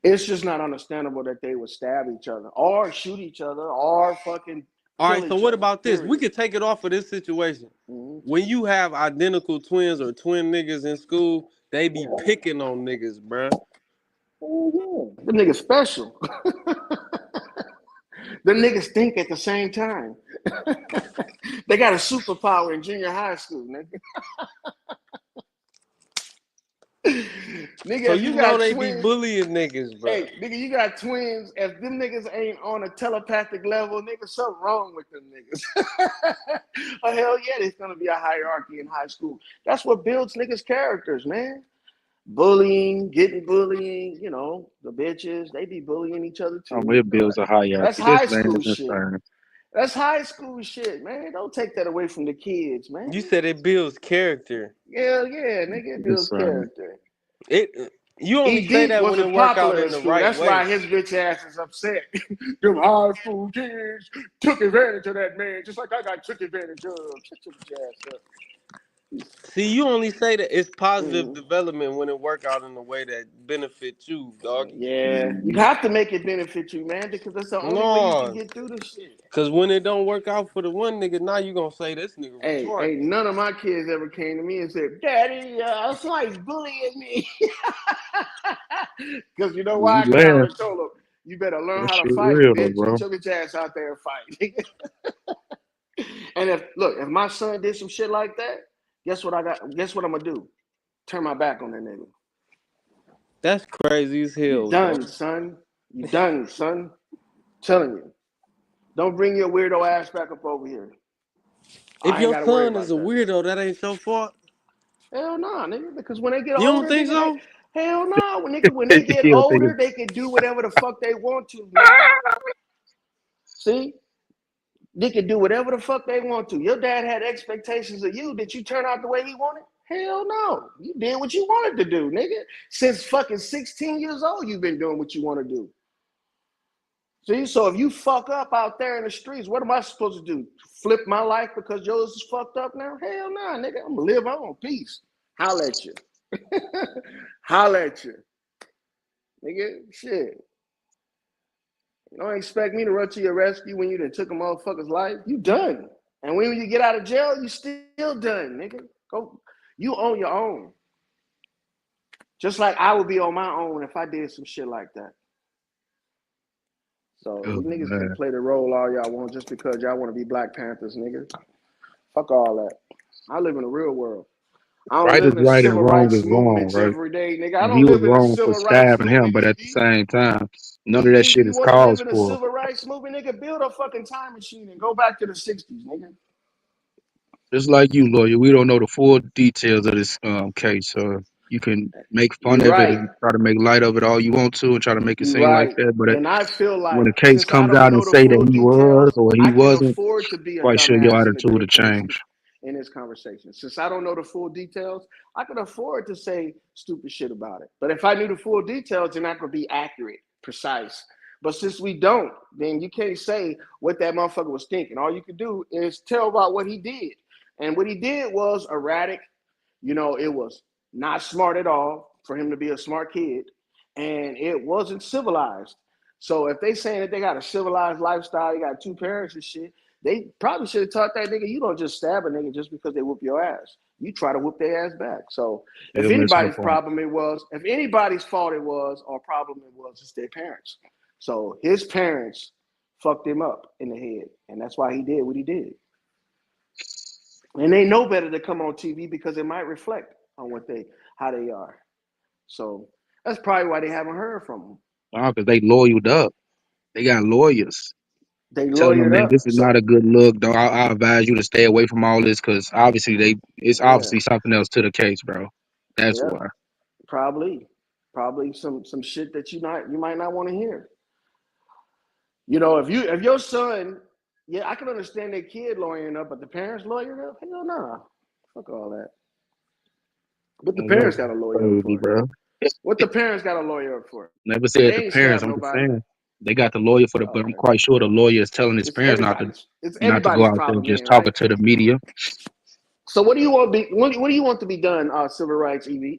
It's just not understandable that they would stab each other or shoot each other or fucking All kill right, so each what other. about this? We Period. could take it off of this situation. Mhm. When you have identical twins or twin niggas in school, they be picking on niggas, bruh. Oh yeah, the niggas special. The niggas think at the same time. They got a superpower in junior high school, nigga. Nigga, So if you you know got they be twins, bullying niggas, bro. hey, nigga, you got twins. If them niggas ain't on a telepathic level, nigga, something wrong with them niggas. Oh, hell yeah, there's gonna be a hierarchy in high school. That's what builds niggas' characters, man. Bullying, getting bullying, you know, the bitches, they be bullying each other too. It You know, builds a that's hierarchy. This high man school is shit. insane. That's high school shit, man. Don't take that away from the kids, man. You said it builds character. Yeah, nigga, it builds Insane. character. You only say ED that when it wasn't work out popular in in the school. right That's why way. his bitch ass is upset. Them high school kids took advantage of that man, just like I got took advantage of. Shut your bitch ass up. See, you only say that it's positive development when it work out in a way that benefits you, doggy. Yeah, you have to make it benefit you, man, because that's the only way you can No, get through this shit. cause when it don't work out for the one nigga, now you gonna say this nigga retarded. Hey, none of my kids ever came to me and said, "Daddy, somebody's bullying me." Because you know why? You Because I laugh. already told them, you better learn That how to shit fight, real though, bitch. bro. Get your bitch ass out there and fight. And if my son did some shit like that, guess what I'm gonna do? Turn my back on that nigga. That's crazy as You hell, done, dog. son. You done, son. Telling you. Don't bring your weirdo ass back up over here. If I ain't your gotta worry son is about a that. weirdo, that ain't your fault. Hell no, nigga. Because when they get You don't older, think nigga, so? hell no. When they get He'll think older, they can do whatever the fuck they want to, nigga. See? They can do whatever the fuck they want to. Your dad had expectations of you. Did you turn out the way he wanted? Hell no. You did what you wanted to do, nigga. Since fucking 16 years old, you've been doing what you want to do. See, so if you fuck up out there in the streets, what am I supposed to do? Flip my life because yours is fucked up now? Hell no, nigga. I'm gonna live on. Peace. Holla at you. Holla at you. Nigga, shit. You don't expect me to run to your rescue when you done took a motherfucker's life. You done. And when you get out of jail, you still done, nigga. Go. You own your own. Just like I would be on my own if I did some shit like that. So Oh, you niggas can man. play the role all y'all want just because y'all want to be Black Panthers, nigga. Fuck all that. I live in the real world. I don't Right is live in right and civil wrong rights is wrong, movements right? every day, nigga. I And don't he was live in a wrong for civil rights stabbing him, movement, but at the ED. same time, none of that ED, shit you is want to live cause in a for. civil rights movement, nigga? Build a fucking time machine and go back to the 60s, nigga. Just like you, lawyer, we don't know the full details of this case. So you can make fun You're of it right. and try to make light of it all you want to and try to make it You're seem like right. that. But And I feel when like a case since I comes don't out and know the say that full he was details, or he I can wasn't, afford to be a quite sure your dumbass and attitude agree would to this change. in this conversation. Since I don't know the full details, I can afford to say stupid shit about it. But if I knew the full details, then I could be accurate, precise. But since we don't, then you can't say what that motherfucker was thinking. All you can do is tell about what he did. And what he did was erratic. You know, it was not smart at all for him to be a smart kid. And it wasn't civilized. So if they saying that they got a civilized lifestyle, they got two parents and shit, they probably should have taught that nigga, you don't just stab a nigga just because they whoop your ass. You try to whoop their ass back. So if Still missing the anybody's point. problem it was, if anybody's fault it was, or problem it was, it's their parents. So his parents fucked him up in the head. And that's why he did what he did. And they know better to come on TV because it might reflect on how they are. So that's probably why they haven't heard from them. Because they lawyered up. They got lawyers They telling them, lawyered man, up. this is So not a good look. Though I advise you to stay away from all this because obviously it's yeah, obviously something else to the case, bro. That's yeah, why. probably some shit that you might not want to hear. You know, if your son, yeah, I can understand their kid lawyering up, but the parents lawyered up, hell no, fuck all that. What the Man, that's parents got a lawyer up crazy, for? bro. What the parents got a lawyer up for? Never said They the ain't parents. stabbed I'm just nobody. saying they got the lawyer for the. But I'm Okay, quite sure the lawyer is telling his it's parents it's not to go everybody's out there problem just then, right? talking to the media. So what do you want to be? What do you want to be done? Civil rights, EV.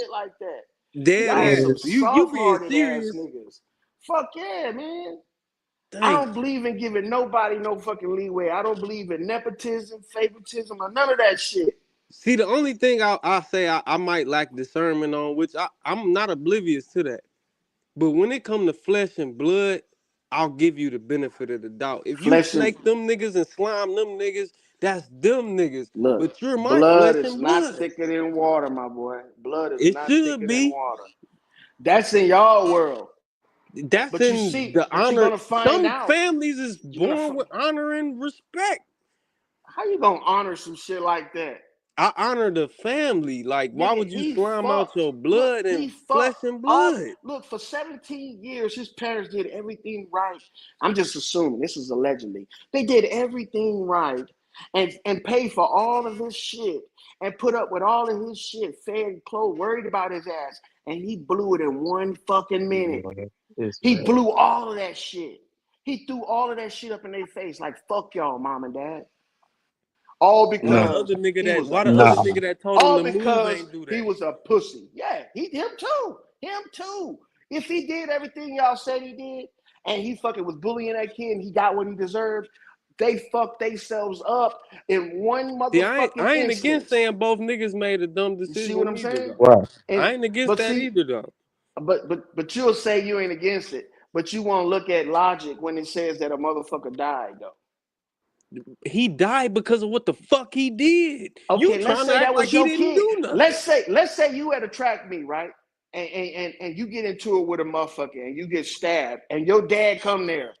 shit like that. Dead Y'all some ass. You being soft-hearted ass serious? niggas. Fuck yeah, man. I Dang. don't believe in giving nobody no fucking leeway. I don't believe in nepotism, favoritism, or none of that shit. See, the only thing I say I might lack discernment on, which I'm not oblivious to that. But when it comes to flesh and blood, I'll give you the benefit of the doubt. If you snake them niggas and slime them niggas, that's them niggas. Look, but you're my blood flesh is and not blood. thicker than water, my boy. Blood is It not should thicker be. than water. That's in y'all world. That's but you in see, the but you're honor. gonna find Some out. families is born with honor and respect. How you gonna honor some shit like that? I honor the family. Like, why would you slime out your blood and flesh and blood? Look, for 17 years, his parents did everything right. I'm just assuming, this is allegedly. They did everything right and paid for all of his shit and put up with all of his shit, fed, clothed, worried about his ass. And he blew it in one fucking minute. He blew all of that shit. He threw all of that shit up in their face like, fuck y'all, mom and dad. All because why the other nigga that told him to move ain't do that? He was a pussy. Yeah, him too. Him too. If he did everything y'all said he did, and he fucking was bullying that kid and he got what he deserved, they fucked themselves up in one motherfucking I ain't against saying both niggas made a dumb decision. You see what I'm saying? I ain't against that either though. But you'll say you ain't against it, but you won't look at logic when it says that a motherfucker died though. He died because of what the fuck he did. Okay, you let's trying say to act that was like your he didn't kid. do nothing. Let's say you at a track meet, right? And you get into it with a motherfucker and you get stabbed and your dad come there.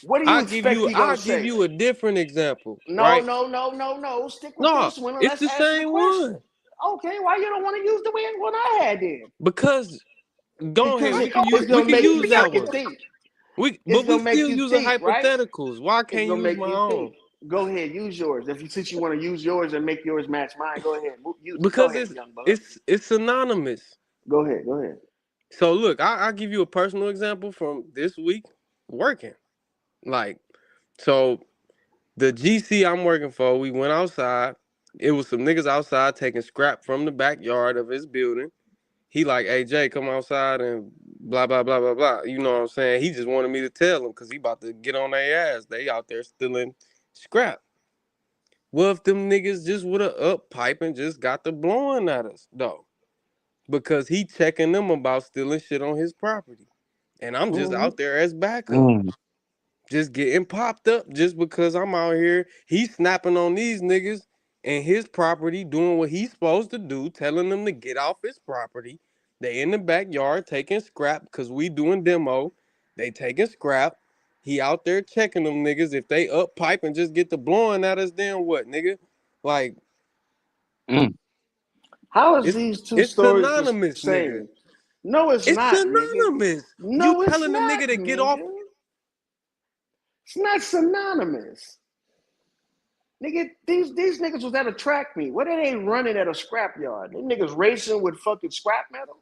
What do you expect he gonna say? I'll give you a different example. No, right? no. Stick with this one. It's the same one. Okay, why you don't want to use the one I had then? Because go ahead, we can use that one. But we still using hypotheticals. Right? Why can't you use my own? Go ahead, use yours. Since you want to use yours and make yours match mine, go ahead. Because it's synonymous. Go ahead. So look, I'll give you a personal example from this week working. Like, so the GC I'm working for, we went outside. It was some niggas outside taking scrap from the backyard of his building. He like, hey, Jay, come outside and blah, blah, blah, blah, blah. You know what I'm saying? He just wanted me to tell him because he about to get on their ass. They out there stealing scrap. Well, if them niggas just would have up pipe and just got the blowing at us, though. Because he checking them about stealing shit on his property. And I'm just out there as backup. Just getting popped up just because I'm out here. He's snapping on these niggas and his property, doing what he's supposed to do, telling them to get off his property. They in the backyard taking scrap because we doing demo. They taking scrap. He out there checking them niggas. If they up pipe and just get the blowing at us, then what, nigga? Like, how is these two stories synonymous, the same? Nigga. No, it's not. It's synonymous. Nigga. No, you it's telling not, the nigga to get off. It's not synonymous. Nigga, these niggas was at a track meet. What are they running at a scrap yard? Them niggas racing with fucking scrap metal?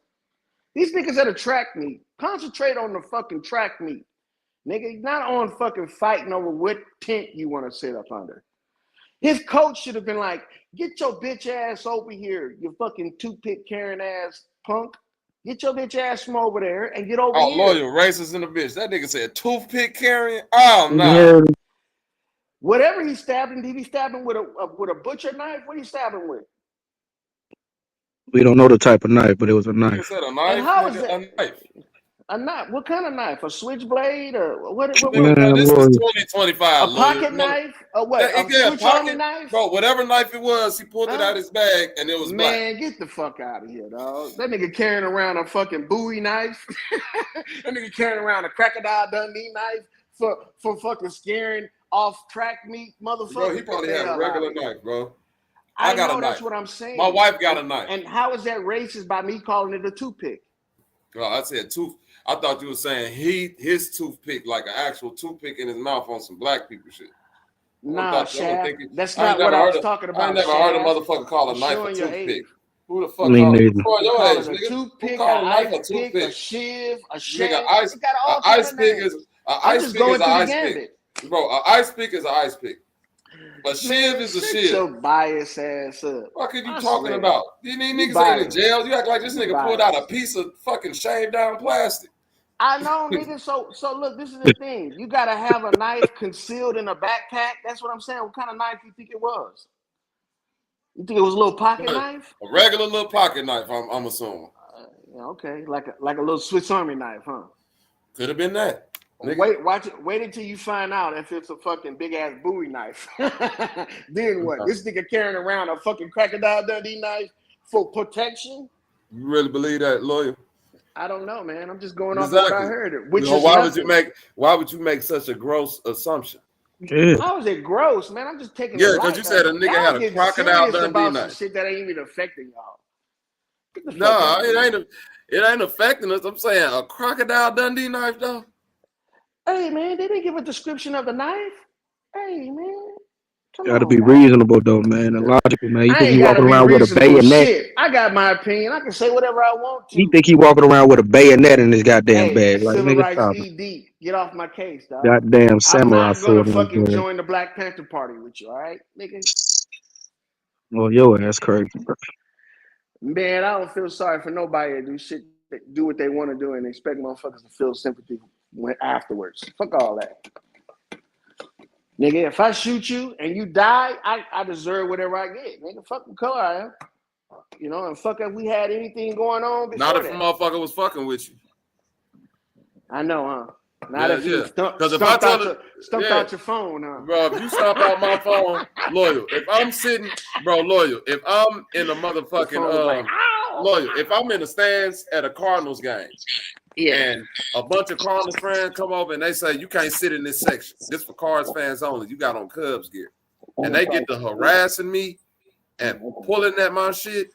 These niggas at a track meet. Concentrate on the fucking track meet. Nigga, not on fucking fighting over what tent you want to sit up under. His coach should have been like, get your bitch ass over here, you fucking toothpick carrying ass punk. Get your bitch ass from over there and get over here. Oh, loyal, racist in the bitch. That nigga said toothpick carrying. Oh, no. Nah. Whatever he stabbed him, did he stab him with a butcher knife? What did he stab him with? We don't know the type of knife, but it was a knife. Was that a knife? And how is that? A knife. A knife? What kind of knife? A switchblade or what? This is 2025. A pocket knife? Or what? A pocket knife? Bro, whatever knife it was, he pulled it out of his bag and it was black. Man, get the fuck out of here, dog. That nigga carrying around a fucking Bowie knife. That nigga carrying around a Crocodile Dundee knife for fucking scaring off track meat, motherfucker. Bro, he probably had a regular knife, bro. I got know a knife. That's what I'm saying. My wife got a knife. And how is that racist by me calling it a toothpick? Bro, I said tooth. I thought you were saying his toothpick, like an actual toothpick in his mouth on some black people shit. Nah, Shaq. That's not what I was talking about. I never heard a motherfucker call a knife a toothpick. Who the fuck Me called neither. your age, a nigga? toothpick, Who called a knife a pick, toothpick? a shiv, a Nigga, shave. ice pick is an ice pick. Bro, an ice pick is an ice pick. A shiv is a Shut shiv. your bias ass up. What are you I talking swear. about? These niggas ain't in biased. jail. You act like this You nigga pulled out a biased. piece of fucking shaved down plastic. I know, nigga. So look, this is the thing. You gotta have a knife concealed in a backpack. That's what I'm saying. What kind of knife you think it was? You think it was a little pocket knife? A regular little pocket knife, I'm assuming. Yeah, okay, like a little Swiss Army knife, huh? Could have been that. Nigga. Wait until you find out if it's a fucking big ass Bowie knife. Then what? This nigga carrying around a fucking Crocodile Dundee knife for protection? You really believe that, lawyer? I don't know, man. I'm just going off of what I heard. Which is why nothing. would you make such a gross assumption? How is it gross, man? I'm just taking Yeah, because you said a nigga had a Crocodile Dundee about knife. some shit that ain't even affecting y'all. No, it ain't affecting us. I'm saying a Crocodile Dundee knife, though. Hey, man, they didn't give a description of the knife. Hey, man. Gotta be reasonable though, man, and logical, man. You I think ain't he gotta walking be around with a reasonable bayonet? shit. I got my opinion. I can say whatever I want to. He think he walking around with a bayonet in his goddamn bag. Like, civil nigga, rights stop it. ED. Get off my case, dog. Goddamn I'm samurai not gonna sword in his fucking bag. join the Black Panther Party with you, all right, nigga? Well, yo, that's crazy, bro. Man, I don't feel sorry for nobody to do shit, do what they want to do, and expect motherfuckers to feel sympathy afterwards. Fuck all that. Nigga, if I shoot you and you die, I deserve whatever I get. Nigga, fuck the color I am. You know, and fuck if we had anything going on before Not if that. a motherfucker was fucking with you. I know, huh? Not if you stumped out your phone, huh? Bro, if you stomp out my phone, loyal. If I'm sitting, loyal. If I'm in a motherfucking loyal, if I'm in the stands at a Cardinals game, and a bunch of Cardinals fans come over and they say you can't sit in this section. This for Cards fans only. You got on Cubs gear, and they get to harassing me and pulling at my shit.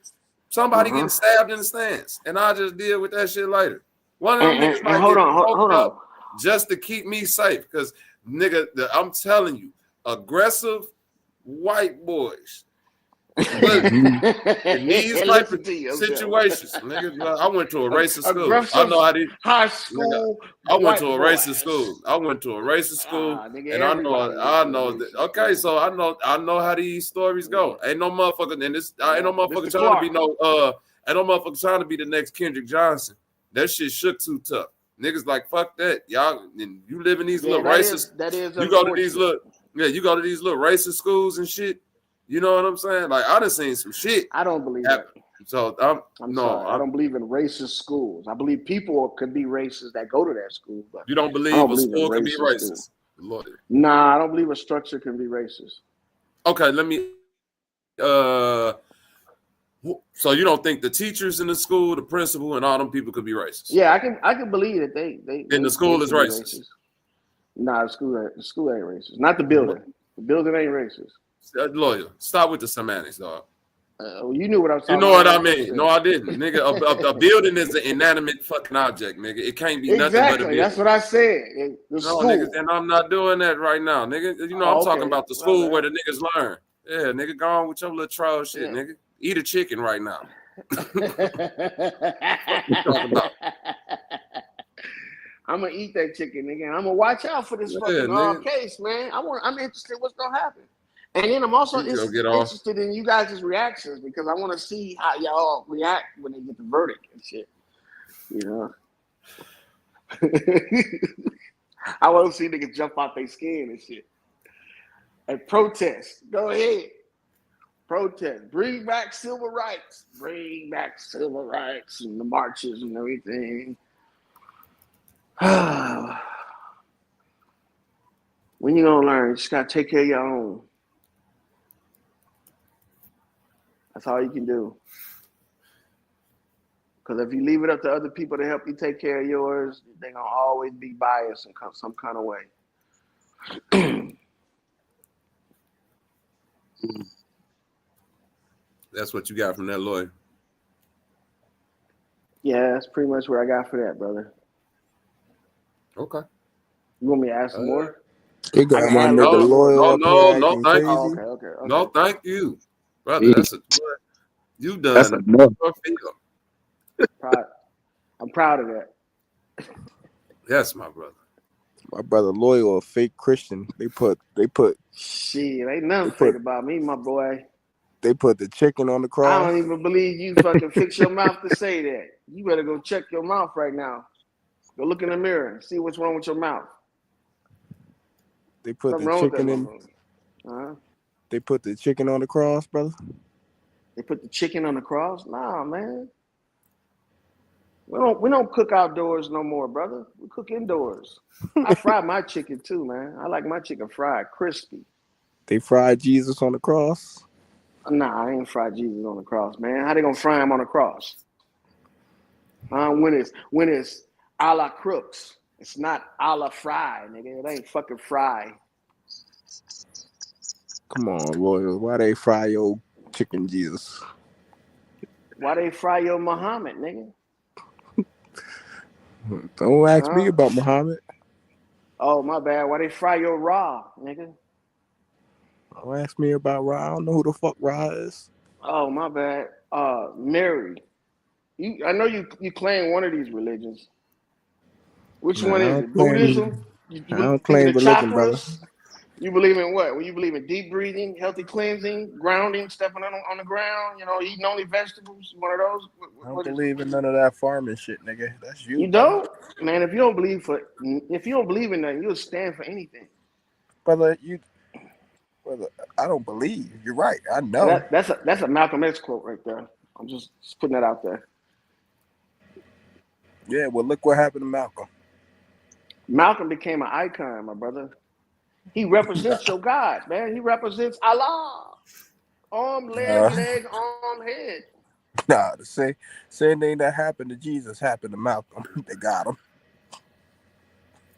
Somebody getting stabbed in the stands, and I just deal with that shit later. One of them niggas might hold get on. up just to keep me safe, because nigga, I'm telling you, aggressive white boys. In these type of situations, nigga, I went to a racist school. I know how these high school. I went to a racist school. And I know that. Okay, so I know how these stories go. Ain't no motherfucker, and this ain't no motherfucker trying to be ain't no motherfucker trying to be the next Kendrick Johnson. That shit shook too tough. Niggas like fuck that, y'all. And you live in these little racist. You go to these little racist schools and shit. You know what I'm saying? Like, I done seen some shit. I don't believe that. So I'm sorry. I don't believe in racist schools. I believe people could be racist that go to that school. But you don't believe a school can be racist? Nah, I don't believe a structure can be racist. Okay, let me. So you don't think the teachers in the school, the principal, and all them people could be racist? Yeah, I can believe that they the school is racist. Nah, the school ain't racist. Not the building. The building ain't racist. Lawyer, stop with the semantics, dog. You knew what I was talking about. You know what I mean? No, I didn't, nigga. A building is an inanimate fucking object, nigga. It can't be nothing but a building. That's what I said. The no, school. Nigga, and I'm not doing that right now, nigga. You know, I'm talking about the school where the niggas learn. Yeah, nigga, go on with your little troll shit, nigga. Eat a chicken right now. What you talking about? I'm gonna eat that chicken, nigga. I'm gonna watch out for this fucking case, man. I'm interested in what's gonna happen. And then I'm also interested in you guys' reactions, because I want to see how y'all react when they get the verdict and shit. You know, I want to see niggas jump out their skin and shit and protest. Go ahead, protest. Bring back civil rights. Bring back civil rights and the marches and everything. When you gonna learn? You just gotta take care of your own. That's all you can do. Because if you leave it up to other people to help you take care of yours, they're going to always be biased in some kind of way. That's what you got from that lawyer. Yeah, that's pretty much what I got for that, brother. Okay. You want me to ask some more? They got my nigga loyal. No, thank you. Okay. No, thank you. Brother, you done. That's enough. I'm proud of that. Yes, my brother. My brother Loyal, a fake Christian. They put shit. Ain't nothing fake about me, my boy. They put the chicken on the cross. I don't even believe you fucking fix your mouth to say that. You better go check your mouth right now. Go look in the mirror and see what's wrong with your mouth. They put Something the wrong chicken with in. that. They put the chicken on the cross, brother. They put the chicken on the cross? Nah, man. We don't cook outdoors no more, brother. We cook indoors. I fry my chicken too, man. I like my chicken fried, crispy. They fried Jesus on the cross? Nah, I ain't fried Jesus on the cross, man. How they gonna fry him on the cross? When it's a la crooks. It's not a la fry, nigga. It ain't fucking fry. Come on, Loyal. Why they fry your chicken Jesus? Why they fry your Muhammad, nigga? Don't ask me about Muhammad. Oh, my bad. Why they fry your Ra, nigga? Don't ask me about Ra. I don't know who the fuck Ra is. Oh, my bad. Mary. I know you claim one of these religions. Which one is it? Buddhism? I don't claim religion, brother. You believe in what? Well, you believe in deep breathing, healthy cleansing, grounding, stepping on the ground, eating only vegetables, one of those? I don't believe in none of that farming shit, nigga. That's you. You don't? Man, if you don't believe in nothing, you'll stand for anything. Brother, I don't believe. You're right. I know. That's a Malcolm X quote right there. I'm just putting that out there. Yeah, well, look what happened to Malcolm. Malcolm became an icon, my brother. He represents your God, man. He represents Allah. Arm, leg, arm, head. Nah, the same thing that happened to Jesus happened to Malcolm. They got him.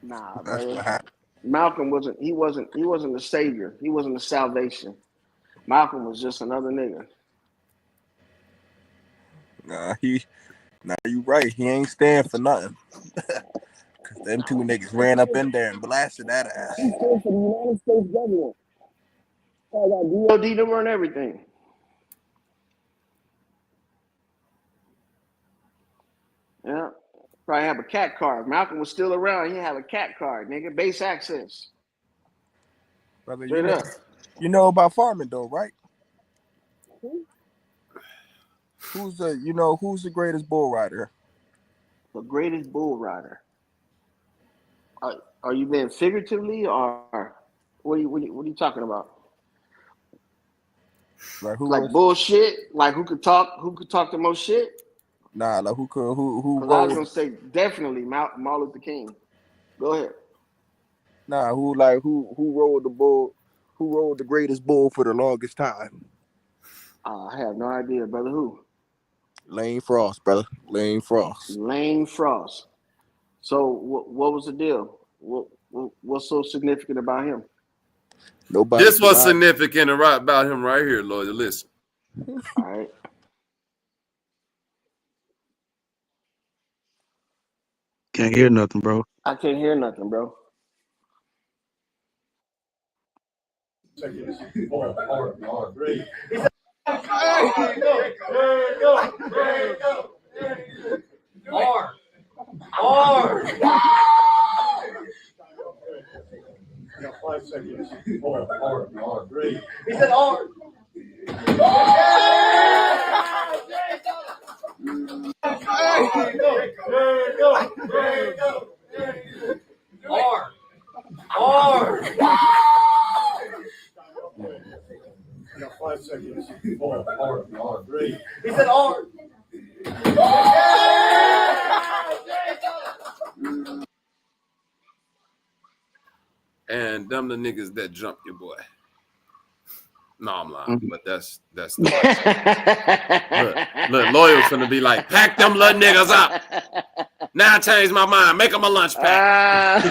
Nah, that's brother. what happened. Malcolm wasn't the savior. He wasn't the salvation. Malcolm was just another nigga. Nah, you right. He ain't stand for nothing. Cause them two niggas ran up in there and blasted that ass. He stood for the United States government. I got DOD number and everything. Yeah. Probably have a cat card. Malcolm was still around. He had a cat card, nigga. Base access. Brother, you know about farming though, right? Who's the greatest bull rider? The greatest bull rider. Are you being figuratively or what are you talking about? Like bullshit? Like who could talk the most shit? Nah, like who I was gonna say definitely Martin Luther King. Go ahead. Nah, who rode the bull? Who rode the greatest bull for the longest time? I have no idea, brother. Who? Lane Frost, brother. Lane Frost. Lane Frost. So what was the deal? What's so significant about him? Nobody. This was significant about him right here, Lord. Listen. All right. Can't hear nothing, bro. I can't hear nothing, bro. You got 5 seconds. R3. He said R. You got 5 seconds. R3. He said R. And them the niggas that jump your boy. No, I'm lying, but that's look, Loyal's gonna be like, pack them little niggas up. Now I changed my mind. Make them a lunch pack.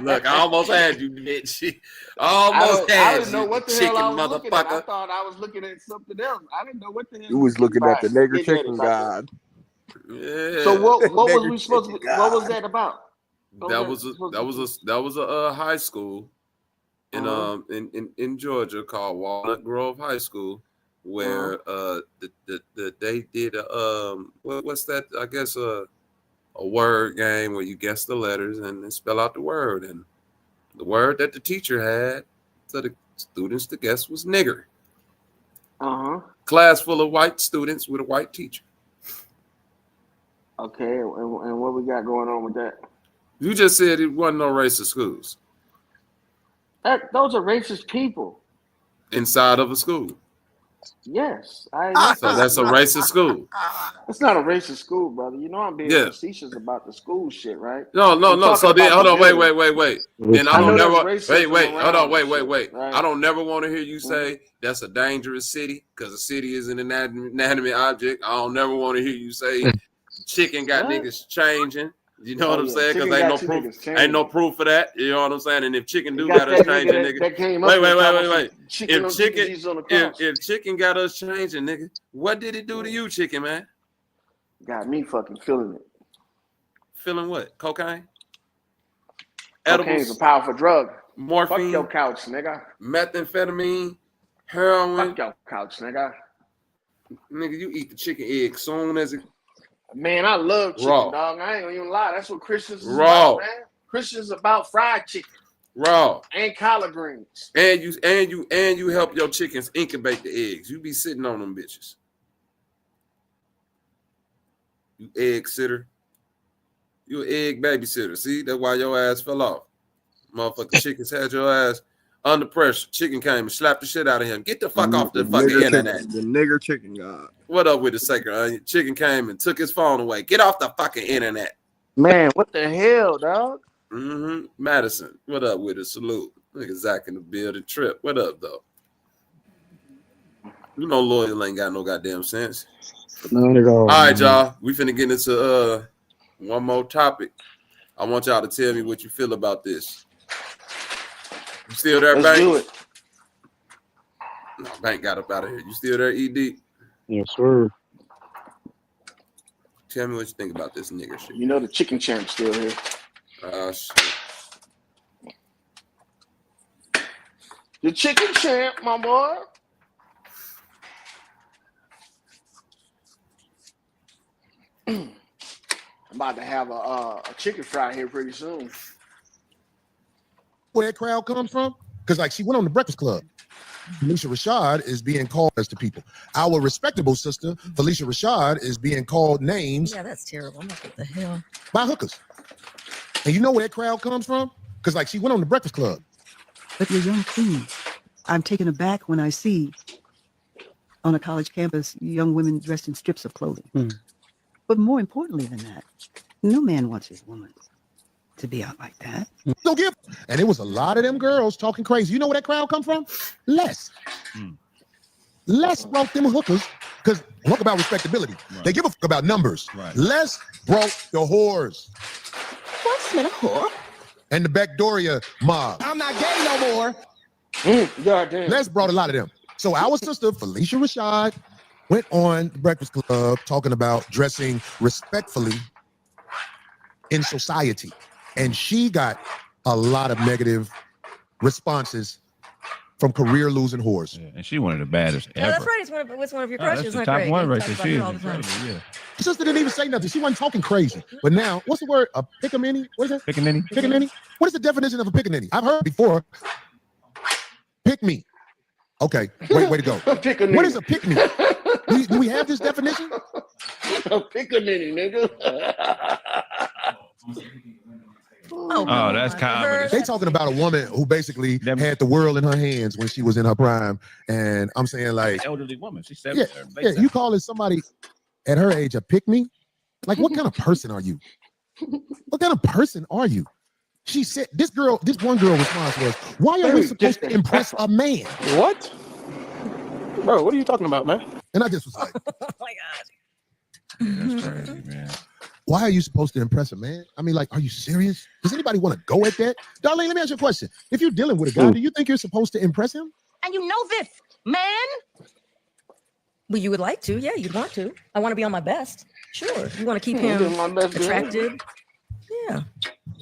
Look, I almost had you, bitch. I didn't know what the chicken hell I was looking at. I motherfucker. thought I was looking at something else. I didn't know what the hell. You was looking at the nigger chicken god. Yeah. So what was we supposed to? What was that about? That was a high school in Georgia called Walnut Grove High School, where they did what's that? I guess a word game where you guess the letters and then spell out the word. And the word that the teacher had for the students to guess was nigger. Class full of white students with a white teacher. Okay, and what we got going on with that? You just said it wasn't no racist schools. Those are racist people. Inside of a school. Yes. So that's a racist school. It's not a racist school, brother. You know I'm being facetious about the school shit, right? No. So then, hold on, wait. Then I don't never wait. Right. I don't never want to hear you say that's a dangerous city because a city is an inanimate object. I don't never want to hear you say chicken got niggas changing. You know what I'm saying? Because ain't no proof of that. You know what I'm saying? And if chicken do got us changing, nigga. Wait. If chicken got us changing, nigga, what did it do to you, chicken, man? Got me fucking feeling it. Feeling what? Cocaine? Cocaine's a powerful drug. Morphine? Fuck your couch, nigga. Methamphetamine? Heroin? Fuck your couch, nigga. Nigga, you eat the chicken egg soon as it... Man, I love chicken, raw. dog. I ain't gonna even lie. That's what Christians is Raw. about, man. Christians about fried chicken. Raw. And collard greens. And you help your chickens incubate the eggs. You be sitting on them bitches. You egg sitter. You an egg babysitter. See, that's why your ass fell off. Motherfucking chickens had your ass under pressure. Chicken came and slapped the shit out of him. Get the fuck off the fucking internet. The nigger chicken god. What up with the sacred onion? Chicken came and took his phone away. Get off the fucking internet. Man, what the hell, dog? Madison, what up with it? Salute. Look at Zach in the building. Trip. What up, though? You know Loyal ain't got no goddamn sense. None at all. All right, y'all. We finna get into one more topic. I want y'all to tell me what you feel about this. You still there, Let's Bank? do it. No, Bank got up out of here. You still there, ED? Yes, sir. Tell me what you think about this nigger shit. You know the chicken champ's still here. Shit. The chicken champ, my boy. I'm about to have a chicken fry here pretty soon. Where that crowd comes from? Because like she went on the Breakfast Club. Felicia Rashad is being called as to people. Our respectable sister, Felicia Rashad, is being called names. Yeah, that's terrible. I'm like, what the hell? By hookers. And you know where that crowd comes from? Because like she went on the Breakfast Club. But you're young queens. I'm taken aback when I see on a college campus young women dressed in strips of clothing. But more importantly than that, no man wants his woman to be out like that. Don't give. And it was a lot of them girls talking crazy. You know where that crowd come from? Les. Les brought them hookers because talk about respectability. Right. They give a fuck about numbers. Right. Les brought the whores. What's a whore? And the Backdoria mob. I'm not gay no more. Les brought a lot of them. So our sister, Felicia Rashad, went on the Breakfast Club talking about dressing respectfully in society. And she got a lot of negative responses from career losing whores. Yeah, and she one of the baddest ever. That's right. It's one of your crushes. That's the top one right there. She is incredible, yeah. Sister didn't even say nothing. She wasn't talking crazy. But now, what's the word? A pickaninny? What is that? Pickaninny. Pickaninny? What is the definition of a pickaninny? I've heard before. Pick me. Okay, way to go. What is a pick me? Do we have this definition? A pickaninny, nigga. Oh, that's common. They talking about a woman who basically had the world in her hands when she was in her prime, and I'm saying like elderly woman. She's 70. Yeah, you calling somebody at her age a pick me? Like, what kind of person are you? What kind of person are you? She said, this one girl response was, "Why are we supposed to impress a man?" What? Bro, what are you talking about, man? And I just was like, oh my God. That's crazy, man. Why are you supposed to impress a man? I mean, like, are you serious? Does anybody want to go at that? Darlene, let me ask you a question. If you're dealing with a guy, do you think you're supposed to impress him? And you know this, man. Well, you would like to. Yeah, you'd want to. I want to be on my best. Sure. You want to keep him attracted. Yeah.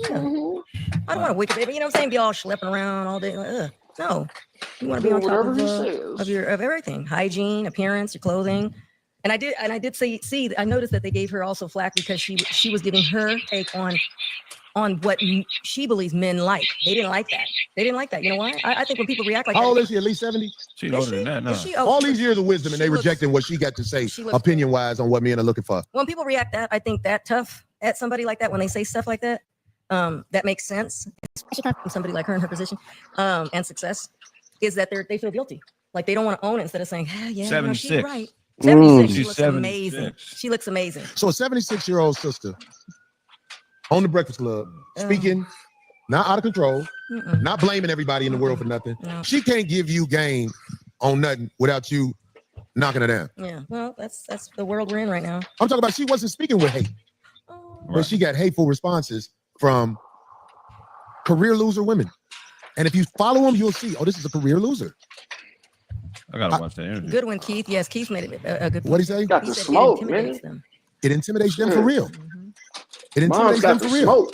I don't want to wake up, you know what I'm saying? Be all schlepping around all day. Like, no. You want to be on top of everything. Hygiene, appearance, your clothing. And I did see. I noticed that they gave her also flack because she was giving her take on what she believes men like. They didn't like that. They didn't like that. You know why? I think when people react like how that. How old is she? At least 70? She's older than that now. All these years of wisdom, and they rejecting what she got to say, opinion-wise, on what men are looking for. When people react that, I think that tough at somebody like that, when they say stuff like that, that makes sense. Especially coming from somebody like her in her position and success, is that they feel guilty. Like they don't want to own it instead of saying, yeah, 76. no, she's right. 76. She She's looks 76. amazing. She looks amazing. So a 76-year-old sister on the Breakfast Club, speaking, not out of control, not blaming everybody in the world for nothing. No. She can't give you game on nothing without you knocking her down. Yeah, well, that's the world we're in right now. I'm talking about she wasn't speaking with hate, but she got hateful responses from career loser women. And if you follow them, you'll see, oh, this is a career loser. I gotta watch that interview. Good one, Keith. Yes, Keith made it a good point. What'd he say? Got the smoke, man. It intimidates them for real. It intimidates them for real.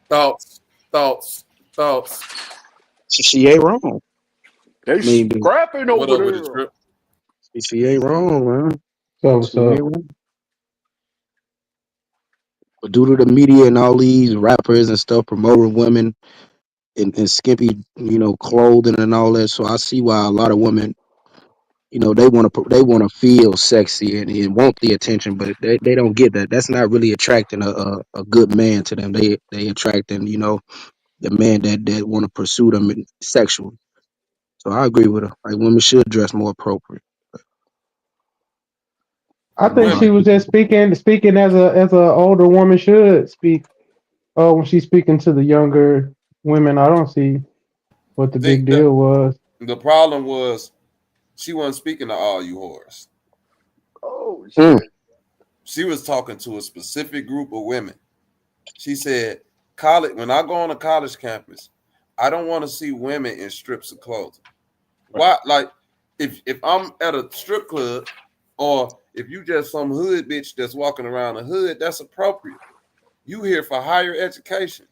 Thoughts. She ain't wrong. They scrapping over there. She ain't wrong, man. So But due to the media and all these rappers and stuff promoting women in skimpy, clothing and all that, so I see why a lot of women, they want to feel sexy and want the attention, but they don't get that. That's not really attracting a good man to them. They attracting, the man that want to pursue them sexually. So I agree with her. Like, women should dress more appropriate. I think she was just speaking as a older woman should speak. When she's speaking to the younger women, I don't see what the big deal was. The problem was she wasn't speaking to all you whores. Oh shit. She was talking to a specific group of women. She said, when I go on a college campus, I don't want to see women in strips of clothing. Why? Like, if I'm at a strip club, or if you just some hood bitch that's walking around the hood, that's appropriate. You here for higher education.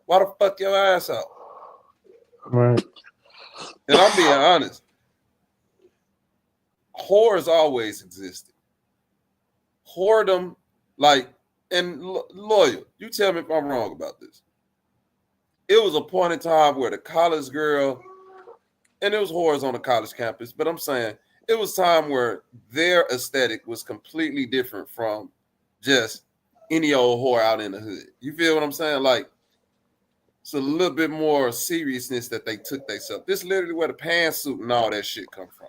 Why the fuck your ass out? Right. And I'm being honest. Whores always existed. Whoredom, and loyal. You tell me if I'm wrong about this. It was a point in time where the college girl, and it was whores on the college campus, but I'm saying it was time where their aesthetic was completely different from just any old whore out in the hood. You feel what I'm saying? Like, it's a little bit more seriousness that they took themselves. This is literally where the pantsuit and all that shit come from.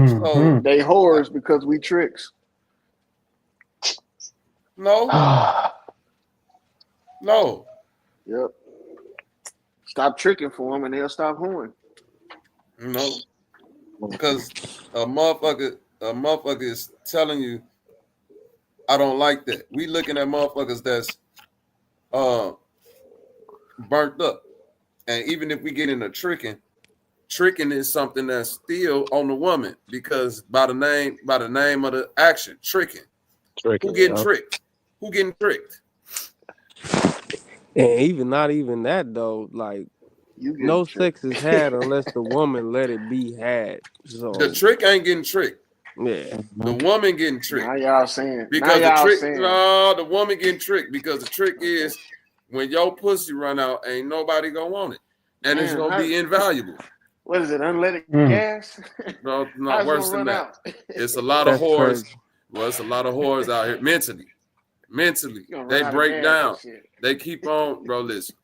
So they whores because we tricks. No. No. Yep. Stop tricking for them and they'll stop whoring. No. Because a motherfucker is telling you, I don't like that. We looking at motherfuckers that's burnt up. And even if we get into tricking is something that's still on the woman, because by the name of the action, tricking. Who getting tricked? Who getting tricked? And not even that though, like no sex is had unless the woman let it be had. So the trick ain't getting tricked. Yeah. The woman getting tricked. Now y'all saying. Because the woman getting tricked, because the trick is when your pussy run out, ain't nobody gonna want it. And it's gonna be invaluable. What is it? Unleaded gas? No, not worse than that. It's a lot of whores. Well, it's a lot of whores out here mentally. They break down. They keep on, bro. Listen,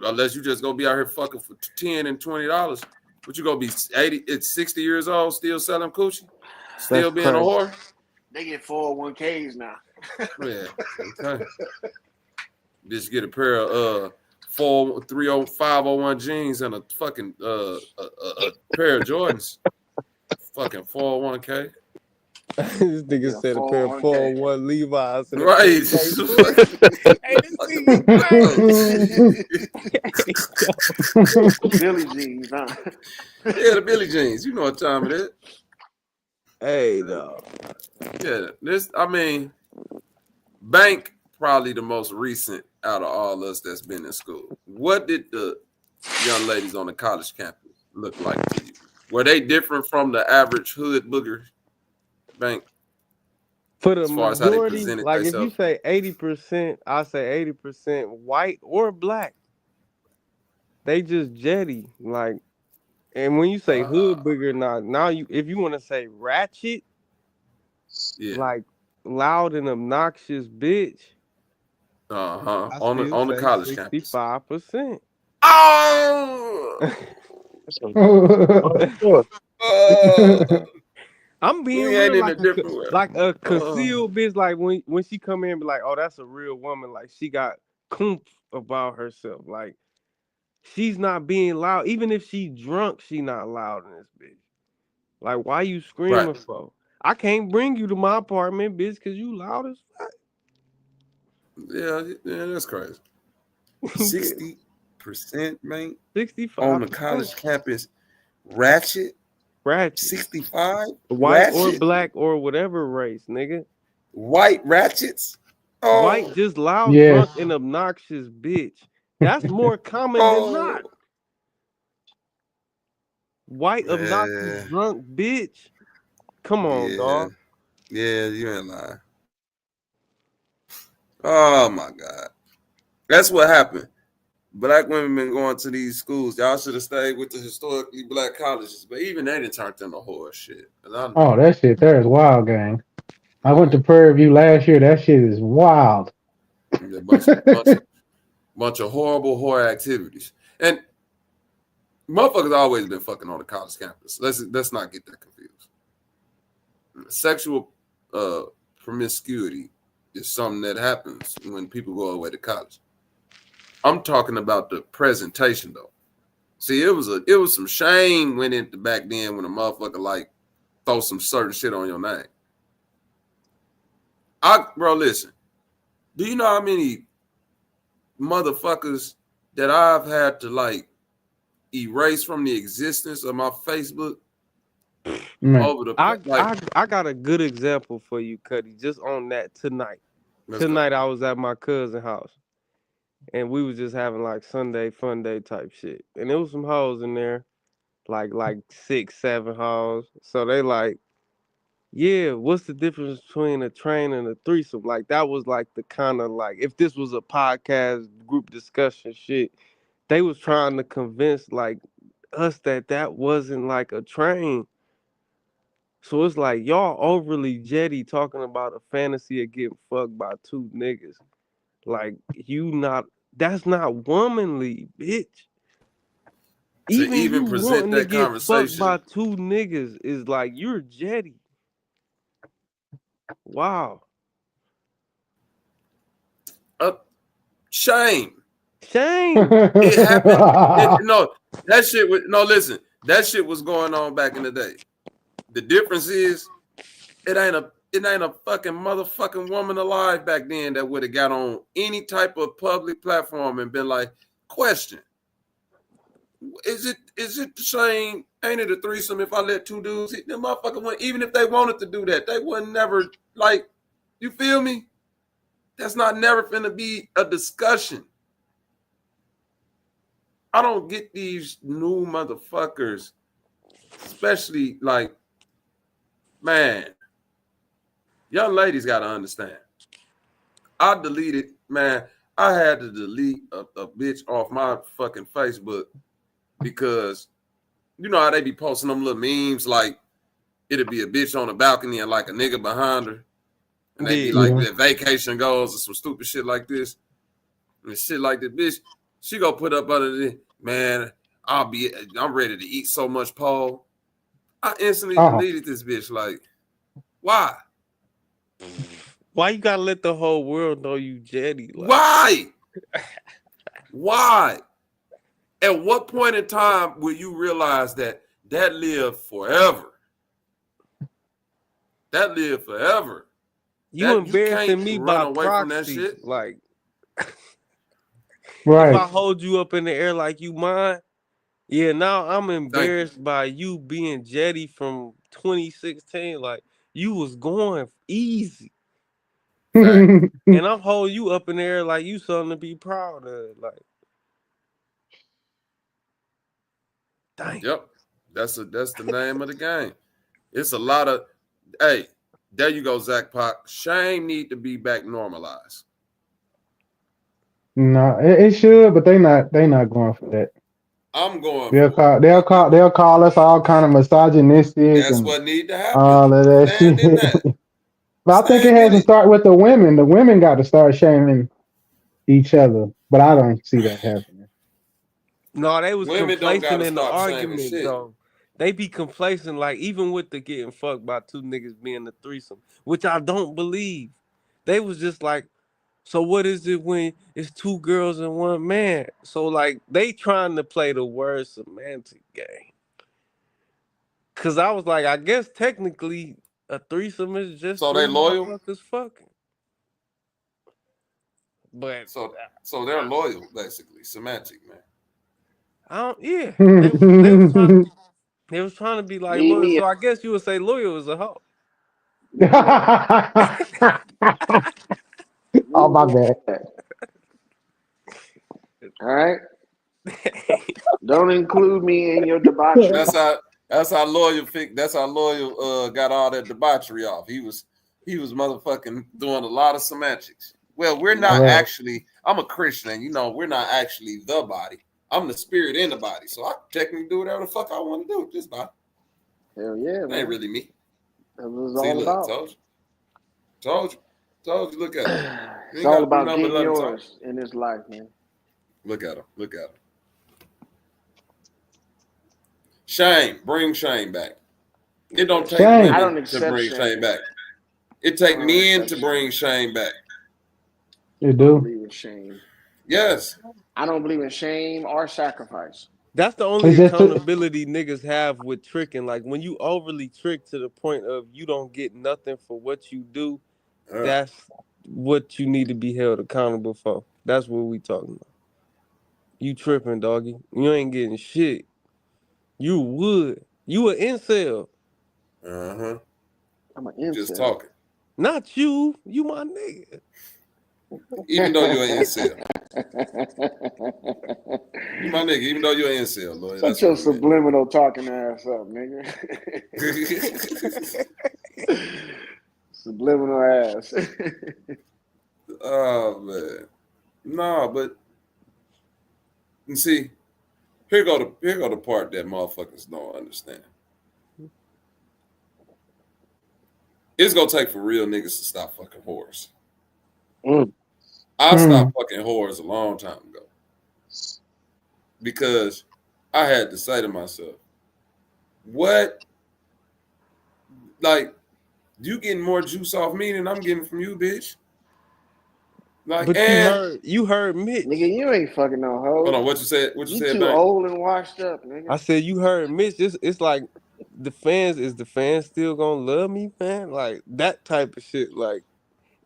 unless you just gonna be out here fucking for $10 and $20, but you gonna be 60 years old still selling coochie, still being a whore. They get 401ks now. Yeah. Okay. Just get a pair of 501 jeans and a fucking a pair of Jordans. Fucking 401k. This nigga said a pair of 401 Levi's. Right. Billy jeans, huh? Yeah, the Billy jeans. You know what time it is. Hey, no. Yeah, bank probably the most recent out of all us that's been in school. What did the young ladies on the college campus look like to you? Were they different from the average hood booger bank? For the As far as how they majority, presented like if you themselves? say 80%, I say 80% white or black. They just jetty. Like, and when you say hood booger, now you if you want to say ratchet, Yeah. like loud and obnoxious bitch, I On still the say college campus. 65%. Oh, I'm being we ain't real, in a different way. like a concealed bitch. Like when she come in, and be like, "Oh, that's a real woman." Like she got oomph about herself. Like she's not being loud. Even if she drunk, she not loud in this bitch. Like why you screaming Right. for? I can't bring you to my apartment, bitch, because you loud as fuck. Yeah, that's crazy. 60%, man. 65 on the college campus. Ratchet. 65. White ratchet? or black or whatever race, nigga. White ratchets. Oh. White, just loud, Yes. drunk, and obnoxious bitch. That's more common than not. White, obnoxious, drunk bitch. Come on, dog. Yeah, you ain't lying. Oh my God. That's what happened. Black women been going to these schools. Y'all should have stayed with the historically black colleges, but even they didn't turn into horse shit. Oh, that shit there is wild, gang. I went to Prairie View last year. That shit is wild. A bunch of horrible activities. And motherfuckers always been fucking on the college campus. Let's not get that confused. Sexual promiscuity is something that happens when people go away to college. I'm talking about the presentation though. See, it was some shame went into back then when a motherfucker like throw some certain shit on your name. Bro, listen. Do you know how many motherfuckers that I've had to like erase from the existence of my Facebook over the I got a good example for you, Cuddy, just on that tonight. Tonight I was at my cousin's house and we was just having like Sunday fun day type shit. And there was some hoes in there, like 6, 7 hoes. So they like, yeah, what's the difference between a train and a threesome? Like that was like the kind of like, if this was a podcast group discussion shit, they was trying to convince like us that wasn't like a train. So it's like y'all overly jetty talking about a fantasy of getting fucked by 2 niggas. Like that's not womanly, bitch. Even you present wanting to that get fucked conversation. by 2 niggas is like you're jetty. Wow. Shame. It happened. That shit was listen. That shit was going on back in the day. The difference is it ain't a fucking motherfucking woman alive back then that would have got on any type of public platform and been like, question. Is it the same? Ain't it a threesome if I let 2 dudes hit them motherfucker? Even if they wanted to do that, they would never like. You feel me? That's not never finna be a discussion. I don't get these new motherfuckers, especially like, man, young ladies got to understand. I had to delete a bitch off my fucking Facebook because you know how they be posting them little memes like it'll be a bitch on the balcony and like a nigga behind her. And they be like their vacation goals or some stupid shit like this. And shit like that, bitch, she go put up under the man, I'm ready to eat so much pole. I instantly deleted this bitch. Like, why? Why you gotta let the whole world know you jetty? Like? Why? Why? At what point in time will you realize that lived forever? That lived forever. You embarrassing me by away proxy. From that shit. Like, right. If I hold you up in the air like you mine, yeah, now I'm embarrassed by you being jetty from 2016. Like, you was going easy. And I'm holding you up in there like you something to be proud of. Like, dang. Yep. That's the name of the game. It's a lot of, hey, there you go, Zach Pac. Shame need to be back normalized. No, it should, but they not going for that. I'm going. They'll call us all kind of misogynistic. That's and what need to happen. all of that shit. That. But I think it has to start with the women. The women got to start shaming each other, but I don't see that happening. No, they was complacent in the argument, though. They be complacent, like, even with the getting fucked by two niggas being a threesome, which I don't believe. They was just like, so what is it when it's two girls and one man? So, like, they trying to play the word semantic game. Because I was like, I guess technically a threesome is just so they loyal? Motherfuckers fucking. But so they're loyal, basically. Semantic, man. I don't. Yeah, they was trying to be like loyal. So I guess you would say loyal is a hoe. Oh my bad. All right. Don't include me in your debauchery. That's how loyal. That's how loyal got all that debauchery off. He was motherfucking doing a lot of semantics. Well, we're not actually. I'm a Christian, you know. We're not actually the body. I'm the spirit in the body, so I can technically do whatever the fuck I want to do with this body. Hell yeah, man. It ain't really me. That was all about. Told you. Look at it. It's all about getting yours in this life, man. Look at him. Shame. Bring shame back. It don't take women to bring shame back. It take men to bring shame back. You do. I don't believe in shame. Yes. I don't believe in shame or sacrifice. That's the only accountability niggas have with tricking. Like, when you overly trick to the point of you don't get nothing for what you do, that's what you need to be held accountable for. That's what we talking about. You tripping, doggy. You ain't getting shit. You would. You an incel. Uh-huh. I'm an incel. Just talking. Not you. You my nigga. Even though you're an incel. You my nigga, even though you're an incel, Lord. Shut your subliminal talking ass up, nigga. Subliminal ass. Oh, man. No, but you see, here go the part that motherfuckers don't understand. It's gonna take for real niggas to stop fucking whores. I stopped fucking whores a long time ago because I had to say to myself, what? Like, you getting more juice off me than I'm getting from you, bitch. Like, but you heard Mitch. Nigga, you ain't fucking no hoe. Hold on, what you said? What you said? You too old and washed up, nigga. I said you heard Mitch. It's like the fans. Is the fans still gonna love me, man? Like that type of shit. Like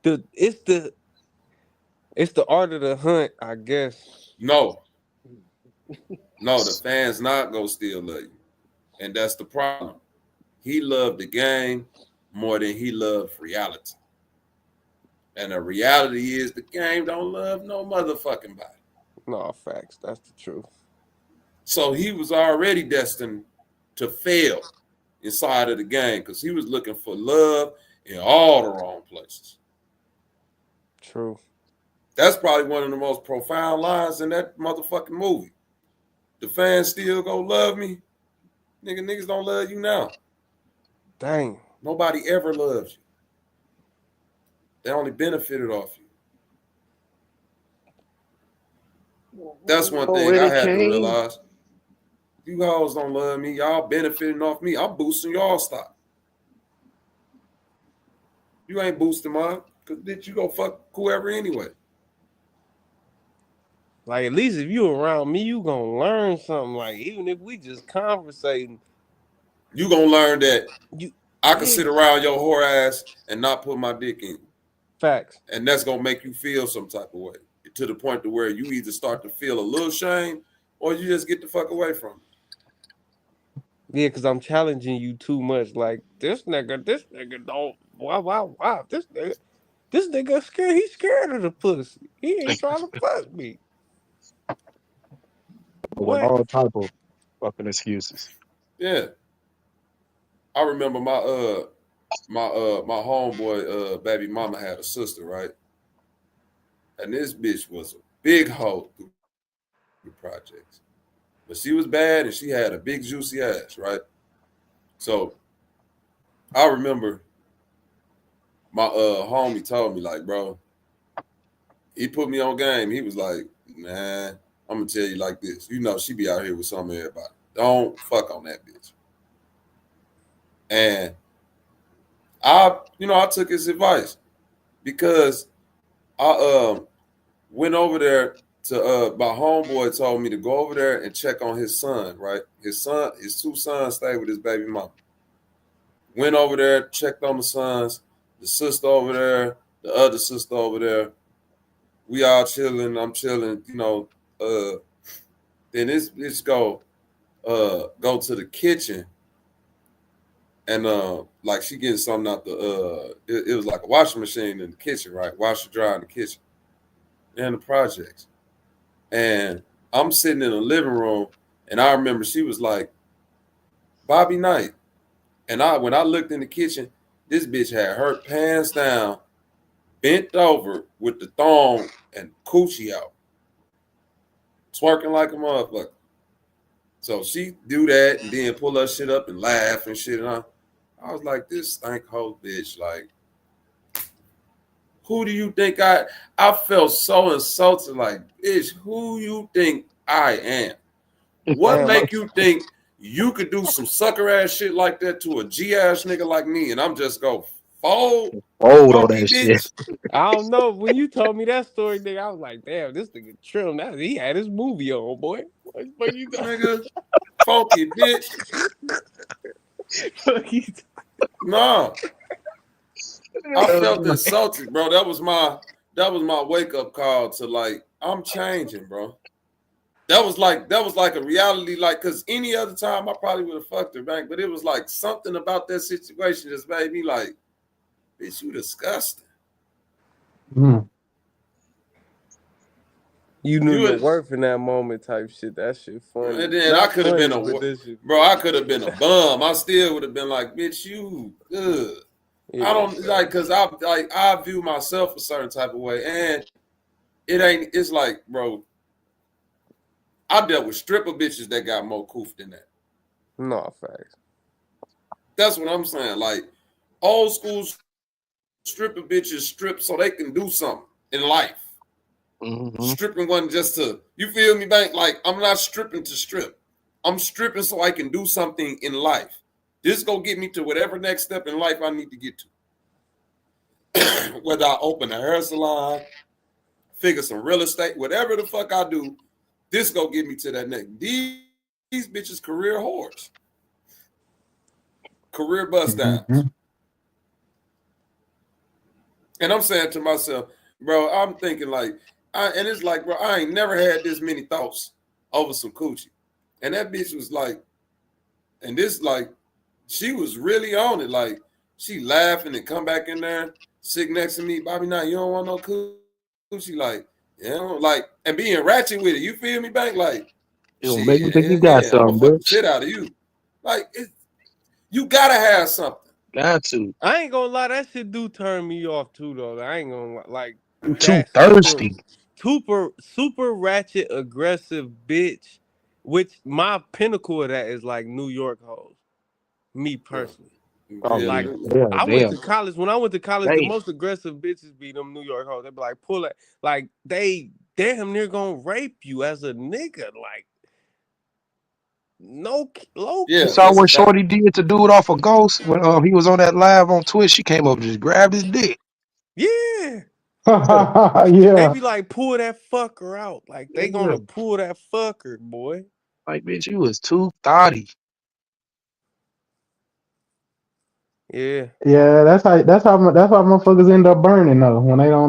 it's the art of the hunt, I guess. No, the fans not gonna still love you, and that's the problem. He loved the game more than he loved reality. And the reality is the game don't love no motherfucking body. No, facts. That's the truth. So he was already destined to fail inside of the game because he was looking for love in all the wrong places. True. That's probably one of the most profound lines in that motherfucking movie. The fans still gonna love me. Niggas don't love you now. Dang. Nobody ever loves you. They only benefited off you. That's one thing I had to realize. You guys don't love me. Y'all benefiting off me. I'm boosting y'all stock. You ain't boosting mine because you go fuck whoever anyway. Like, at least if you around me, you gonna learn something. Like, even if we just conversating, you gonna learn that I can sit around your whore ass and not put my dick in. Facts. And that's gonna make you feel some type of way to the point to where you either start to feel a little shame or you just get the fuck away from it. Yeah, because I'm challenging you too much. Like, this nigga don't, wow, this nigga. This nigga scared. He's scared of the pussy. He ain't trying to fuck me. With What? all type of fucking excuses. Yeah. I remember my homeboy baby mama had a sister, right? And this bitch was a big hoe through the projects. But she was bad and she had a big juicy ass, right? So I remember my homie told me, like, bro, he put me on game. He was like, man, I'm gonna tell you like this. You know, she be out here with some of everybody. Don't fuck on that bitch. And I took his advice because I went over there to my homeboy told me to go over there and check on his son, right? His two sons stayed with his baby mama. Went over there, checked on the sons, the sister over there, the other sister over there. We all chilling, I'm chilling, you know. Then this bitch go to the kitchen and like she getting something out the it was like a washing machine in the kitchen, right? Washer dry in the kitchen. In the projects. And I'm sitting in the living room and I remember she was like, Bobby Knight. And when I looked in the kitchen, this bitch had her pants down, bent over with the thong and coochie out. Twerking like a motherfucker. So she do that and then pull her shit up and laugh and shit. And I was like, this stank hoe bitch, like, who do you think I felt so insulted, like, bitch, who you think I am? What make you think you could do some sucker ass shit like that to a G ass nigga like me and I'm just go fold on that shit? I don't know. When you told me that story, nigga, I was like, damn, this nigga trim. Now he had his movie on, boy. What you nigga, funky bitch. No. I felt insulted, bro. That was my wake up call to, like, I'm changing, bro. That was like a reality, like, cause any other time I probably would have fucked her back, but it was like something about that situation just made me like, bitch, you disgusting. Mm. You knew your worth in that moment, type shit. That shit funny. And then I could have been I could have been a bum. I still would have been like, bitch, you good. Yeah, I don't like, cause I view myself a certain type of way, and it's like, bro, I dealt with stripper bitches that got more coof than that. No, facts. That's what I'm saying. Like, old school stripper bitches strip so they can do something in life. Mm-hmm. Stripping wasn't just to, you feel me, bank? Like, I'm not stripping to strip. I'm stripping so I can do something in life. This gonna get me to whatever next step in life I need to get to. Whether I open a hair salon, figure some real estate, whatever the fuck I do, this gonna get me to that next. These bitches career whores. Career bust downs. Mm-hmm. And I'm saying to myself, bro, I'm thinking like, and it's like, bro, I ain't never had this many thoughts over some coochie. And that bitch was like, and this like, she was really on it. Like, she laughing and come back in there, sit next to me, Bobby, now you don't want no coochie, like, you know, like, and being ratchet with it. You feel me, bank? Like, it'll make me think you got something, bitch. Shit out of you. Like, you gotta have something. Got to. I ain't gonna lie, that shit do turn me off too, though. I ain't gonna lie, like, I'm too thirsty. Super ratchet, aggressive bitch. Which my pinnacle of that is like New York hoes. Me personally. Oh, like, I went to college. When I went to college, the most aggressive bitches be them New York hoes. They be like, pull it. Like, they damn near gonna rape you as a nigga. Like, no, low. Yeah, you saw what Shorty did to dude off of Ghost when he was on that live on Twitch. She came up and just grabbed his dick. Yeah. Yeah. They be like, pull that fucker out. Like, they gonna pull that fucker, boy. Like, bitch, you was too thotty. Yeah. Yeah, that's how motherfuckers end up burning though, when they don't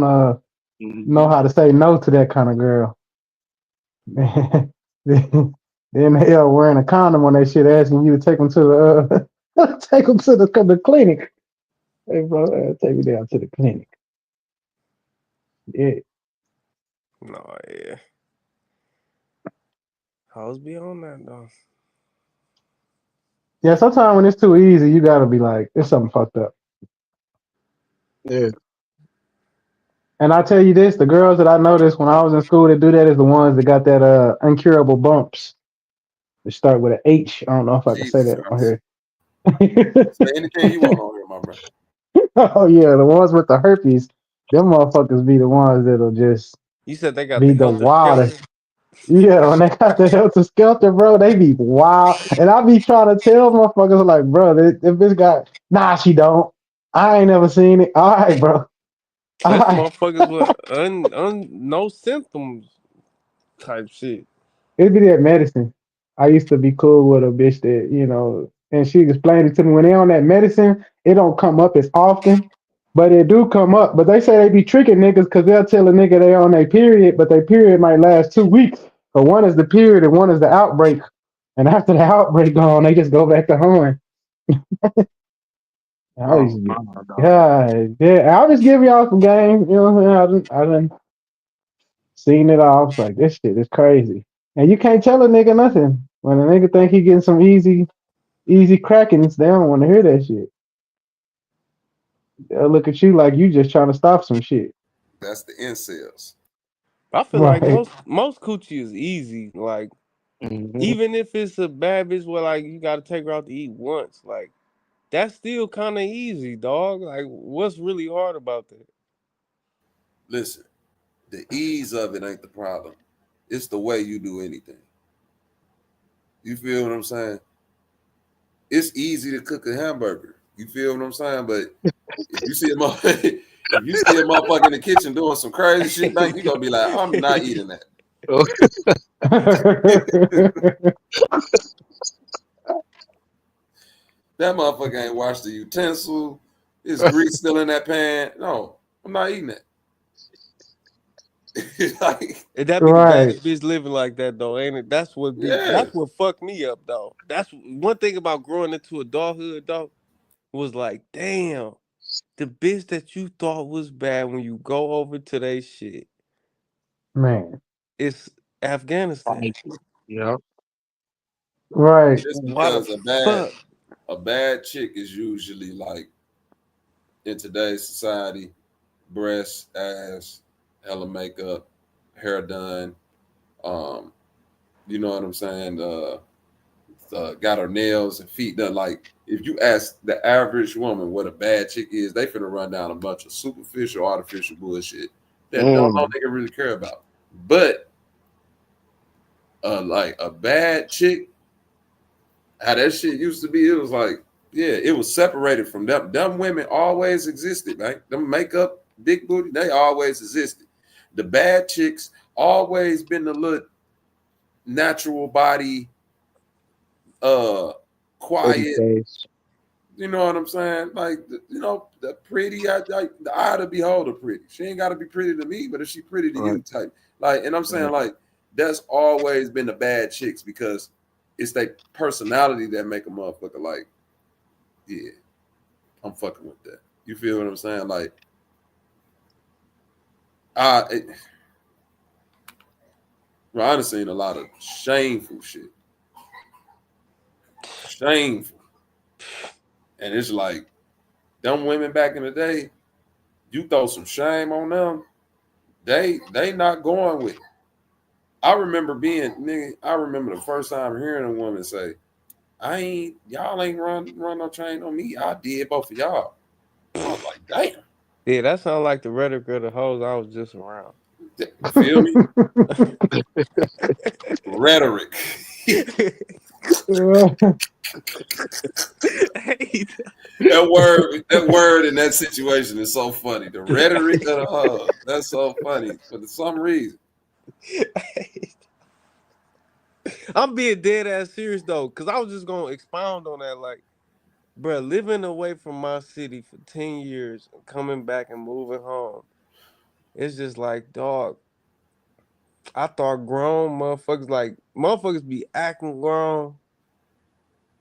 know how to say no to that kind of girl. Then they are wearing a condom on that shit, asking you to take them to the take them to the clinic. Hey bro, take me down to the clinic. Yeah. No, yeah. Hoes be on that though. Yeah, sometimes when it's too easy, you gotta be like, it's something fucked up. Yeah. And I tell you this, the girls that I noticed when I was in school that do that is the ones that got that uncurable bumps. They start with an H. I don't know if I can say Jesus that on Christ. here. Say anything you want on here, my brother. Oh yeah, the ones with the herpes, them motherfuckers be the ones that'll just You said they got be the the helter skelter. wildest. Yeah, when they got the helter skelter, bro, they be wild. And I be trying to tell motherfuckers like, bro, if bitch got, nah, she don't. I ain't never seen it. All right, bro. All That's right. motherfuckers with no symptoms type shit. It'd be that medicine. I used to be cool with a bitch that, and she explained it to me. When they on that medicine, it don't come up as often, but it do come up. But they say they be tricking niggas because they'll tell a nigga they on their period, but their period might last 2 weeks. But one is the period and one is the outbreak. And after the outbreak gone, they just go back to hoeing. I used Oh to be, no, dog. God, yeah. I'll just give y'all some game. You know what I'm saying? I done seen it all. I was like, this shit is crazy. And you can't tell a nigga nothing. When a nigga think he getting some easy crackings, they don't want to hear that shit. They'll look at you like you just trying to stop some shit. That's the incels. I feel like Right. most coochie is easy. Like Mhm. even if it's a bad bitch where like you gotta take her out to eat once, like that's still kind of easy, dog. Like what's really hard about that? Listen, the ease of it ain't the problem. It's the way you do anything. You feel what I'm saying? It's easy to cook a hamburger. You feel what I'm saying? But if you see a motherfucker, if you see a motherfucker in the kitchen doing some crazy shit, man, you gonna be like, I'm not eating that. That motherfucker ain't washed the utensil. There's grease still in that pan. No, I'm not eating that. Like, And that be the Right. baddest bitch living like that though, ain't it? That's yeah. what fucked me up though. That's one thing about growing into adulthood though, was like, damn, the bitch that you thought was bad when you go over to that shit, Man. it's Afghanistan. Yeah. Right. Just Why the because fuck? a bad chick is usually like in today's society, breasts, ass, hella makeup, hair done, you know what I'm saying? Got her nails and feet done. Like if you ask the average woman what a bad chick is, they finna run down a bunch of superficial, artificial bullshit that don't know nigga really care about. But like a bad chick, how that shit used to be, it was like, yeah, it was separated from them. Them women always existed, right? Them makeup, big booty, they always existed. The bad chicks always been the little natural body, quiet. You know what I'm saying? Like, the pretty, the eye of the beholder pretty. She ain't got to be pretty to me, but if she pretty to you type. Like, and I'm saying, like, that's always been the bad chicks because it's their personality that make a motherfucker like, yeah, I'm fucking with that. You feel what I'm saying? Like, I done seen a lot of shameful shit. Shameful. And it's like, them women back in the day, you throw some shame on them, they not going with it. I remember the first time hearing a woman say, y'all ain't run no train on me. I did both of y'all. I was like, damn. Yeah, that sounds like the rhetoric of the hoes I was just around. You feel me? Rhetoric. That word in that situation is so funny. The rhetoric of the hug. That's so funny. For some reason. I'm being dead ass serious though, because I was just gonna expound on that. Like, bro, living away from my city for 10 years and coming back and moving home, it's just like, dog, I thought grown motherfuckers be acting grown,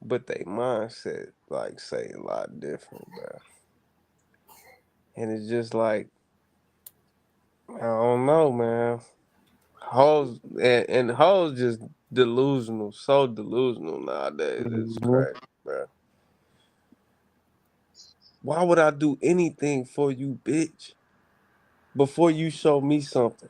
but they mindset like say a lot different, bro. And it's just like, I don't know, man. Hoes and hoes just delusional, so delusional nowadays. It's crazy, bro. Why would I do anything for you, bitch, before you show me something?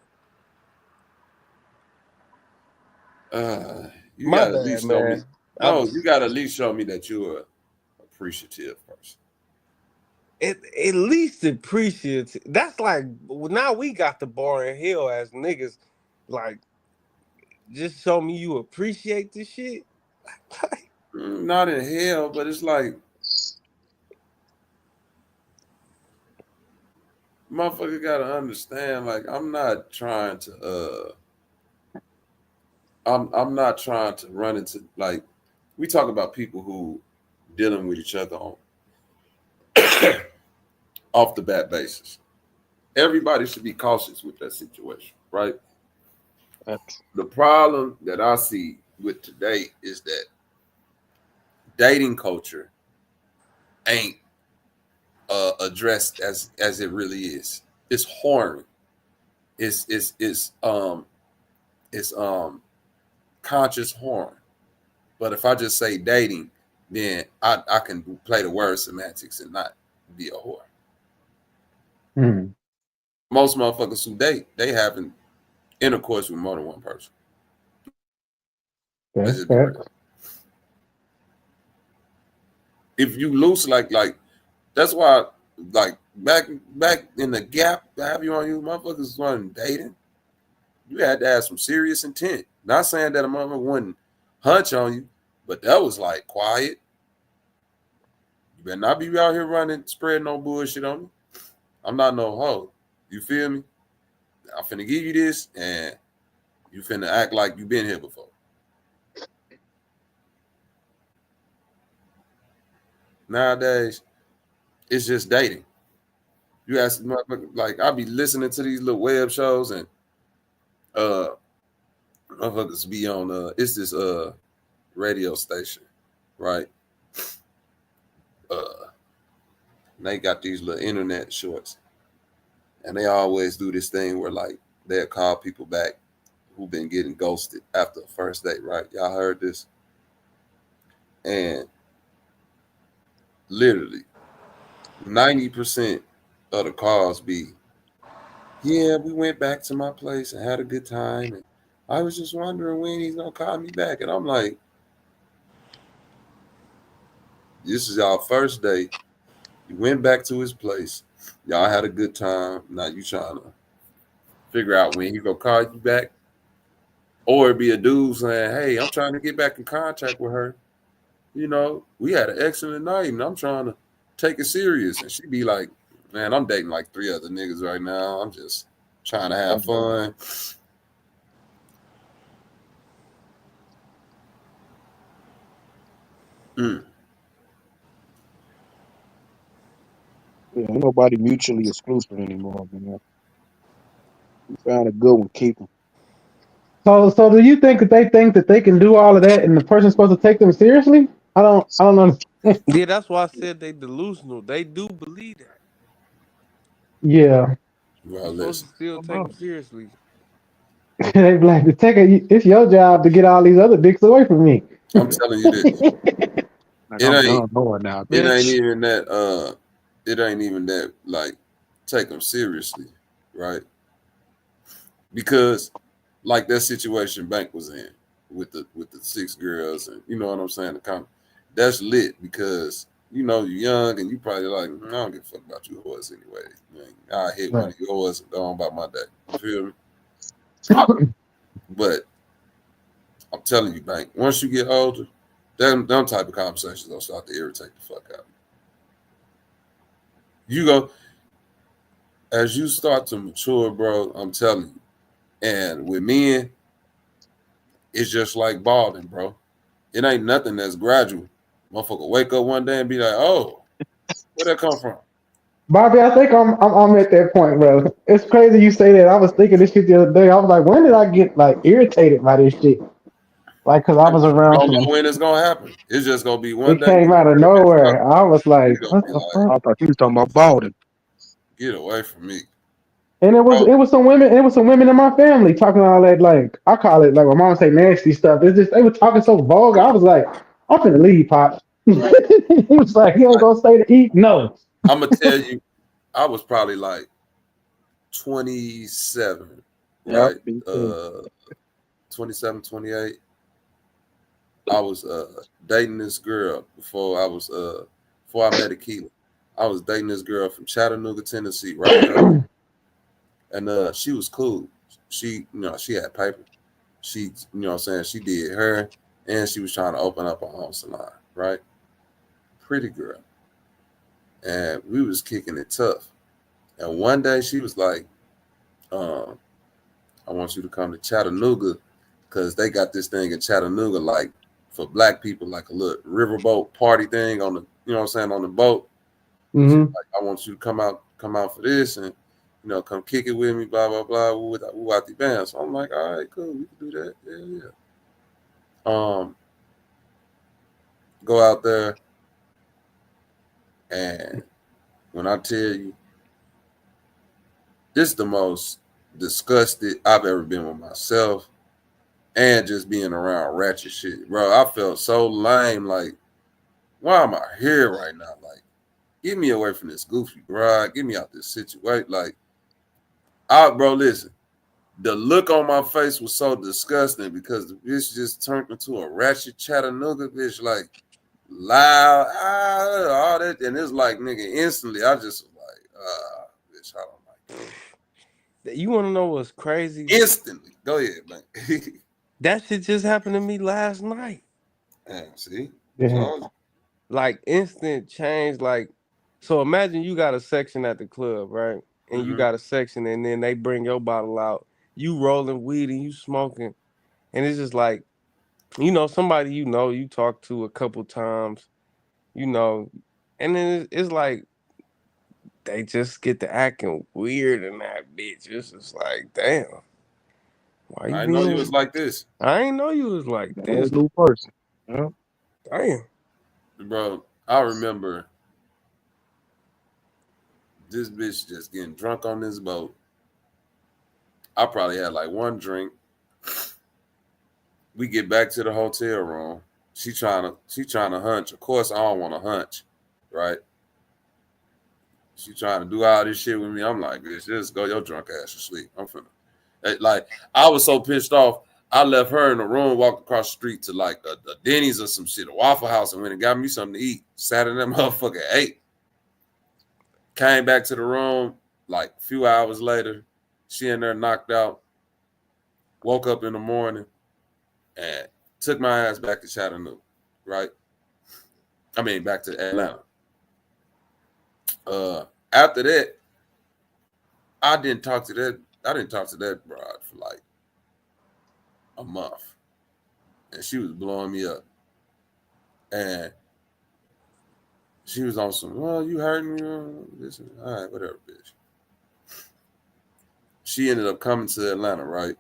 You My gotta at bad, least show me. man. No, you gotta at least show me that you're appreciative person. At least appreciative. That's like now we got the bar in hell as niggas. Like, just show me you appreciate this shit. Not in hell, but it's like motherfucker gotta understand. Like, I'm not trying to. I'm not trying to run into, like, we talk about people who dealing with each other on off the bat basis. Everybody should be cautious with that situation, right? The problem that I see with today is that dating culture ain't addressed as it really is. It's whoring. It's conscious whoring. But if I just say dating, then I can play the word semantics and not be a whore. Most motherfuckers who date, they having intercourse with more than one person. That's fair. If you loose like that's why, like, back in the gap, have you on you motherfuckers wasn't dating. You had to have some serious intent. Not saying that a motherfucker wouldn't hunch on you, but that was like quiet. You better not be out here running, spreading no bullshit on me. I'm not no hoe. You feel me? I'm finna give you this, and you finna act like you been here before. Nowadays, it's just dating. You ask, like, I be listening to these little web shows, and motherfuckers be on it's this radio station, right? And they got these little internet shorts, and they always do this thing where, like, they'll call people back who've been getting ghosted after the first date, right? Y'all heard this? And literally 90% of the calls be, yeah, we went back to my place and had a good time, and I was just wondering when he's gonna call me back. And I'm like, this is y'all first date. You went back to his place. Y'all had a good time. Now you trying to figure out when he gonna call you back. Or it'd be a dude saying, hey, I'm trying to get back in contact with her. You know, we had an excellent night, and I'm trying to take it serious. And she'd be like, man, I'm dating like 3 other niggas right now. I'm just trying to have fun. Yeah, ain't nobody mutually exclusive anymore, man. You found a good one, keep them. So do you think that they can do all of that and the person's supposed to take them seriously? I don't know. Yeah, that's why I said they delusional. They do believe that. Yeah. Well, you're supposed to still take them seriously. They be like, it's your job to get all these other dicks away from me. I'm telling you this. Like, I'm done knowing now. It ain't even that. It ain't even that. Like, take them seriously, right? Because, like, that situation Bank was in with the 6 girls, and you know what I'm saying. That's lit because you know you're young and you probably like, I don't give a fuck about you whores anyway. I hit one of yours and go on about my day. You feel me? But I'm telling you, Bank, once you get older, them type of conversations don't start to irritate the fuck out of you. You go, as you start to mature, bro, I'm telling you. And with men, it's just like balling, bro. It ain't nothing that's gradual. Motherfucker wake up one day and be like, oh, where'd that come from? Bobby, I think I'm at that point, bro. It's crazy you say that. I was thinking this shit the other day. I was like, when did I get like irritated by this shit? Like, cause I was around. I don't know when it's gonna happen. It's just gonna be one It day. came out of nowhere. I was like, what the fuck? I thought you was talking about balding. Get away from me. And it was some women in my family talking all that, like, I call it, like, my mom say nasty stuff. It's just they were talking so vulgar. I was like, I'm finna leave, Pop. He was like, you ain't gonna stay to eat? No. I'm gonna tell you, I was probably like 27, right? 27, 28. I was dating this girl before I met Akila. I was dating this girl from Chattanooga, Tennessee, right? And she was cool. She had paper. She, she did her, and she was trying to open up her own salon, right? Pretty girl. And we was kicking it tough. And one day she was like, I want you to come to Chattanooga because they got this thing in Chattanooga, like for black people, like a little riverboat party thing on the, on the boat. Mm-hmm. Like, I want you to come out for this and, come kick it with me, blah, blah, blah, woo out the band. So I'm like, all right, cool, we can do that. Yeah. Go out there, and when I tell you, this is the most disgusted I've ever been with myself and just being around ratchet shit. Bro, I felt so lame, like, why am I here right now? Like, get me away from this goofy ride. Get me out this situation. Like, bro, listen. The look on my face was so disgusting because the bitch just turned into a ratchet Chattanooga bitch, like loud, all that. And it's like, nigga, instantly, I just was like, bitch, I don't like that. You want to know what's crazy? Instantly. Go ahead, man. That shit just happened to me last night. Damn, see? Yeah. Like instant change. Like, so imagine you got a section at the club, right? And you got a section, and then they bring your bottle out. You rolling weed and you smoking, and it's just like, somebody you talk to a couple times, and then it's like they just get to acting weird in that bitch. It's just like, damn. Why you I know you was like this. I ain't know you was like this. New person. Yeah. Damn. Bro, I remember this bitch just getting drunk on this boat. I probably had like one drink. We get back to the hotel room. She trying to hunch. Of course, I don't want to hunch, right? She trying to do all this shit with me. I'm like, bitch, just go your drunk ass to sleep. I'm finna. Like, I was so pissed off. I left her in the room, walked across the street to like a Denny's or some shit, a Waffle House, and went and got me something to eat. Sat in that motherfucker, ate. Came back to the room like a few hours later. She in there knocked out. Woke up in the morning and took my ass back to Chattanooga, right? I mean, back to Atlanta. After that, I didn't talk to that broad for like a month. And she was blowing me up. And she was on some, well, you hurt me. Listen, all right, whatever, bitch. She ended up coming to Atlanta, right?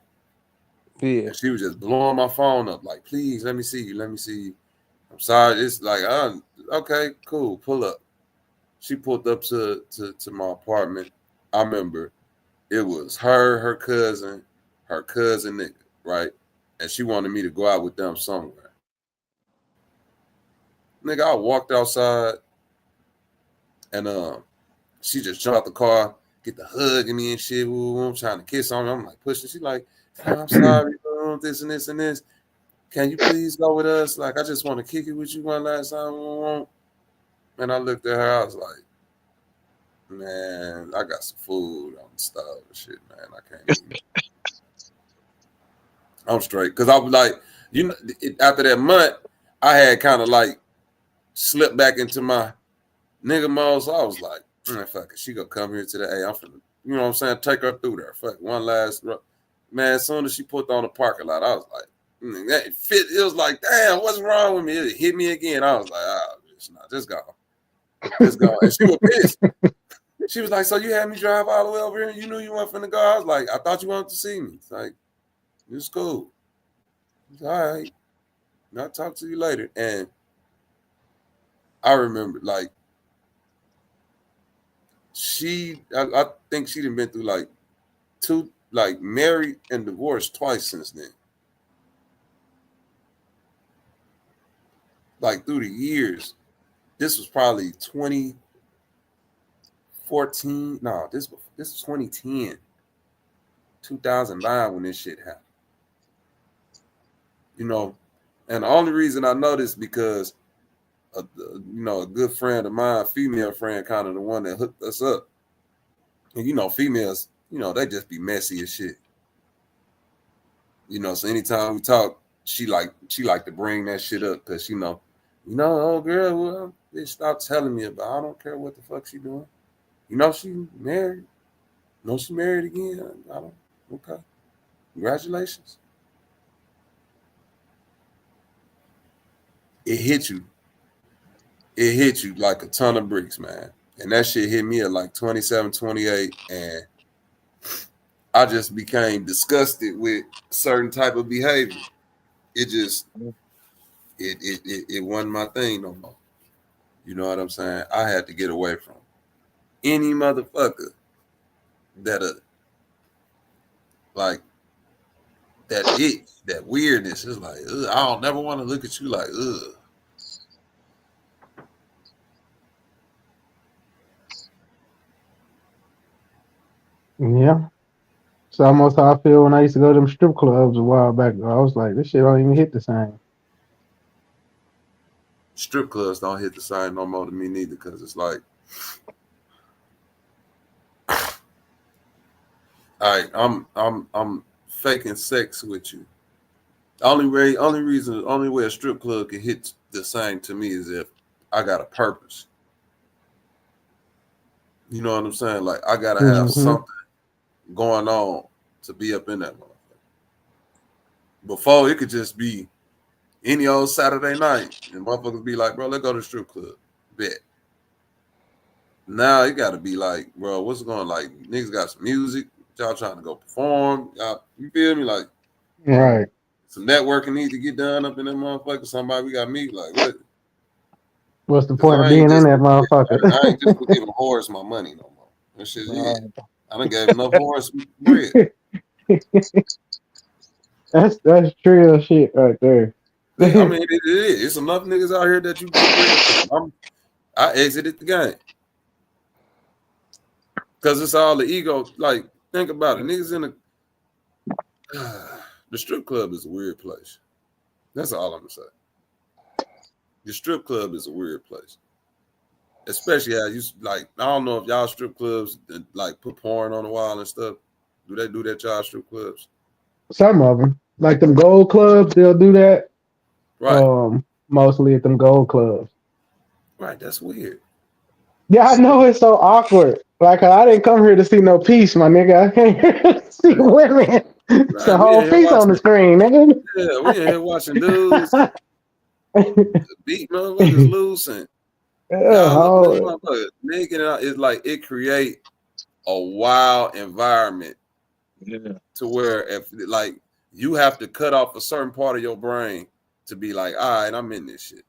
Yeah. And she was just blowing my phone up, like, please, let me see you. I'm sorry. It's like, okay, cool, pull up. She pulled up to my apartment. I remember it was her cousin nigga, right? And she wanted me to go out with them somewhere. Nigga, I walked outside and she just jumped out the car, get the hugging me and shit. I'm trying to kiss on her. I'm like pushing. She like, I'm sorry, this and this and this. Can you please go with us? Like, I just want to kick it with you one last time. And I looked at her, I was like, man, I got some food on the stove and shit, man. I can't eat. I'm straight. Because I was like, after that month, I had kind of like slipped back into my nigga mode. So I was like, fuck it. She gonna come here today. I'm finna, you know what I'm saying? Take her through there. Fuck, one last, man, as soon as she put on the parking lot, I was like, it was like, damn, what's wrong with me? It hit me again. I was like, bitch, nah, just go. Just go. And she was pissed. She was like, so you had me drive all the way over here and you knew you weren't finna go? I was like, I thought you wanted to see me. It's like, it's cool. It's all right. I'll talk to you later. And I remember, like, I think she done been through like married and divorced twice since then. Like through the years, this was probably 2014. No, this was 2010, 2009 when this shit happened. You know, and the only reason I know this because, a good friend of mine, female friend, kind of the one that hooked us up. And females, they just be messy as shit. So anytime we talk, she like to bring that shit up because oh girl, well, bitch, stop telling me about. I don't care what the fuck she doing. She married. She married again. Okay. Congratulations. It hit you. It hit you like a ton of bricks, man. And that shit hit me at like 27, 28, and I just became disgusted with certain type of behavior. It just, it wasn't my thing no more. You know what I'm saying? I had to get away from any motherfucker that that weirdness is like, ugh, I don't never want to look at you like, ugh. Yeah. It's almost how I feel when I used to go to them strip clubs a while back. I was like, this shit don't even hit the same. Strip clubs don't hit the same no more to me neither, because it's like, all right, I'm faking sex with you. The only way a strip club can hit the same to me is if I got a purpose. You know what I'm saying? Like, I gotta have something going on to be up in that motherfucker. Before, it could just be any old Saturday night, and motherfuckers be like, bro, let's go to the strip club. Bet. Now it gotta be like, bro, what's going on? Like, niggas got some music, y'all trying to go perform. Y'all, you feel me? Like, right. Some networking needs to get done up in that motherfucker. Somebody we got meet. Like, what? What's the point of being in that motherfucker? I ain't just giving whores my money no more. That shit's it. I done gave enough whores bread. That's true shit right there. I mean, it is. It's enough niggas out here that you get bread from. I exited the game. Because it's all the ego. Like, think about it. Niggas in the strip club is a weird place. That's all I'm going to say. The strip club is a weird place. Especially how you, like, I don't know if y'all strip clubs, like, put porn on the wall and stuff. Do they do that, y'all strip clubs? Some of them. Like them gold clubs, they'll do that. Right. Mostly at them gold clubs. Right, that's weird. Yeah, I know it's so awkward. Like, I didn't come here to see no peace, my nigga. I came here to see women. It's a whole piece on the screen, nigga. Yeah, we in here watching dudes beat motherfuckers loose and naked. It's like it create a wild environment to where if like you have to cut off a certain part of your brain to be like, all right, I'm in this shit.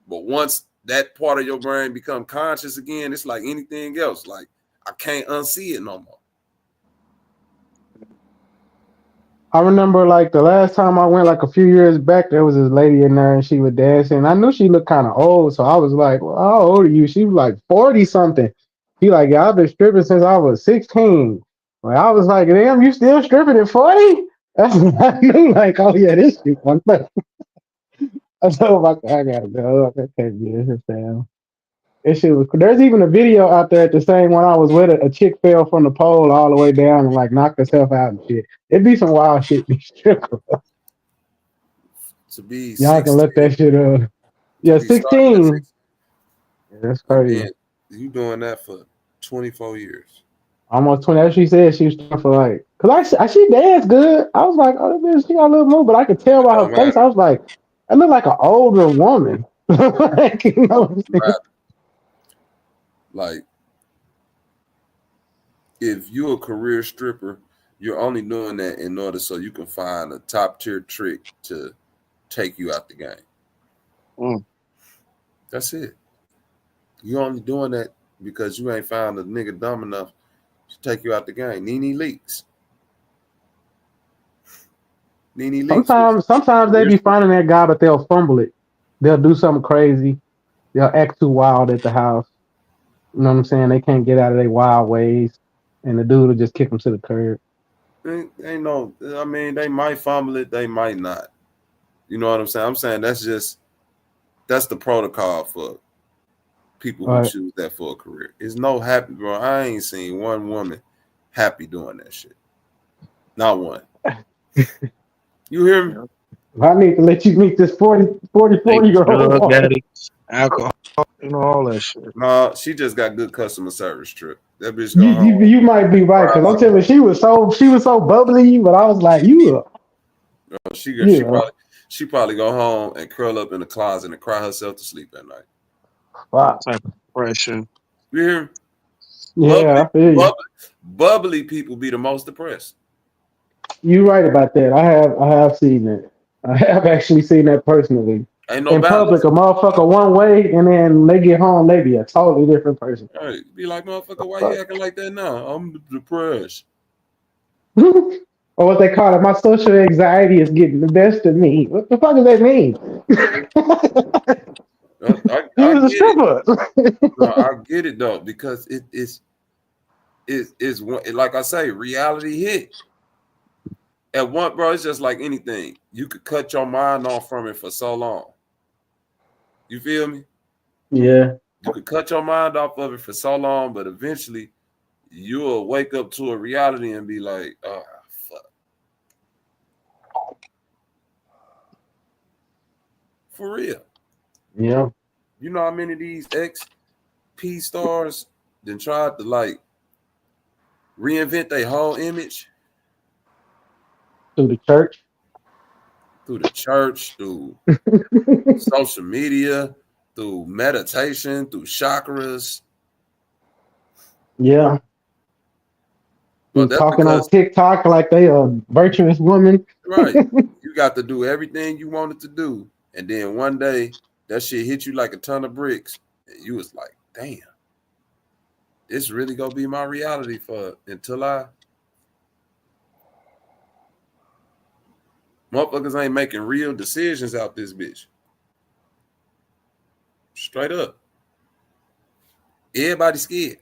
But once that part of your brain become conscious again, it's like anything else. Like I can't unsee it no more. I remember like the last time I went, like a few years back, there was this lady in there and she was dancing. I knew she looked kind of old, so I was like, well, how old are you? She was like 40 something. She like, yeah, I've been stripping since I was 16. Well, I was like, damn, you still stripping at 40? That's what I knew. Like, oh yeah, this shit one thing. I told my I gotta go. I can't be in here, fam. This shit was. There's even a video out there at the same one I was with. A chick fell from the pole all the way down and like knocked herself out and shit. It'd be some wild shit. Be stripping. To be y'all 16, can look that shit up. Yeah, 16. Yeah, that's crazy. You doing that for 24 years? Almost 20. As she said, she was trying for like, cause she danced good. I was like, oh, this bitch, she got a little move, but I could tell by her face. I was like, I look like an older woman. Like, you know what I'm saying? Like, if you're a career stripper, you're only doing that in order so you can find a top tier trick to take you out the game. That's it. You're only doing that because you ain't found a nigga dumb enough to take you out the game. Nene Leakes. Nene Leakes was Sometimes they be years ago. finding that guy, but they'll fumble it. They'll do something crazy. They'll act too wild at the house. You know what I'm saying? They can't get out of their wild ways, and the dude will just kick them to the curb. Ain't no, I mean, they might fumble it, they might not. You know what I'm saying? I'm saying that's the protocol for people who choose that for a career. It's no happy, bro. I ain't seen one woman happy doing that shit. Not one. You hear me? I need to let you meet this 40-year-old. Drug addicts, alcohol, all that shit. Nah, she just got good customer service, Trip. That bitch go home. You might be right, because I'm telling you, she was so bubbly, but I was like, She probably go home and curl up in the closet and cry herself to sleep at night. Wow. Type of depression. You hear? Yeah, bubbly people be the most depressed. You're right about that. I have seen that. I have actually seen that personally. Ain't no in balance. public, a motherfucker one way, and then they get home, they be a totally different person. Right. Be like, motherfucker, why you acting like that now? I'm depressed. Or what they call it, my social anxiety is getting the best of me. What the fuck does that mean? I get it. No, I get it though, because it's like I say, reality hit. At one, bro, it's just like anything. You could cut your mind off from it for so long. You feel me? Yeah. You could cut your mind off of it for so long, but eventually you'll wake up to a reality and be like, oh, fuck. For real. Yeah. You know how many of these XP stars then tried to like reinvent their whole image? Through the church? Through social media, through meditation, through chakras. Yeah. But that's talking on TikTok like they a virtuous woman. Right. You got to do everything you wanted to do. And then one day that shit hit you like a ton of bricks. And you was like, damn, this really gonna be my reality until I motherfuckers ain't making real decisions out this bitch. Straight up. Everybody scared.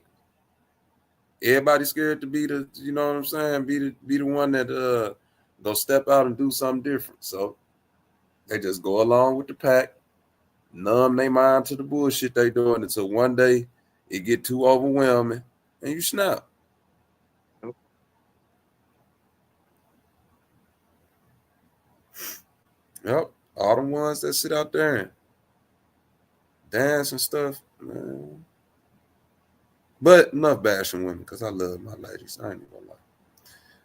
Everybody scared to be the, you know what I'm saying? Be the one that go step out and do something different. So they just go along with the pack, numb their mind to the bullshit they doing until one day it get too overwhelming and you snap. Yep, all the ones that sit out there and dance and stuff, man. But enough bashing women, because I love my ladies. I ain't even gonna lie.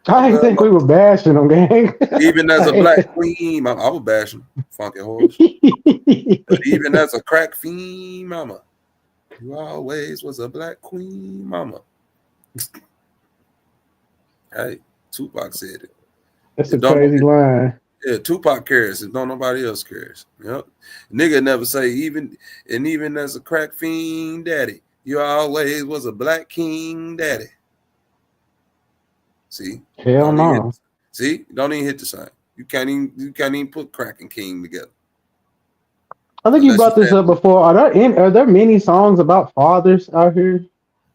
I didn't think we were bashing them, gang. Even as a black queen, I was bashing funky horse. But even as a crack fiend, mama, you always was a black queen, mama. Hey, Tupac said it. That's a crazy line. Yeah, Tupac cares if don't nobody else cares. Yep. Nigga never say even as a crack fiend daddy, you always was a black king daddy. See? Hell no. See? Don't even hit the sign. You can't even put crack and king together. I think you brought this up before. Are there many songs about fathers out here?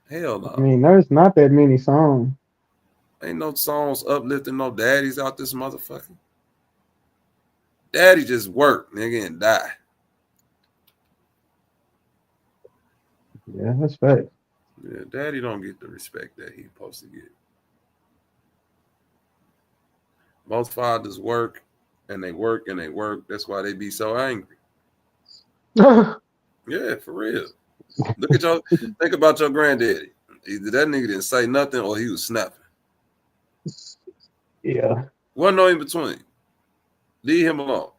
Hell no. I mean, there's not that many songs. Ain't no songs uplifting no daddies out this motherfucker. Daddy just work, nigga, and die. Yeah, that's right. Yeah, daddy don't get the respect that he's supposed to get. Most fathers work and they work and they work. That's why they be so angry. Yeah, for real. Think about your granddaddy. Either that nigga didn't say nothing or he was snapping. Yeah. Wasn't no in between. Leave him alone.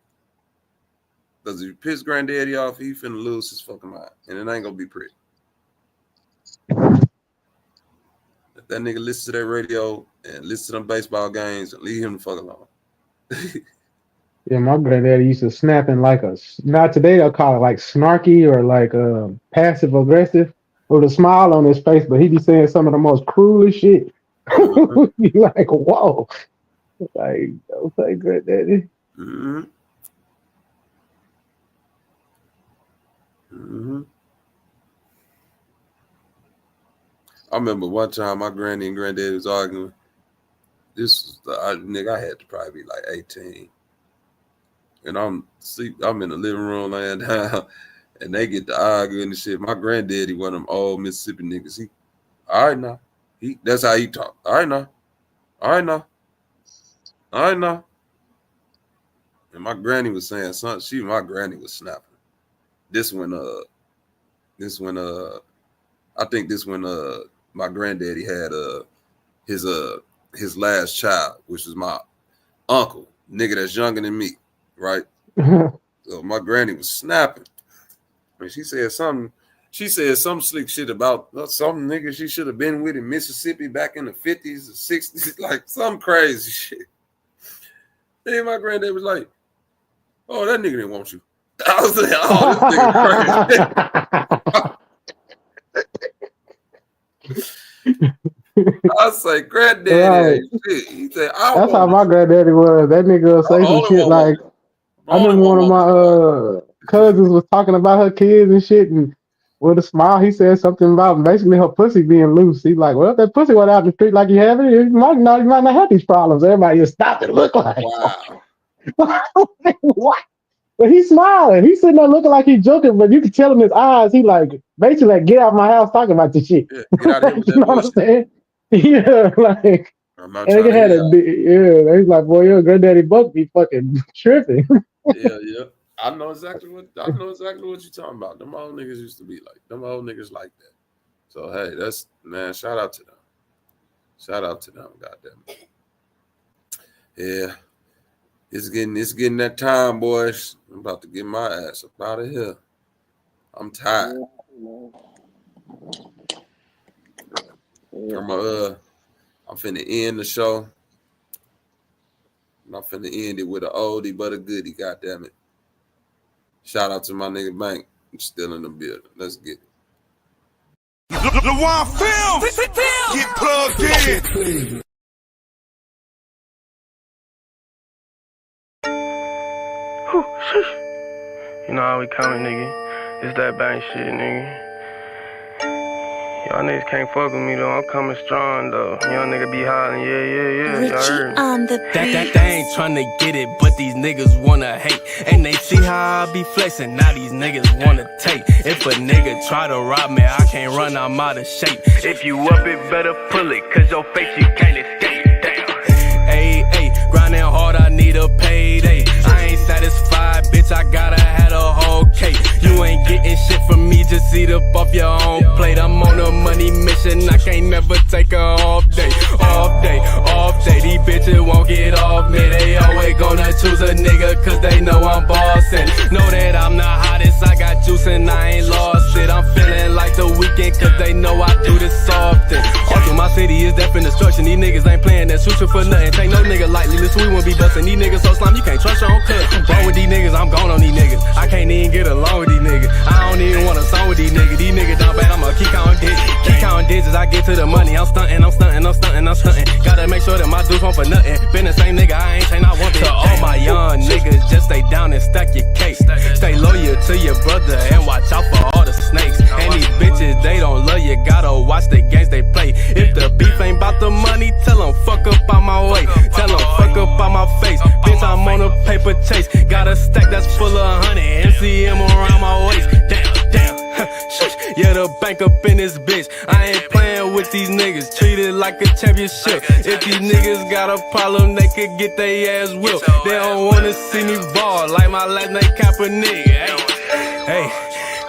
Because if you piss granddaddy off, he finna lose his fucking mind. And it ain't gonna be pretty. If that nigga listen to that radio and listen to them baseball games, leave him the fuck alone. Yeah, my granddaddy used to snapping like not today they'll call it like snarky or like passive aggressive with a smile on his face, but he be saying some of the most cruelest shit. Be like, whoa. Like, don't say granddaddy. Mm-hmm. Mm-hmm. I remember one time my granny and granddaddy was arguing. This was nigga, I had to probably be like 18. And I'm in the living room laying down, and they get to arguing and shit. My granddaddy, one of them old Mississippi niggas, he, all right now. That's how he talk. All right now. All right now. All right now. And my granny was saying something. My granny was snapping. I think this when my granddaddy had his last child, which was my uncle, nigga that's younger than me, right? So my granny was snapping. And she said some slick shit about some nigga she should have been with in Mississippi back in the 50s or 60s, like some crazy shit. Then my granddad was like, oh, that nigga didn't want you. I was like, oh, this nigga crazy. I say, granddaddy, Right. shit. He said, That's how my granddaddy was. That nigga would say some shit like, I remember one of my cousins was talking about her kids and shit, and with a smile, he said something about basically her pussy being loose. He's like, well, if that pussy went out in the street like you have it, you might not have these problems. Everybody just stopped and look like, wow. what? But he's smiling. He's sitting there looking like he's joking, but you can tell in his eyes, he like, basically like, get out of my house talking about this shit. Yeah, get out of here with You know what I'm saying? Yeah, like, I'm not and trying they had to he's like, boy, your granddaddy Buck be fucking tripping. yeah. I know exactly what you're talking about. Them old niggas used to be like, them old niggas like that. So hey, that's, man, shout out to them. Shout out to them, goddamn it. Yeah. It's getting that time, boys. I'm about to get my ass up out of here. I'm tired. I'm finna end the show. I'm finna end it with an oldie but a goodie, goddamn it. Shout out to my nigga Bank. I'm still in the building. Let's get it. LaJuan Films! Get plugged in! You know how we coming, nigga. It's that bang shit, nigga. Y'all niggas can't fuck with me, though. I'm coming strong, though. Y'all niggas be hollering, yeah. Y'all heard me. They ain't tryna get it, but these niggas wanna hate. And they see how I be flexing, now these niggas wanna take. If a nigga try to rob me, I can't run, I'm out of shape. If you up it, better pull it, cause your face you can't escape. Damn. Hey, grinding hard, I need a payday. I ain't satisfied, bitch, I gotta have a whole cake. You ain't getting shit from me, just eat up off your own plate. I'm on a money mission, I can't never take a off day. These bitches won't get off me. They always gonna choose a nigga cause they know I'm bossing. Know that I'm the hottest, I got juice and I ain't lost it. I'm feeling like the weekend cause they know I do this often. All through my city is death and destruction. These niggas ain't playing that shooter for nothing. Take no nigga lightly, listen, we won't be busting. These niggas so slime, you can't trust your own cousin. Wrong with these niggas, I'm gone on these niggas. I can't even get along with these niggas. I don't even want a song with these niggas. These niggas down bad, I'ma keep counting digits. Keep counting digits, I get to the money. I'm stunting. Gotta make sure that my dudes won't for nothing. Been the same nigga, I ain't changed not one bit. To all my young niggas, just stay down and stack your case. Stay loyal to your brother and watch out for all the snakes. And these bitches, they don't love you, gotta watch the games they play. If the beef ain't about the money, tell them fuck up out my way. Tell them fuck up out my face. Bitch, I'm on a paper chase. Got a stack that's full of honey, MCM around my waist. Damn. Yeah, the bank up in this bitch. I ain't playing with these niggas, treated like a championship. If these niggas got a problem, they could get their ass whipped. They don't wanna see me ball like my last name Kaepernick. Hey,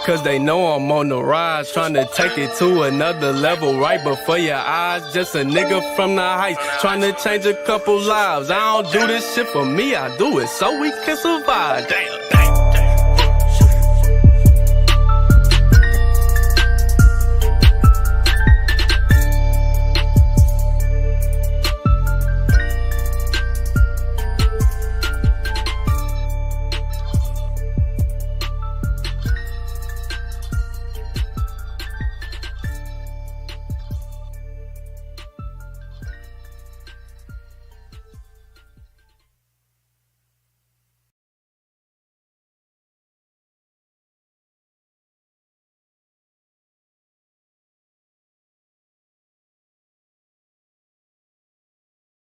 cause they know I'm on the rise, tryna take it to another level right before your eyes. Just a nigga from the heights, tryna change a couple lives. I don't do this shit for me, I do it so we can survive. Damn.